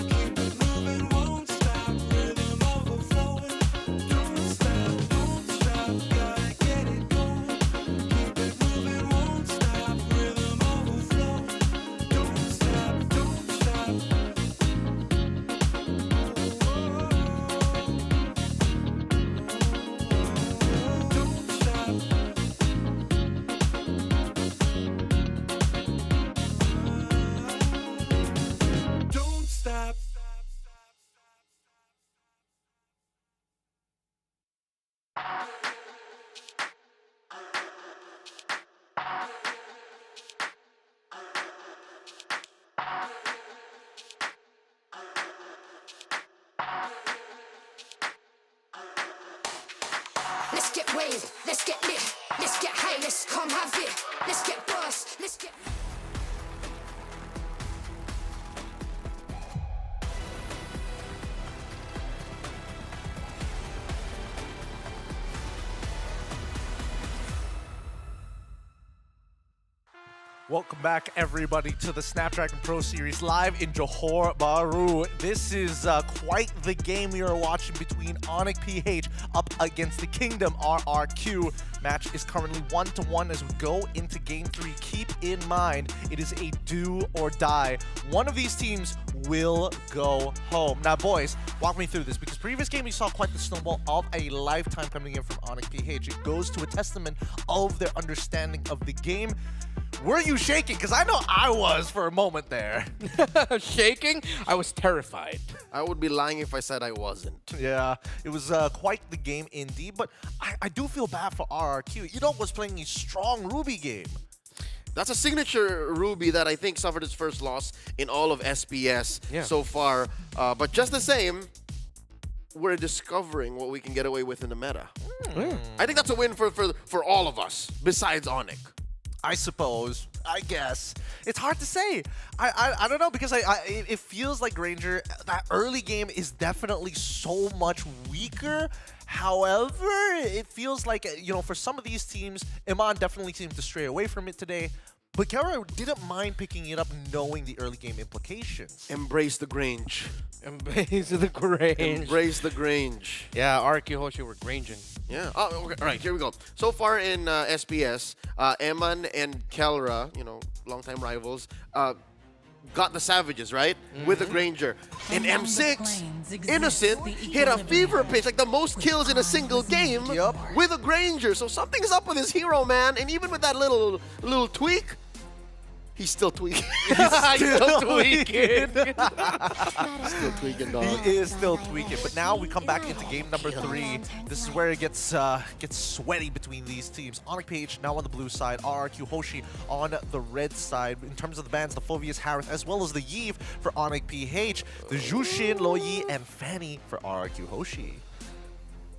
Keep it moving, won't stop. Rhythm overflowing. Don't stop, gotta get it going. Keep it moving, won't stop. Rhythm overflowing. Don't stop, don't stop. Don't stop. Let's get waved, let's get lit, let's get high, let's come have it. Let's get boss, let's get. Welcome back, everybody, to the Snapdragon Pro Series live in Johor Bahru. This is quite the game we are watching between Onyx PH up against the Kingdom RRQ. Match is currently 1-1 as we go into Game 3. Keep in mind, it is a do or die. One of these teams will go home. Now, boys, walk me through this, because previous game we saw quite the snowball of a lifetime coming in from Onyx PH. It goes to a testament of their understanding of the game. Were you shaking? Because I know I was for a moment there. Shaking? I was terrified. I would be lying if I said I wasn't. Yeah, it was quite the game indeed, but I do feel bad for RRQ. You know, was playing a strong Ruby game. That's a signature Ruby that I think suffered its first loss in all of SPS so far. But just the same, we're discovering what we can get away with in the meta. I think that's a win for all of us, besides Onyx. I suppose. I guess. It's hard to say. I don't know, because it feels like Granger, that early game is definitely so much weaker. However, it feels like, you know, for some of these teams, Iman definitely seemed to stray away from it today. But Kara didn't mind picking it up knowing the early game implications. Embrace the Grange. Embrace the Grange. Embrace the Grange. Yeah, RRQ Hoshi were granging. Yeah. Oh, okay. All right, here we go. So far in SPS, Eman and Kelra, you know, longtime rivals, got the Savages, right? With the Granger. In M6, Innocent hit a fever pitch, like the most kills in a single game with a Granger. So something's up with his hero, man. And even with that little tweak, he's still tweaking. Still tweaking. Still tweaking, dog. He is still tweaking. But now we come back into game number 3. This is where it gets sweaty between these teams. Onyx PH now on the blue side, RRQ Hoshi on the red side. In terms of the bans, the Phobius Harith, as well as the Yves for Onyx PH, the Jushin, Loyi, and Fanny for RRQ Hoshi.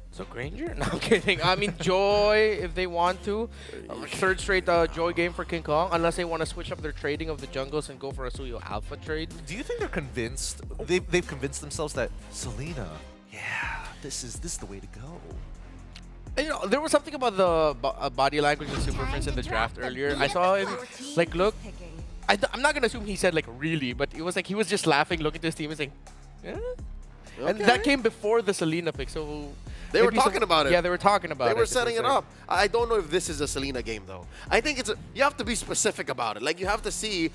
So Granger? No, I'm kidding. I mean, Joy, if they want to. Third straight Joy game for King Kong, unless they want to switch up their trading of the jungles and go for a Suyo Alpha trade. Do you think they're convinced? They've convinced themselves that Selena, yeah, this is the way to go. And, you know, there was something about the body language of Super Prince in the draft earlier. I saw him, like, look. I'm not going to assume he said, like, really, but it was like he was just laughing, looking to his team and saying, yeah. Okay. And that came before the Selena pick, so... They were talking about it. Yeah, they were talking about it. They were setting it up. I don't know if this is a Selena game, though. I think you have to be specific about it. Like, you have to see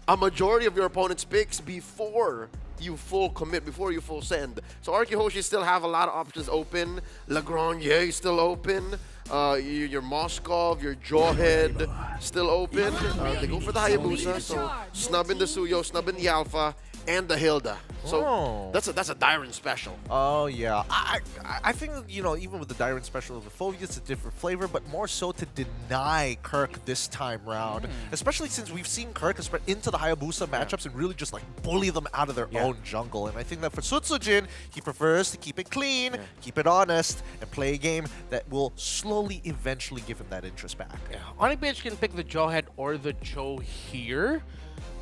a majority of your opponent's picks before you full commit, before you full send. So RRQ Hoshi still have a lot of options open. Lagrange is still open. Your Moskov, your Jawhead still open. They go for the Hayabusa, so snubbing the Suyo, snubbing the Alpha, and the Hilda. So that's a Dyron special. Oh yeah, I think, you know, even with the Dyron special of the Phobius, it's a different flavor, but more so to deny Kirk this time round, especially since we've seen Kirk spread into the Hayabusa matchups and really just like bully them out of their own jungle. And I think that for Sutsujin, he prefers to keep it clean, keep it honest, and play a game that will slowly, eventually give him that interest back. Yeah, Onyx PH can pick the Jawhead or the Joe here.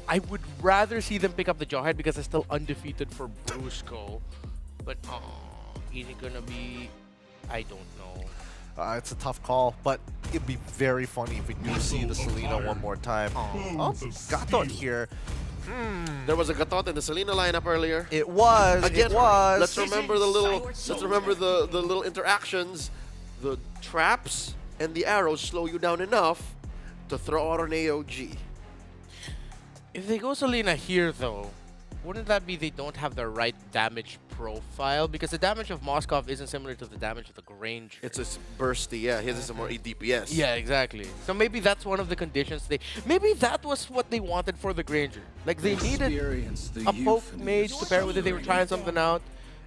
I would rather see them pick up the Jawhead because it's still undefeated for Brusco. But, is it gonna be... I don't know. It's a tough call, but it'd be very funny if we do see the Selena one more time. Oh, Gatot here. There was a Gatot in the Selena lineup earlier. It was. Again, it was. Let's remember the little interactions. The traps and the arrows slow you down enough to throw out an AOG. If they go Selena here, though, wouldn't that be they don't have the right damage profile? Because the damage of Moskov isn't similar to the damage of the Granger. It's a bursty, yeah. His is a more DPS. Yeah, exactly. So maybe that's one of the conditions maybe that was what they wanted for the Granger. Like, they needed a poke mage to pair with it. They were trying something out.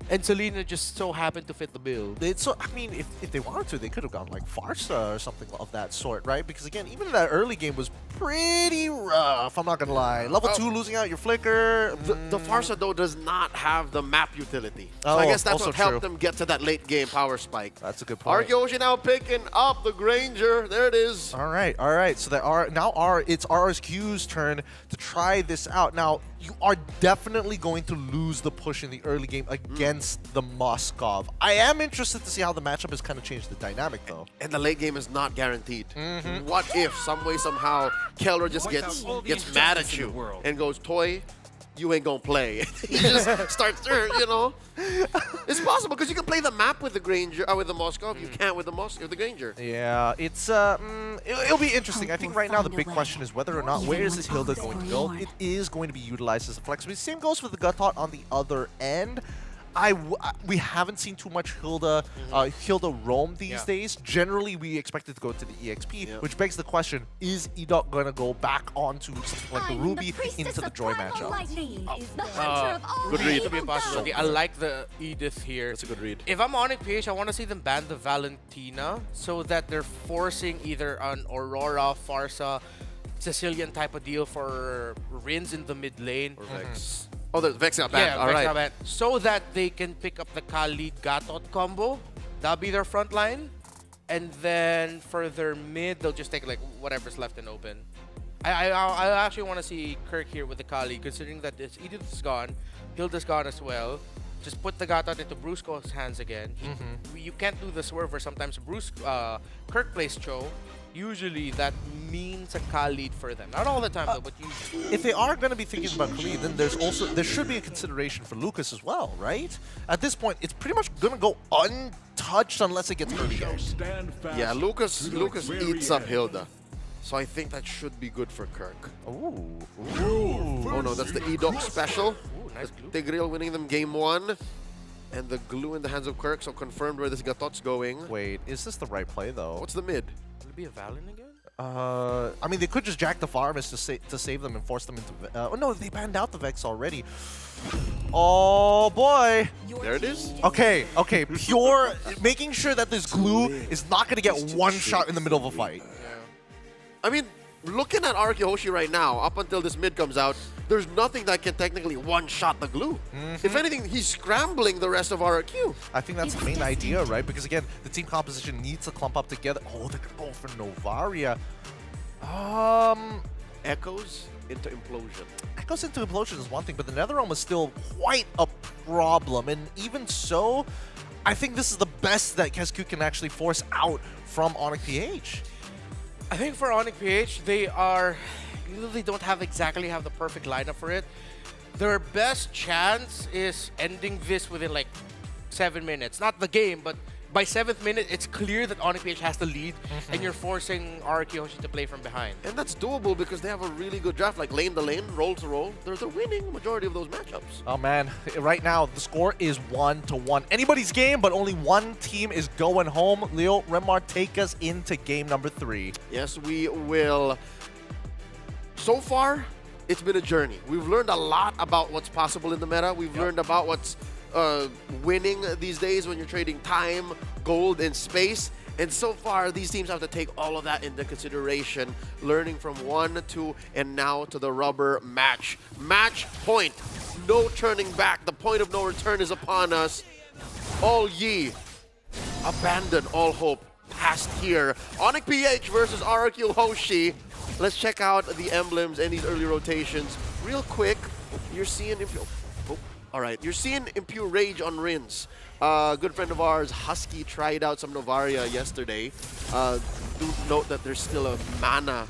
And Selena just so happened to fit the bill. I mean, if they wanted to, they could have gone like Farsa or something of that sort, right? Because again, even that early game was pretty rough, I'm not gonna lie. Level 2 losing out your flicker. The Farsa, though, does not have the map utility. So I guess that's what helped them get to that late game power spike. That's a good point. RRQ Hoshi now picking up the Granger. There it is. All right. So it's RRQ's turn to try this out. Now, you are definitely going to lose the push in the early game against the Moskov. I am interested to see how the matchup has kind of changed the dynamic, though. And the late game is not guaranteed. What if, some way, somehow, Keller just gets mad at you and goes, Toy, you ain't gonna play. He just starts, you know. It's possible because you can play the map with the Granger, with the Moskov. You can't with the Granger. Yeah, it's it'll be interesting. I think right now the big question is whether or not where is this Hilda going to go. It is going to be utilized as a flex. But same goes for the Gutot on the other end. We haven't seen too much Hilda roam these days. Generally, we expect it to go to the EXP, which begs the question: is Edok gonna go back onto something like the Ruby into the Joy matchup? Good read. To be a possibility. I like the Edith here. That's a good read. If I'm Onyx PH, I want to see them ban the Valentina so that they're forcing either an Aurora, Farsa, Sicilian type of deal for Rins in the mid lane. Or Vex. Oh, the Vex got banned. Yeah, all Vex right. got banned. So that they can pick up the Khalid Gatot combo. That'll be their front line. And then for their mid, they'll just take like whatever's left and open. I actually want to see Kirk here with the Kali, considering that this Edith is gone, Hilda's gone as well. Just put the Gatot into Brusco's hands again. You can't do the swerve where sometimes Kirk plays Cho. Usually that means a Khalid for them. Not all the time though, but usually. If they are going to be thinking about Khalid, then there should be a consideration for Lucas as well, right? At this point, it's pretty much going to go untouched unless it gets early game. Yeah, Lucas eats up Hilda. So I think that should be good for Kirk. Ooh. Oh no, that's the Edok special. Ooh, nice glue. Tigreal winning them game 1. And the glue in the hands of Kirk, so confirmed where this Gatot's going. Wait, is this the right play though? What's the mid? Will it be a Valen again? I mean, they could just jack the farmers to save them and force them into... oh no, they banned out the Vex already. Oh boy. There it is. Okay, pure... making sure that this glue is not going to get one shot in the middle of a fight. I mean, looking at Araki right now, up until this mid comes out, there's nothing that can technically one-shot the glue. If anything, he's scrambling the rest of RQ. I think that's the main idea, right? Because again, the team composition needs to clump up together. Oh, they're going to go for Novaria. Echoes into Implosion. Echoes into Implosion is one thing, but the Netherrealm is still quite a problem. And even so, I think this is the best that Kesku can actually force out from Onyx PH. I think for Onyx PH, they don't exactly have the perfect lineup for it. Their best chance is ending this within like 7 minutes. Not the game, but by 7th minute, it's clear that Onyx PH has the lead, and you're forcing Araki to play from behind. And that's doable because they have a really good draft, like lane to lane, roll to roll. They're winning majority of those matchups. Oh man, right now the score is 1-1. Anybody's game, but only one team is going home. Leo, Remar, take us into game number 3. Yes, we will. So far, it's been a journey. We've learned a lot about what's possible in the meta. We've learned about what's winning these days when you're trading time, gold, and space. And so far, these teams have to take all of that into consideration, learning from 1, 2, and now to the rubber match. Match point. No turning back. The point of no return is upon us. All ye, abandon all hope. Past here. Onyx PH versus RQ Hoshi. Let's check out the emblems and these early rotations. Real quick, you're seeing... All right, you're seeing Impure Rage on Rins. Good friend of ours, Husky, tried out some Novaria yesterday. Do note that there's still a mana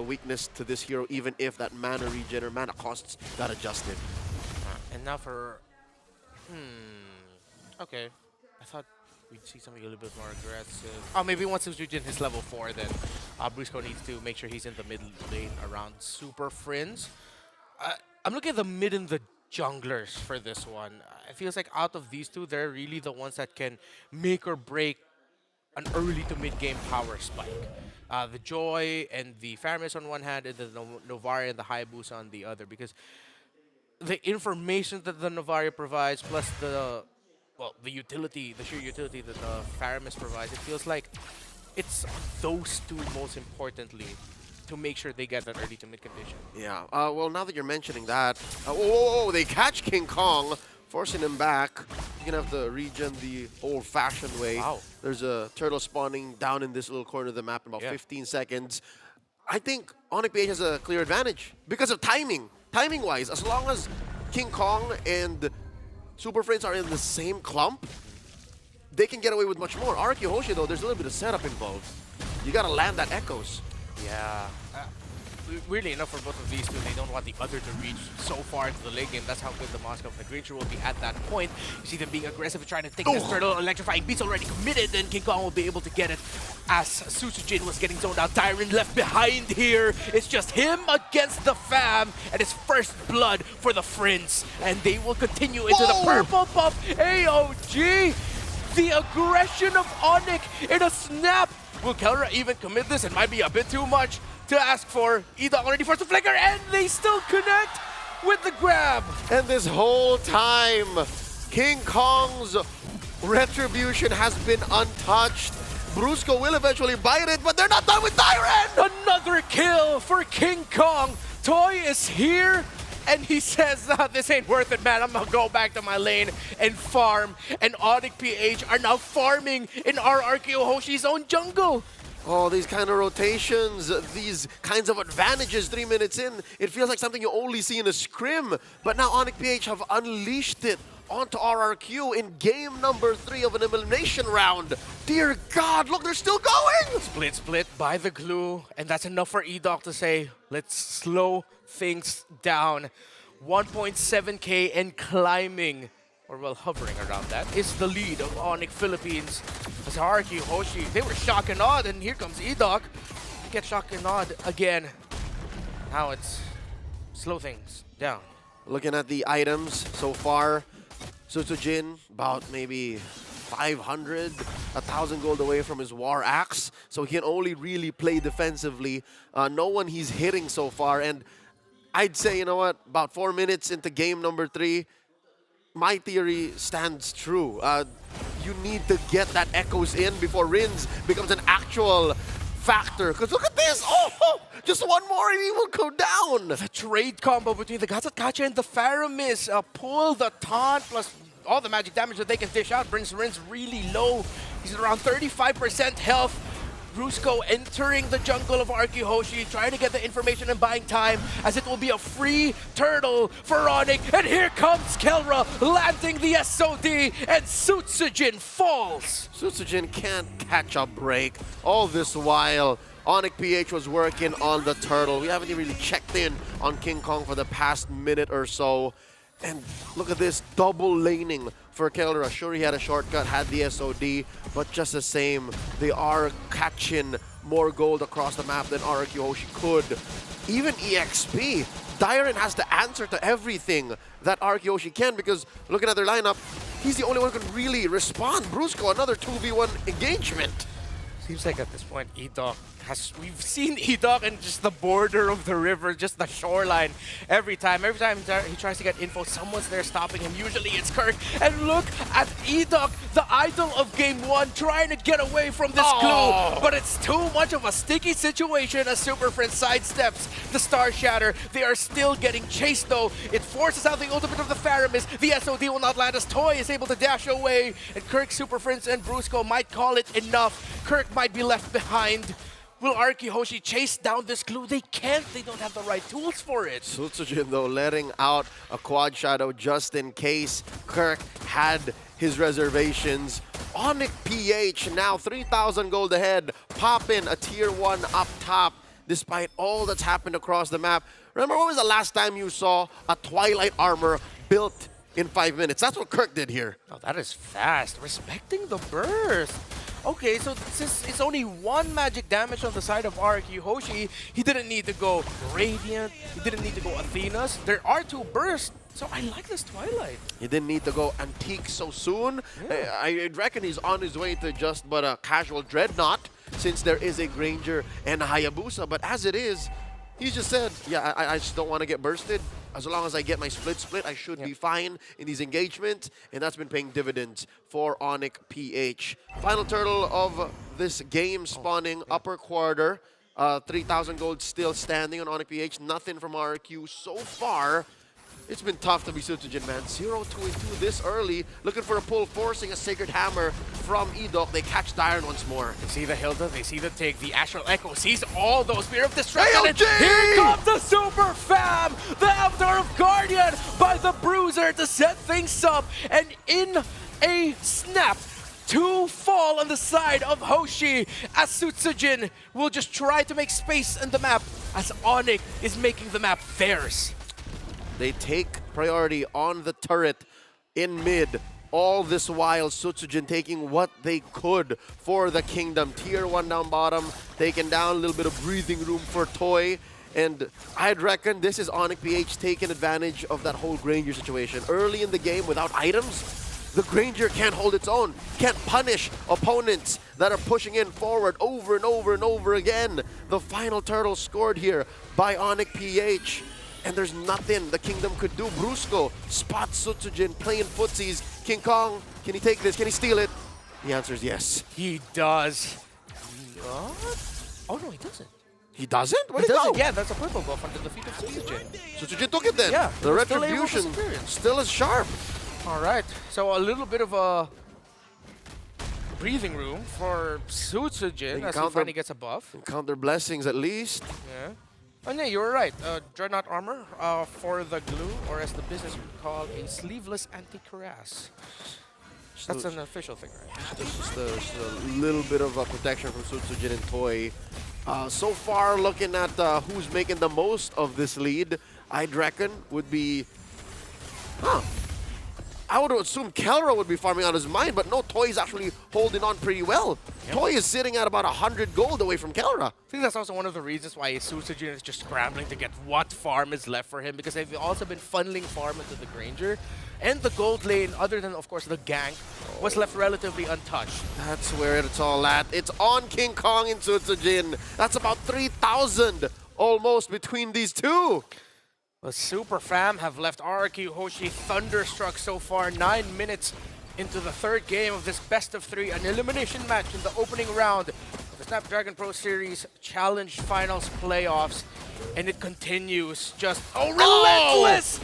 weakness to this hero, even if that mana regen or mana costs got adjusted. And now for... Okay. I thought we'd see something a little bit more aggressive. Oh, maybe once he's reached his level 4, then Brusco needs to make sure he's in the mid lane around Super Friends. I'm looking at the mid and the junglers for this one. It feels like out of these two, they're really the ones that can make or break an early to mid game power spike. The Joy and the Faramis on one hand, and the Novaria and the Hayabusa on the other, because the information that the Novaria provides, plus the utility, the sheer utility that the Faramis provides, it feels like it's those two most importantly to make sure they get that early to mid condition. Yeah, well, now that you're mentioning that, whoa, they catch King Kong, forcing him back. You're gonna have to regen the old-fashioned way. Wow. There's a turtle spawning down in this little corner of the map in about 15 seconds. I think Onyx PH has a clear advantage because of timing. Timing-wise, as long as King Kong and Super Friends are in the same clump, they can get away with much more. RQ Hoshi, though, there's a little bit of setup involved. You gotta land that Echoes. Yeah. really enough for both of these two. They don't want the other to reach so far into the late game. That's how good the Moscow of the Creature will be at that point. You see them being aggressive and trying to take this turtle. Electrifying Beast already committed, and King Kong will be able to get it as Susujin was getting zoned out. Tyron left behind here. It's just him against the fam, and his first blood for the Friends. And they will continue into the purple buff AOG. The aggression of Onyx in a snap. Will Kelra even commit this? It might be a bit too much to ask for. Ida already forced the flicker, and they still connect with the grab. And this whole time, King Kong's retribution has been untouched. Brusco will eventually bite it, but they're not done with Tyron! Another kill for King Kong. Toy is here, and he says, this ain't worth it, man. I'm gonna go back to my lane and farm. And Onyx PH are now farming in RRQ Hoshi's own jungle. Oh, these kind of rotations, these kinds of advantages 3 minutes in, it feels like something you only see in a scrim. But now Onyx PH have unleashed it onto RRQ in game number 3 of an elimination round. Dear God, look, they're still going! Split by the glue, and that's enough for E-Doc to say, let's slow things down. 1.7k and climbing, or well, hovering around that, is the lead of Onyx Philippines. As RRQ Hoshi, they were shock and awed, and here comes E-Doc. Get shock and awed again. Now it's slow things down. Looking at the items so far, Susujin, about maybe 500, 1,000 gold away from his War Axe, so he can only really play defensively. No one he's hitting so far, and I'd say, you know what, about 4 minutes into game number 3, my theory stands true. You need to get that echoes in before Rins becomes an actual factor. Because look at this! Oh, just one more and he will go down! The trade combo between the Gatsatkacha and the Faramis. Pull the taunt plus all the magic damage that they can dish out brings Rins really low. He's at around 35% health. Brusco entering the jungle of RRQ Hoshi, trying to get the information and buying time, as it will be a free turtle for Onyx. And here comes Kelra landing the SOD, and Sutsujin falls. Sutsujin can't catch a break. All this while, Onyx PH was working on the turtle. We haven't even really checked in on King Kong for the past minute or so. And look at this, double laning for Kelra. Sure, he had a shortcut, had the SOD, but just the same, they are catching more gold across the map than RRQ Hoshi could. Even EXP, Dyron has to answer to everything that RRQ Hoshi can, because looking at their lineup, he's the only one who can really respond. Brusco, another 2v1 engagement. Seems like at this point, E-Doc we've seen E-Doc in just the border of the river, just the shoreline. Every time he tries to get info, someone's there stopping him. Usually it's Kirk. And look at E-Doc, the idol of game 1, trying to get away from this clue. But it's too much of a sticky situation as Super Friend sidesteps the Star Shatter. They are still getting chased though. It forces out the ultimate of the Faramis. The SOD will not land as Toy is able to dash away. And Kirk, Super Friends, and Brusco might call it enough. Kirk might be left behind. Will RRQ Hoshi chase down this clue? They can't. They don't have the right tools for it. Sutsujin, though, letting out a quad shadow just in case Kirk had his reservations. Onyx PH now 3,000 gold ahead. Pop in a tier 1 up top despite all that's happened across the map. Remember, when was the last time you saw a Twilight armor built in 5 minutes? That's what Kirk did here. Oh, that is fast. Respecting the burst. Okay, so since it's only 1 magic damage on the side of RRQ Hoshi, he didn't need to go Radiant, he didn't need to go Athena's. There are 2 bursts, so I like this Twilight. He didn't need to go Antique so soon. Yeah. I reckon he's on his way to just but a casual Dreadnought, since there is a Granger and a Hayabusa. But as it is, he just said, yeah, I just don't want to get bursted. As long as I get my split, I should be fine in these engagements. And that's been paying dividends for Onyx PH. Final turtle of this game spawning upper quarter. 3,000 gold still standing on Onyx PH. Nothing from RRQ so far. It's been tough to be Sutsujin, man. 0-2 this early. Looking for a pull, forcing a Sacred Hammer from E-Doc. They catch Dyron once more. They see the Hilda, they see the take. The Astral Echo sees all those. Spear of Destruction. And here comes the Super Fam! The Avatar of Guardian by the Bruiser to set things up. And in a snap, 2 falls. all on the side of Hoshi as Sutsujin will just try to make space in the map as Onyx is making the map theirs. They take priority on the turret in mid. All this while, Sutsujin taking what they could for the Kingdom. Tier 1 down bottom, taking down a little bit of breathing room for Toy. And I'd reckon this is Onyx PH taking advantage of that whole Granger situation. Early in the game, without items, the Granger can't hold its own, can't punish opponents that are pushing in forward over and over and over again. The final turtle scored here by Onyx PH. And there's nothing the Kingdom could do. Brusco spots Sutsujin playing footsies. King Kong, can he take this? Can he steal it? The answer is yes. He does. Oh no, he doesn't. He doesn't? Where He did he doesn't. go? Yeah, that's a purple buff under the feet of Sutsujin. Sutsujin took it then. Yeah, The he's still able to retribution secure it. still is sharp. All right, so a little bit of a breathing room for Sutsujin as he finally gets a buff. Count their blessings at least. Yeah. And yeah, you were right. Dreadnought armor for the glue, or as the business would call, a sleeveless anti-cuirass. That's an official thing, right? Just a little bit of protection from Sutsujin and Toy. So far, looking at who's making the most of this lead, I'd reckon would be... I would assume Kelra would be farming on his mind, but no, Toy is actually holding on pretty well. Yep. Toy is sitting at about 100 gold away from Kelra. I think that's also one of the reasons why Sutsujin is just scrambling to get what farm is left for him, because they've also been funneling farm into the Granger. And the gold lane, other than, of course, the gank, was left relatively untouched. That's where it's all at. It's on King Kong and Sutsujin. That's about 3,000 almost between these two. The Super Fam have left RRQ Hoshi thunderstruck so far. 9 minutes into the third game of this best of 3, an elimination match in the opening round of the Snapdragon Pro Series Challenge Finals playoffs. And it continues just, relentless!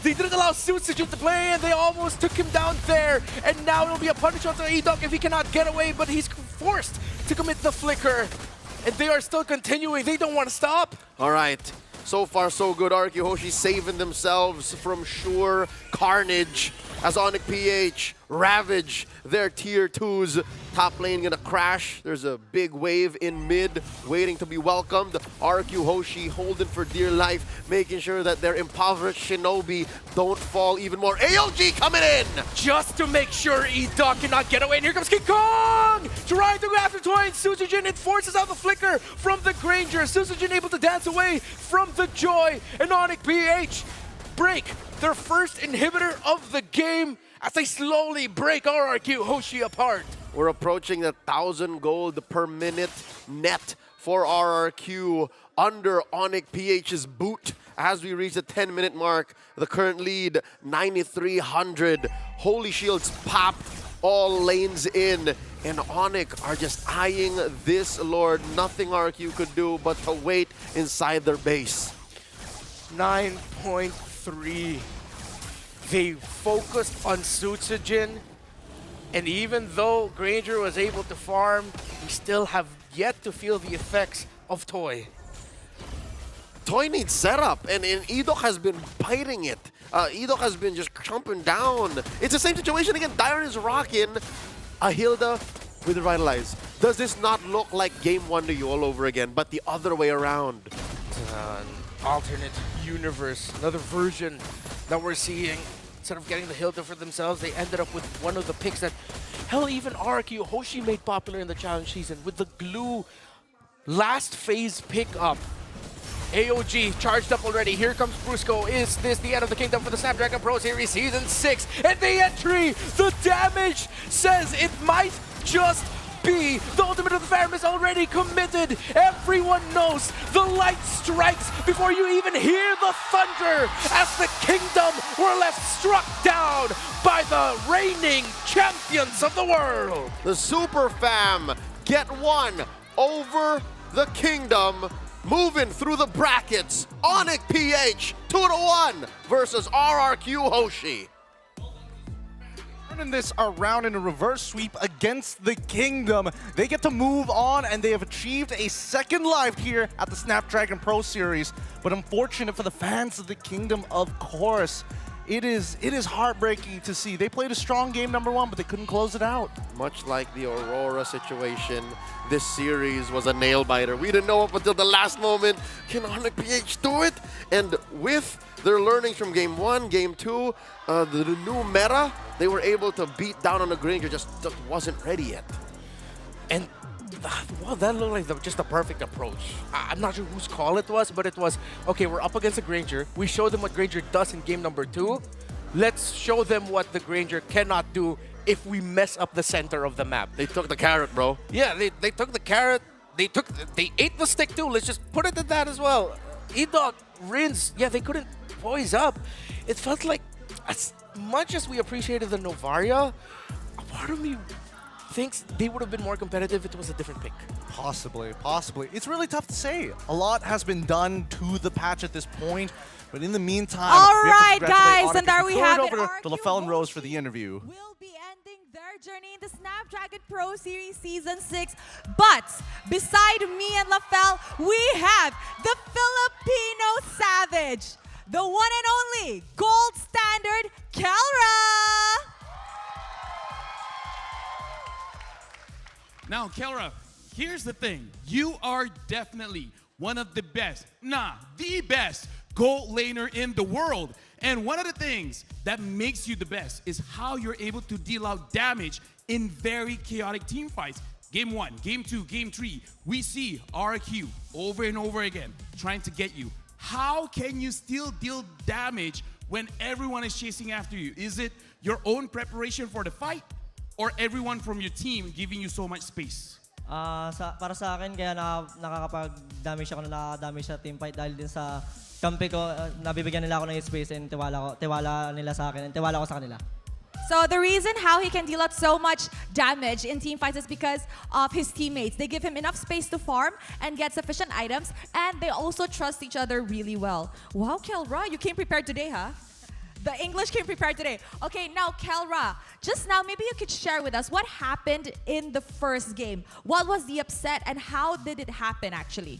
They didn't allow Sutsujin to play and they almost took him down there. And now it'll be a punish onto Edok if he cannot get away, but he's forced to commit the flicker. And they are still continuing. They don't want to stop. All right. So far, so good. RQ Hoshi saving themselves from sure carnage as Onyx PH ravage their tier 2s. Top lane gonna crash. There's a big wave in mid waiting to be welcomed. RQ Hoshi holding for dear life, making sure that their impoverished shinobi don't fall even more. AOG coming in! Just to make sure Edok cannot get away. And here comes King Kong! Trying to go after Toy and Sutsujin. It forces out the flicker from the Granger. Sutsujin able to dance away from the Joy. And Onyx PH break their first inhibitor of the game as they slowly break RRQ Hoshi apart. We're approaching the 1,000 gold per minute net for RRQ under Onyx PH's boot as we reach the 10-minute mark. The current lead, 9,300. Holy Shields popped, all lanes in, and Onyx are just eyeing this lord. Nothing RRQ could do but to wait inside their base. 9.3. They focused on Sutsujin, and even though Granger was able to farm, we still have yet to feel the effects of Toy. Toy needs setup, and Edok has been biting it. Edok has been just chomping down. It's the same situation again. Dyron is rocking a Hilda with Revitalize. Does this not look like Game 1 to you all over again, but the other way around? An alternate universe, another version that we're seeing. Instead of getting the Hilda for themselves, they ended up with one of the picks that, hell, even RQ Hoshi made popular in the challenge season with the glue last phase pickup. AOG charged up already. Here comes Brusco. Is this the end of the kingdom for the Snapdragon Pro Series Season 6? And the entry, the damage says it might just be. The ultimate of the Phantom is already committed. Everyone knows the light strikes before you even hear the thunder as the kingdom were left struck down by the reigning champions of the world. The Super Fam get one over the kingdom. Moving through the brackets, Onyx PH 2-1 versus RRQ Hoshi. Turning this around in a reverse sweep against the Kingdom. They get to move on, and they have achieved a second life here at the Snapdragon Pro Series. But unfortunate for the fans of the Kingdom, of course. it is heartbreaking to see. They played a strong game number 1, but they couldn't close it out. Much like the Aurora situation, this series was a nail-biter. We didn't know up until the last moment, can Onyx PH do it? And with their learnings from Game 1, Game 2, the new meta, they were able to beat down on the Granger, just wasn't ready yet. And well, that looked like just the perfect approach. I'm not sure whose call it was, but it was, okay, we're up against a Granger. We showed them what Granger does in game number 2. Let's show them what the Granger cannot do if we mess up the center of the map. They took the carrot, bro. Yeah, they took the carrot. They ate the stick too. Let's just put it at that as well. Edot, Rins, yeah, they couldn't poise up. It felt like, as much as we appreciated the Novaria, a part of me thinks they would have been more competitive if it was a different pick. Possibly. It's really tough to say. A lot has been done to the patch at this point, but in the meantime, All we have to right, congratulate guys, and Onyx. there we Throw it have over it. to LaFell and Rose for the interview. Will be ending their journey in the Snapdragon Pro Series Season 6. But beside me and LaFell, we have the Filipino Savage, the one and only gold standard Kelra. Now, Kelra, here's the thing. You are definitely one of the best, the best gold laner in the world. And one of the things that makes you the best is how you're able to deal out damage in very chaotic team fights. Game 1, Game 2, Game 3, we see RQ over and over again trying to get you. How can you still deal damage when everyone is chasing after you? Is it your own preparation for the fight? Or everyone from your team giving you so much space? Para sa akin, kaya nakakapag-damage ako na nakaka-damage sa teamfight dahil din sa kampi ko, nabibigyan nila ako ng space and tiwala nila sa akin and tiwala ko sa kanila. So the reason how he can deal out so much damage in team fights is because of his teammates. They give him enough space to farm and get sufficient items, and they also trust each other really well. Wow, Kelra, you came prepared today, huh? The English came prepared today. Okay, now Kelra, just now maybe you could share with us what happened in the first game. What was the upset and how did it happen actually?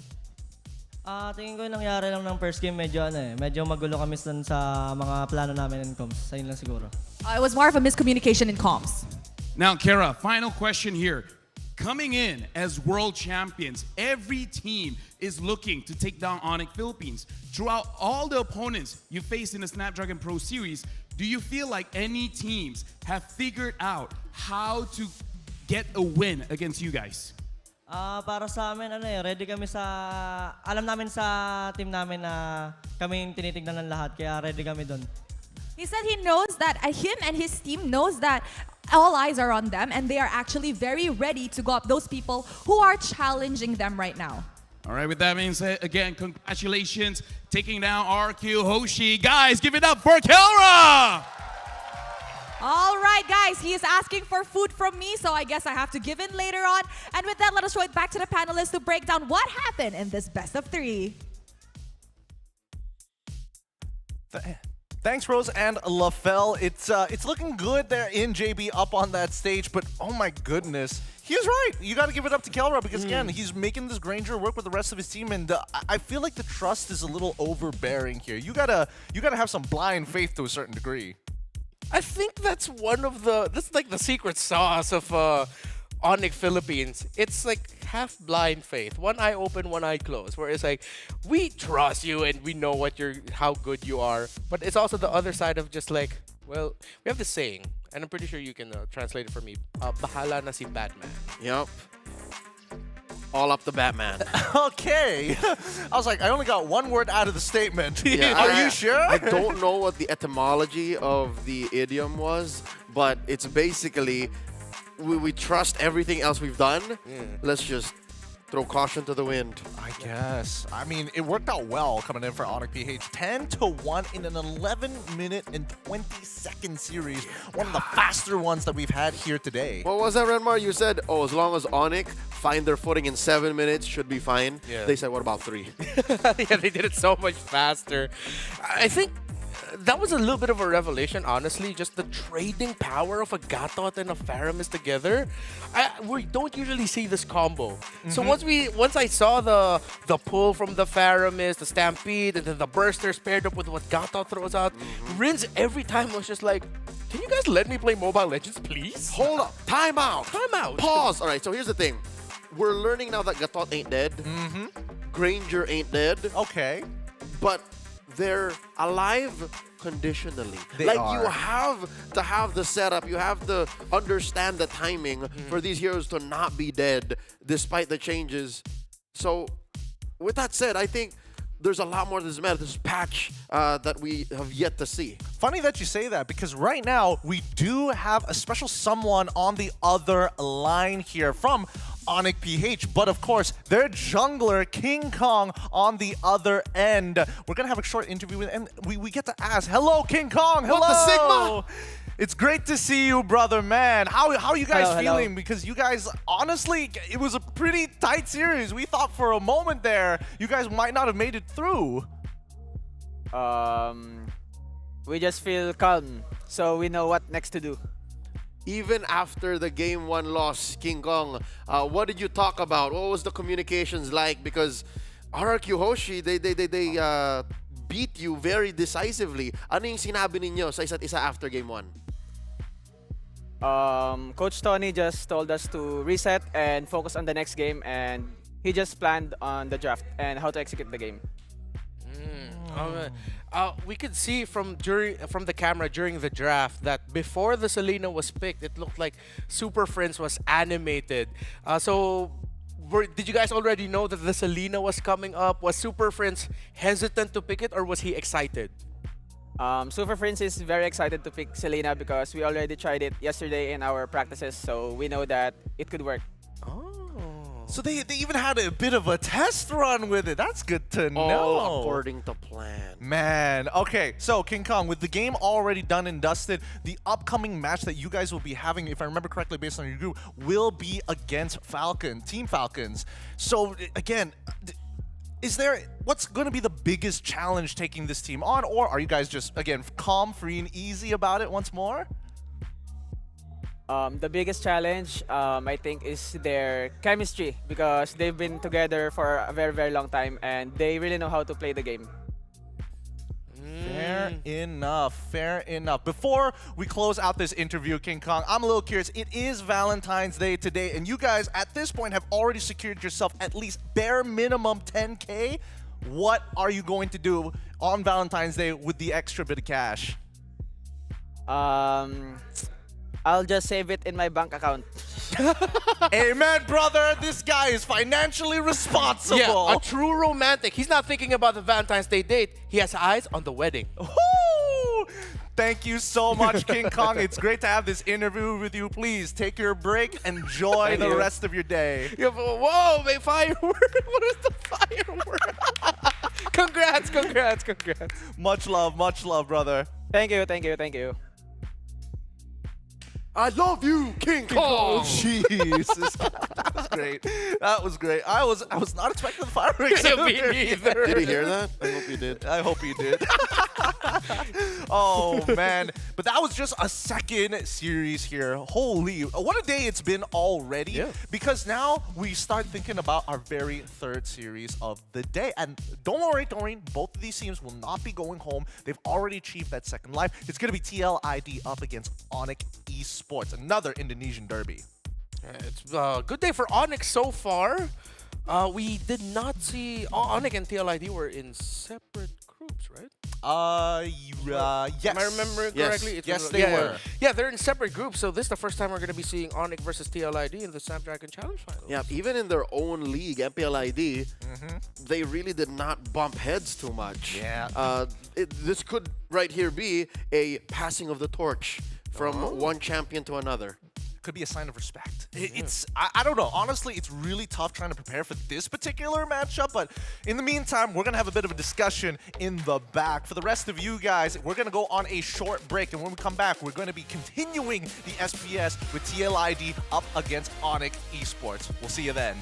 Tingin ko yung nangyari lang ng first game, medyo magulo kami sa mga plano namin in comms. Sa yun lang siguro. It was more of a miscommunication in comms. Now, Kara, final question here. Coming in as world champions, every team is looking to take down Onyx Philippines. Throughout all the opponents you faced in the Snapdragon Pro Series, do you feel like any teams have figured out how to get a win against you guys? Para sa amin, ready kami sa... Alam namin sa team namin na kami yung tinitignan ng lahat, kaya ready kami dun. He said he knows that him and his team knows that all eyes are on them and they are actually very ready to go up those people who are challenging them right now. All right, with that being said, again, congratulations taking down RQ Hoshi. Guys, give it up for Kelra! All right, guys, he is asking for food from me, so I guess I have to give in later on. And with that, let us throw it back to the panelists to break down what happened in this best of 3. Thanks, Rose and LaFell. It's looking good there in JB up on that stage, but oh my goodness. He was right. You got to give it up to Kelra because, again, he's making this Granger work with the rest of his team, and I feel like the trust is a little overbearing here. You gotta have some blind faith to a certain degree. I think that's that's like the secret sauce of Onyx Philippines. It's like half blind faith. One eye open, one eye closed. Where it's like, we trust you and we know how good you are. But it's also the other side of just like, well, we have this saying, and I'm pretty sure you can translate it for me. Bahala na si Batman. Yep. All up the Batman. Okay. I was like, I only got one word out of the statement. Yeah, Are you sure? I don't know what the etymology of the idiom was, but it's basically we trust everything else we've done. Let's just throw caution to the wind. I guess. I mean, it worked out well coming in for Onyx PH. 10-1 in an 11-minute and 20-second series. One of the faster ones that we've had here today. What was that, Renmar? You said, oh, as long as Onyx find their footing in 7 minutes, should be fine. Yeah. They said, what about 3? Yeah, they did it so much faster. I think that was a little bit of a revelation, honestly. Just the trading power of a Gatot and a Faramis together. We don't usually see this combo. So once I saw the pull from the Faramis, the Stampede, and then the Bursters paired up with what Gatot throws out, Rin's every time was just like, can you guys let me play Mobile Legends, please? Hold up. Time out. Time out. Pause. All right, so here's the thing. We're learning now that Gatot ain't dead. Granger ain't dead. Okay. But they're alive conditionally. They like are. you have to have the setup, you have to understand the timing for these heroes to not be dead despite the changes. So with that said, I think there's a lot more to this patch that we have yet to see. Funny that you say that, because right now we do have a special someone on the other line here from Onyx PH, but of course their jungler King Kong on the other end. We're gonna have a short interview with, and we get to ask, hello King Kong, hello. What the Sigma? It's great to see you, brother, man. How are you guys Hello, feeling? hello. Because you guys, honestly, it was a pretty tight series. We thought for a moment there you guys might not have made it through. We just feel calm, so we know what next to do. Even after the game 1 loss, King Kong, what did you talk about? What was the communications like? Because RRQ Hoshi, they beat you very decisively. Ano yung sinabi ninyo sa isa't isa after game 1? Coach Tony just told us to reset and focus on the next game, and he just planned on the draft and how to execute the game. We could see from the camera during the draft that before the Selena was picked, it looked like Super Friends was animated. Did you guys already know that the Selena was coming up? Was Super Friends hesitant to pick it, or was he excited? Super Friends is very excited to pick Selena because we already tried it yesterday in our practices, so we know that it could work. So they even had a bit of a test run with it. That's good to know. All according to plan. Man, okay, so King Kong, with the game already done and dusted, the upcoming match that you guys will be having, if I remember correctly based on your group, will be against Team Falcons. So again, what's going to be the biggest challenge taking this team on, or are you guys just, again, calm, free, and easy about it once more? The biggest challenge, I think, is their chemistry because they've been together for a very, very long time and they really know how to play the game. Fair enough, fair enough. Before we close out this interview, King Kong, I'm a little curious. It is Valentine's Day today, and you guys at this point have already secured yourself at least bare minimum 10K. What are you going to do on Valentine's Day with the extra bit of cash? I'll just save it in my bank account. Amen, brother. This guy is financially responsible. Yeah, a true romantic. He's not thinking about the Valentine's Day date. He has eyes on the wedding. Woo! Thank you so much, King Kong. It's great to have this interview with you. Please take your break. Enjoy the rest of your day. Yeah, whoa, may firework. What is the firework? Congrats, congrats, congrats. Much love, brother. Thank you, thank you, thank you. I love you, King Kong. Oh, Jesus. That was great. That was great. I was not expecting the fireworks. Yeah, me neither. Did he hear that? I hope he did. I hope he did. Oh, man. But that was just a second series here. Holy, what a day it's been already. Yeah. Because now we start thinking about our very third series of the day. And don't worry, both of these teams will not be going home. They've already achieved that second life. It's going to be TLID up against Onyx Esports, another Indonesian derby. It's a good day for Onyx so far. We did not see Onyx and TLID were in separate groups, right? Yes. Am I remembering correctly? Yes, they were. Yeah, they're in separate groups, so this is the first time we're going to be seeing Onyx versus TLID in the Snapdragon Challenge Finals. Yeah, even in their own league, MPLID, they really did not bump heads too much. Yeah. This could right here be a passing of the torch from one champion to another. Could be a sign of respect. I don't know. Honestly, it's really tough trying to prepare for this particular matchup, but in the meantime, we're going to have a bit of a discussion in the back. For the rest of you guys, we're going to go on a short break, and when we come back, we're going to be continuing the SPS with TLID up against Onyx Esports. We'll see you then.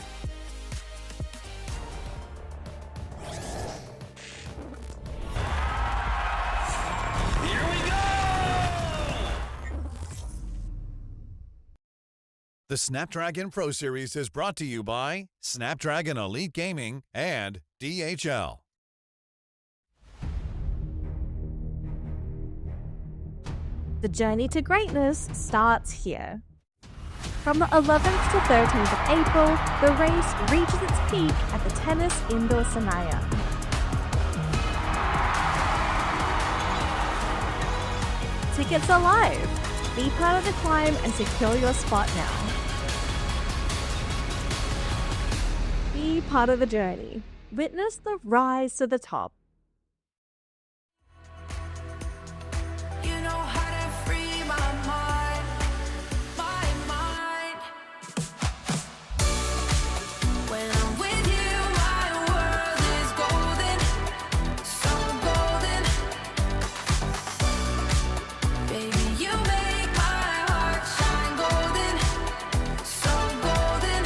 The Snapdragon Pro Series is brought to you by Snapdragon Elite Gaming and DHL. The journey to greatness starts here. From the 11th to 13th of April, the race reaches its peak at the Tennis Indoor Senayan. Tickets are live. Be part of the climb and secure your spot now. Be part of the journey. Witness the rise to the top. You know how to free my mind, my mind. When I'm with you, my world is golden, so golden. Baby, you make my heart shine golden, so golden.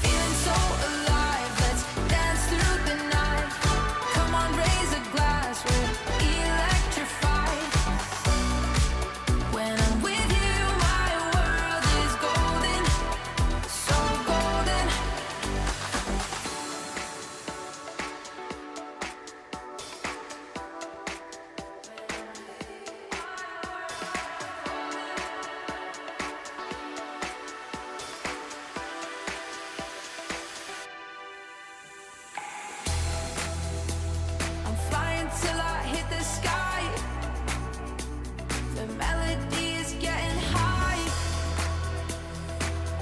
Feeling so alive, let's dance through the night. Come on, raise a glass, we're electrified. When I'm with you, my world is golden, so golden. I'm flying till I hit the sky. The melody is getting high.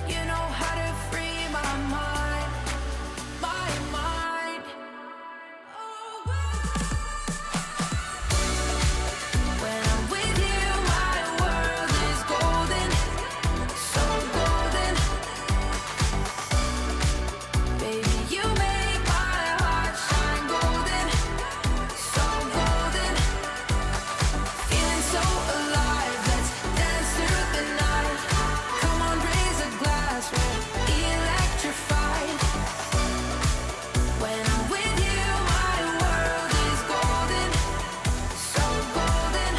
You know how to free my mind, my mind. When I'm with you, my world is golden, so golden. Baby, you make my heart shine golden, so golden. Feeling so alive, let's dance through the night. Come on, raise a glass, we're electrified. When I'm with you, my world is golden, so golden.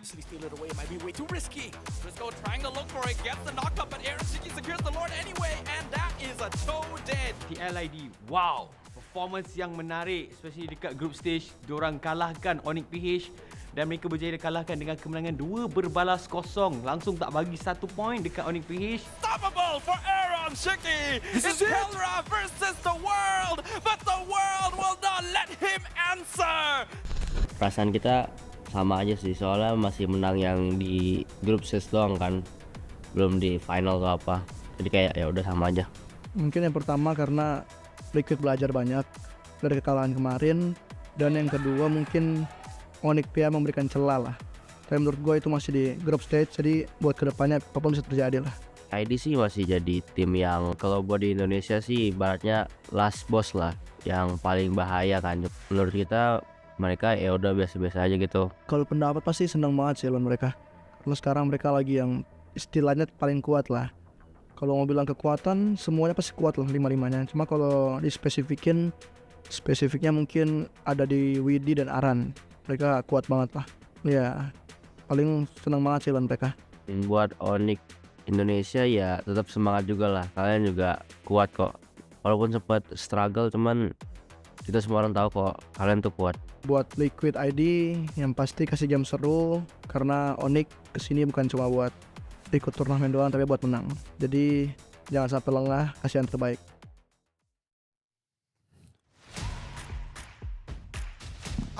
Easily steal it away, it might be way too risky. Briscoe trying to look for it, gets the knock-up, but Aaron Shiki secures the Lord anyway, and that is a toe dead. TLID, wow, performance yang menarik, especially dekat group stage. Diorang kalahkan Onyx PH dan mereka berjaya kalahkan dengan kemenangan 2 berbalas kosong. Langsung tak bagi 1 point dekat Onyx PH. Unstoppable for Aaron Shiki. It's Kelra versus the world, but the world will not let him answer. Perasaan kita sama aja sih, soalnya masih menang yang di grup stage doang kan, belum di final atau apa, jadi kayak ya udah sama aja. Mungkin yang pertama karena Liquid belajar banyak dari kekalahan kemarin, dan yang kedua mungkin Onyx PH memberikan celah lah. Tapi menurut gue itu masih di grup stage, jadi buat kedepannya apapun bisa terjadi lah. ID sih masih jadi tim yang kalau buat di Indonesia sih ibaratnya last boss lah, yang paling bahaya kan. Menurut kita mereka ya udah biasa-biasa aja gitu. Kalau pendapat pasti senang banget sih lawan mereka. Karena sekarang mereka lagi yang istilahnya paling kuat lah. Kalau mau bilang kekuatan, semuanya pasti kuat lah, 5-5-nya. Cuma kalau spesifiknya mungkin ada di Widi dan Aran. Mereka kuat banget lah. Ya, paling senang banget sih lawan mereka. Buat Onyx Indonesia ya tetap semangat juga lah. Kalian juga kuat kok. Walaupun sempat struggle, cuman kita semua orang tahu kok kalian tuh kuat. Buat Liquid ID yang pasti kasih game seru, karena Onyx kesini bukan cuma buat ikut turnamen doang tapi buat menang. Jadi jangan sampai lengah, kasih yang terbaik.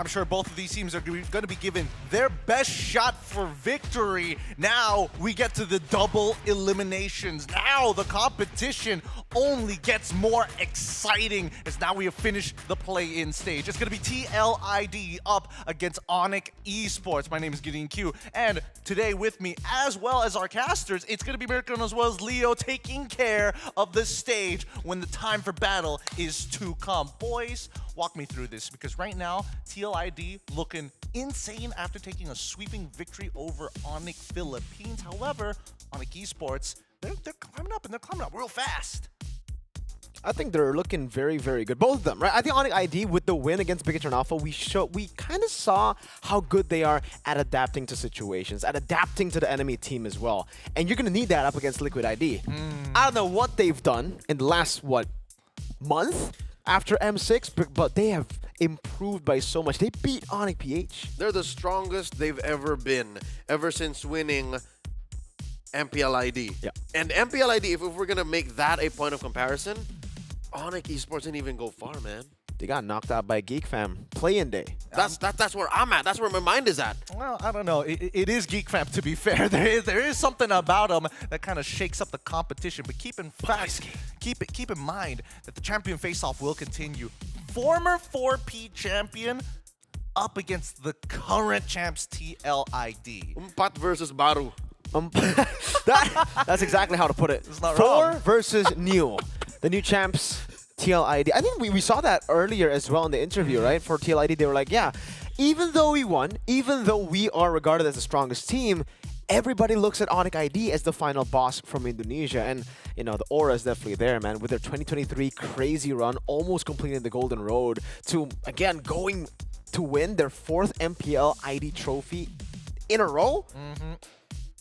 I'm sure both of these teams are going to be given their best shot for victory. Now we get to the double eliminations. Now the competition only gets more exciting as now we have finished the play-in stage. It's going to be TLID up against Onyx Esports. My name is Gideon Q, and today with me, as well as our casters, it's going to be Mirko as well as Leo taking care of the stage when the time for battle is to come. Boys, walk me through this, because right now TLID looking insane after taking a sweeping victory over Onyx Philippines. However, Onyx Esports they're climbing up, and they're climbing up real fast. I think they're looking very, very good. Both of them, right? I think Onyx ID with the win against Big Turn Alpha, we kind of saw how good they are at adapting to situations, at adapting to the enemy team as well. And you're going to need that up against Liquid ID. I don't know what they've done in the last, month after M6, but they have improved by so much. They beat Onyx PH. They're the strongest they've ever been, ever since winning MPLID. Yeah. And MPLID, if we're going to make that a point of comparison, Onyx Esports didn't even go far, man. They got knocked out by Geek Fam play-in day. That's where I'm at. That's where my mind is at. Well, I don't know. It is Geek Fam, to be fair. There is something about them that kind of shakes up the competition. But keep in mind that the champion face-off will continue. Former 4P champion up against the current champs TLID. Umpat versus Baru. That's exactly how to put it. It's not 4 wrong. versus new. The new champs, TLID. I think we saw that earlier as well in the interview, right? For TLID, they were like, yeah, even though we won, even though we are regarded as the strongest team, everybody looks at Onyx ID as the final boss from Indonesia. And, the aura is definitely there, man. With their 2023 crazy run, almost completing the Golden Road to, again, going to win their 4th MPL ID trophy in a row.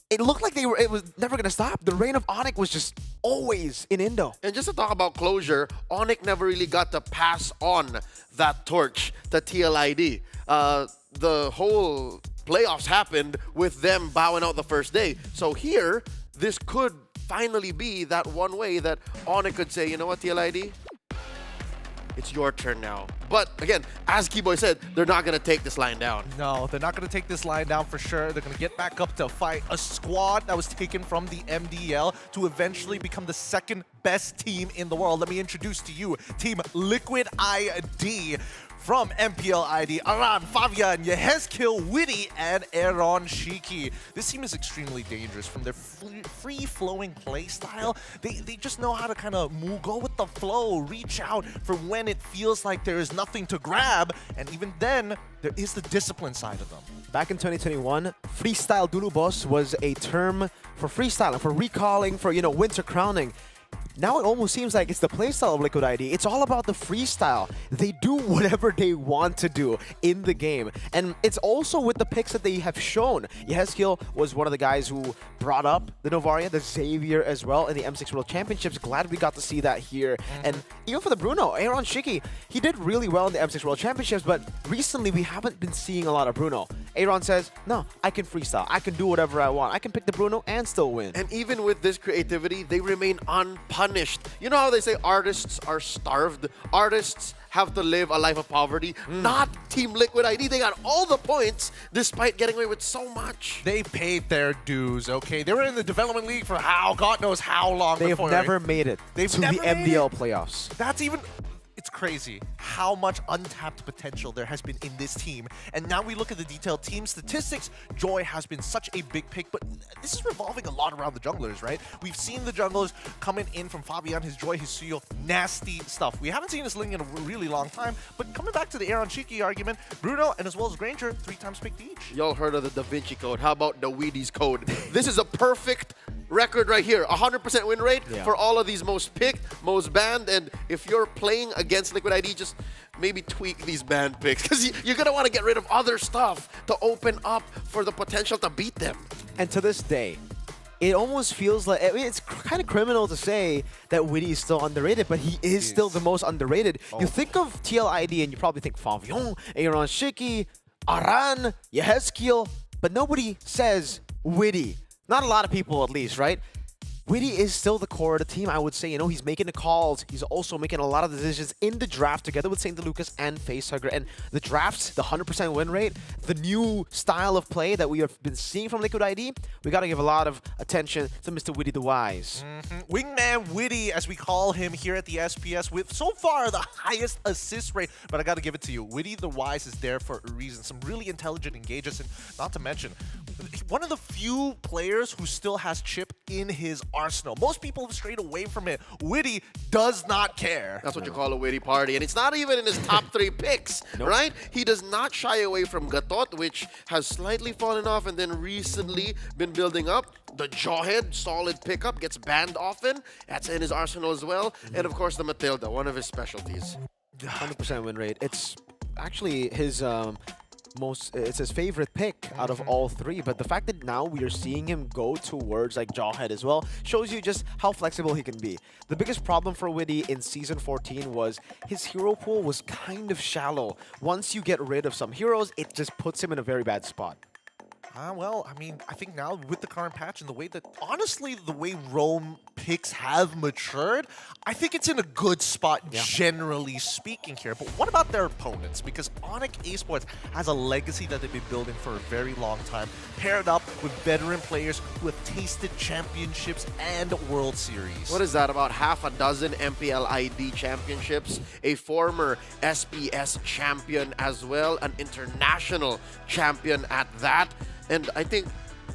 It looked like it was never going to stop. The reign of Onyx was just always in Indo. And just to talk about closure, Onyx never really got to pass on that torch to TLID. The whole playoffs happened with them bowing out the first day. So here, this could finally be that one way that Onyx could say, you know what, TLID? It's your turn now. But again, as Keyboy said, they're not going to take this line down. No, they're not going to take this line down for sure. They're going to get back up to fight a squad that was taken from the MDL to eventually become the 2nd best team in the world. Let me introduce to you Team Liquid ID. From MPL ID, Aran, Fabian, Yehezkiel, Witty, and Aaron Shiki. This team is extremely dangerous. From their free-flowing play style, they just know how to kind of go with the flow, reach out for when it feels like there is nothing to grab, and even then, there is the discipline side of them. Back in 2021, freestyle dulu boss was a term for freestyling, for recalling, for, winter crowning. Now it almost seems like it's the playstyle of Liquid ID. It's all about the freestyle. They do whatever they want to do in the game. And it's also with the picks that they have shown. Yehezkiel was one of the guys who brought up the Novaria, the Xavier as well in the M6 World Championships. Glad we got to see that here. And even for the Bruno, Aaron Shiki, he did really well in the M6 World Championships, but recently we haven't been seeing a lot of Bruno. Aaron says, no, I can freestyle. I can do whatever I want. I can pick the Bruno and still win. And even with this creativity, they remain unpunished. You know how they say artists are starved? Artists have to live a life of poverty. Not Team Liquid ID. They got all the points despite getting away with so much. They paid their dues, okay? They were in the development league for God knows how long They've before. never made it to the MDL playoffs. That's even... It's crazy how much untapped potential there has been in this team. And now we look at the detailed team statistics. Joy has been such a big pick, but this is revolving a lot around the junglers, right? We've seen the junglers coming in from Fabian, his Joy, his Suyo, nasty stuff. We haven't seen this Ling in a really long time, but coming back to the Aaron Shiki argument, Bruno and as well as Granger, 3 times picked each. Y'all heard of the Da Vinci Code. How about the Wheaties Code? This is a perfect record right here. 100% win rate for all of these most picked, most banned, and if you're playing against Liquid ID, just maybe tweak these banned picks because you're going to want to get rid of other stuff to open up for the potential to beat them. And to this day, it almost feels like, it's kind of criminal to say that Witty is still underrated, but he is still the most underrated. You think of TLID and you probably think Favion, Aaron Shiki, Aran, Yehezkiel, but nobody says Witty. Not a lot of people, at least, right? Witty is still the core of the team, I would say. He's making the calls. He's also making a lot of decisions in the draft together with St. Lucas and Facehugger. And the drafts, the 100% win rate, the new style of play that we have been seeing from Liquid ID, we got to give a lot of attention to Mr. Witty the Wise. Wingman Witty, as we call him here at the SPS, with so far the highest assist rate. But I got to give it to you. Witty the Wise is there for a reason. Some really intelligent engages, and not to mention, one of the few players who still has chip in his arsenal. Most people have strayed away from it. Witty does not care. That's what you call a Witty party. And it's not even in his top 3 picks, right? He does not shy away from Gatot, which has slightly fallen off and then recently been building up. The Jawhead, solid pickup, gets banned often. That's in his arsenal as well. And of course, the Matilda, one of his specialties. 100% win rate. It's actually his it's his favorite pick out of all three, but the fact that now we are seeing him go towards like Jawhead as well shows you just how flexible he can be. The biggest problem for Witty in Season 14 was his hero pool was kind of shallow. Once you get rid of some heroes, it just puts him in a very bad spot. Well, I mean, I think now with the current patch and the way that, honestly, the way Rome picks have matured, I think it's in a good spot, generally speaking here. But what about their opponents? Because Onyx Esports has a legacy that they've been building for a very long time, paired up with veteran players who have tasted championships and World Series. What is that, about half a dozen MPL ID championships, a former SPS champion as well, an international champion at that. And I think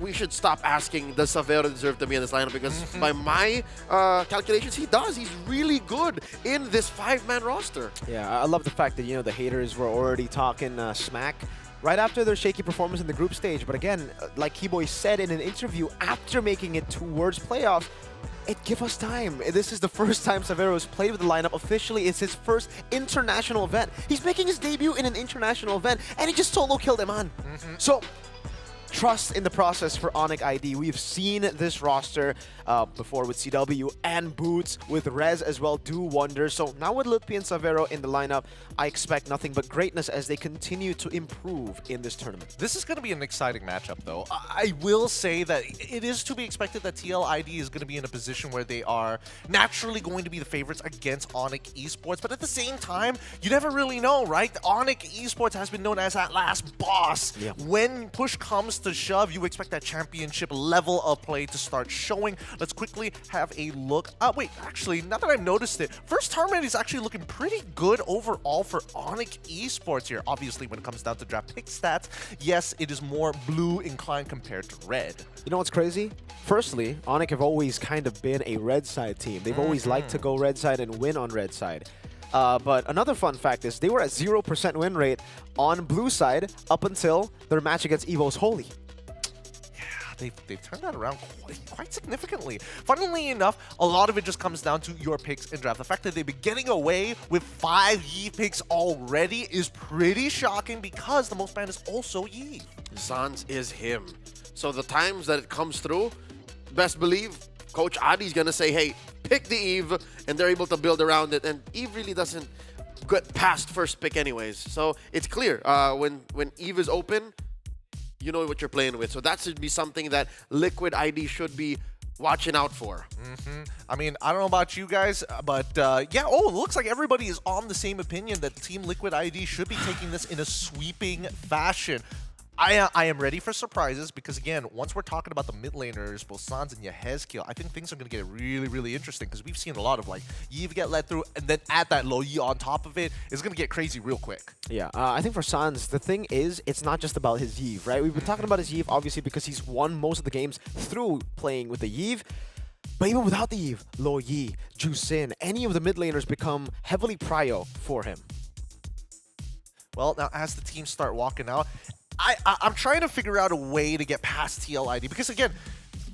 we should stop asking, does Savero deserve to be in this lineup? Because by my calculations, he does. He's really good in this 5-man roster. Yeah, I love the fact that, the haters were already talking smack right after their shaky performance in the group stage. But again, like Keyboy said in an interview after making it towards playoffs, give us time. This is the first time Savero has played with the lineup officially. It's his first international event. He's making his debut in an international event, and he just solo killed him on. So, trust in the process for Onyx ID. We've seen this roster before with CW and Boots, with Rez as well, do wonders. So now with Lutpi and Savero in the lineup, I expect nothing but greatness as they continue to improve in this tournament. This is going to be an exciting matchup, though. I will say that it is to be expected that TLID is going to be in a position where they are naturally going to be the favorites against Onyx Esports. But at the same time, you never really know, right? Onyx Esports has been known as that last boss. Yeah. When push comes to shove, you expect that championship level of play to start showing. Let's quickly have a look. Wait, actually, now that I've noticed it, first tournament is actually looking pretty good overall for Onyx Esports here. Obviously, when it comes down to draft pick stats, yes, it is more blue inclined compared to red. You know what's crazy? Firstly, Onyx have always kind of been a red side team. They've always liked to go red side and win on red side. But another fun fact is they were at 0% win rate on blue side up until their match against Evo's Holy. They've turned that around quite significantly. Funnily enough, a lot of it just comes down to your picks in draft. The fact that they've been getting away with 5 Yi picks already is pretty shocking because the most banned is also Yi. Sans is him. So the times that it comes through, best believe Coach Adi's going to say, hey, pick the Eve, and they're able to build around it. And Eve really doesn't get past first pick anyways. So it's clear. When Eve is open, you know what you're playing with. So that should be something that Liquid ID should be watching out for. I mean, I don't know about you guys, but yeah, it looks like everybody is on the same opinion that Team Liquid ID should be taking this in a sweeping fashion. I am ready for surprises because, again, once we're talking about the mid laners, both Sans and Yehezkiel, I think things are going to get really, really interesting because we've seen a lot of, like, Yves get let through, and then add that low Yi on top of it, it's going to get crazy real quick. Yeah, I think for Sans, the thing is, it's not just about his Yves, right? We've been talking about his Yves, obviously, because he's won most of the games through playing with the Yves. But even without the Yves, Lo Yi, Jusin, any of the mid laners become heavily prio for him. Well, now as the teams start walking out, I'm trying to figure out a way to get past TLID because, again,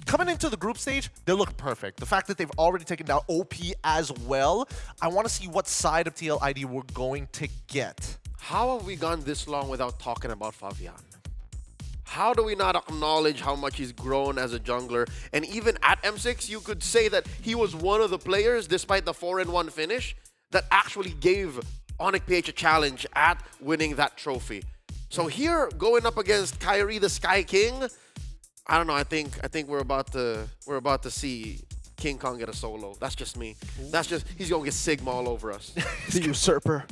coming into the group stage, they look perfect. The fact that they've already taken down OP as well, I want to see what side of TLID we're going to get. How have we gone this long without talking about Fabian? How do we not acknowledge how much he's grown as a jungler? And even at M6, you could say that he was one of the players, despite the 4-1 finish, that actually gave Onyx PH a challenge at winning that trophy. So here, going up against Kyrie, the Sky King, I don't know. I think we're about to see King Kong get a solo. That's just me. That's just, he's gonna get Sigma all over us. The usurper.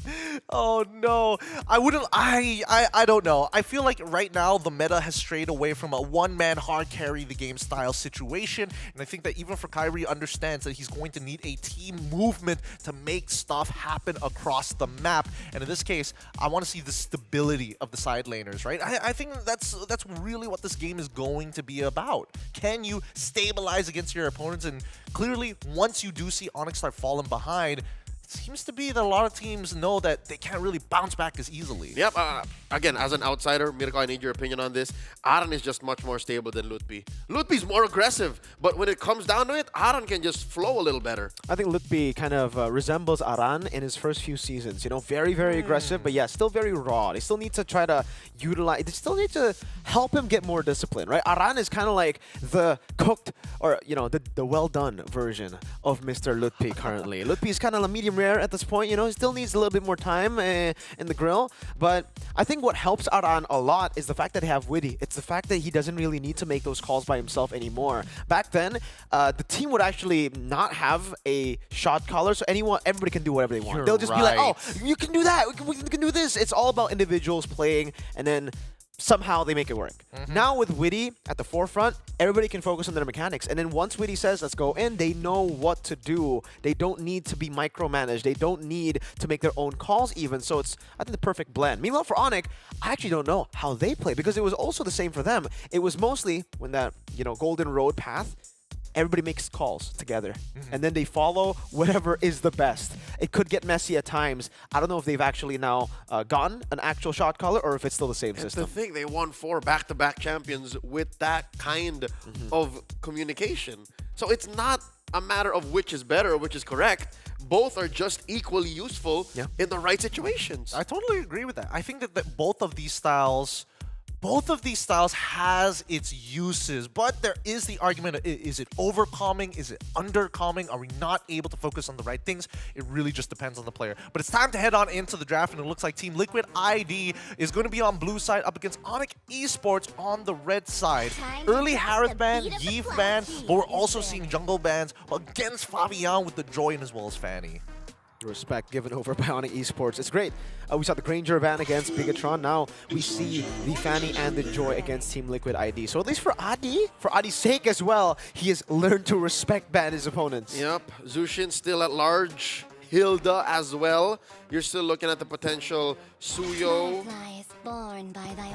Oh no, I don't know. I feel like right now the meta has strayed away from a one-man hard carry the game style situation, and I think that even for Kyrie understands that he's going to need a team movement to make stuff happen across the map. And in this case, I want to see the stability of the side laners, right? I think that's really what this game is going to be about. Can you stabilize against your opponents? And clearly, once you do see Onyx start falling behind, seems to be that a lot of teams know that they can't really bounce back as easily. Yep. Again, as an outsider, Mirko, I need your opinion on this. Aran is just much more stable than Lutpi. Lutpi's more aggressive, but when it comes down to it, Aran can just flow a little better. I think Lutpi kind of resembles Aran in his first few seasons. You know, very, very aggressive, but yeah, still very raw. They still need to try to utilize, they still need to help him get more discipline, right? Aran is kind of like the cooked, or, you know, the well-done version of Mr. Lutpi currently. Lutpi is kind of a medium rare at this point, you know, he still needs a little bit more time in the grill, but I think what helps Aran a lot is the fact that they have Witty. It's the fact that he doesn't really need to make those calls by himself anymore. Back then, the team would actually not have a shot caller, so everybody can do whatever they want. They'll just be like, oh, you can do that, we can do this. It's all about individuals playing, and then somehow they make it work. Now with Witty at the forefront, everybody can focus on their mechanics. And then once Witty says, let's go in, they know what to do. They don't need to be micromanaged. They don't need to make their own calls even. So it's, I think, the perfect blend. Meanwhile, for Onyx, I actually don't know how they play because it was also the same for them. It was mostly when that, you know, golden road path, everybody makes calls together, and then they follow whatever is the best. It could get messy at times. I don't know if they've actually now gotten an actual shot caller or if it's still the same system. That's the thing. They won 4 back-to-back champions with that kind of communication. So it's not a matter of which is better or which is correct. Both are just equally useful in the right situations. I totally agree with that. I think that both of these styles has its uses, but there is the argument of, is it overcalming? Is it undercalming? Are we not able to focus on the right things? It really just depends on the player. But it's time to head on into the draft, and it looks like Team Liquid ID is going to be on blue side up against Onyx Esports on the red side. Early Harith ban, Yeef ban, but we're also seeing jungle bans against Fabian with the Joy as well as Fanny. Respect given over by Onyx Esports. It's great. We saw the Granger ban against Bigatron. Now we see the Fanny and the Joy against Team Liquid ID. So at least for Adi's sake as well, he has learned to respect ban his opponents. Yep. Zushin still at large. Hilda as well. You're still looking at the potential Suyo,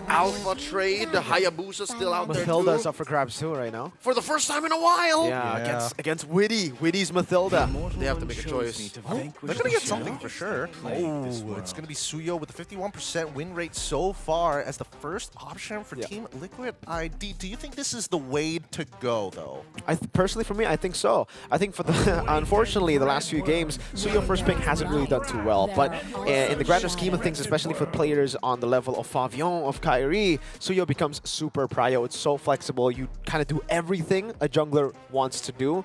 Alpha trade, Hayabusa still out there Mathilda's too. up for grabs too right now. For the first time in a while. Yeah. Against Witty. Witty's Mathilda. They have to make a choice. They're going to get something for sure. Oh, it's going to be Suyo with a 51% win rate so far as the first option for Team Liquid ID. Do you think this is the way to go, though? Personally, for me, I think so. I think for the unfortunately, the last few games, Suyo first pick hasn't really done too well. But in the grander scheme of things, especially for players on the level of Favion, of Kairi, Suyo becomes super prio. It's so flexible. You kind of do everything a jungler wants to do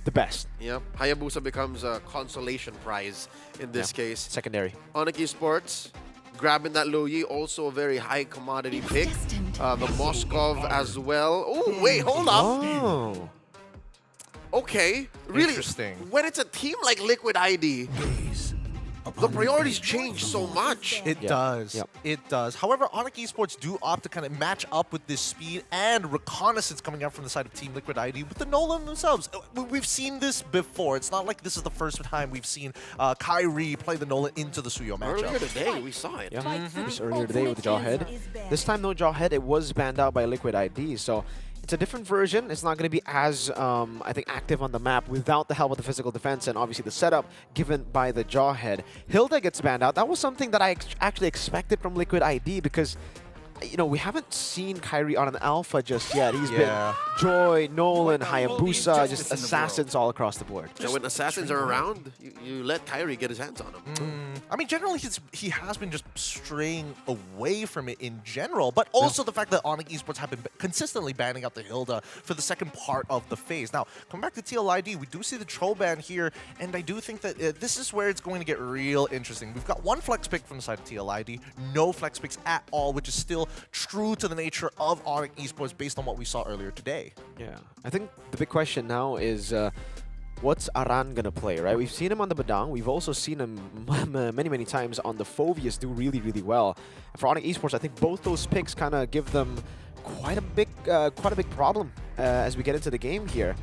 the best. Yep. Hayabusa becomes a consolation prize in this case. Secondary. Onyx Esports grabbing that Luyi, also a very high commodity pick. The Moskov as well. Oh, wait, hold up. Oh. Okay, really, Interesting. When it's a team like Liquid ID, the priorities change so much. It does. It does. However, Onyx Esports do opt to kind of match up with this speed and reconnaissance coming out from the side of Team Liquid ID with the Nolan themselves. We've seen this before. It's not like this is the first time we've seen Kairi play the Nolan into the Suyo matchup. Earlier today, we saw it. Just earlier today with the Jawhead. This time, no Jawhead. It was banned out by Liquid ID, so it's a different version. It's not going to be as, I think, active on the map without the help of the physical defense and obviously the setup given by the Jawhead. Hilda gets banned out. That was something that I actually expected from Liquid ID because, you know, we haven't seen Kairi on an alpha just yet. He's been Joy, Nolan, Hayabusa, just assassins all across the board. And when assassins are around, you let Kairi get his hands on them. I mean, generally, he has been just straying away from it in general, but also the fact that Onyx Esports have been consistently banning out the Hilda for the second part of the phase. Now, coming back to TLID, we do see the troll ban here, and I do think that this is where it's going to get real interesting. We've got one flex pick from the side of TLID, no flex picks at all, which is still true to the nature of Onyx Esports based on what we saw earlier today. Yeah, I think the big question now is what's Aran gonna play, right? We've seen him on the Badang. We've also seen him many times on the Phoveus do really well. And for Onyx Esports, I think both those picks kind of give them quite a big problem as we get into the game here.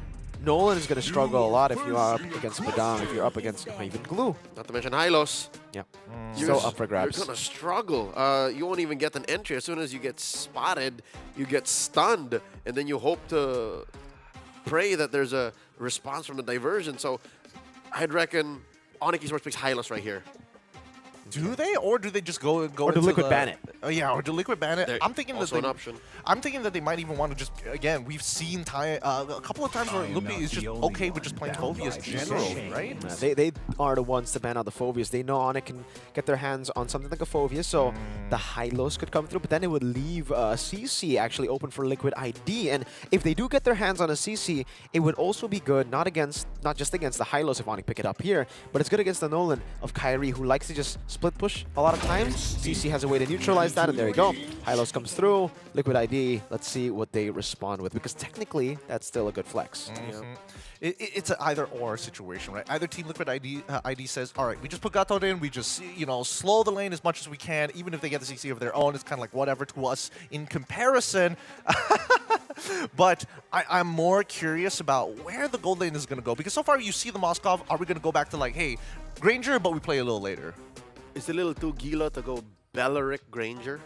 Nolan is going to struggle a lot if you are up against Badang, if you're up against even Glue. Not to mention Hylos. Yeah, so up for grabs. You're going to struggle. You won't even get an entry. As soon as you get spotted, you get stunned, and then you hope to pray that there's a response from the diversion. So I'd reckon Onyx Esports picks Hylos right here. Do they, or do they just go Or do into Liquid the- ban it? Oh yeah, or do Liquid ban it? There- I'm thinking also that they, an option. I'm thinking that they might even want to just again. We've seen a couple of times where Lupi is just okay with just playing Phobius generally, right? They are the ones to ban out the Phobius. They know Onyx can get their hands on something like a Phobius, so the Hylos could come through, but then it would leave CC actually open for Liquid ID. And if they do get their hands on a CC, it would also be good, not just against the Hylos if Onyx pick it up here, but it's good against the Nolan of Kyrie, who likes to just split push a lot of times. CC has a way to neutralize that, and there you go. Hylos comes through, Liquid ID, let's see what they respond with, because technically, that's still a good flex. It's an either-or situation, right? Either Team Liquid ID says, all right, we just put Gatot in, we just, slow the lane as much as we can, even if they get the CC of their own, it's kind of like whatever to us in comparison. But I'm more curious about where the gold lane is going to go, because so far you see the Moskov, are we going to go back to like, hey, Granger, but we play a little later? It's a little too gila to go Belleric Granger.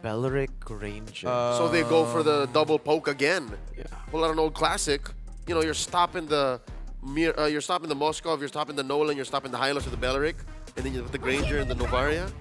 Belleric Granger. So they go for the double poke again. Yeah. Pull out an old classic. You're stopping the Moskov, you're stopping the Nolan, you're stopping the Hylos with the Belleric, and then you have the Granger and the Novaria.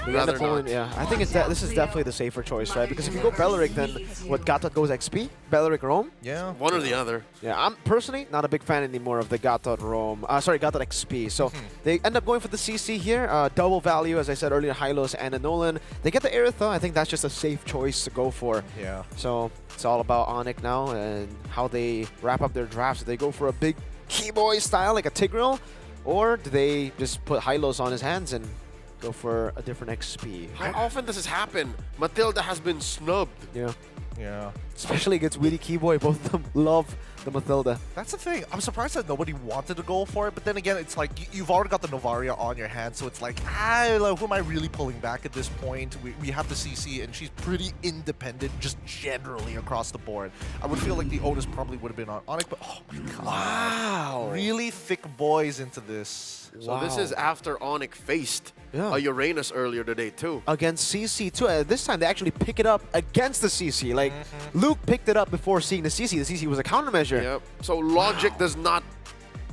Rather not. Yeah, I think this is definitely the safer choice, right? Because if you go Belleric, then what, Gatot goes XP? Belleric Roam? Yeah. One or the other. Yeah, I'm personally not a big fan anymore of the Gatot Roam. Gatot XP. So they end up going for the CC here. Double value, as I said earlier, Hylos and a Nolan. They get the Aerith though. I think that's just a safe choice to go for. Yeah. So it's all about Onyx now and how they wrap up their drafts. Do they go for a big Keyboy style like a Tigreal? Or do they just put Hylos on his hands and go for a different XP? How often does this happen? Matilda has been snubbed. Yeah. Yeah. Especially against Witty Keyboy. Both of them love the Matilda. That's the thing. I'm surprised that nobody wanted to go for it, but then again, it's like you've already got the Novaria on your hands, so it's like, who am I really pulling back at this point? We have the CC, and she's pretty independent, just generally across the board. I would feel like the Otis probably would have been on Onyx, but oh my god. Wow. Really thick boys into this. So this is after Onyx faced a Uranus earlier today too. Against CC too. This time they actually pick it up against the CC. Like Luke picked it up before seeing the CC. The CC was a countermeasure. Yep. So logic does not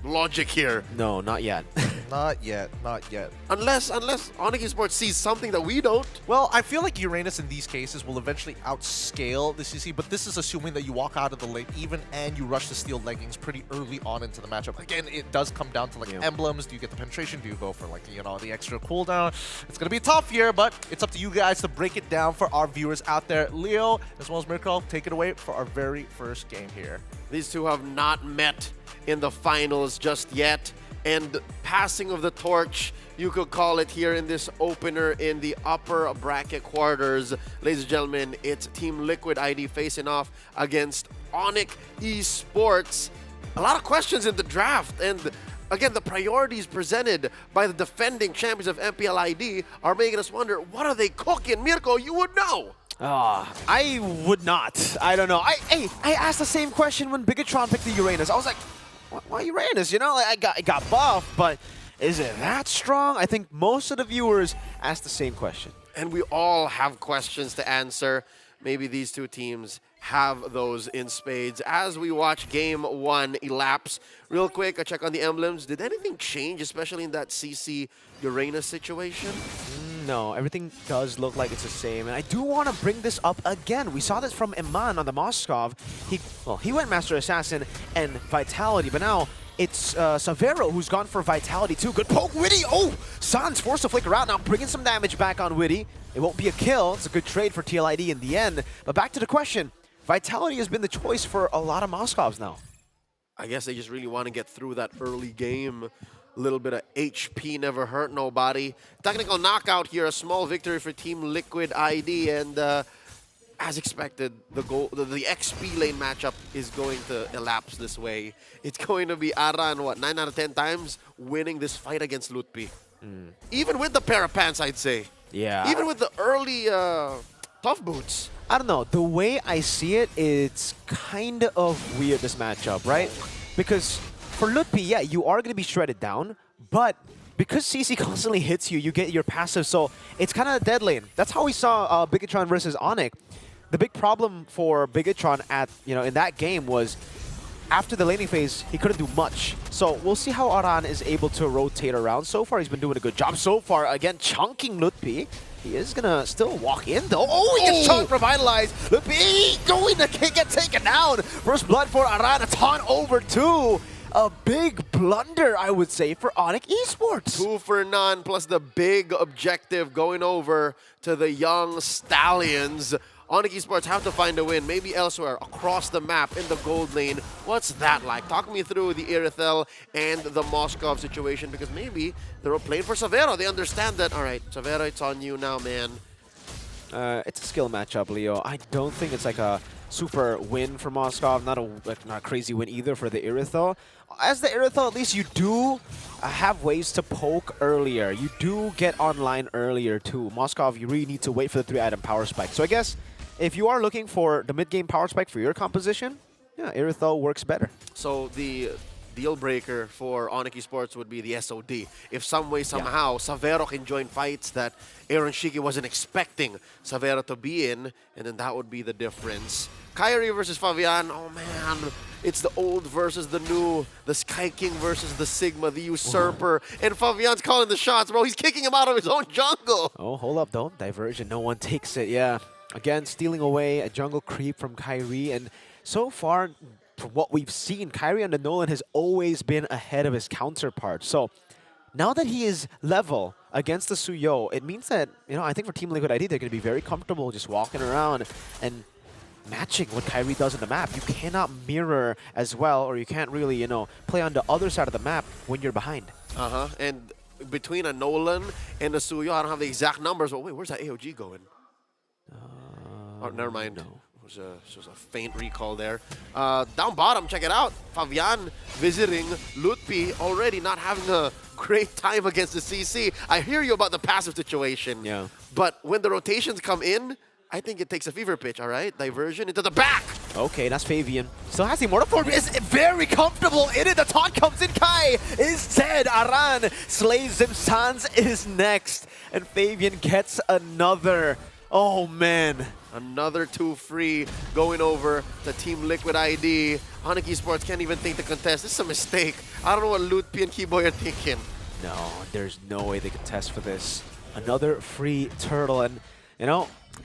logic here. No, not yet. Not yet. Not yet. Unless Onyx Esports sees something that we don't. Well, I feel like Uranus in these cases will eventually outscale the CC, but this is assuming that you walk out of the lane even and you rush the steel leggings pretty early on into the matchup. Again, it does come down to like emblems. Do you get the penetration? Do you go for like, the extra cooldown? It's going to be tough here, but it's up to you guys to break it down for our viewers out there. Leo, as well as Miracle, take it away for our very first game here. These two have not met in the finals just yet. And passing of the torch, you could call it here in this opener in the upper bracket quarters. Ladies and gentlemen, it's Team Liquid ID facing off against Onyx Esports. A lot of questions in the draft, and again, the priorities presented by the defending champions of MPL ID are making us wonder, what are they cooking? Mirko, you would know. I would not. I don't know. I asked the same question when Bigatron picked the Uranus. I was like, why Uranus? I got buffed, but is it that strong? I think most of the viewers asked the same question. And we all have questions to answer. Maybe these two teams have those in spades. As we watch game one elapse, real quick, I check on the emblems. Did anything change, especially in that CC Uranus situation? No, everything does look like it's the same. And I do want to bring this up again. We saw this from Iman on the Moskov. He went Master Assassin and Vitality, but now it's Savero who's gone for Vitality too. Good poke, Witty! Oh! Sans forced to flicker out now, bringing some damage back on Witty. It won't be a kill. It's a good trade for TLID in the end. But back to the question. Vitality has been the choice for a lot of Moskovs now. I guess they just really want to get through that early game. A little bit of HP never hurt nobody. Technical knockout here, a small victory for Team Liquid ID, and as expected, the XP lane matchup is going to elapse this way. It's going to be Aran, 9 out of 10 times winning this fight against Lutpi. Even with the pair of pants, I'd say. Yeah. Even with the early tough boots. I don't know. The way I see it, it's kind of weird, this matchup, right? Because for Lutpi, yeah, you are going to be shredded down, but because CC constantly hits you, you get your passive, so it's kind of a dead lane. That's how we saw Bigatron versus Onyx. The big problem for Bigatron in that game was after the laning phase, he couldn't do much. So we'll see how Aran is able to rotate around. So far, he's been doing a good job. So far, again, chunking Lutpi. He is gonna still walk in though. Oh, he gets chunked, revitalized. Lutpi going to get taken down. First blood for Aran. A taunt over 2. A big blunder, I would say, for Onyx Esports. 2 for none, plus the big objective going over to the young Stallions. Onyx Esports have to find a win, maybe elsewhere, across the map in the gold lane. What's that like? Talk me through the Irithel and the Moskov situation, because maybe they're playing for Savero. They understand that, all right, Savero, it's on you now, man. It's a skill matchup, Leo. I don't think it's like a super win for Moskov. Not a crazy win either for the Irithel. As the Irithel, at least you do have ways to poke earlier. You do get online earlier too. Moskov, you really need to wait for the 3-item power spike. So I guess if you are looking for the mid-game power spike for your composition, yeah, Irithel works better. So the deal breaker for Onyx Esports would be the SOD. If some way, somehow, Savero can join fights that Aaron Shiki wasn't expecting Savero to be in, and then that would be the difference. Kyrie versus Fabian, oh man, it's the old versus the new, the Sky King versus the Sigma, the Usurper, and Fabian's calling the shots, bro. He's kicking him out of his own jungle. Oh, hold up, don't diversion. No one takes it, yeah. Again, stealing away a jungle creep from Kyrie, and so far, from what we've seen, Kyrie on the Nolan has always been ahead of his counterpart. So now that he is level against the Suyo, it means that, I think for Team Liquid ID, they're going to be very comfortable just walking around and matching what Kyrie does on the map. You cannot mirror as well, or you can't really, play on the other side of the map when you're behind. And between a Nolan and a Suyo, I don't have the exact numbers, but wait, where's that AOG going? Oh, never mind. No. It was a faint recall there. Down bottom, check it out. Fabian visiting Lutpi, already not having a great time against the CC. I hear you about the passive situation. Yeah. But when the rotations come in, I think it takes a fever pitch, all right? Diversion into the back. Okay, that's Fabian. Still has the Immortal Form. Is very comfortable in it. The taunt comes in. Kai is dead. Aran slays him. Sans is next. And Fabian gets another. Oh, man. Another 2 free going over to Team Liquid ID. Onyx Esports can't even think to contest. This is a mistake. I don't know what Lutpi and Keyboy are thinking. No, there's no way they could test for this. Another free turtle. And,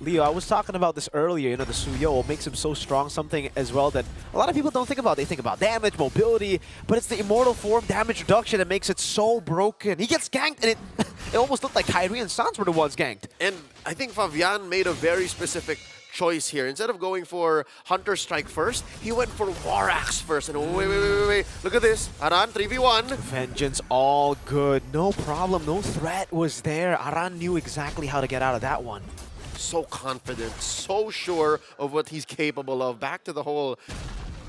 Leo, I was talking about this earlier. The Suyo makes him so strong. Something as well that a lot of people don't think about. They think about damage, mobility, but it's the Immortal Form damage reduction that makes it so broken. He gets ganked, and it almost looked like Kyrie and Sans were the ones ganked. And I think Fabian made a very specific choice here. Instead of going for Hunter Strike first, he went for War Axe first. And wait. Look at this. Aran, 3v1. Vengeance, all good. No problem. No threat was there. Aran knew exactly how to get out of that one. So confident, so sure of what he's capable of. Back to the whole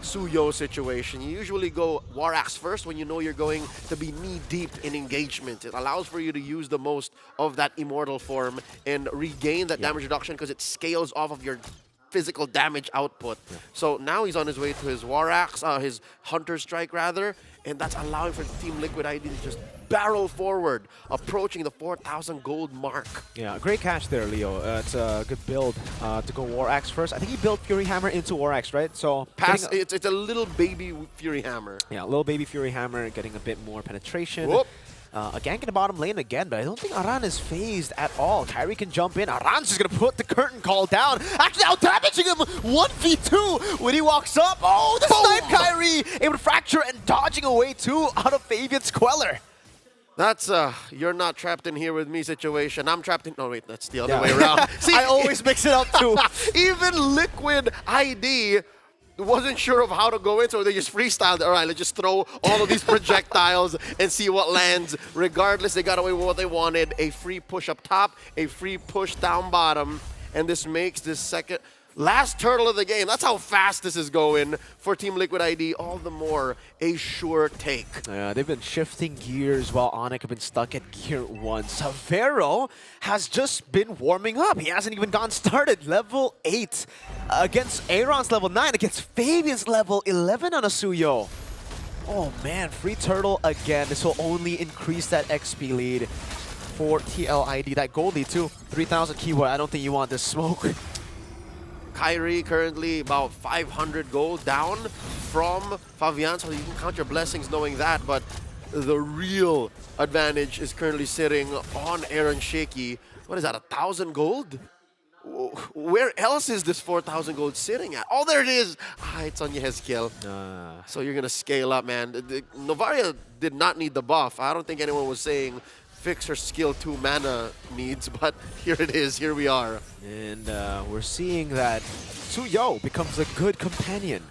Suyo situation. You usually go War Axe first when you know you're going to be knee-deep in engagement. It allows for you to use the most of that Immortal Form and regain that damage reduction because it scales off of your physical damage output. So now he's on his way to his War Axe, his Hunter Strike rather, and that's allowing for Team Liquid ID to just barrel forward, approaching the 4,000 gold mark. Yeah, great catch there, Leo. It's a good build to go War Axe first. I think he built Fury Hammer into War Axe, right? So it's a little baby Fury Hammer. Yeah, a little baby Fury Hammer, getting a bit more penetration. Whoop. A gank in the bottom lane again, but I don't think Aran is phased at all. Kyrie can jump in. Aran's just going to put the curtain call down. Actually out-damaging him 1v2 when he walks up. Oh, the snipe Kyrie! Able to fracture and dodging away too out of Fabian's Queller. That's you're not trapped in here with me situation. I'm trapped in... No, wait, that's the other way around. See, I always mix it up too. Even Liquid ID wasn't sure of how to go in, so they just freestyled. All right, let's just throw all of these projectiles and see what lands. Regardless, they got away with what they wanted. A free push up top, a free push down bottom, and this makes this second... last turtle of the game. That's how fast this is going for Team Liquid ID. All the more a sure take. Yeah, they've been shifting gears while Onyx have been stuck at gear 1. Savero has just been warming up. He hasn't even gotten started. Level 8 against Aaron's level 9 against Fabian's level 11 on a Suyo. Oh man, free turtle again. This will only increase that XP lead for TLID. That gold lead too. 3,000 keyword. I don't think you want this smoke. Kyrie currently about 500 gold down from Fabian, so you can count your blessings knowing that, but the real advantage is currently sitting on Aaron Shaky. What is that, 1,000 gold? Where else is this 4,000 gold sitting at? Oh, there it is. It's on Yehezkiel. So you're going to scale up, man. Novaria did not need the buff. I don't think anyone was saying fix her skill 2 mana needs, but here it is. Here we are. And we're seeing that Suyo becomes a good companion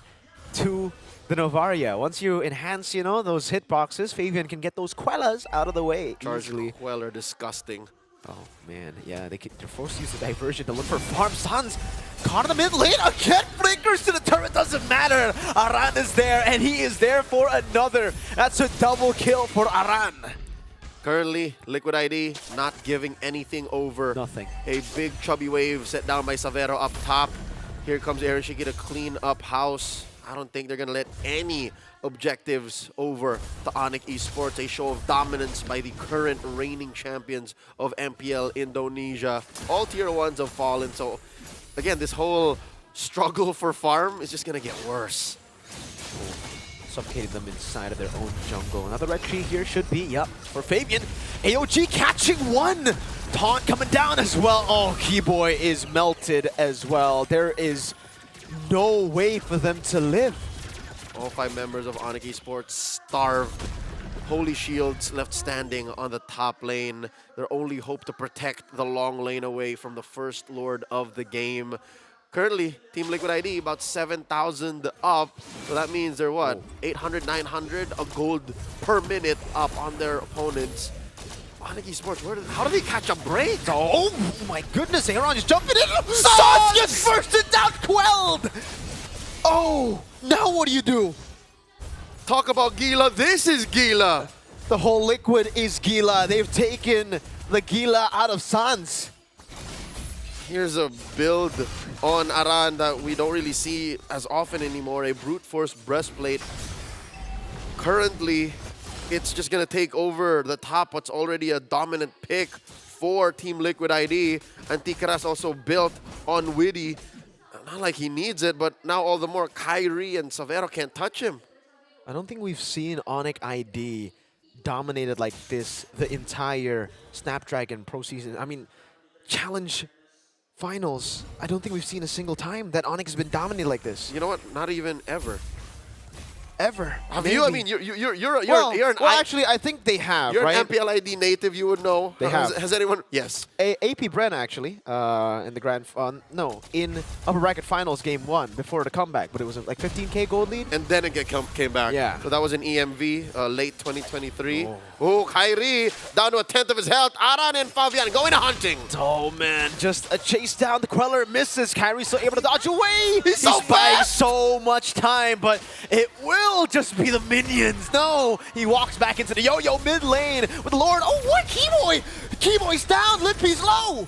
to the Novaria. Once you enhance, you know, those hitboxes, Fabian can get those Quellas out of the way. Chargely. Queller, disgusting. Oh, man. Yeah, they're forced to use the diversion to look for farm. Suns caught in the mid lane. Again, flickers to the turret. Doesn't matter. Aran is there, and he is there for another. That's a double kill for Aran. Currently, Liquid ID not giving anything over. Nothing. A big chubby wave set down by Savero up top. Here comes Aaron Shiki to clean up house. I don't think they're going to let any objectives over to Onyx Esports. A show of dominance by the current reigning champions of MPL Indonesia. All tier 1s have fallen. So, again, this whole struggle for farm is just going to get worse. Suffocating them inside of their own jungle. Another red tree here should be, yep, for Fabian. AOG catching one! Taunt coming down as well. Oh, Keyboy is melted as well. There is no way for them to live. All 5 members of Onyx Esports starved. Holy Shields left standing on the top lane. Their only hope to protect the long lane away from the first lord of the game. Currently, Team Liquid ID about 7,000 up. So that means they're what? 800, 900 a gold per minute up on their opponents. Onyx Esports, how do they catch a break? Oh my goodness, Aaron is jumping in. Suns gets bursted down, quelled. Oh, now what do you do? Talk about Gila. This is Gila. The whole Liquid is Gila. They've taken the Gila out of Sans. Here's a build on Aran that we don't really see as often anymore. A brute force breastplate. Currently, it's just going to take over the top, what's already a dominant pick for Team Liquid ID. And Tikaras also built on Witty. Not like he needs it, but now all the more Kyrie and Savero can't touch him. I don't think we've seen Onyx ID dominated like this the entire Snapdragon Pro season. I mean, challenge finals, I don't think we've seen a single time that Onyx has been dominated like this. You know what? Not even ever. Ever. Have you? I mean, you're an actually, I think they have, You're right? an MPL ID native, you would know. They have. Has anyone? Yes. AP Bren, actually, in the grand... in Upper Bracket Finals Game 1 before the comeback, but it was like 15K gold lead. And then it came back. Yeah. So that was in EMV, late 2023. Oh, Kyrie, down to a tenth of his health. Aran and Fabian going hunting. Oh, man, just a chase down. The Queller misses. Kyrie still able to dodge away. He's so buying fast. so much time, but it will just be the minions. No, he walks back into the yo-yo mid lane with the Lord. Oh, what? Keyboy! Keyboy's down. Lippy's low.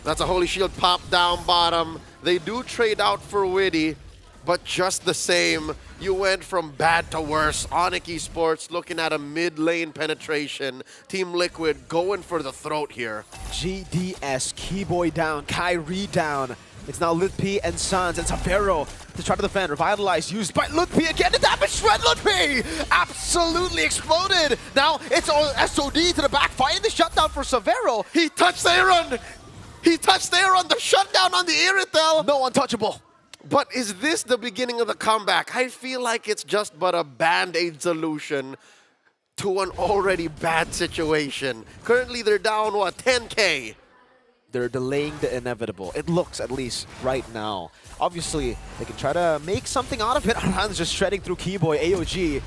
That's a Holy Shield pop down bottom. They do trade out for Witty, but just the same, you went from bad to worse. Onyx Esports looking at a mid lane penetration. Team Liquid going for the throat here. GDS, Keyboy down, Kyrie down. It's now Litpi and Sans and Savero to try to defend. Revitalize used by Litpi again. The damage shred. Litpi absolutely exploded. Now it's SOD to the back, fighting the shutdown for Savero. He touched Aaron. He touched Aaron. The shutdown on the Iritel. No untouchable. But is this the beginning of the comeback? I feel like it's just but a band-aid solution to an already bad situation. Currently, they're down, what, 10K? They're delaying the inevitable. It looks, at least, right now. Obviously, they can try to make something out of it. Aran's just shredding through Keyboy. AOG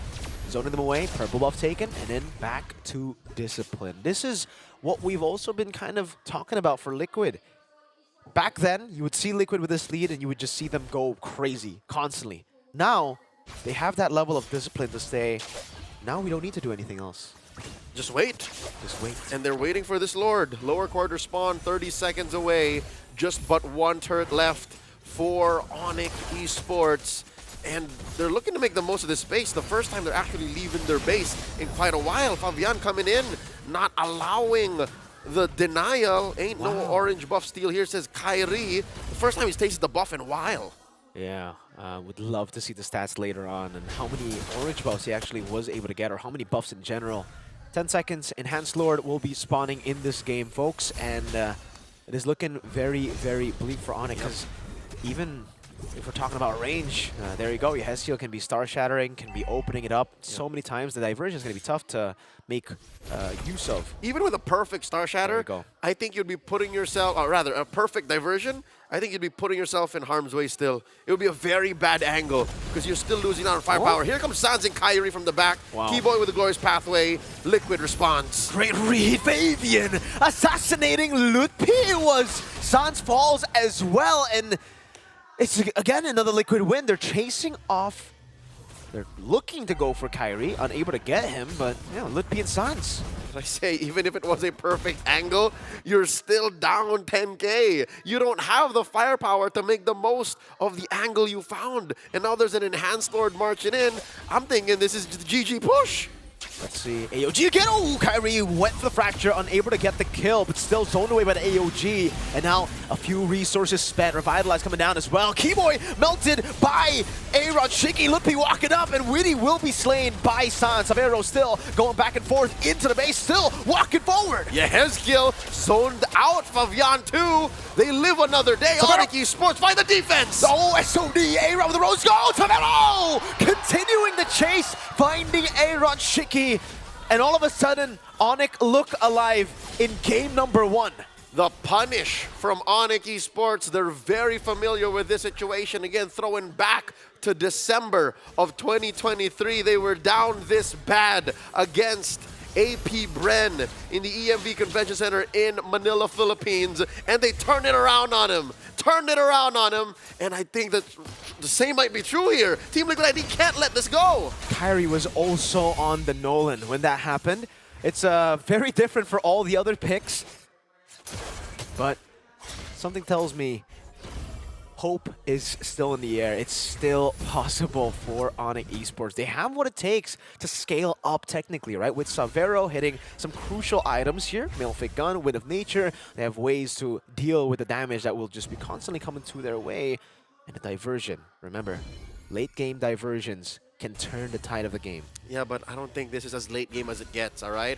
zoning them away. Purple buff taken, and then back to Discipline. This is what we've also been kind of talking about for Liquid. Back then, you would see Liquid with this lead, and you would just see them go crazy, constantly. Now, they have that level of discipline to say, now we don't need to do anything else. Just wait. Just wait. And they're waiting for this Lord. Lower quarter spawn, 30 seconds away. Just but one turret left for Onyx Esports. And they're looking to make the most of this space. The first time they're actually leaving their base in quite a while. Fabian coming in, not allowing the denial. Ain't no orange buff steal here, says Kyrie. The first time he's tasted the buff in a while. Yeah, would love to see the stats later on and how many orange buffs he actually was able to get, or how many buffs in general. 10 seconds, Enhanced Lord will be spawning in this game, folks, and it is looking very, very bleak for Onyx, because even if we're talking about range, there you go, your Hestio can be star-shattering, can be opening it up so many times. The diversion is going to be tough to make use of. Even with a perfect Star Shatter, I think you'd be putting yourself, or rather, a perfect diversion, I think you'd be putting yourself in harm's way still. It would be a very bad angle, because you're still losing out on firepower. Here comes Sans and Kyrie from the back. Wow. Keyboy with the glorious pathway. Liquid response. Great read, Fabian! Assassinating Lutpi! It was Sans falls as well, and it's again another Liquid win. They're chasing off. They're looking to go for Kyrie, unable to get him, but yeah, Lutpi and Sans. As I say, even if it was a perfect angle, you're still down 10K. You don't have the firepower to make the most of the angle you found. And now there's an Enhanced Lord marching in. I'm thinking this is just GG push. Let's see, AOG again. Oh, Kyrie went for the fracture, unable to get the kill, but still zoned away by the AOG. And now a few resources spent. Revitalize coming down as well. Keyboy melted by Aaron. Shiki Lutpi walking up, and Witty will be slain by San. Savero still going back and forth into the base, still walking forward. Yeah, Hezkiel zoned out. Favian too. They live another day. Onyx Esports find the defense. Oh, SOD, Aaron with the rose gold. Savero continuing the chase, finding Aaron Shiki. And all of a sudden, Onyx look alive in game number 1. The punish from Onyx Esports. They're very familiar with this situation. Again, throwing back to December of 2023. They were down this bad against AP Bren in the EMV Convention Center in Manila, Philippines. And they turned it around on him. And I think that the same might be true here. Team Liquid ID can't let this go. Kyrie was also on the Nolan when that happened. It's very different for all the other picks. But something tells me hope is still in the air. It's still possible for Onyx Esports. They have what it takes to scale up technically, right? With Savero hitting some crucial items here. Malefic Gun, Wind of Nature. They have ways to deal with the damage that will just be constantly coming to their way. And the diversion. Remember, late game diversions can turn the tide of the game. Yeah, but I don't think this is as late game as it gets, all right?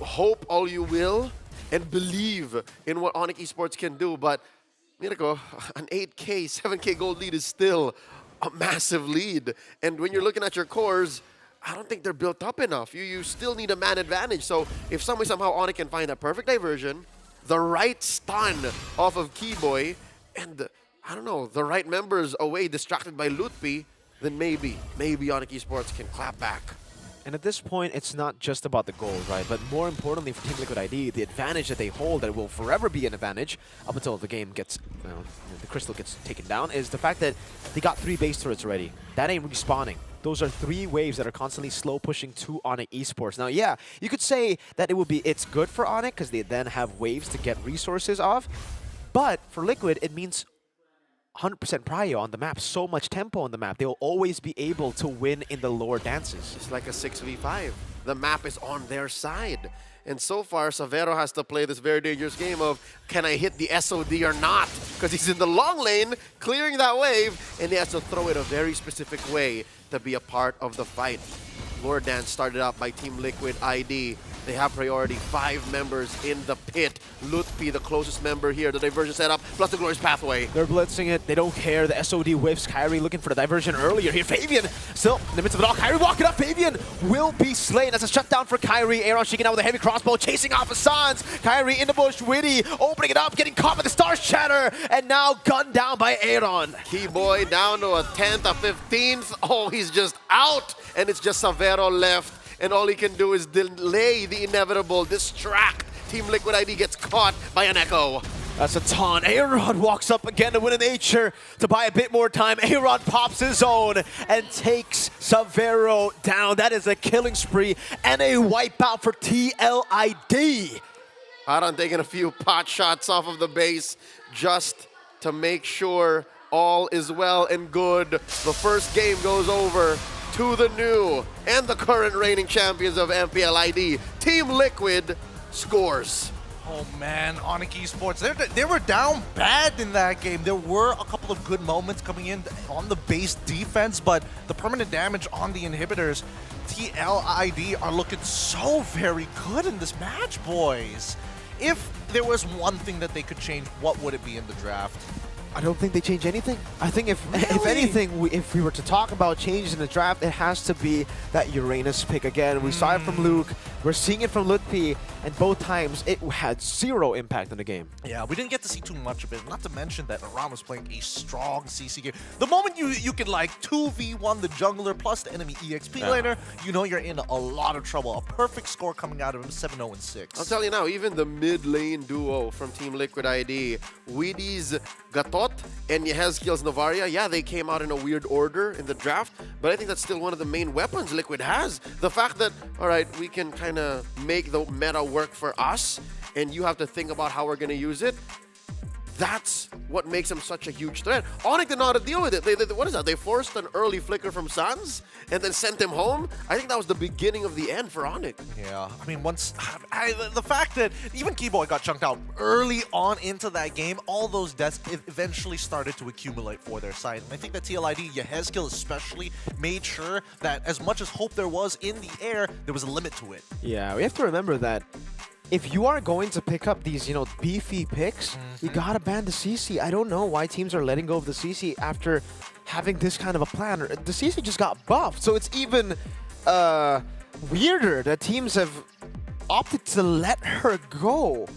Hope all you will and believe in what Onyx Esports can do, but Mirko, an 8K, 7K gold lead is still a massive lead. And when you're looking at your cores, I don't think they're built up enough. You still need a man advantage. So if somehow Onyx can find that perfect diversion, the right stun off of Keyboy, and I don't know, the right members away distracted by Lutpi, then maybe Onyx Esports can clap back. And at this point, it's not just about the gold, right? But more importantly for Team Liquid ID, the advantage that they hold that will forever be an advantage up until the game gets, the crystal gets taken down, is the fact that they got 3 base turrets already. That ain't respawning. Those are 3 waves that are constantly slow pushing to Onyx Esports. Now, yeah, you could say that it's good for Onyx because they then have waves to get resources off. But for Liquid, it means 100% prio on the map, so much tempo on the map. They'll always be able to win in the lower dances. It's like a 6v5. The map is on their side. And so far, Savero has to play this very dangerous game of, can I hit the SOD or not? Because he's in the long lane, clearing that wave, and he has to throw it a very specific way to be a part of the fight. Lord Dance started out by Team Liquid ID. They have priority, 5 members in the pit. Lutpi, the closest member here. The diversion setup, plus the glorious pathway. They're blitzing it. They don't care. The SOD whiffs. Kyrie looking for the diversion earlier here. Fabian still in the midst of it all. Kyrie walking up. Fabian will be slain. That's a shutdown for Kyrie. Aaron shaking out with a heavy crossbow, chasing off Hassan's. Kyrie in the bush. Witty opening it up, getting caught by the Star Shatter, and now gunned down by Aaron. Keyboy down to a 10th, a 15th. Oh, he's just out, and it's just Savero left. And all he can do is delay the inevitable, distract. Team Liquid ID gets caught by an echo. That's a taunt. Aaron walks up again to Win of Nature to buy a bit more time. Aaron pops his own and takes Savero down. That is a killing spree and a wipeout for TLID. Aaron taking a few pot shots off of the base just to make sure all is well and good. The first game goes over to the new and the current reigning champions of MPL ID. Team Liquid scores. Oh man, Onyx Esports, they were down bad in that game. There were a couple of good moments coming in on the base defense, but the permanent damage on the inhibitors, TLID are looking so very good in this match, boys. If there was one thing that they could change, what would it be in the draft? I don't think they change anything. I think if anything, if we were to talk about changes in the draft, it has to be that Uranus pick again. We saw it from Luke, we're seeing it from Lutfi, and both times it had zero impact on the game. Yeah, we didn't get to see too much of it. Not to mention that Aram was playing a strong CC game. The moment you can like 2v1 the jungler plus the enemy EXP laner, you know you're in a lot of trouble. A perfect score coming out of him, 7-0-6. I'll tell you now, even the mid-lane duo from Team Liquid ID, Weedy's Gatot and Yehezkiel's Navaria, yeah, they came out in a weird order in the draft, but I think that's still one of the main weapons Liquid has. The fact that, all right, we can kind of make the meta work for us, and you have to think about how we're going to use it. That's what makes him such a huge threat. Onyx did not know how to deal with it. What is that? They forced an early flicker from Sans and then sent him home. I think that was the beginning of the end for Onyx. Yeah, I mean, the fact that even Keyboy got chunked out early on into that game, all those deaths eventually started to accumulate for their side. And I think that TLID, Yehezkiel especially, made sure that as much as hope there was in the air, there was a limit to it. Yeah, we have to remember that if you are going to pick up these, beefy picks, you gotta ban the CC. I don't know why teams are letting go of the CC after having this kind of a plan. The CC just got buffed, so it's even weirder that teams have opted to let her go.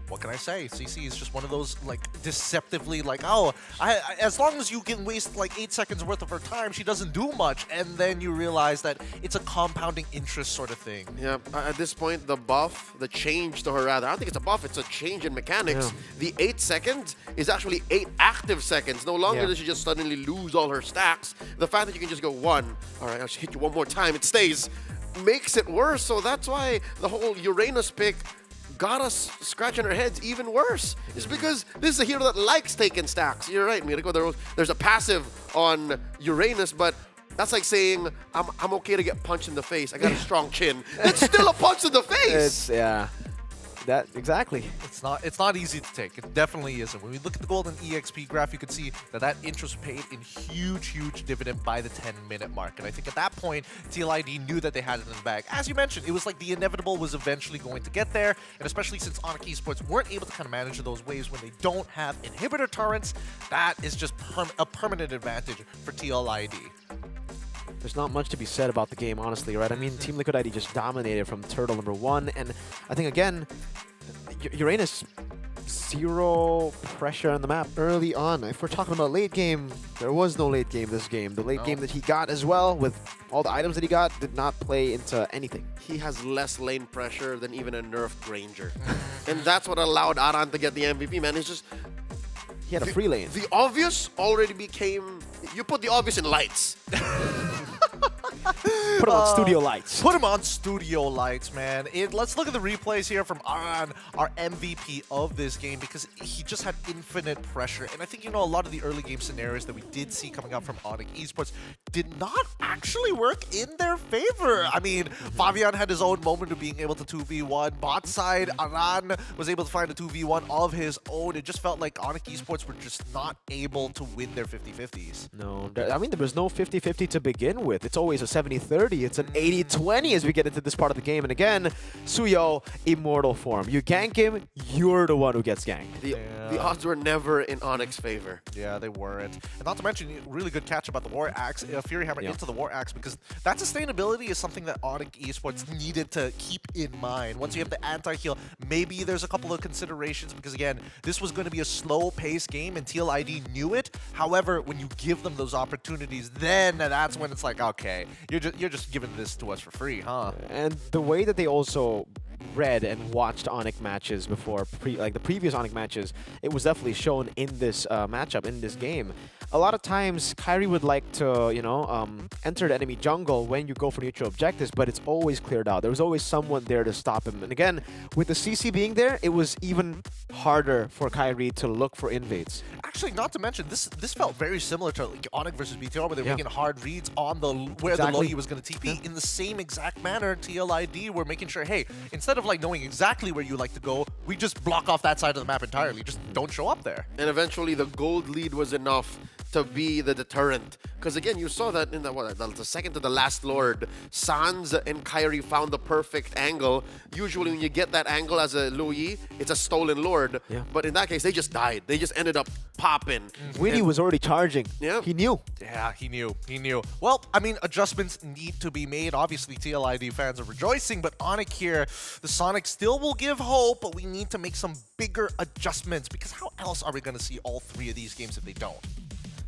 What can I say? CC is just one of those, like, deceptively, like, as long as you can waste, like, 8 seconds worth of her time, she doesn't do much. And then you realize that it's a compounding interest sort of thing. Yeah, at this point, the buff, the change to her rather, I don't think it's a buff, it's a change in mechanics. The 8 seconds is actually 8 active seconds. No longer does she just suddenly lose all her stacks. The fact that you can just go 1, all right, I'll hit you one more time, it stays, makes it worse. So that's why the whole Uranus pick got us scratching our heads even worse. It's because this is a hero that likes taking stacks. You're right, Mirko. There's a passive on Uranus, but that's like saying, I'm okay to get punched in the face. I got a strong chin. It's still a punch in the face. Exactly. It's not easy to take. It definitely isn't. When we look at the golden EXP graph, you can see that interest paid in huge dividend by the 10-minute mark. And I think at that point, TLID knew that they had it in the bag. As you mentioned, it was like the inevitable was eventually going to get there. And especially since Onyx Esports weren't able to kind of manage those waves when they don't have inhibitor turrets, that is just a permanent advantage for TLID. There's not much to be said about the game, honestly, right? I mean, Team Liquid ID just dominated from turtle number 1, and I think, again, Uranus, zero pressure on the map early on. If we're talking about late game, there was no late game this game. The late game that he got as well, with all the items that he got, did not play into anything. He has less lane pressure than even a nerfed Ranger. And that's what allowed Aran to get the MVP, man. It's just... He had a free lane. The obvious already became... You put the obvious in lights. Put him on studio lights. Put him on studio lights, man. Let's look at the replays here from Aran, our MVP of this game, because he just had infinite pressure. And I think, a lot of the early game scenarios that we did see coming out from Onyx Esports did not actually work in their favor. I mean, Fabian had his own moment of being able to 2v1. Bot side, Aran was able to find a 2v1 of his own. It just felt like Onyx Esports were just not able to win their 50-50s. No, I mean, there was no 50-50 to begin with. It's always a 70-30. It's an 80-20 as we get into this part of the game. And again, Suyo, immortal form. You gank him, you're the one who gets ganked. The odds were never in Onyx's favor. Yeah, they weren't. And not to mention, really good catch about the War Axe, Fury Hammer into the War Axe, because that sustainability is something that Onyx Esports needed to keep in mind. Once you have the anti-heal, maybe there's a couple of considerations, because again, this was going to be a slow-paced game, and TLID knew it. However, when you give them those opportunities, then that's when it's like, okay, you're just giving this to us for free, huh? And the way that they also read and watched Onyx matches before, like the previous Onyx matches, it was definitely shown in this matchup, in this game. a lot of times Kyrie would like to, enter the enemy jungle when you go for neutral objectives, but it's always cleared out. There was always someone there to stop him. And again, with the CC being there, it was even harder for Kyrie to look for invades. Actually, not to mention, this felt very similar to like Onyx versus BTR, where they're making hard reads on the where the Logi was going to TP. In the same exact manner, TLID were making sure, hey, instead of like knowing exactly where you like to go, we just block off that side of the map entirely. Just don't show up there. And eventually the gold lead was enough to be the deterrent. Because again, you saw that in the second to the last Lord, Sans and Kyrie found the perfect angle. Usually when you get that angle as a Louis, it's a stolen Lord. Yeah. But in that case, they just died. They just ended up popping. Winnie was already charging. Yeah. He knew. Yeah, he knew. He knew. Well, I mean, adjustments need to be made. Obviously, TLID fans are rejoicing, but Onyx here, the Sonic still will give hope, but we need to make some bigger adjustments, because how else are we going to see all three of these games if they don't?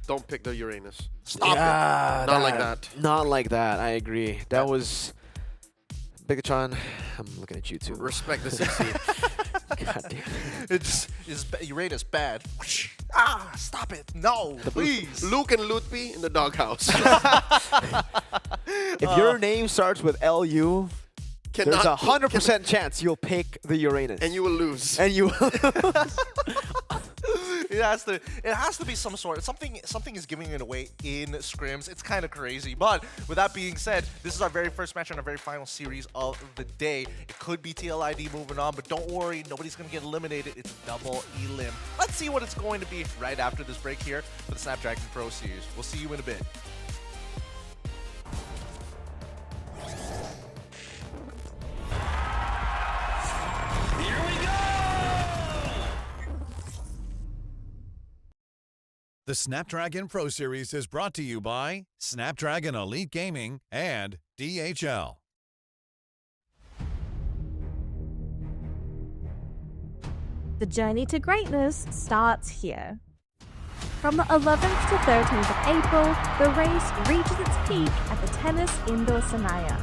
Don't pick the Uranus. Stop Yeah, it. Not like that. Not like that. I agree. That was... Bigachan, I'm looking at you too. Respect the CC. God damn. It's Uranus bad. Ah, stop it. No, please. Luke and Lutpi in the doghouse. If your name starts with LU, there's a 100% chance you'll pick the Uranus. And you will lose. And you will It has to be some sort. Something is giving it away in scrims. It's kind of crazy. But with that being said, this is our very first match on our very final series of the day. It could be TLID moving on, but don't worry, nobody's going to get eliminated. It's double elim. Let's see what it's going to be right after this break here for the Snapdragon Pro Series. We'll see you in a bit. The Snapdragon Pro Series is brought to you by Snapdragon Elite Gaming and DHL. The journey to greatness starts here. From the 11th to 13th of April, the race reaches its peak at the Tennis Indoor Sanaya.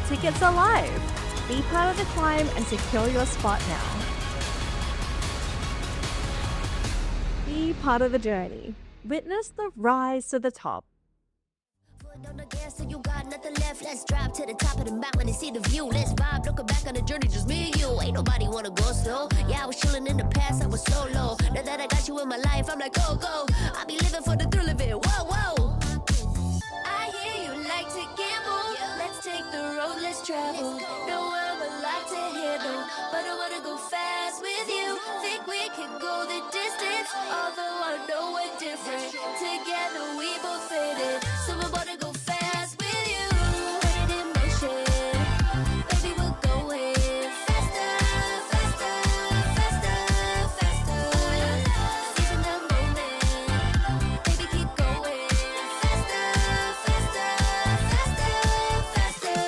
Tickets are live. Be part of the climb and secure your spot now. Be part of the journey. Witness the rise to the top. On the gas, so you got nothing left. Let's drive to the top of the mountain and see the view. Let's vibe, looking back on the journey, just me and you. Ain't nobody wanna go slow. Yeah, I was chilling in the past, I was solo. Now that I got you in my life, I'm like, go, go. I be living for the thrill of it. Whoa, whoa. I hear you like to gamble. Let's take the road, let's travel. No, I'm a lot to handle, but I wanna go fast with you. Think we can go the distance, although I know we're different. Together we both fit it, so I wanna go fast with you. Put it in motion, baby, we're going faster, faster, faster, faster. Seizing the moment, baby, keep going faster, faster, faster, faster.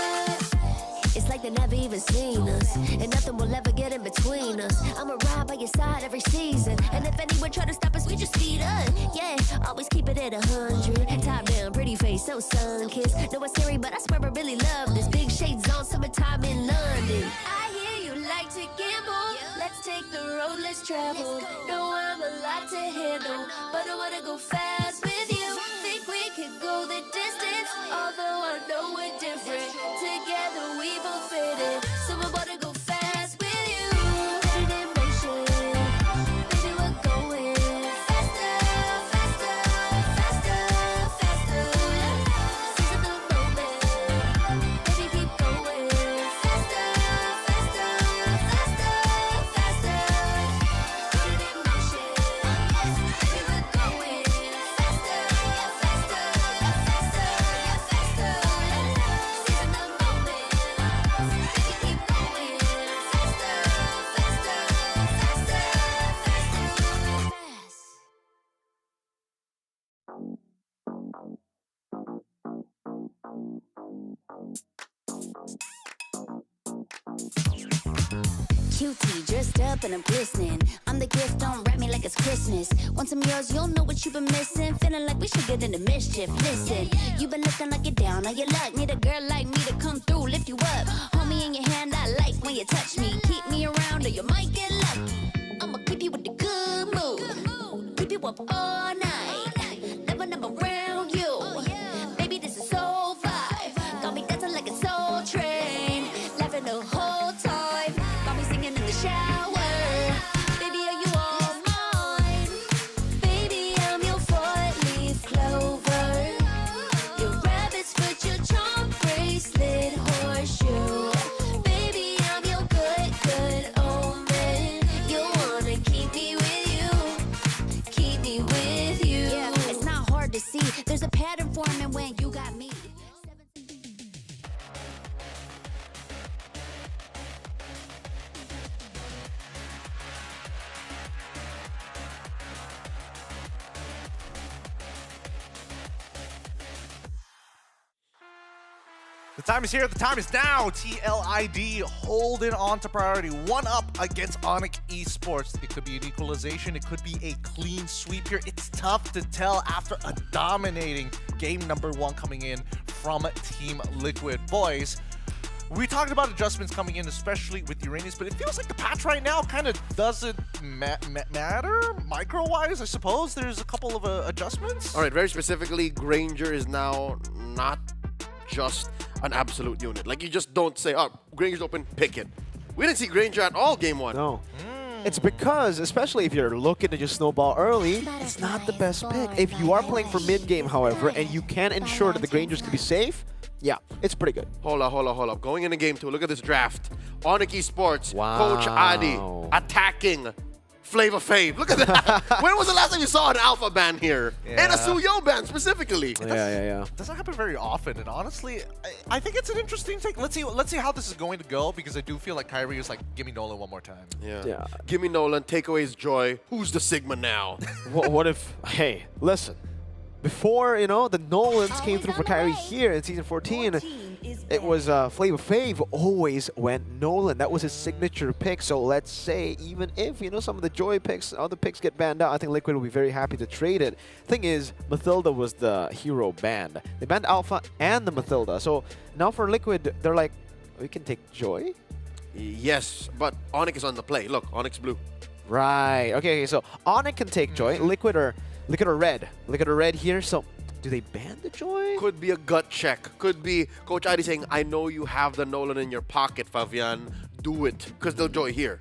It's like they never even seen us, and nothing will ever get in between us. I'ma ride by your side every season, and if anyone try to stop us, we just speed up. Yeah, always keep it at 100. Top down, pretty face, so sun-kissed. Know it's scary, but I swear I really love this. Big shades on, summertime in London. I hear you like to gamble. Let's take the road, let's travel. No, I'm a lot to handle, but I wanna go fast with you. Think we could go the distance, although I know we're different. Together we both fit it, so I wanna go fast with you. Put it in motion, baby, we're going faster, faster, faster, faster. Seizing the moment, baby, keep going faster, faster, faster, faster. Put it in motion, baby, we're going faster, faster, faster, faster. Seizing the moment, baby, keep going faster, faster, faster, faster. Cutie, dressed up and I'm glistening. I'm the gift, don't wrap me like it's Christmas. Once I'm yours, you'll know what you've been missing. Feeling like we should get into mischief. Listen, you've been looking like you're down on your luck. Need a girl like me to come through, lift you up. Hold me in your hand, I like when you touch me. Keep me around or you might get lucky. up all night, living up around you. Baby, this is so vibe. Got me dancing like a soul train, laughing the whole time. Got me singing in the shower. Baby, are you all mine? Baby, I'm your four-leaf clover. Your rabbit's foot, your charm bracelet, horseshoe. Baby, I'm your good, good omen. You wanna keep me with you, keep me with you. Yeah, it's not hard to see. There's a pattern forming when you got me. The time is here, the time is now. TLID holding on to priority. One up against Onyx Esports. It could be an equalization, it could be a clean sweep here. It's tough to tell after a dominating game number 1 coming in from Team Liquid. Boys, we talked about adjustments coming in, especially with Uranus, but it feels like the patch right now kind of doesn't matter micro-wise, I suppose. There's a couple of adjustments. All right, very specifically, Granger is now not just an absolute unit. Like, you just don't say, oh, Granger's open, pick it. We didn't see Granger at all game 1. No. It's because, especially if you're looking to just snowball early, it's not the best pick. If you are playing for mid-game, however, and you can ensure that the Grangers can be safe, yeah, it's pretty good. Hold up. Going into game 2, look at this draft. Onyx Esports, Coach Adi attacking Flavor Fave. Look at that. When was the last time you saw an alpha ban here? And a Suyo ban specifically. Yeah. Doesn't happen very often, and honestly, I think it's an interesting take. Let's see how this is going to go, because I do feel like Kyrie is like, give me Nolan one more time. Yeah. Give me Nolan, take away his joy. Who's the Sigma now? What if, hey, listen. Before, the Nolans came through for Kyrie here in Season 14, it was Flavor Fave always went Nolan. That was his signature pick. So let's say, even if, some of the Joy picks, other picks get banned out, I think Liquid will be very happy to trade it. Thing is, Mathilda was the hero banned. They banned Alpha and the Mathilda. So now for Liquid, they're like, we can take Joy? Yes, but Onyx is on the play. Look, Onyx blue. Right. Okay, so Onyx can take Joy. Liquid are red. Liquid are red here, so do they ban the Joy? Could be a gut check. Could be Coach Adi saying, I know you have the Nolan in your pocket, Fabian. Do it, because they'll Joy here.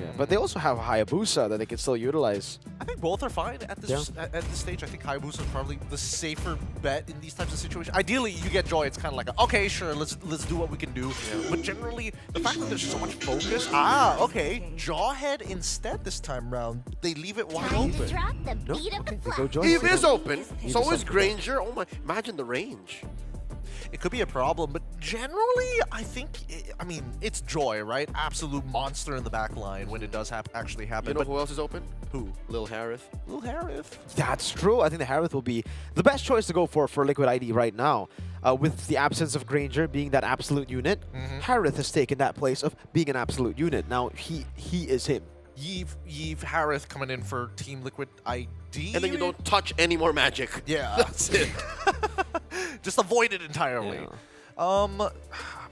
Yeah, but they also have Hayabusa that they can still utilize. I think both are fine at this at this stage. I think Hayabusa is probably the safer bet in these types of situations. Ideally, you get Joy. It's kind of like, okay, sure, let's do what we can do. Yeah. But generally, the fact that there's so much focus. Okay, Jawhead instead this time round. They leave it wide open. They go Joy. He is open. So is Granger. Oh my! Imagine the range. It could be a problem, but generally, I think, it's Joy, right? Absolute monster in the back line when it does actually happen. You know who else is open? Who? Lil Harith. Lil Harith. That's true. I think the Harith will be the best choice to go for Liquid ID right now. With the absence of Granger being that absolute unit, Harith has taken that place of being an absolute unit. Now, he is him. Yves Harith coming in for Team Liquid ID. And then you don't touch any more magic. Yeah. That's it. Just avoid it entirely. Yeah.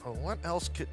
What else could...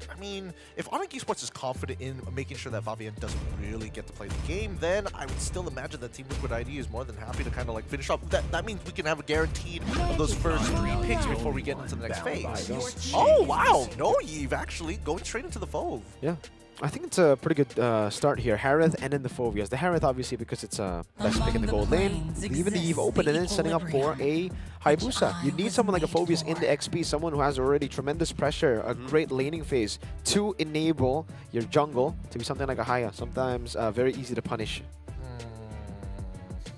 if Onyx Esports is confident in making sure that Fabian doesn't really get to play the game, then I would still imagine that Team Liquid ID is more than happy to kind of finish up. That means we can have a guaranteed of those first 3 picks before we get into the next phase. Oh, wow. No, Yves, actually, going straight into the Fove. Yeah. I think it's a pretty good start here. Harith and then the Phobias. The Harith, obviously, because it's best pick in the gold lane. Even the Eve open and then setting up for a Hayabusa. You need someone like a Phobias in the XP, someone who has already tremendous pressure, a great laning phase to enable your jungle to be something like a Haya. Sometimes very easy to punish.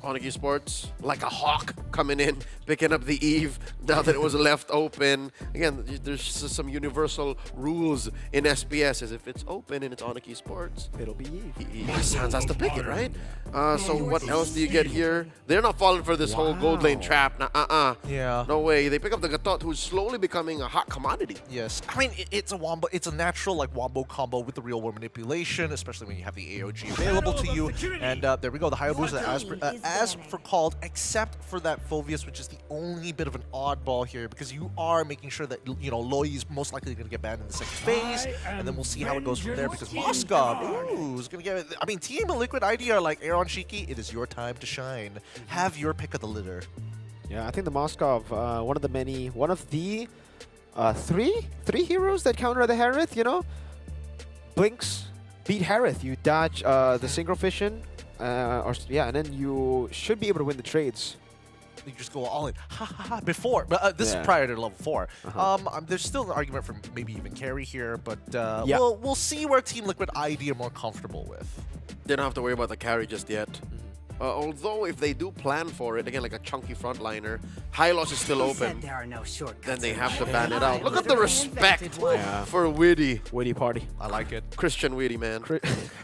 Onyx Esports, like a hawk coming in, picking up the Eve now that it was left open. Again, there's some universal rules in SPS. As if it's open and it's Onyx Esports, it'll be Eve. Sans has to pick it, right? So what else do you get here? They're not falling for this whole gold lane trap. Yeah. No way. They pick up the Gatot, who's slowly becoming a hot commodity. Yes. It's a wombo. It's a natural wombo combo with the real world manipulation, especially when you have the AOG available to you. And there we go. The Hayabusa, as for called, except for that Phoveus, which is the only bit of an oddball here, because you are making sure that, you know, Loi is most likely going to get banned in the second phase, and then we'll see how it goes from there, because Moskov, ooh, is going to get... I mean, Team Liquid ID are like, Aaron Shiki, it is your time to shine. Have your pick of the litter. Yeah, I think the Moskov, one of the three heroes that counter the Harith, you know? Blinks, beat Harith, you dodge the Synchro Fission, and then you should be able to win the trades. You just go all in. Ha ha ha. Before, but this is prior to level 4. There's still an argument for maybe even carry here, but we'll see where Team Liquid ID are more comfortable with. They don't have to worry about the carry just yet. Although if they do plan for it, again, like a chunky frontliner, Hylos is still open. There are no shortcuts. Then they have to ban it out. Look at the respect for Witty. Witty Party. I like it. Christian Witty, man.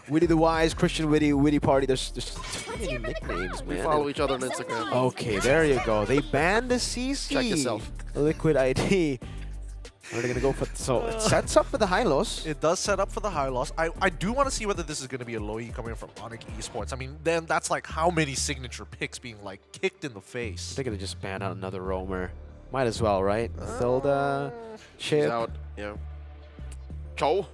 Witty the Wise, Christian Witty, Witty Party. There's too many nicknames, man. We follow each other on Instagram. Okay, there you go. They banned the CC. Check yourself. Liquid ID. Where are they going to go for? So it sets up for the high loss. It does set up for the high loss. I do want to see whether this is going to be a Loi coming from Onyx Esports. I mean, then that's like how many signature picks being like kicked in the face. They're going to just ban out another roamer. Might as well, right? Thilda, Chip. He's out. Yeah. Cho.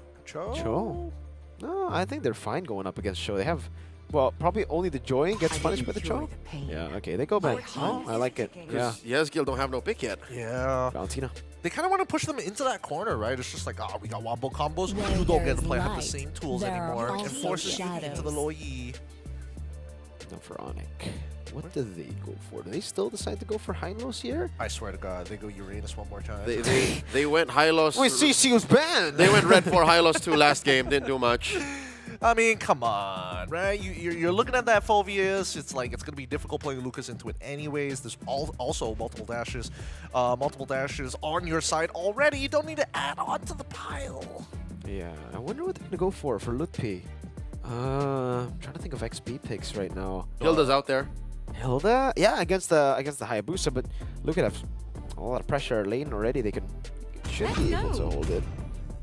No, I think they're fine going up against Cho. They have, well, probably only the Joy gets punished by the Cho. Yeah, okay, they go back. Oh, I like it. Yeah. Yesgil don't have no pick yet. Yeah. Valentina. They kind of want to push them into that corner, right? It's just like, oh, we got wombo combos. You don't get to play have the same tools anymore. And forces you into the Loi. No, for Onyx. What do they go for? Do they still decide to go for Hylos here? I swear to God, they go Uranus one more time. They went Hylos. Wait, CC was banned! They went Red 4 Hylos 2 last game. Didn't do much. I mean, come on, right? You're looking at that Phoveus. It's like it's going to be difficult playing Lucas into it anyways. There's also multiple dashes on your side already. You don't need to add on to the pile. Yeah, I wonder what they're going to go for Lutpi. I'm trying to think of XP picks right now. Hilda's out there. Hilda? Yeah, against the Hayabusa, but look at a lot of pressure lane already. They should be able to hold it.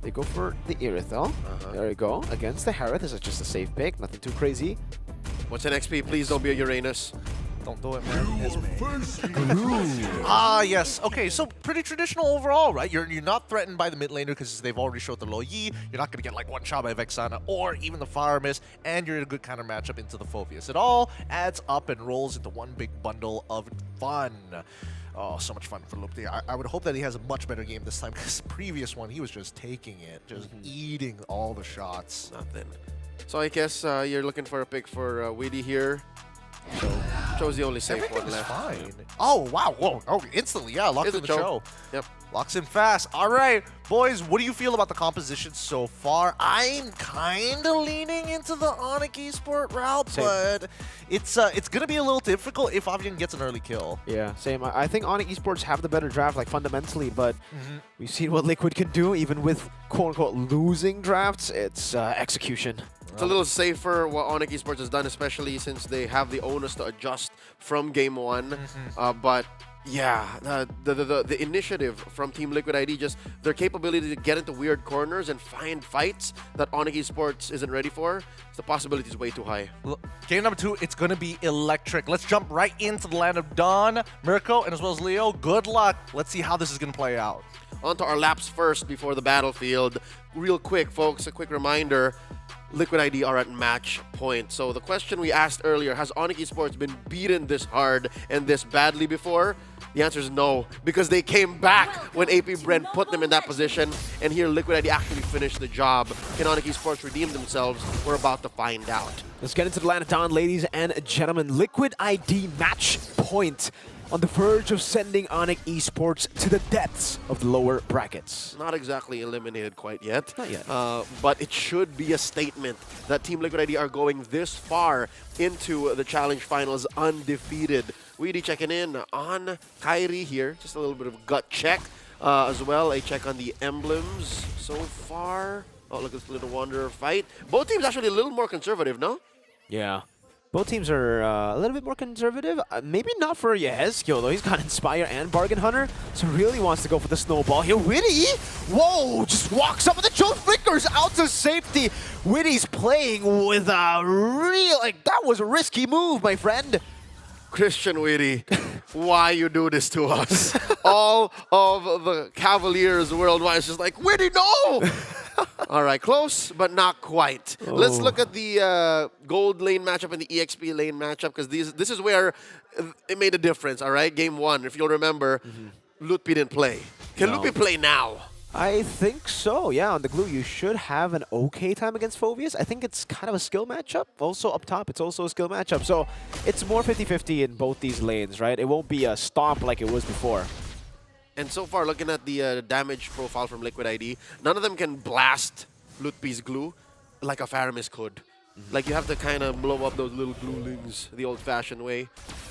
They go for the Irithel. There you go. Against the Harith. This is just a safe pick. Nothing too crazy. What's an XP? Please don't be a Uranus. Don't do it, man. Yes. Okay, so pretty traditional overall, right? You're not threatened by the mid laner because they've already showed the Loi. You're not going to get like one shot by Vexana or even the Fire Mist, and you're in a good counter matchup into the Phoveus. It all adds up and rolls into one big bundle of fun. Oh, so much fun for Lupti. I would hope that he has a much better game this time, because the previous one, he was just taking it, just eating all the shots. Nothing. So I guess you're looking for a pick for Weedy here. Cho's the only safe one left. Fine. Oh, wow. Whoa. Oh, instantly. Yeah, locked in the show. Yep. Locks in fast. All right, boys, what do you feel about the composition so far? I'm kind of leaning into the Onyx Esport route, but it's going to be a little difficult if Avian gets an early kill. Yeah, same. I think Onyx Esports have the better draft, like, fundamentally, but we've seen what Liquid can do, even with, quote-unquote, losing drafts. It's execution. It's a little safer what Onyx Esports has done, especially since they have the onus to adjust from game one. But yeah, the initiative from Team Liquid ID, just their capability to get into weird corners and find fights that Onyx Esports isn't ready for, the possibility is way too high. Game number 2, it's going to be electric. Let's jump right into the land of Dawn, Mirko, and as well as Leo. Good luck. Let's see how this is going to play out. On to our laps first before the battlefield. Real quick, folks, a quick reminder. Liquid ID are at match point. So the question we asked earlier, has Onyx Esports been beaten this hard and this badly before? The answer is no, because they came back when AP Brent put them in that position, and here Liquid ID actually finished the job. Can Onyx Esports redeem themselves? We're about to find out. Let's get into the land of Dawn, ladies and gentlemen. Liquid ID match point, on the verge of sending Onyx Esports to the depths of the lower brackets. Not exactly eliminated quite yet. Not yet. But it should be a statement that Team Liquid ID are going this far into the Challenge Finals undefeated. Weedy checking in on Kyrie here. Just a little bit of gut check. As well, a check on the emblems so far. Oh, look at this little Wanderer fight. Both teams actually a little more conservative, no? Yeah. Both teams are a little bit more conservative. Maybe not for Yehezkiel, though. He's got Inspire and Bargain Hunter, so really wants to go for the snowball here. Witty! Whoa! Just walks up with the Joe flickers out to safety. Witty's playing with a real... Like, that was a risky move, my friend. Christian Witty, why you do this to us? All of the Cavaliers worldwide is just like, Witty, no! All right, close, but not quite. Let's look at the gold lane matchup and the EXP lane matchup, because this is where it made a difference, all right? Game 1, if you'll remember, Lutpi didn't play. Can Lutpi play now? I think so, yeah. On the glue, you should have an okay time against Phoveus. I think it's kind of a skill matchup. Also up top, it's also a skill matchup. So it's more 50-50 in both these lanes, right? It won't be a stomp like it was before. And so far, looking at the damage profile from Liquid ID, none of them can blast Lutpi's glue like a Faramis could. Like, you have to kind of blow up those little gluelings the old-fashioned way.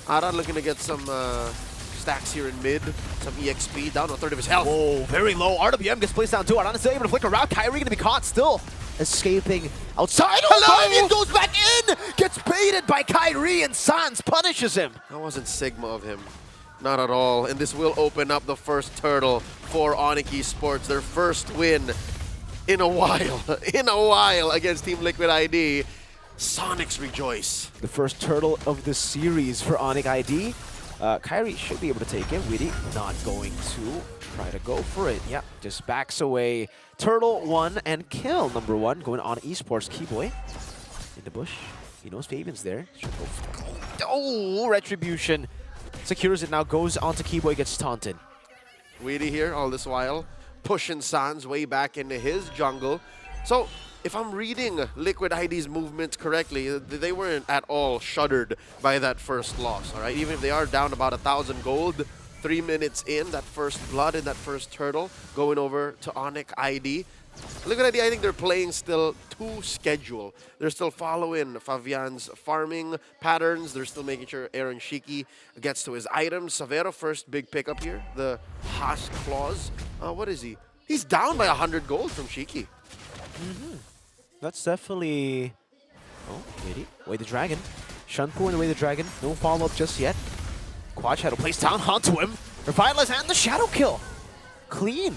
Aran looking to get some stacks here in mid, some EXP, down to a third of his health. Oh, very low. RWM gets placed down too. Aran is still able to flicker around. Kyrie going to be caught still. Escaping outside. Oh, Fabian goes back in! Gets baited by Kyrie, and Sans punishes him. That wasn't Sigma of him. Not at all. And this will open up the first turtle for Onyx Esports. Their first win in a while. In a while against Team Liquid ID. Sonics rejoice. The first turtle of the series for Onyx ID. Kyrie should be able to take it. Witty not going to try to go for it. Yeah, just backs away. Turtle 1 and kill number 1 going on Esports. Keyboy in the bush. He knows Fabian's there. Should go. Oh, Retribution. Secures it now, goes on to Keyboy, gets taunted. Witty here all this while, pushing Sans way back into his jungle. So, if I'm reading Liquid ID's movements correctly, they weren't at all shuddered by that first loss, all right? Even if they are down about 1,000 gold, 3 minutes in, that first blood in that first turtle, going over to Onyx ID. Liquid ID, I think they're playing still to schedule. They're still following Fabian's farming patterns. They're still making sure Aaron Shiki gets to his items. Savero, first big pickup here. The Haas Claws. What is he? He's down by 100 gold from Shiki. That's definitely... Oh, Witty. Way the Dragon. Shunpu and Way the Dragon. No follow-up just yet. Quad Shadow placed down onto him. Revitalize and the Shadow kill. Clean.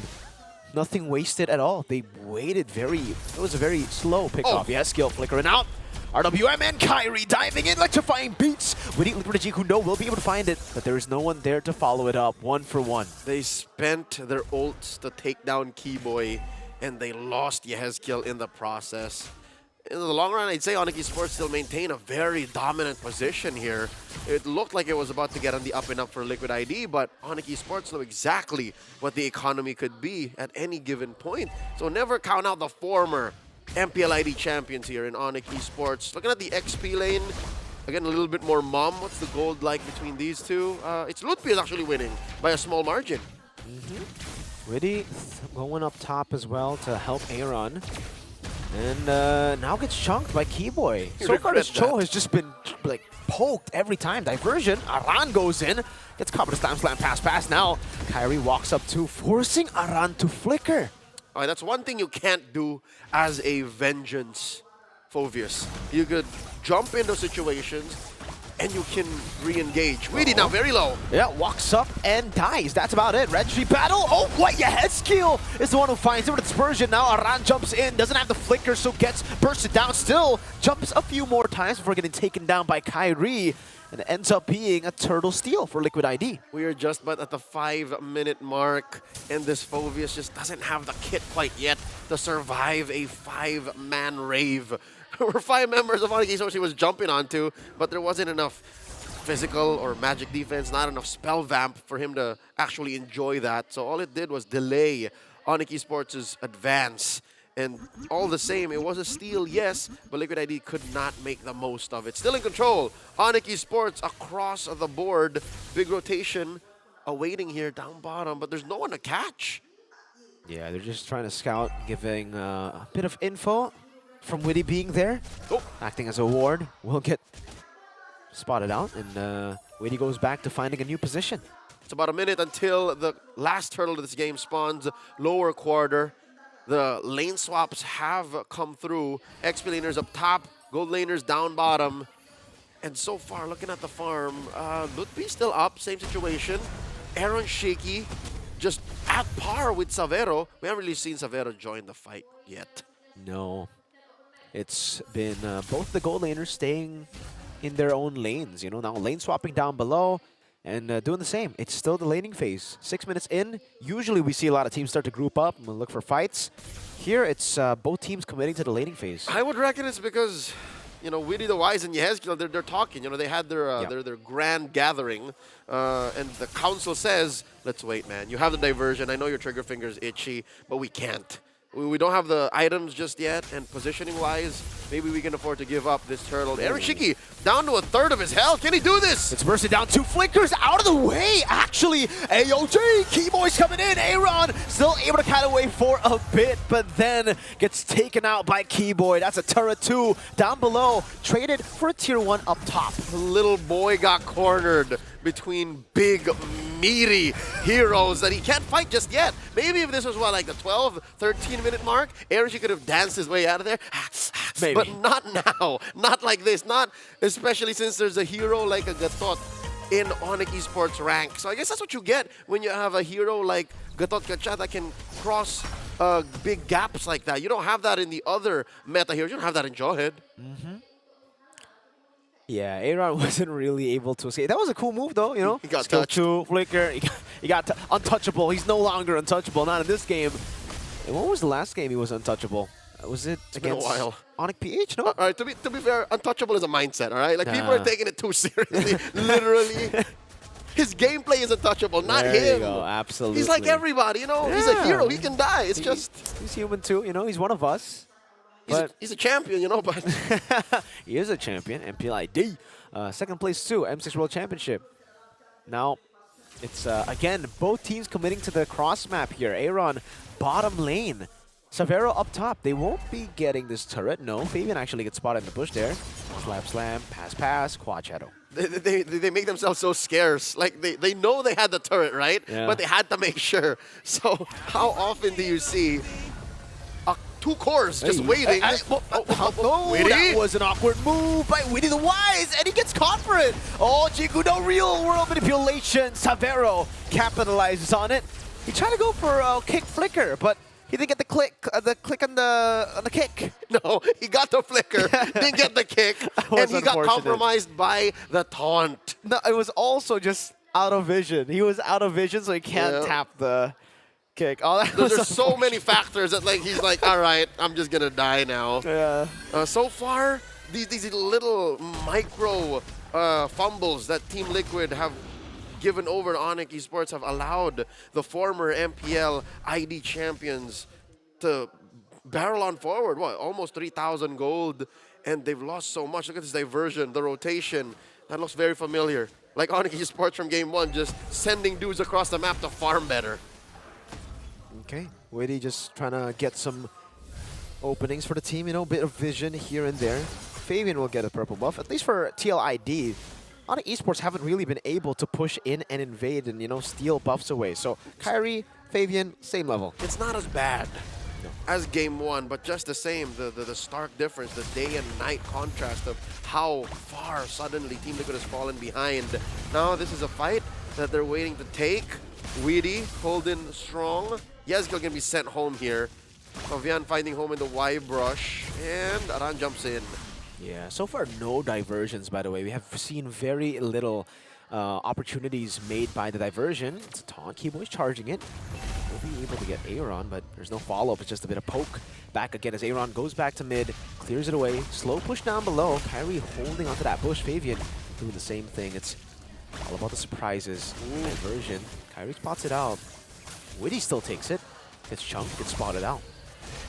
Nothing wasted at all. They waited very... It was a very slow pickoff. Yes, skill flickering out. RWM and Kyrie diving in, electrifying beats. Witty, Liquid who know will be able to find it, but there is no one there to follow it up. 1 for 1. They spent their ults to take down Keyboy, and they lost Yehezkiel in the process. In the long run, I'd say Onyx Esports still maintain a very dominant position here. It looked like it was about to get on the up and up for Liquid ID, but Onyx Esports know exactly what the economy could be at any given point. So never count out the former MPLID champions here in Onyx Esports. Looking at the XP lane, again, a little bit more mom. What's the gold like between these two? It's Lutpi is actually winning by a small margin. Witty going up top as well to help Aaron. And now gets chunked by Keyboy. So far, this Cho has just been like poked every time. Diversion. Aran goes in. Gets caught with a slam pass. Now Kyrie walks up to forcing Aran to flicker. All right, that's one thing you can't do as a Vengeance Phoveus. You could jump into situations and you can re-engage. Witty now very low. Yeah, walks up and dies. That's about it. Registry battle. Oh, what? Yehezkiel is the one who finds it with dispersion. Now Aran jumps in, doesn't have the flicker, so gets bursted down. Still jumps a few more times before getting taken down by Kyrie. And it ends up being a turtle steal for Liquid ID. We are just but at the 5-minute mark, and this Phoveus just doesn't have the kit quite yet to survive a 5-man rave. There were 5 members of Onyx Esports he was jumping onto, but there wasn't enough physical or magic defense, not enough spell vamp for him to actually enjoy that. So all it did was delay Onyx Esports' advance. And all the same, it was a steal, yes, but Liquid ID could not make the most of it. Still in control, Onyx Esports across the board. Big rotation awaiting here down bottom, but there's no one to catch. Yeah, they're just trying to scout, giving a bit of info from Witty being there. Acting as a ward, will get spotted out, and Witty goes back to finding a new position. It's about a minute until the last turtle of this game spawns lower quarter. The lane swaps have come through. XP laners up top, gold laners down bottom. And so far, looking at the farm, Lutpi still up, same situation. Aaron Shaky just at par with Savero. We haven't really seen Savero join the fight yet. No. It's been both the gold laners staying in their own lanes. You know, now lane swapping down below and doing the same. It's still the laning phase. 6 minutes in, usually we see a lot of teams start to group up and look for fights. Here, it's both teams committing to the laning phase. I would reckon it's because, you know, Witty the Wise and Yehezkiel, they're talking. You know, they had their grand gathering, and the council says, let's wait, man. You have the diversion. I know your trigger finger's itchy, but we can't. We don't have the items just yet, and positioning-wise, maybe we can afford to give up this turtle. Aaron Shiki down to a third of his health. Can he do this? It's bursted down. 2 flickers out of the way, actually. AOG, Keyboy's coming in. Aaron still able to kite away for a bit, but then gets taken out by Keyboy. That's a turret 2 down below. Traded for a tier 1 up top. Little boy got cornered between big, meaty heroes that he can't fight just yet. Maybe if this was, what, like the 12, 13-minute mark, Aaron could have danced his way out of there. Maybe. But not now. Not like this. Not especially since there's a hero like a Gatot in Onyx Esports rank. So I guess that's what you get when you have a hero like Gatot Kacha that can cross big gaps like that. You don't have that in the other meta heroes. You don't have that in Jawhead. Yeah, Aaron wasn't really able to escape. That was a cool move, though, you know? He got Skill touched. 2, flicker. He got untouchable. He's no longer untouchable. Not in this game. And when was the last game he was untouchable? Was it It's been a against while. Onyx PH? No? All right, to be fair, untouchable is a mindset, all right? Like, people Nah. are taking it too seriously, literally. His gameplay is untouchable, not There him. you go, absolutely. He's like everybody, you know? He's a Yeah. hero. He can die. It's just... He's human, too. You know, he's one of us. He's a champion, you know, but... He is a champion, MPLID. Second place, too, M6 World Championship. Now, it's, again, both teams committing to the cross map here. Aaron, bottom lane. Savero up top. They won't be getting this turret. No, Fabian actually gets spotted in the bush there. Slap, slam, pass, quad shadow. They make themselves so scarce. Like, they know they had the turret, right? Yeah. But they had to make sure. So, how often do you see 2 cores just waiting? Witty? That was an awkward move by Witty the Wise, and he gets caught for it. Oh, Jigu, no real world manipulation. Savero capitalizes on it. He tried to go for a kick flicker, but he didn't get the click on the kick. No, he got the flicker, didn't get the kick, and he got compromised by the taunt. No, it was also just out of vision. He was out of vision, so he can't tap the kick. Oh, that was There's so many factors that like he's like, all right, I'm just gonna die now. Yeah. So far, these little micro fumbles that Team Liquid have given over to Onyx Esports have allowed the former MPL ID champions to barrel on forward. What, almost 3,000 gold, and they've lost so much. Look at this diversion, the rotation. That looks very familiar. Like Onyx Esports from game 1, just sending dudes across the map to farm better. Okay, Witty just trying to get some openings for the team, you know, bit of vision here and there. Fabian will get a purple buff, at least for TLID. A lot of esports haven't really been able to push in and invade and, you know, steal buffs away. So, Kyrie, Fabian, same level. It's not as bad as game 1, but just the same, the stark difference, the day and night contrast of how far suddenly Team Liquid has fallen behind. Now this is a fight that they're waiting to take. Witty holding strong. Yezkiel can be sent home here. Fabian finding home in the Y brush, and Aran jumps in. Yeah, so far no diversions, by the way. We have seen very little opportunities made by the diversion. It's a taunt. Keyboy's charging it. We'll be able to get Aaron, but there's no follow-up. It's just a bit of poke. Back again as Aaron goes back to mid, clears it away. Slow push down below. Kyrie holding onto that bush. Fabian doing the same thing. It's all about the surprises. Diversion. Kyrie spots it out. Witty still takes it. Gets chunked, gets spotted out.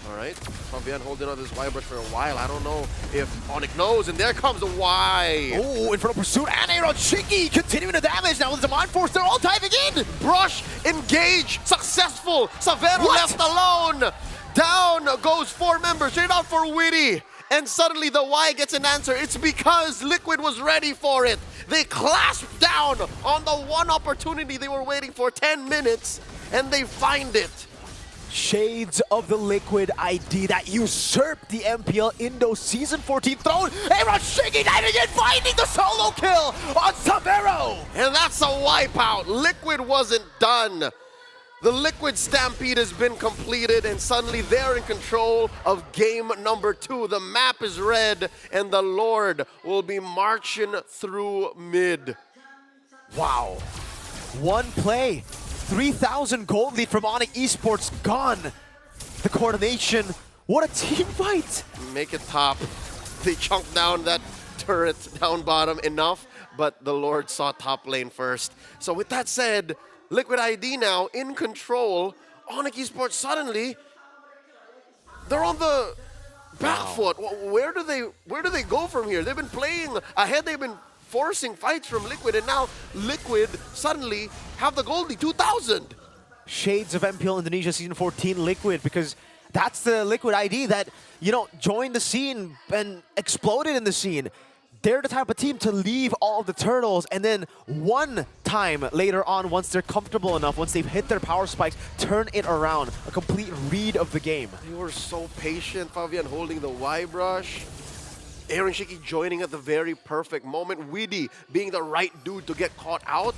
All right, Fabian holding on this Y brush for a while. I don't know if Onyx knows, and there comes the Y. Oh, in front of pursuit, and Aaron Shiki continuing the damage. Now with the Mind Force, they're all diving in. Brush, engage, successful. Savero left alone. Down goes 4 members, straight out for Witty. And suddenly the Y gets an answer. It's because Liquid was ready for it. They clasped down on the one opportunity they were waiting for 10 minutes, and they find it. Shades of the Liquid ID that usurped the MPL Indo Season 14 throne. Aaron Shiki diving in, finding the solo kill on Savero. And that's a wipeout. Liquid wasn't done. The Liquid Stampede has been completed, and suddenly they're in control of game number 2. The map is red, and the Lord will be marching through mid. Wow. One play, 3,000 gold lead from Onyx Esports gone. The coordination, what a team fight. Make it top. They chunked down that turret down bottom enough, but the Lord saw top lane first. So with that said, Liquid ID now in control. Onyx Esports suddenly, they're on the back foot. Where do they go from here? They've been playing ahead. They've been forcing fights from Liquid, and now Liquid suddenly have the gold lead, 2,000. Shades of MPL Indonesia Season 14 Liquid, because that's the Liquid ID that, you know, joined the scene and exploded in the scene. They're the type of team to leave all of the turtles and then one time later on, once they're comfortable enough, once they've hit their power spikes, turn it around. A complete read of the game. They were so patient. Fabian holding the Y brush. Aaron Shiki joining at the very perfect moment. Widdy being the right dude to get caught out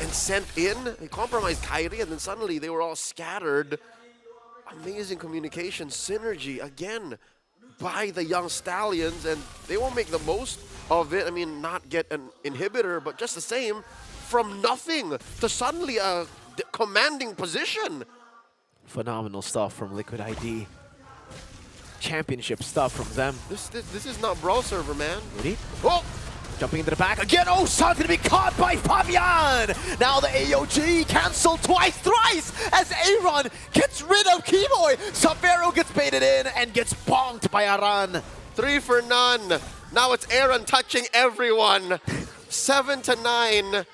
and sent in. He compromised Kyrie, and then suddenly they were all scattered. Amazing communication, synergy again by the young Stallions, and they won't make the most of it. I mean, not get an inhibitor, but just the same, from nothing to suddenly a commanding position. Phenomenal stuff from Liquid ID. Championship stuff from them. This is not Brawl Server, man. Ready? Oh! Jumping into the back again. Oh, Son gonna be caught by Fabian. Now the AOG canceled twice, thrice as Aaron gets rid of Keyboy. Sabero gets baited in and gets bonked by Aran. 3 for none. Now it's Aaron touching everyone. 7-9.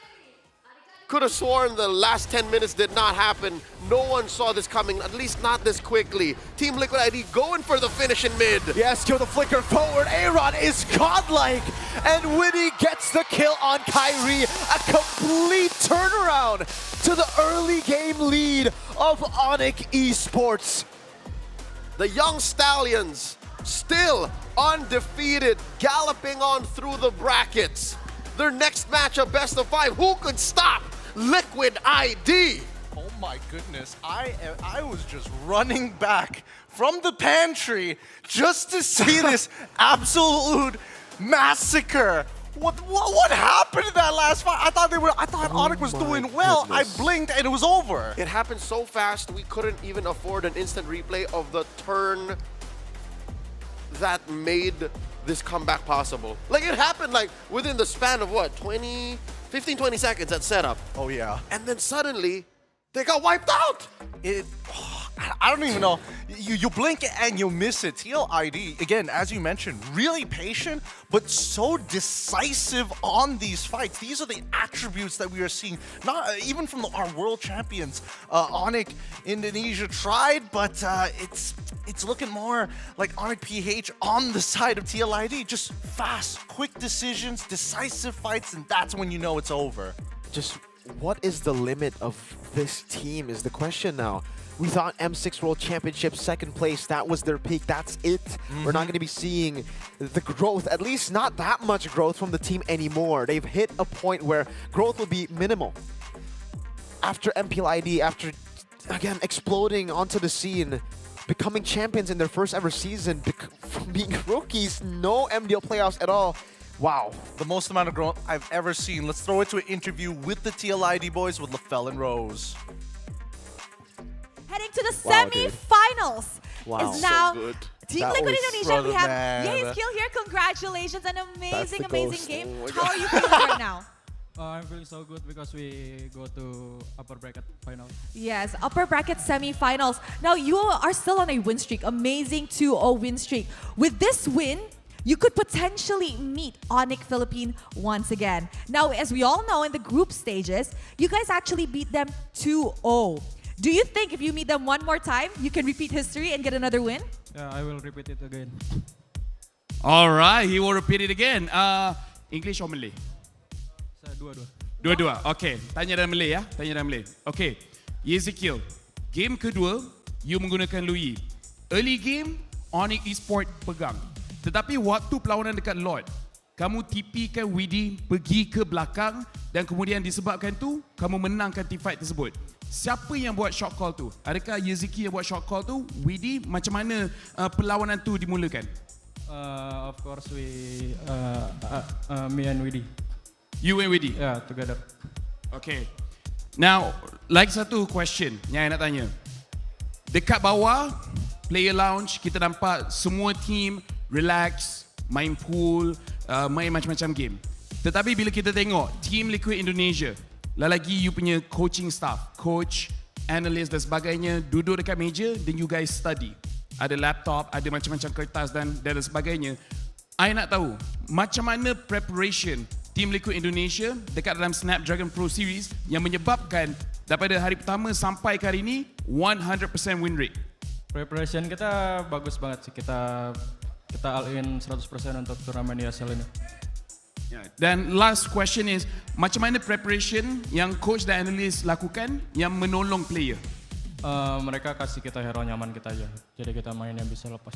Could have sworn the last 10 minutes did not happen. No one saw this coming, at least not this quickly. Team Liquid ID going for the finish in mid. Yes, kill the flicker forward. Aaron is godlike. And Winnie gets the kill on Kyrie. A complete turnaround to the early game lead of Onyx Esports. The young Stallions still undefeated, galloping on through the brackets. Their next matchup, best of 5. Who could stop Liquid ID? Oh my goodness, I was just running back from the pantry just to see this absolute massacre. What happened in that last fight? I thought Onyx was doing well. Goodness. I blinked and it was over. It happened so fast, we couldn't even afford an instant replay of the turn that made this comeback possible. Like, it happened like within the span of what, 15-20 seconds at setup. Oh yeah. And then suddenly they got wiped out. I don't even know. You blink and you miss it. TLID, again, as you mentioned, really patient, but so decisive on these fights. These are the attributes that we are seeing, not even from our world champions. Onyx Indonesia tried, but it's looking more like Onyx PH on the side of TLID. Just fast, quick decisions, decisive fights, and that's when you know it's over. Just what is the limit of this team is the question now. We thought M6 World Championship, second place, that was their peak, that's it. We're not going to be seeing the growth, at least not that much growth from the team anymore. They've hit a point where growth will be minimal. After MPLID, after, again, exploding onto the scene, becoming champions in their first ever season, from being rookies, no MDL playoffs at all. Wow. The most amount of growth I've ever seen. Let's throw it to an interview with the TLID boys with LaFell and Rose. Heading to the Wow, semi-finals Wow. is now So good. Team That Liquid was Indonesia. We have man. Yace Kill here. Congratulations. An amazing, amazing ghost. game. Oh my How are you feeling right now? I'm feeling so good because we go to upper bracket final. Yes, upper bracket semi-finals. Now you are still on a win streak. Amazing 2-0 win streak. With this win, you could potentially meet Onyx Philippines once again. Now, as we all know, in the group stages, you guys actually beat them 2-0. Do you think if you meet them one more time, you can repeat history and get another win? Yeah, I will repeat it again. All right, he will repeat it again. English or Malay? Dua-dua. Dua-dua. Okay, tanya dalam Malay ya. Tanya dalam Malay. Okay, Ezekiel, game kedua, you menggunakan Louis. Early game, Onyx Esports pegang. Tetapi waktu perlawanan dekat Lord, kamu TP-kan Widdy pergi ke belakang dan kemudian disebabkan tu, kamu menangkan team fight tersebut. siapa yang buat shot call tu? Adakah Yeziki yang buat shot call tu? Widi, macam mana perlawanan tu dimulakan? Of course, me and Widi. You and Widi? Yeah, together. Okay. Now, lagi satu question yang saya nak tanya. Dekat bawah, player lounge, kita nampak semua team relax, main pool, main macam-macam game. Tetapi bila kita tengok Team Liquid Indonesia, lagi you punya coaching staff, coach, analyst dan sebagainya duduk dekat meja, then you guys study. Ada laptop, ada macam-macam kertas dan sebagainya. I nak tahu, macam mana preparation Team Liquid Indonesia dekat dalam Snapdragon Pro Series yang menyebabkan daripada hari pertama sampai ke hari ini 100% win rate. Preparation kita bagus banget sih. Kita all in 100% untuk turnamen ESL ini. Dan last question is, macam mana preparation yang coach dan analyst lakukan yang menolong player? Mereka kasih kita hero nyaman kita aja. Jadi kita main yang bisa lepas.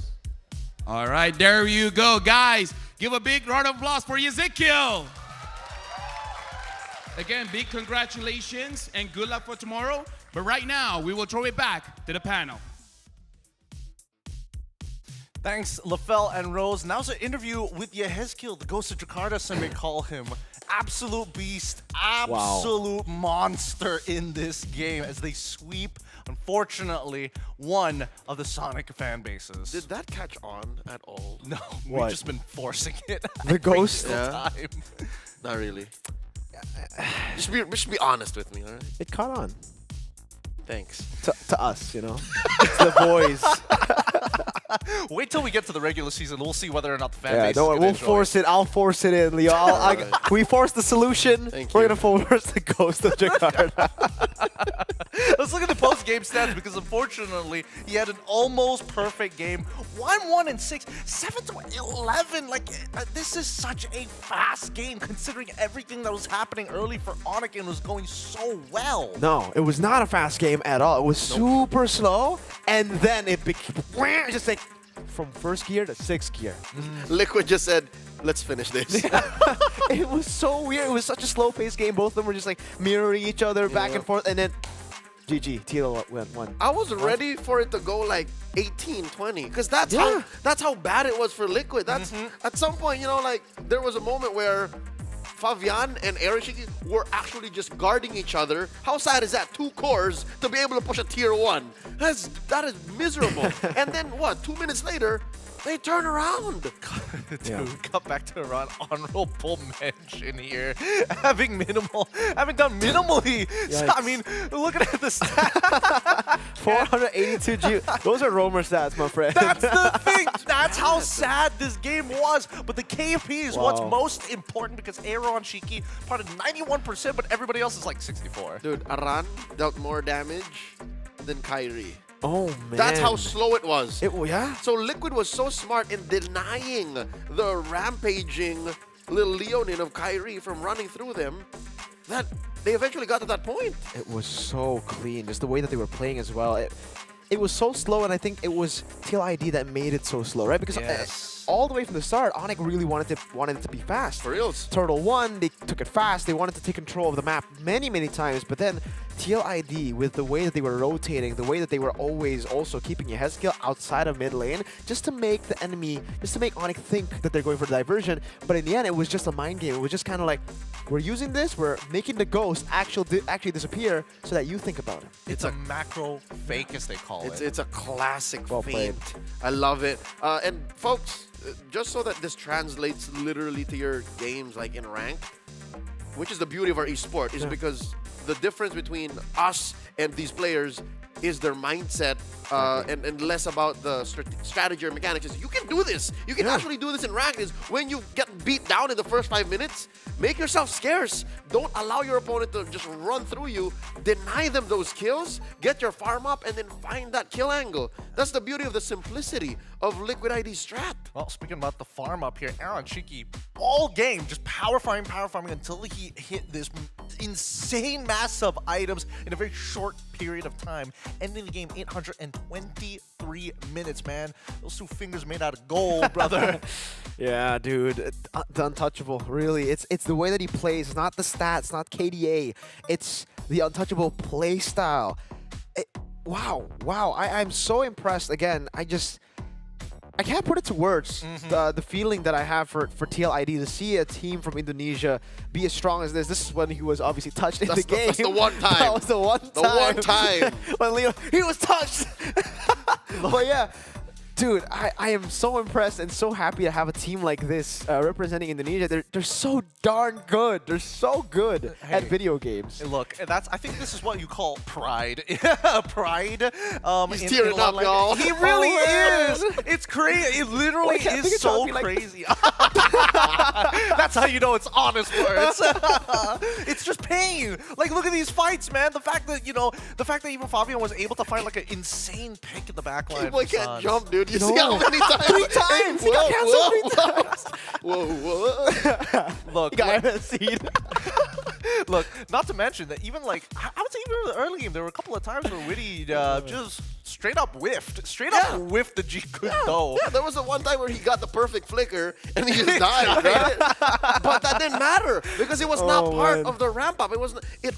Alright, there you go, guys. Give a big round of applause for Ezekiel. Again, big congratulations and good luck for tomorrow. But right now, we will throw it back to the panel. Thanks, LaFell and Rose. Now's an interview with Yehezkiel, the ghost of Jakarta, some may call him. Absolute beast, absolute monster in this game as they sweep, unfortunately, one of the Sonic fan bases. Did that catch on at all? No, What? we've just been forcing it. The ghost? Yeah. Time. Not really. Just be honest with me, all right? It caught on. Thanks. To us, you know. It's the boys. Wait till we get to the regular season. We'll see whether or not the fan Yeah, base no, is we'll enjoy force it. I'll force it in, Leo. Can we force the solution? We're gonna force the ghost of Jakarta. Let's look at the post-game stats because unfortunately he had an almost perfect game. 1-1-6, 7-11. Like this is such a fast game considering everything that was happening early for Onyx and was going so well. No, it was not a fast game at all. It was super slow, and then it became just like from first gear to sixth gear. Liquid just said, let's finish this. It was so weird. It was such a slow-paced game. Both of them were just like mirroring each other back and forth, and then GG, TL went one. I was ready for it to go like 18-20 because that's how bad it was for Liquid. That's at some point, you know, like there was a moment where Fabian and Erishiki were actually just guarding each other. How sad is that? 2 cores to be able to push a tier 1. That is miserable. And then what? 2 minutes later, they turn around. Dude, cut back to Iran. Honorable mention here. Having done minimally. I mean, look at the stats. 482 G. Those are roamer stats, my friend. That's the thing. That's how sad this game was. But the KP is what's most important because Aaron Shiki parted 91%, but everybody else is like 64. Dude, Aran dealt more damage than Kyrie. Oh, man. That's how slow it was. Yeah. So Liquid was so smart in denying the rampaging little Leonin of Kyrie from running through them that they eventually got to that point. It was so clean, just the way that they were playing as well. It was so slow, and I think it was TLID that made it so slow, right? Because all the way from the start, Onyx really wanted it to be fast. For reals. Turtle won, they took it fast, they wanted to take control of the map many, many times, but then TLID, with the way that they were rotating, the way that they were always also keeping Yehezkiel outside of mid lane, just to make the enemy, just to make Onyx think that they're going for the diversion, but in the end, it was just a mind game. It was just kind of like, we're using this, we're making the ghost actually disappear so that you think about it. It's a macro fake, as they call it. It's a classic feint. played. I love it. And folks, just so that this translates literally to your games like in ranked, which is the beauty of our esport, is because the difference between us and these players is their mindset and less about the strategy or mechanics. Is you can do this. You can actually do this in ranked. Is when you get beat down in the first 5 minutes, make yourself scarce. Don't allow your opponent to just run through you. Deny them those kills. Get your farm up and then find that kill angle. That's the beauty of the simplicity of Liquid ID strat. Well, speaking about the farm up here, Aaron Shiki, all game just power farming until he hit this insane mass of items in a very short period of time, ending the game 823 minutes, man. Those two fingers made out of gold, brother. Yeah, dude, the untouchable. Really, it's the way that he plays, not the stats, not KDA. It's the untouchable play style. Wow. I'm so impressed. Again, I can't put it to words. The feeling that I have for TLID, to see a team from Indonesia be as strong as this. This is when he was obviously touched in the game. That's the one time. That was the one time. The one time. When Leo, he was touched. But yeah, dude, I am so impressed and so happy to have a team like this representing Indonesia. They're so darn good. They're so good at video games. Hey, look, I think this is what you call pride. Pride. He's tearing up, y'all. He really is. It's crazy. It literally is so crazy. That's how you know it's honest words. It's just pain. Like, look at these fights, man. The fact that even Fabian was able to find like an insane pick in the back line. Boy can't jump, dude. You No. see how many times? 3 times. He got canceled 3 times. Whoa. Look, He got MSC'd. look, not to mention that even like, I would say even in the early game, there were a couple of times where Witty just straight up whiffed. Straight up whiffed the G though. Yeah, there was the one time where he got the perfect flicker and he just died, right? But that didn't matter because it was not part of the ramp up. It wasn't. It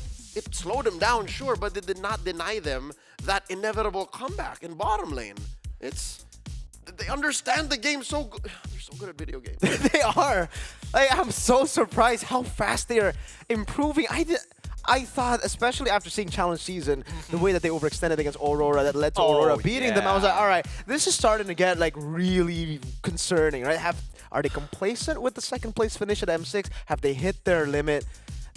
slowed him down, sure, but it did not deny them that inevitable comeback in bottom lane. They understand the game so good. They're so good at video games. They are. I'm so surprised how fast they are improving. I thought, especially after seeing Challenge Season, the way that they overextended against Aurora, that led to Aurora beating them, I was like, all right, this is starting to get like really concerning, right? Are they complacent with the second place finish at M6? Have they hit their limit?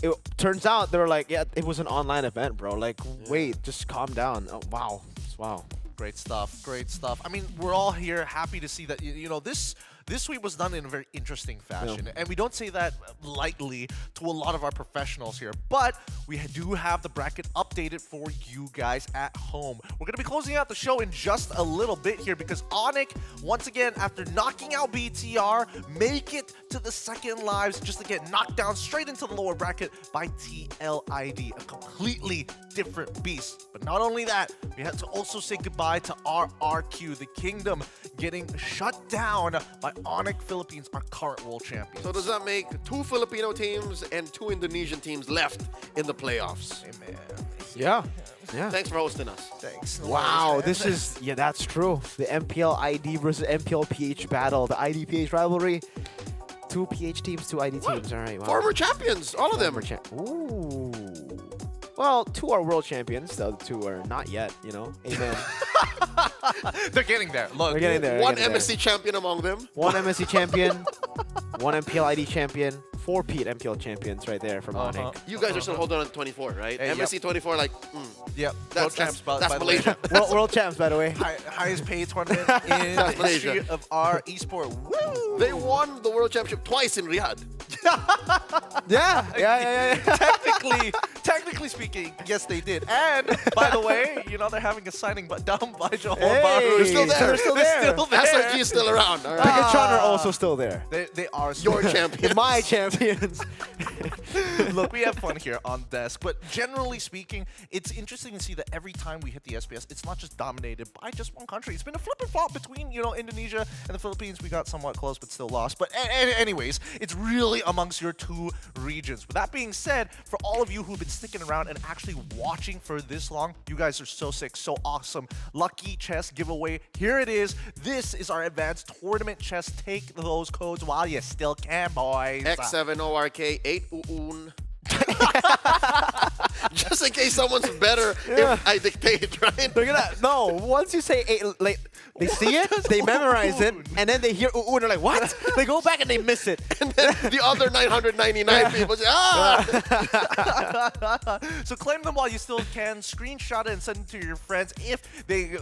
It turns out they were like, yeah, it was an online event, bro. Like, wait, just calm down. Oh, wow. Wow. Great stuff. Great stuff. I mean, we're all here happy to see that, you know, this sweep was done in a very interesting fashion. And we don't say that lightly to a lot of our professionals here. But we do have the bracket updated for you guys at home. We're going to be closing out the show in just a little bit here because Onyx, once again, after knocking out BTR, make it to the second lives just to get knocked down straight into the lower bracket by TLID, a completely different beast. But not only that, we had to also say goodbye to RRQ, the Kingdom, getting shut down by Onyx Philippines, our current world champions. So does that make 2 Filipino teams and 2 Indonesian teams left in the playoffs? Hey, man. Yeah. Thanks for hosting us. Thanks. Wow, this is, that's true. The MPL ID versus MPL PH battle, the ID PH rivalry. 2 PH teams, 2 ID teams. All right. Wow. Former champions, all of them. Ooh. Well, 2 are world champions. The other 2 are not yet, you know. Amen. They're getting there. Look, they're getting there. One MSC champion among them. 1 MSC champion, 1 MPL ID champion, 4 Pete MPL champions right there from Onyx. You guys are still holding on to 24, right? Hey, MSC 24, like, Yep. that's by Malaysia. World champs, by the way. Highest paid tournament in the history of our esport. Woo! They won the world championship twice in Riyadh. Yeah. Technically speaking, yes, they did. And by the way, you know they're having a signing, but down by Johor. Hey, They're still there. They're still there. SRG is still around. All right. Bigatron are also still there. They are still Your champions. My champions. Look, we have fun here on desk, but generally speaking, it's interesting to see that every time we hit the SBS, it's not just dominated by just one country. It's been a flip and flop between, you know, Indonesia and the Philippines. We got somewhat close, but still lost. But anyways, it's really amongst your 2 regions. With that being said, for all of you who've been sticking around and actually watching for this long, you guys are so sick, so awesome. Lucky chest giveaway. Here it is. This is our advanced tournament chest. Take those codes while you still can, boys. X7ORK 8 Uun. Just in case someone's better if I dictate, right? Look at that. No, once you say 8, like, they see it, they memorize it, and then they hear ooh, and they're like, what? They go back and they miss it. And then the other 999 people say, ah! So claim them while you still can. Screenshot it and send it to your friends if they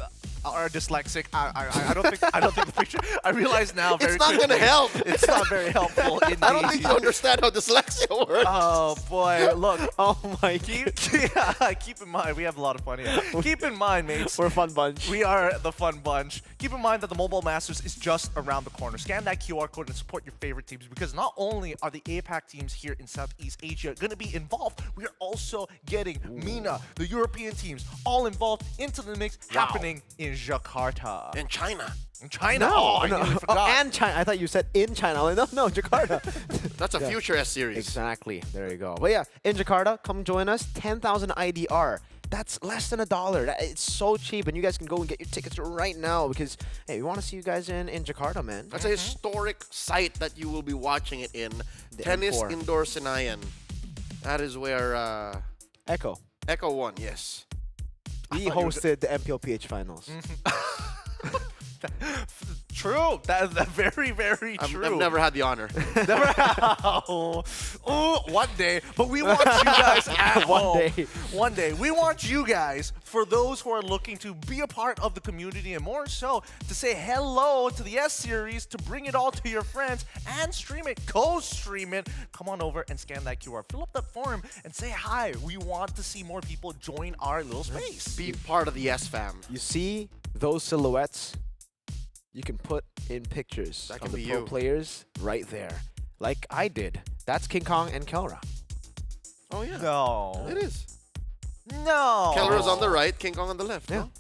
are dyslexic. I don't think the picture. I realize now. Very It's not going to quickly, help. It's not very helpful. Indeed. I don't think you understand how dyslexia works. Oh boy, look. Oh my. Keep in mind, we have a lot of fun here. Keep in mind, mates. We're a fun bunch. We are the fun bunch. Keep in mind that the Mobile Masters is just around the corner. Scan that QR code and support your favorite teams, because not only are the APAC teams here in Southeast Asia going to be involved, we are also getting MENA, the European teams, all involved into the mix, happening in Jakarta. In China. In China. No, I no. nearly forgot. And China. I thought you said in China. Like, no, Jakarta. That's a future S series. Exactly. There you go. But yeah, in Jakarta, come join us. 10,000 IDR. That's less than $1. It's so cheap, and you guys can go and get your tickets right now because, hey, we want to see you guys in Jakarta, man. That's a historic site that you will be watching it in. The Tennis M4. Indoor Senayan. That is where Echo. Echo won, yes. We hosted the MPLPH finals. True. That is very, very true. I've never had the honor. Never. Oh, one day. But we want you guys at One home. day. One day. We want you guys, for those who are looking to be a part of the community and more so, to say hello to the S Series, to bring it all to your friends and stream it, co-stream it. Come on over and scan that QR. Fill up that form and say hi. We want to see more people join our little space. Be part of the S fam. You see those silhouettes? You can put in pictures That can of the be pro you. players right there, like I did. That's King Kong and Kelra. Oh, yeah. No. It is. No. Keller's on the right, King Kong on the left. Yeah. no?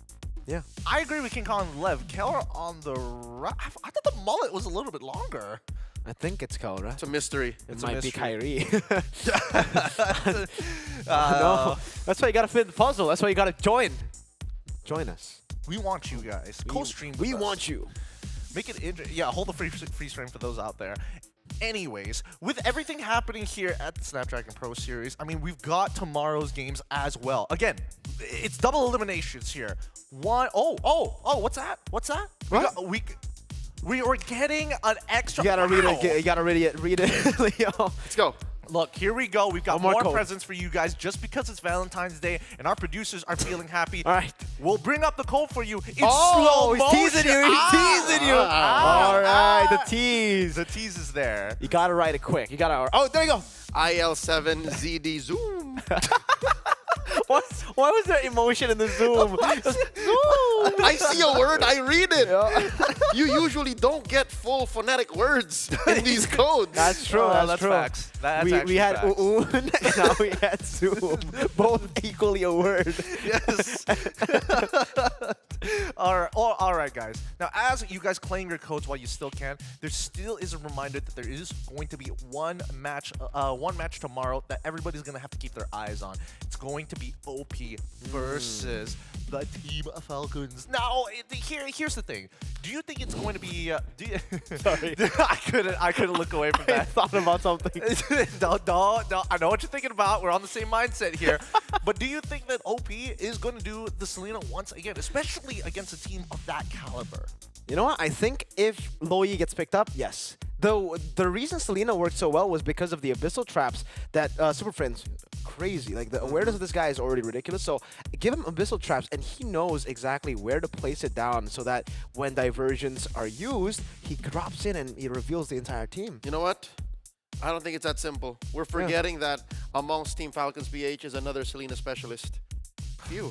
Yeah. I agree with King Kong on the left. Keller on the right. I thought the mullet was a little bit longer. I think it's Kelra. It's a mystery. It a might be mystery. Kyrie. No, that's why you gotta fit the puzzle. That's why you gotta join. Join us. We want you guys. Co-stream. We with us. want you. Make it yeah, hold the free stream for those out there. Anyways, with everything happening here at the Snapdragon Pro Series, I mean, we've got tomorrow's games as well. Again, it's double eliminations here. What's that? What's that? What? We are getting an extra. You gotta read Wow. it. You gotta read it, Leo. Let's go. Look, here we go. We've got One more more code. presents for you guys just because it's Valentine's Day and our producers are feeling happy. All right. We'll bring up the code for you in Oh, slow he's motion. teasing you. He's teasing you. All right, the tease. The tease is there. You gotta write it quick. You gotta. Oh, there you go. IL7ZD Zoom. Why was there emotion in the Zoom? I see a word, I read it. You usually don't get full phonetic words in these codes. That's true. That's true. facts. That's we actually had facts. uun, and now we had Zoom. Both equally a word. Yes. All right, guys. Now, as you guys claim your codes while you still can, there still is a reminder that there is going to be one match tomorrow that everybody's gonna have to keep their eyes on. It's going to be OP versus the Team Falcons. Now, here's the thing. Do you think it's going to be? Sorry. I couldn't look away from I that. thought about something. No. I know what you're thinking about. We're on the same mindset here. But do you think that OP is going to do the Selena once again, especially against a team of that caliber? You know what? I think if Loyi gets picked up, yes. Though the reason Selena worked so well was because of the abyssal traps that Super Friends, crazy. Like the awareness of this guy is already ridiculous. So give him abyssal traps, and he knows exactly where to place it down so that when diversions are used, he drops in and he reveals the entire team. You know what? I don't think it's that simple. We're forgetting that amongst Team Falcons BH is another Selena specialist. Few.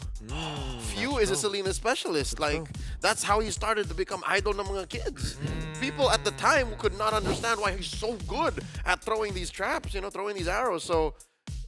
Few is a Selena specialist. Like, that's how he started to become idol ng mga kids. People at the time could not understand why he's so good at throwing these traps, throwing these arrows. So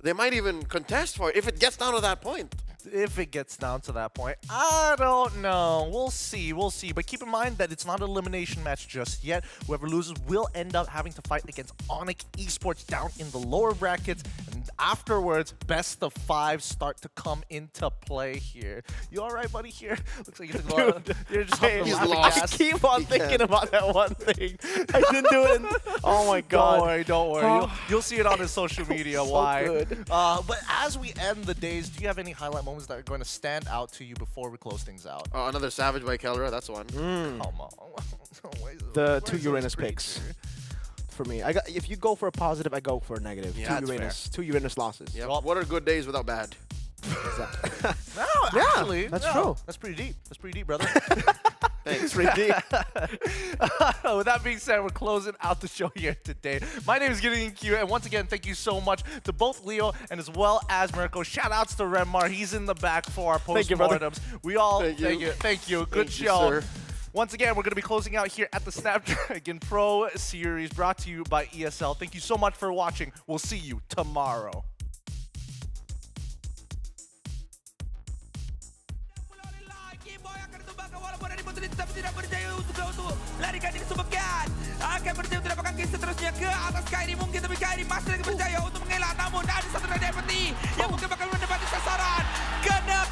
they might even contest for it if it gets down to that point. If it gets down to that point, I don't know. We'll see. But keep in mind that it's not an elimination match just yet. Whoever loses will end up having to fight against Onyx Esports down in the lower brackets. And afterwards, best of 5 start to come into play here. You all right, buddy? Here, looks like you're just He's laughing lost. gas. I keep on thinking about that one thing. I didn't do it. Oh my God. Don't worry. You'll see it on his social media. So why? good. But as we end the days, do you have any highlight moments that are going to stand out to you before we close things out? Another Savage by Kelra, that's one. Come on. The 2 Uranus picks. For me, if you go for a positive, I go for a negative. Yeah, two that's Uranus losses. Yeah. What are good days without bad? No, Yeah, actually, that's no. true. That's pretty deep. That's pretty deep, brother. Thanks. Pretty deep. With that being said, we're closing out the show here today. My name is Gideon Q, and once again, thank you so much to both Leo and as well as Mirko. Shout outs to Remar. He's in the back for our Thank you, brother. postmortems. We all Thank you. Thank you. Good Thank you, show. sir. Once again, we're going to be closing out here at the Snapdragon Pro Series, brought to you by ESL. Thank you so much for watching. We'll see you tomorrow. Larikan diri sebagian akan berjaya untuk dapatkan game seterusnya ke atas Kairi. Mungkin tapi Kairi masih lagi berjaya untuk mengelak, namun ada satu dari peti yang mungkin bakal mendapati sasaran. Kena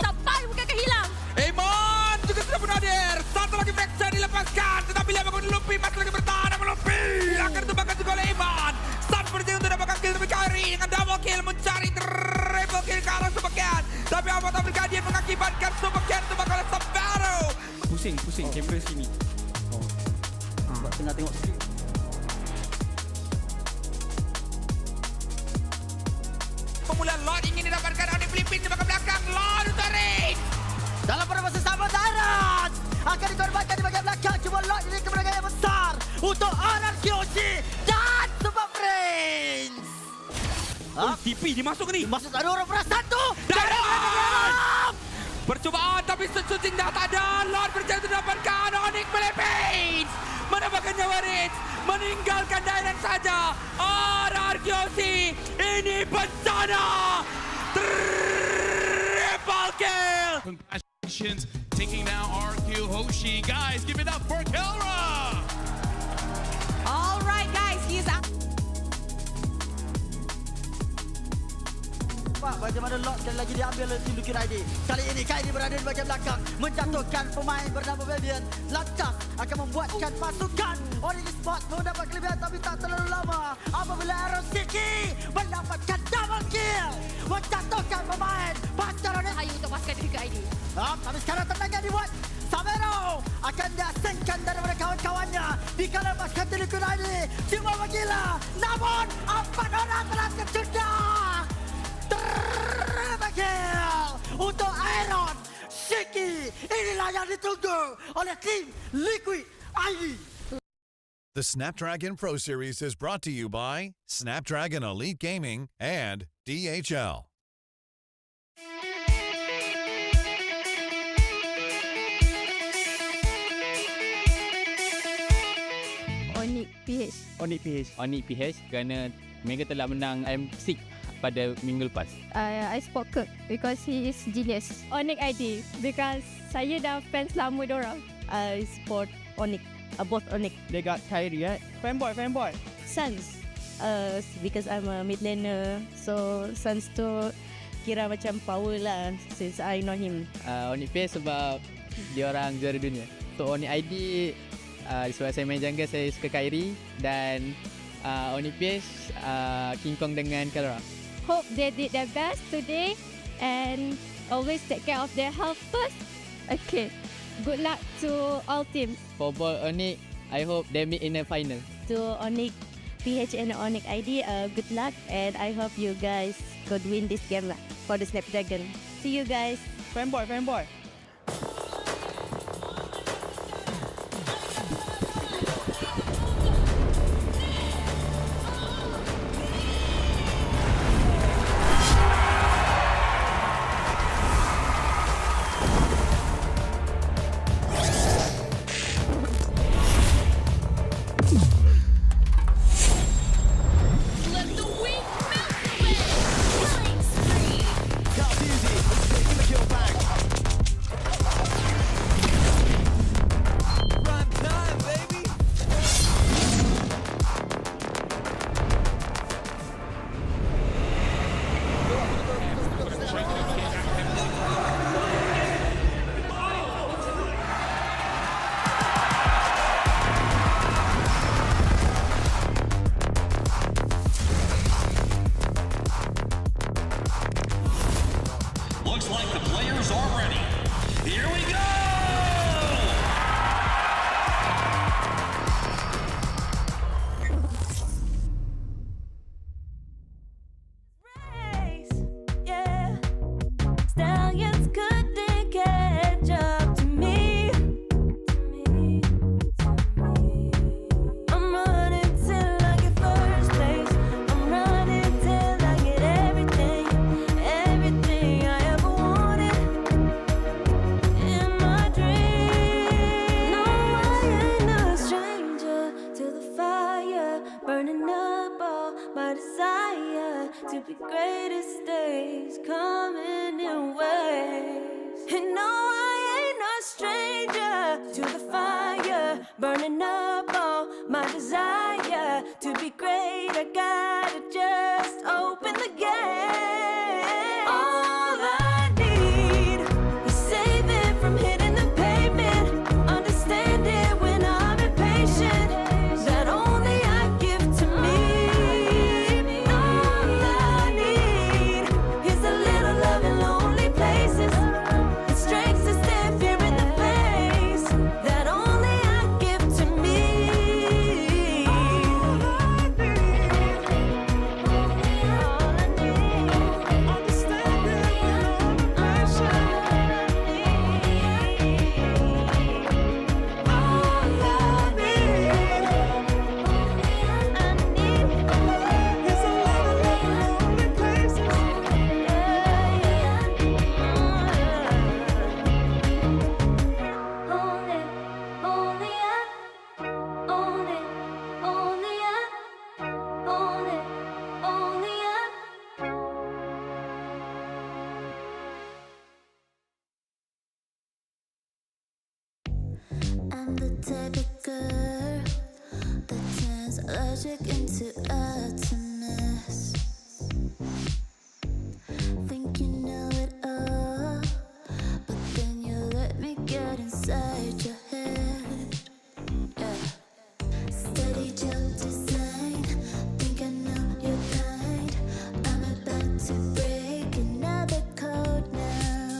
Sampai bukan kehilang. Eman juga sudah pun hadir. Satu lagi fracture dilepaskan, tetapi dia bakal Luffy masih lagi bertahan, namun Luffy akan ditembakkan juga oleh Eman. Sam berjaya untuk dapatkan kill, tapi Kairi dengan double kill mencari triple kill ke arah sebagian. Tapi apatah dia mengakibatkan sebagian ditembakkan oleh Sambaro. Pusing, kamera sini. Tengah tengok sini. Pemulihan Lord ingin didapatkan oleh Filipin di belakang. Lord untuk Ring. Dalam permasa sama darat akan dikorbankan di bagian belakang. Cuma Lord ini kemenangan yang besar untuk RRQC dan Super Prince. TP dimasuk ni. Masuk ada orang satu. Dalam. Percubaan tapi shooting dah tak ada. Lord berjaya untuk dapatkan Onyx Philippines. Mendapatkan nyawa Rich. Meninggalkan Direct saja. RRQC ini bencana. Triple kill. Congratulations, taking down RQ Hoshi. Guys, give it up for Kelra. All right, guys, he's out. Bagaimana Lord sekali lagi diambil oleh tim Liquid ID. Kali ini Kairi berada di bagian belakang menjatuhkan pemain bernama Fabian. Lantas akan membuatkan pasukan Onyx Esports mendapat kelebihan tapi tak terlalu lama apabila Aaron Siki mendapatkan double kill menjatuhkan pemain pasukan Onyx. Ayo untuk pasukan Liquid ID. Tapi sekarang tenangnya dibuat Samero akan diasingkan daripada kawan-kawannya di kala pasukan Liquid ID. Cuma begila, namun 4 orang telah tercegah. Terbagian untuk Aaron Shiki. Inilah yang ditunggu oleh tim Liquid ID. The Snapdragon Pro Series is brought to you by Snapdragon Elite Gaming and DHL. Onyx PH kerana mereka telah menang M6 pada minggu lepas. I support Kirk because he is genius. Onyx ID because saya dah fans lama diorang. I support Onyx, both Onyx. They got Kyrie, right? Fanboy. Suns because I'm a mid laner, so Suns tu kira macam power lah since I know him. Onyx PH sebab dia orang juara dunia. So Onyx ID sebab saya main jungle, saya suka Kyrie, dan Onyx PH King Kong dengan Kelra. Hope they did their best today and always take care of their health first. Okay, good luck to all teams. For ball Onyx, I hope they meet in the final. To Onyx PH and Onyx ID, good luck, and I hope you guys could win this game lah for the Snapdragon. See you guys. Fanboy. Let the weak melt away. Killing spree. Got easy. Taking the kill back. to be greatest days coming in waves. And no, I ain't no stranger to the fire, burning up all my desire to be great. I gotta just open the gate. All I need is saving from hitting the pavement, understanding when I'm impatient, that only I give to me. All I need is a little love in lonely places, the strength to stare fear in the face, that only I give to me. I'm the type of girl that turns logic into atoms. Think you know it all, but then you let me get inside you.